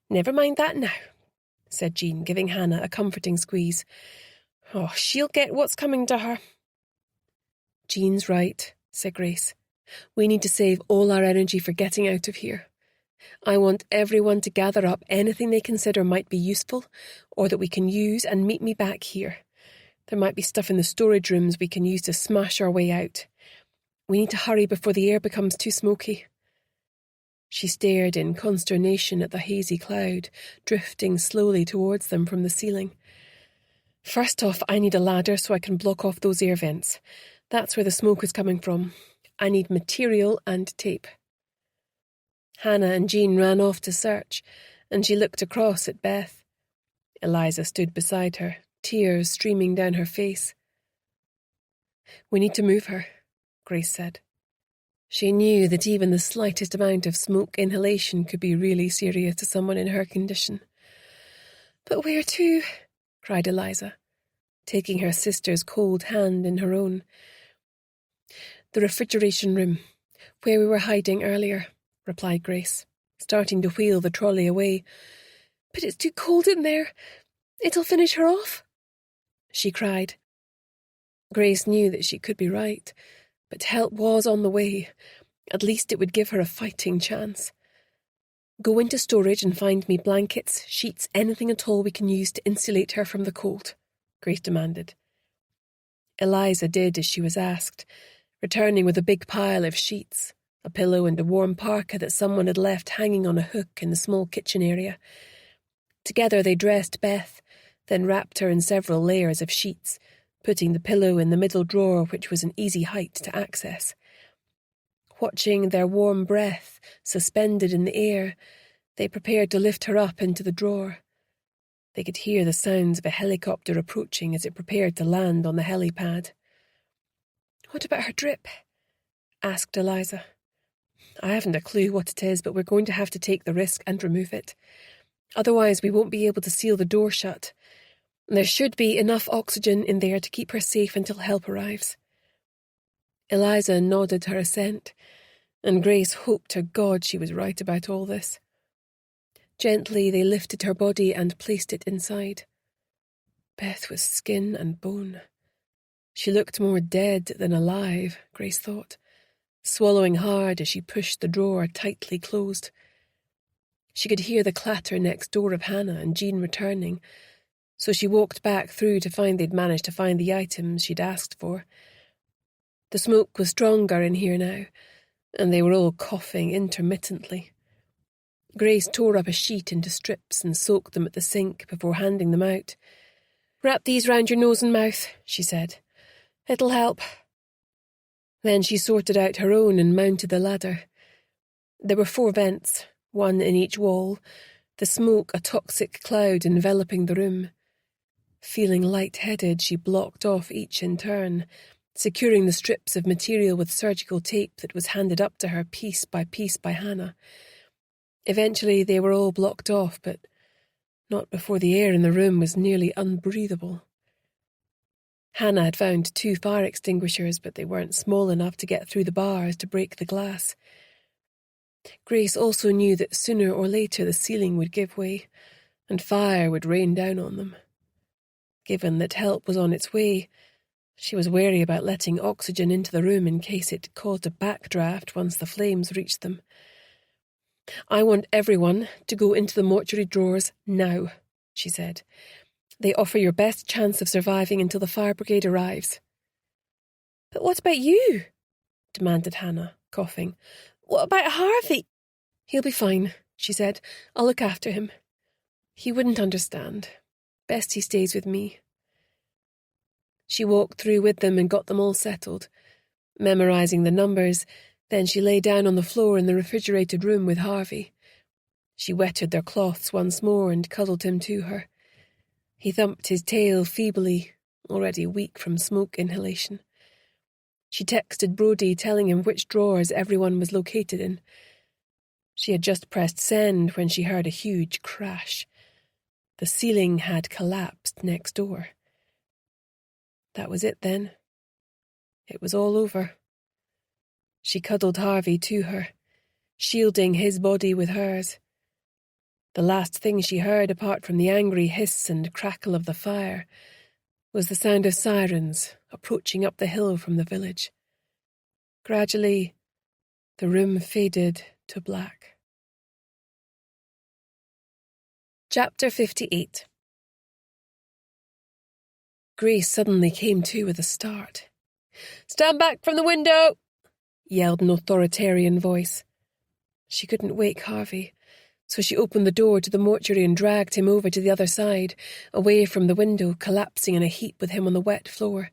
"Never mind that now," said Jean, giving Hannah a comforting squeeze. "Oh, she'll get what's coming to her." "Jean's right," said Grace. "We need to save all our energy for getting out of here. I want everyone to gather up anything they consider might be useful or that we can use and meet me back here. There might be stuff in the storage rooms we can use to smash our way out. We need to hurry before the air becomes too smoky." She stared in consternation at the hazy cloud, drifting slowly towards them from the ceiling. "First off, I need a ladder so I can block off those air vents. That's where the smoke is coming from. I need material and tape." Hannah and Jean ran off to search, and she looked across at Beth. Eliza stood beside her, tears streaming down her face. "We need to move her," Grace said. She knew that even the slightest amount of smoke inhalation could be really serious to someone in her condition. "But where to?" cried Eliza, taking her sister's cold hand in her own. "The refrigeration room, where we were hiding earlier," replied Grace, starting to wheel the trolley away. "But it's too cold in there. It'll finish her off," she cried. Grace knew that she could be right, but help was on the way. At least it would give her a fighting chance. "Go into storage and find me blankets, sheets, anything at all we can use to insulate her from the cold," Grace demanded. Eliza did as she was asked, returning with a big pile of sheets, a pillow and a warm parka that someone had left hanging on a hook in the small kitchen area. Together they dressed Beth, then wrapped her in several layers of sheets, putting the pillow in the middle drawer, which was an easy height to access. Watching their warm breath suspended in the air, they prepared to lift her up into the drawer. They could hear the sounds of a helicopter approaching as it prepared to land on the helipad. "What about her drip?" asked Eliza. "I haven't a clue what it is, but we're going to have to take the risk and remove it. Otherwise we won't be able to seal the door shut. There should be enough oxygen in there to keep her safe until help arrives." Eliza nodded her assent, and Grace hoped to God she was right about all this. Gently they lifted her body and placed it inside. Beth was skin and bone. She looked more dead than alive, Grace thought, swallowing hard as she pushed the drawer tightly closed. She could hear the clatter next door of Hannah and Jean returning, so she walked back through to find they'd managed to find the items she'd asked for. The smoke was stronger in here now, and they were all coughing intermittently. Grace tore up a sheet into strips and soaked them at the sink before handing them out. "Wrap these round your nose and mouth," she said. "It'll help." Then she sorted out her own and mounted the ladder. There were 4 vents, one in each wall, the smoke a toxic cloud enveloping the room. Feeling light-headed, she blocked off each in turn, securing the strips of material with surgical tape that was handed up to her piece by Hannah. Eventually they were all blocked off, but not before the air in the room was nearly unbreathable. Hannah had found 2 fire extinguishers, but they weren't small enough to get through the bars to break the glass. Grace also knew that sooner or later the ceiling would give way, and fire would rain down on them. Given that help was on its way, she was wary about letting oxygen into the room in case it caused a backdraft once the flames reached them. "I want everyone to go into the mortuary drawers now," she said. "They offer your best chance of surviving until the fire brigade arrives." "But what about you?" demanded Hannah, coughing. "What about Harvey?" "He'll be fine," she said. "I'll look after him. He wouldn't understand. Best he stays with me." She walked through with them and got them all settled, memorizing the numbers. Then she lay down on the floor in the refrigerated room with Harvey. She wetted their cloths once more and cuddled him to her. He thumped his tail feebly, already weak from smoke inhalation. She texted Brodie telling him which drawers everyone was located in. She had just pressed send when she heard a huge crash. The ceiling had collapsed next door. That was it then. It was all over. She cuddled Harvey to her, shielding his body with hers. The last thing she heard, apart from the angry hiss and crackle of the fire, was the sound of sirens approaching up the hill from the village. Gradually, the room faded to black. Chapter 58. Grace suddenly came to with a start. "Stand back from the window!" yelled an authoritarian voice. She couldn't wake Harvey, so she opened the door to the mortuary and dragged him over to the other side, away from the window, collapsing in a heap with him on the wet floor.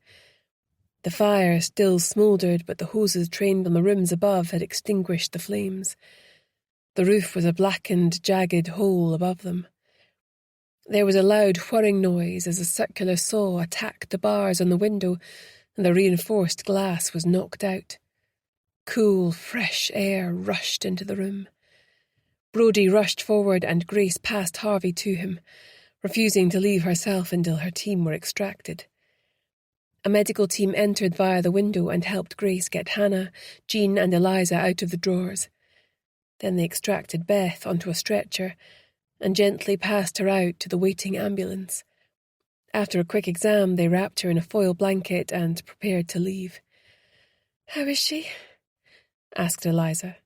The fire still smouldered, but the hoses trained on the rooms above had extinguished the flames. The roof was a blackened, jagged hole above them. There was a loud whirring noise as a circular saw attacked the bars on the window, and the reinforced glass was knocked out. Cool, fresh air rushed into the room. Brodie rushed forward and Grace passed Harvey to him, refusing to leave herself until her team were extracted. A medical team entered via the window and helped Grace get Hannah, Jean and Eliza out of the drawers. Then they extracted Beth onto a stretcher and gently passed her out to the waiting ambulance. After a quick exam, they wrapped her in a foil blanket and prepared to leave. "How is she?" asked Eliza,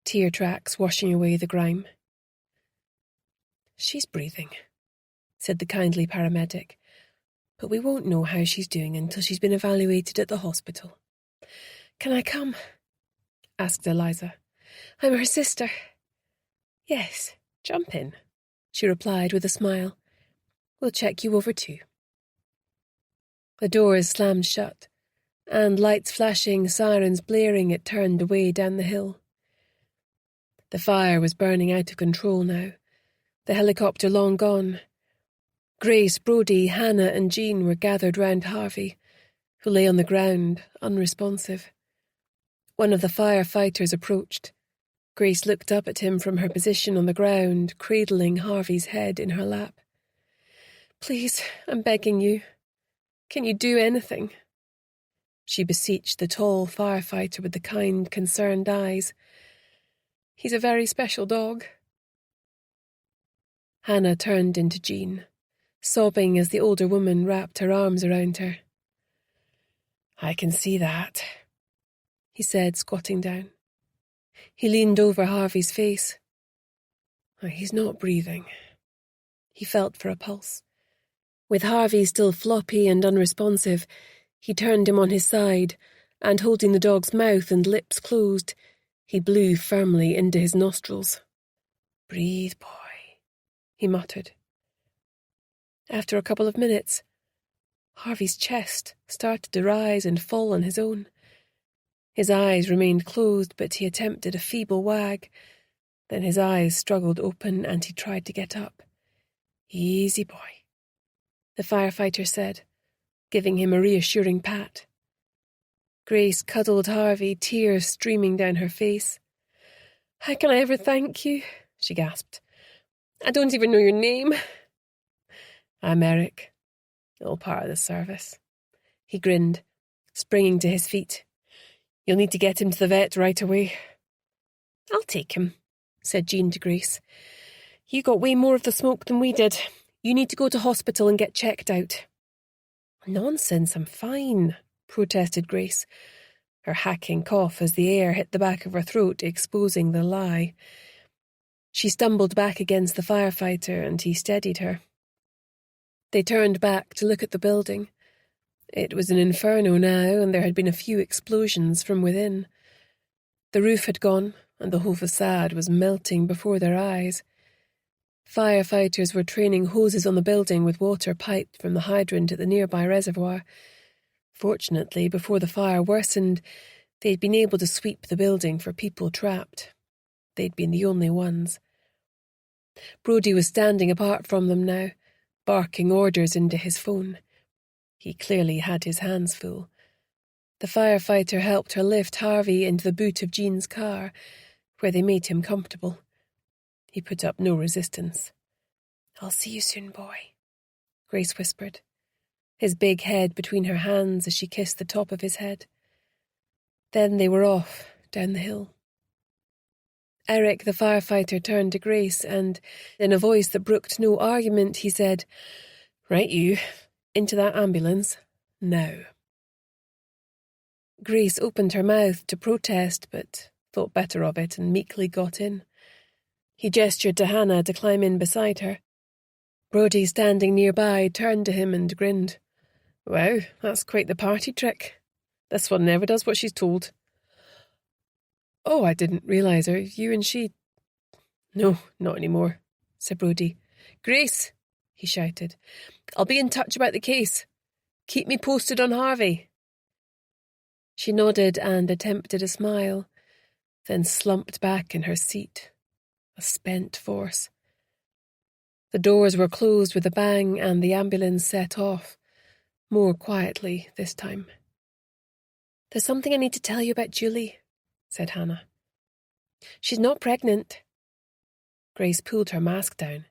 tear tracks washing away the grime. "She's breathing," said the kindly paramedic, "but we won't know how she's doing until she's been evaluated at the hospital." "Can I come?" asked Eliza. "I'm her sister." "Yes, jump in," she replied with a smile. "We'll check you over too." The doors slammed shut, and lights flashing, sirens blaring, it turned away down the hill. The fire was burning out of control now, the helicopter long gone. Grace, Brodie, Hannah and Jean were gathered round Harvey, who lay on the ground, unresponsive. One of the firefighters approached. Grace looked up at him from her position on the ground, cradling Harvey's head in her lap. "Please, I'm begging you. Can you do anything?" she beseeched the tall firefighter with the kind, concerned eyes. "He's a very special dog." Hannah turned into Jean, sobbing as the older woman wrapped her arms around her. "I can see that," he said, squatting down. He leaned over Harvey's face. "He's not breathing." He felt for a pulse. With Harvey still floppy and unresponsive, he turned him on his side, and holding the dog's mouth and lips closed, he blew firmly into his nostrils. "Breathe, boy," he muttered. After a couple of minutes, Harvey's chest started to rise and fall on his own. His eyes remained closed, but he attempted a feeble wag. Then his eyes struggled open and he tried to get up. "Easy, boy," the firefighter said, giving him a reassuring pat. Grace cuddled Harvey, tears streaming down her face. "How can I ever thank you?" she gasped. "I don't even know your name." "I'm Eric, all part of the service." He grinned, springing to his feet. "You'll need to get him to the vet right away." "I'll take him," said Jean to Grace. "You got way more of the smoke than we did. You need to go to hospital and get checked out." "Nonsense, I'm fine," protested Grace, her hacking cough as the air hit the back of her throat, exposing the lie. She stumbled back against the firefighter and he steadied her. They turned back to look at the building. It was an inferno now, and there had been a few explosions from within. The roof had gone, and the whole facade was melting before their eyes. Firefighters were training hoses on the building with water piped from the hydrant at the nearby reservoir. Fortunately, before the fire worsened, they'd been able to sweep the building for people trapped. They'd been the only ones. Brodie was standing apart from them now, barking orders into his phone. He clearly had his hands full. The firefighter helped her lift Harvey into the boot of Jean's car, where they made him comfortable. He put up no resistance. "I'll see you soon, boy," Grace whispered, his big head between her hands as she kissed the top of his head. Then they were off, down the hill. Eric, the firefighter, turned to Grace and, in a voice that brooked no argument, he said, "Right you, into that ambulance, now." Grace opened her mouth to protest, but thought better of it and meekly got in. He gestured to Hannah to climb in beside her. Brodie, standing nearby, turned to him and grinned. "Wow, that's quite the party trick. This one never does what she's told." "Oh, I didn't realise her. You and she—" "No, not anymore," said Brodie. "Grace," he shouted, "I'll be in touch about the case. Keep me posted on Harvey." She nodded and attempted a smile, then slumped back in her seat, a spent force. The doors were closed with a bang and the ambulance set off, more quietly this time. "There's something I need to tell you about Julie," said Hannah. "She's not pregnant." Grace pulled her mask down.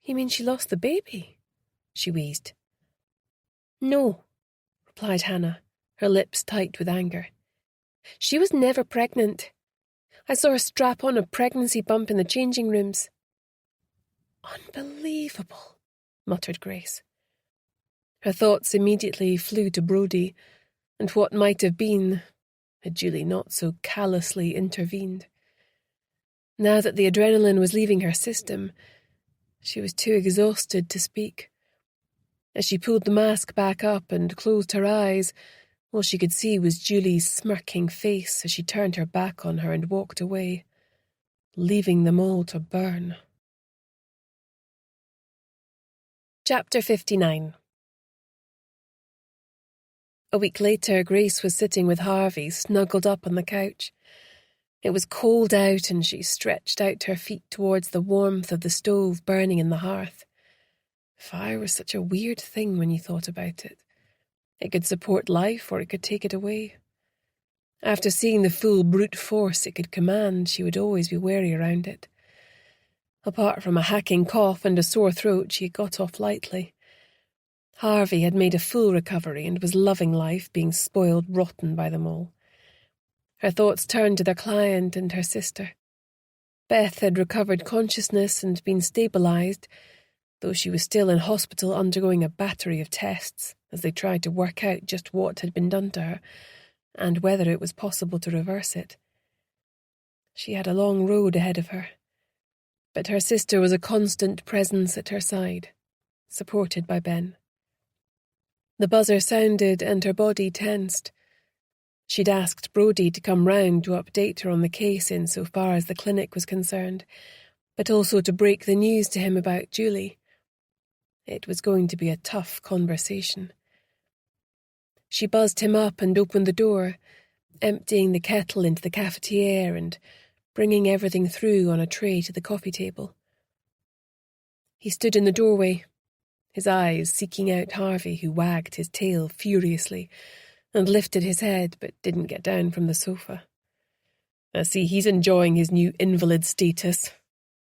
"You mean she lost the baby?" she wheezed. "No," replied Hannah, her lips tight with anger. "She was never pregnant. I saw her strap on a pregnancy bump in the changing rooms." "Unbelievable," muttered Grace. Her thoughts immediately flew to Brodie, and what might have been, had Julie not so callously intervened. Now that the adrenaline was leaving her system, she was too exhausted to speak. As she pulled the mask back up and closed her eyes, all she could see was Julie's smirking face as she turned her back on her and walked away, leaving them all to burn. Chapter 59. A week later, Grace was sitting with Harvey, snuggled up on the couch. It was cold out, and she stretched out her feet towards the warmth of the stove burning in the hearth. Fire was such a weird thing when you thought about it. It could support life, or it could take it away. After seeing the full brute force it could command, she would always be wary around it. Apart from a hacking cough and a sore throat, she had got off lightly. Harvey had made a full recovery and was loving life, being spoiled rotten by them all. Her thoughts turned to their client and her sister. Beth had recovered consciousness and been stabilised, though she was still in hospital undergoing a battery of tests as they tried to work out just what had been done to her and whether it was possible to reverse it. She had a long road ahead of her, but her sister was a constant presence at her side, supported by Ben. The buzzer sounded and her body tensed. She'd asked Brodie to come round to update her on the case insofar as the clinic was concerned, but also to break the news to him about Julie. It was going to be a tough conversation. She buzzed him up and opened the door, emptying the kettle into the cafetiere and bringing everything through on a tray to the coffee table. He stood in the doorway, his eyes seeking out Harvey, who wagged his tail furiously and lifted his head but didn't get down from the sofa. "I see he's enjoying his new invalid status,"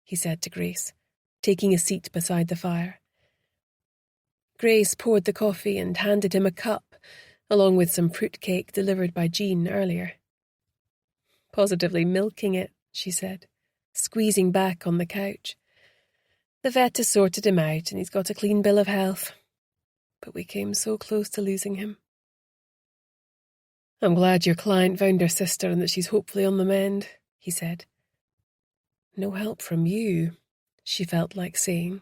he said to Grace, taking a seat beside the fire. Grace poured the coffee and handed him a cup, along with some fruitcake delivered by Jean earlier. "Positively milking it," she said, squeezing back on the couch. "The vet has sorted him out and he's got a clean bill of health. But we came so close to losing him." "I'm glad your client found her sister and that she's hopefully on the mend," he said. "No help from you," she felt like saying,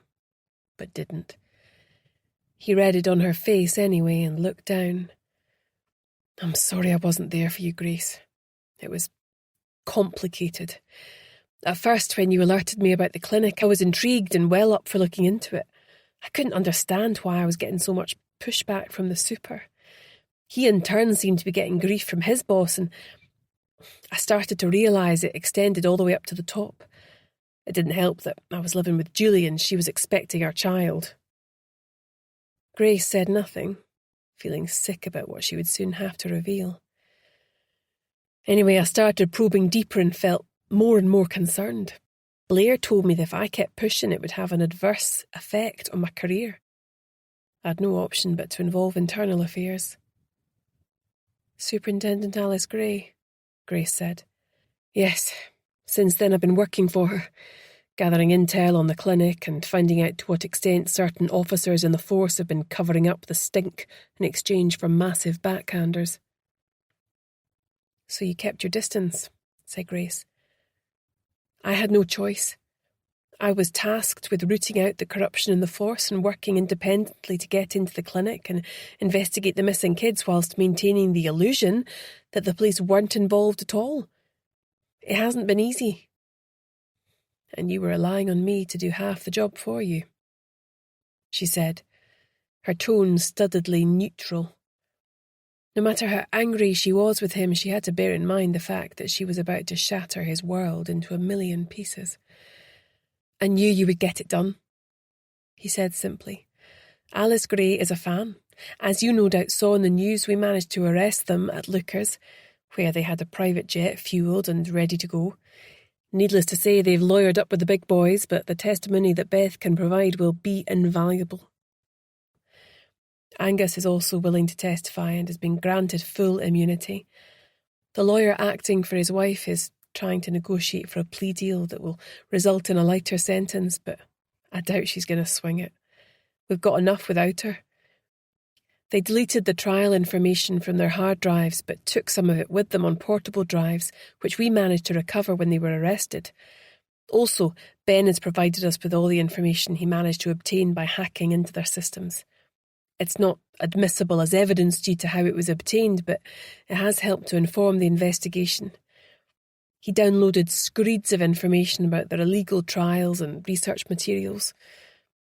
but didn't. He read it on her face anyway and looked down. "I'm sorry I wasn't there for you, Grace. It was complicated. At first, when you alerted me about the clinic, I was intrigued and well up for looking into it. I couldn't understand why I was getting so much pushback from the super. He in turn seemed to be getting grief from his boss, and I started to realise it extended all the way up to the top. It didn't help that I was living with Julie and she was expecting our child." Grace said nothing, feeling sick about what she would soon have to reveal. "Anyway, I started probing deeper and felt more and more concerned. Blair told me that if I kept pushing, it would have an adverse effect on my career. I had no option but to involve internal affairs." "Superintendent Alice Gray," Grace said. "Yes, since then I've been working for her, gathering intel on the clinic and finding out to what extent certain officers in the force have been covering up the stink in exchange for massive backhanders." "So you kept your distance," said Grace. "I had no choice. I was tasked with rooting out the corruption in the force and working independently to get into the clinic and investigate the missing kids whilst maintaining the illusion that the police weren't involved at all. It hasn't been easy. And you were relying on me to do half the job for you," she said, her tone studiedly neutral. No matter how angry she was with him, she had to bear in mind the fact that she was about to shatter his world into a million pieces. "I knew you would get it done," he said simply. "Alice Gray is a fan. As you no doubt saw in the news, we managed to arrest them at Lucas, where they had a private jet fuelled and ready to go. Needless to say, they've lawyered up with the big boys, but the testimony that Beth can provide will be invaluable. Angus is also willing to testify and has been granted full immunity. The lawyer acting for his wife is trying to negotiate for a plea deal that will result in a lighter sentence, but I doubt she's going to swing it. We've got enough without her. They deleted the trial information from their hard drives, but took some of it with them on portable drives, which we managed to recover when they were arrested. Also, Ben has provided us with all the information he managed to obtain by hacking into their systems. It's not admissible as evidence due to how it was obtained, but it has helped to inform the investigation. He downloaded screeds of information about their illegal trials and research materials.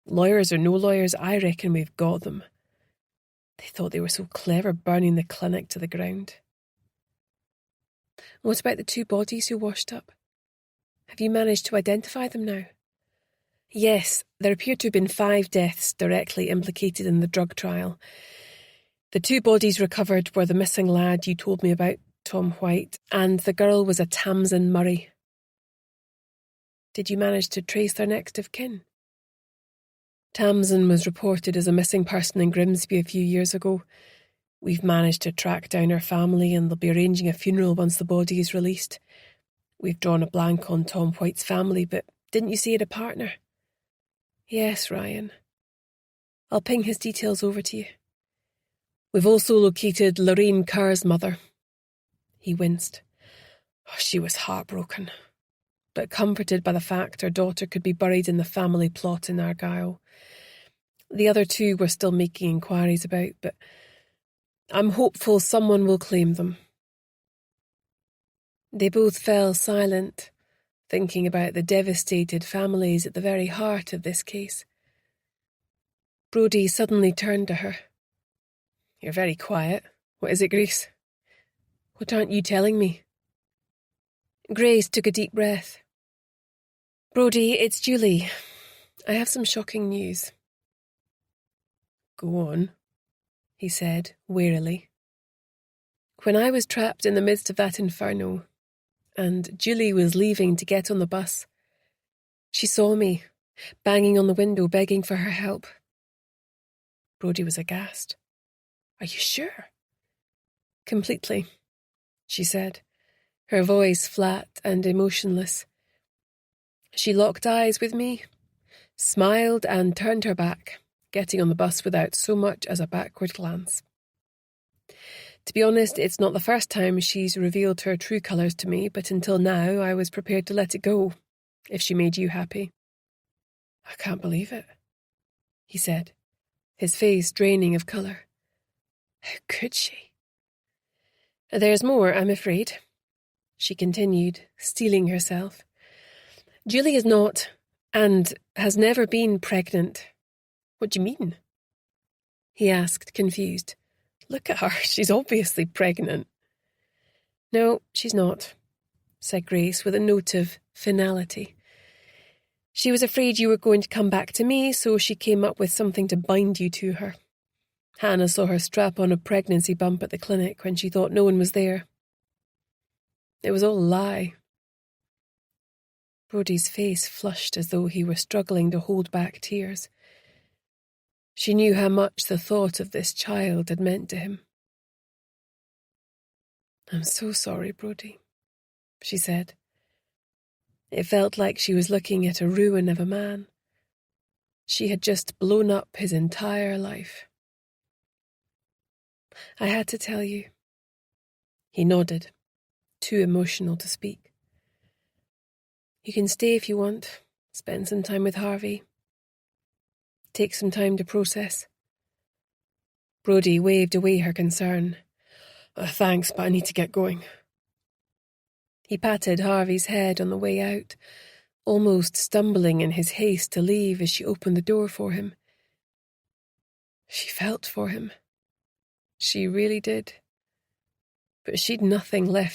Lawyers or no lawyers, I reckon we've got them. They thought they were so clever burning the clinic to the ground. What about the 2 bodies who washed up? Have you managed to identify them now? Yes, there appear to have been 5 deaths directly implicated in the drug trial. The 2 bodies recovered were the missing lad you told me about, Tom White, and the girl was a Tamsin Murray. Did you manage to trace their next of kin? Tamsin was reported as a missing person in Grimsby a few years ago. We've managed to track down her family and they'll be arranging a funeral once the body is released. We've drawn a blank on Tom White's family, but didn't you say he had a partner? Yes, Ryan. I'll ping his details over to you. We've also located Lorraine Kerr's mother. He winced. Oh, she was heartbroken, but comforted by the fact her daughter could be buried in the family plot in Argyll. The other 2 we're still making inquiries about, but I'm hopeful someone will claim them. They both fell silent, thinking about the devastated families at the very heart of this case. Brodie suddenly turned to her. You're very quiet. What is it, Grace? What aren't you telling me? Grace took a deep breath. Brodie, it's Julie. I have some shocking news. Go on, he said, wearily. When I was trapped in the midst of that inferno, and Julie was leaving to get on the bus, she saw me, banging on the window, begging for her help. Brodie was aghast. Are you sure? Completely, she said, her voice flat and emotionless. She locked eyes with me, smiled and turned her back, getting on the bus without so much as a backward glance. To be honest, it's not the first time she's revealed her true colours to me, but until now I was prepared to let it go, if she made you happy. I can't believe it, he said, his face draining of colour. How could she? There's more, I'm afraid, she continued, steeling herself. Julie is not, and has never been pregnant. What do you mean? He asked, confused. Look at her, she's obviously pregnant. No, she's not, said Grace with a note of finality. She was afraid you were going to come back to me, so she came up with something to bind you to her. Hannah saw her strap on a pregnancy bump at the clinic when she thought no one was there. It was all a lie. Brodie's face flushed as though he were struggling to hold back tears. She knew how much the thought of this child had meant to him. I'm so sorry, Brodie, she said. It felt like she was looking at a ruin of a man. She had just blown up his entire life. I had to tell you. He nodded, too emotional to speak. You can stay if you want, spend some time with Harvey. Take some time to process. Brodie waved away her concern. Thanks, but I need to get going. He patted Harvey's head on the way out, almost stumbling in his haste to leave as she opened the door for him. She felt for him. She really did. But she'd nothing left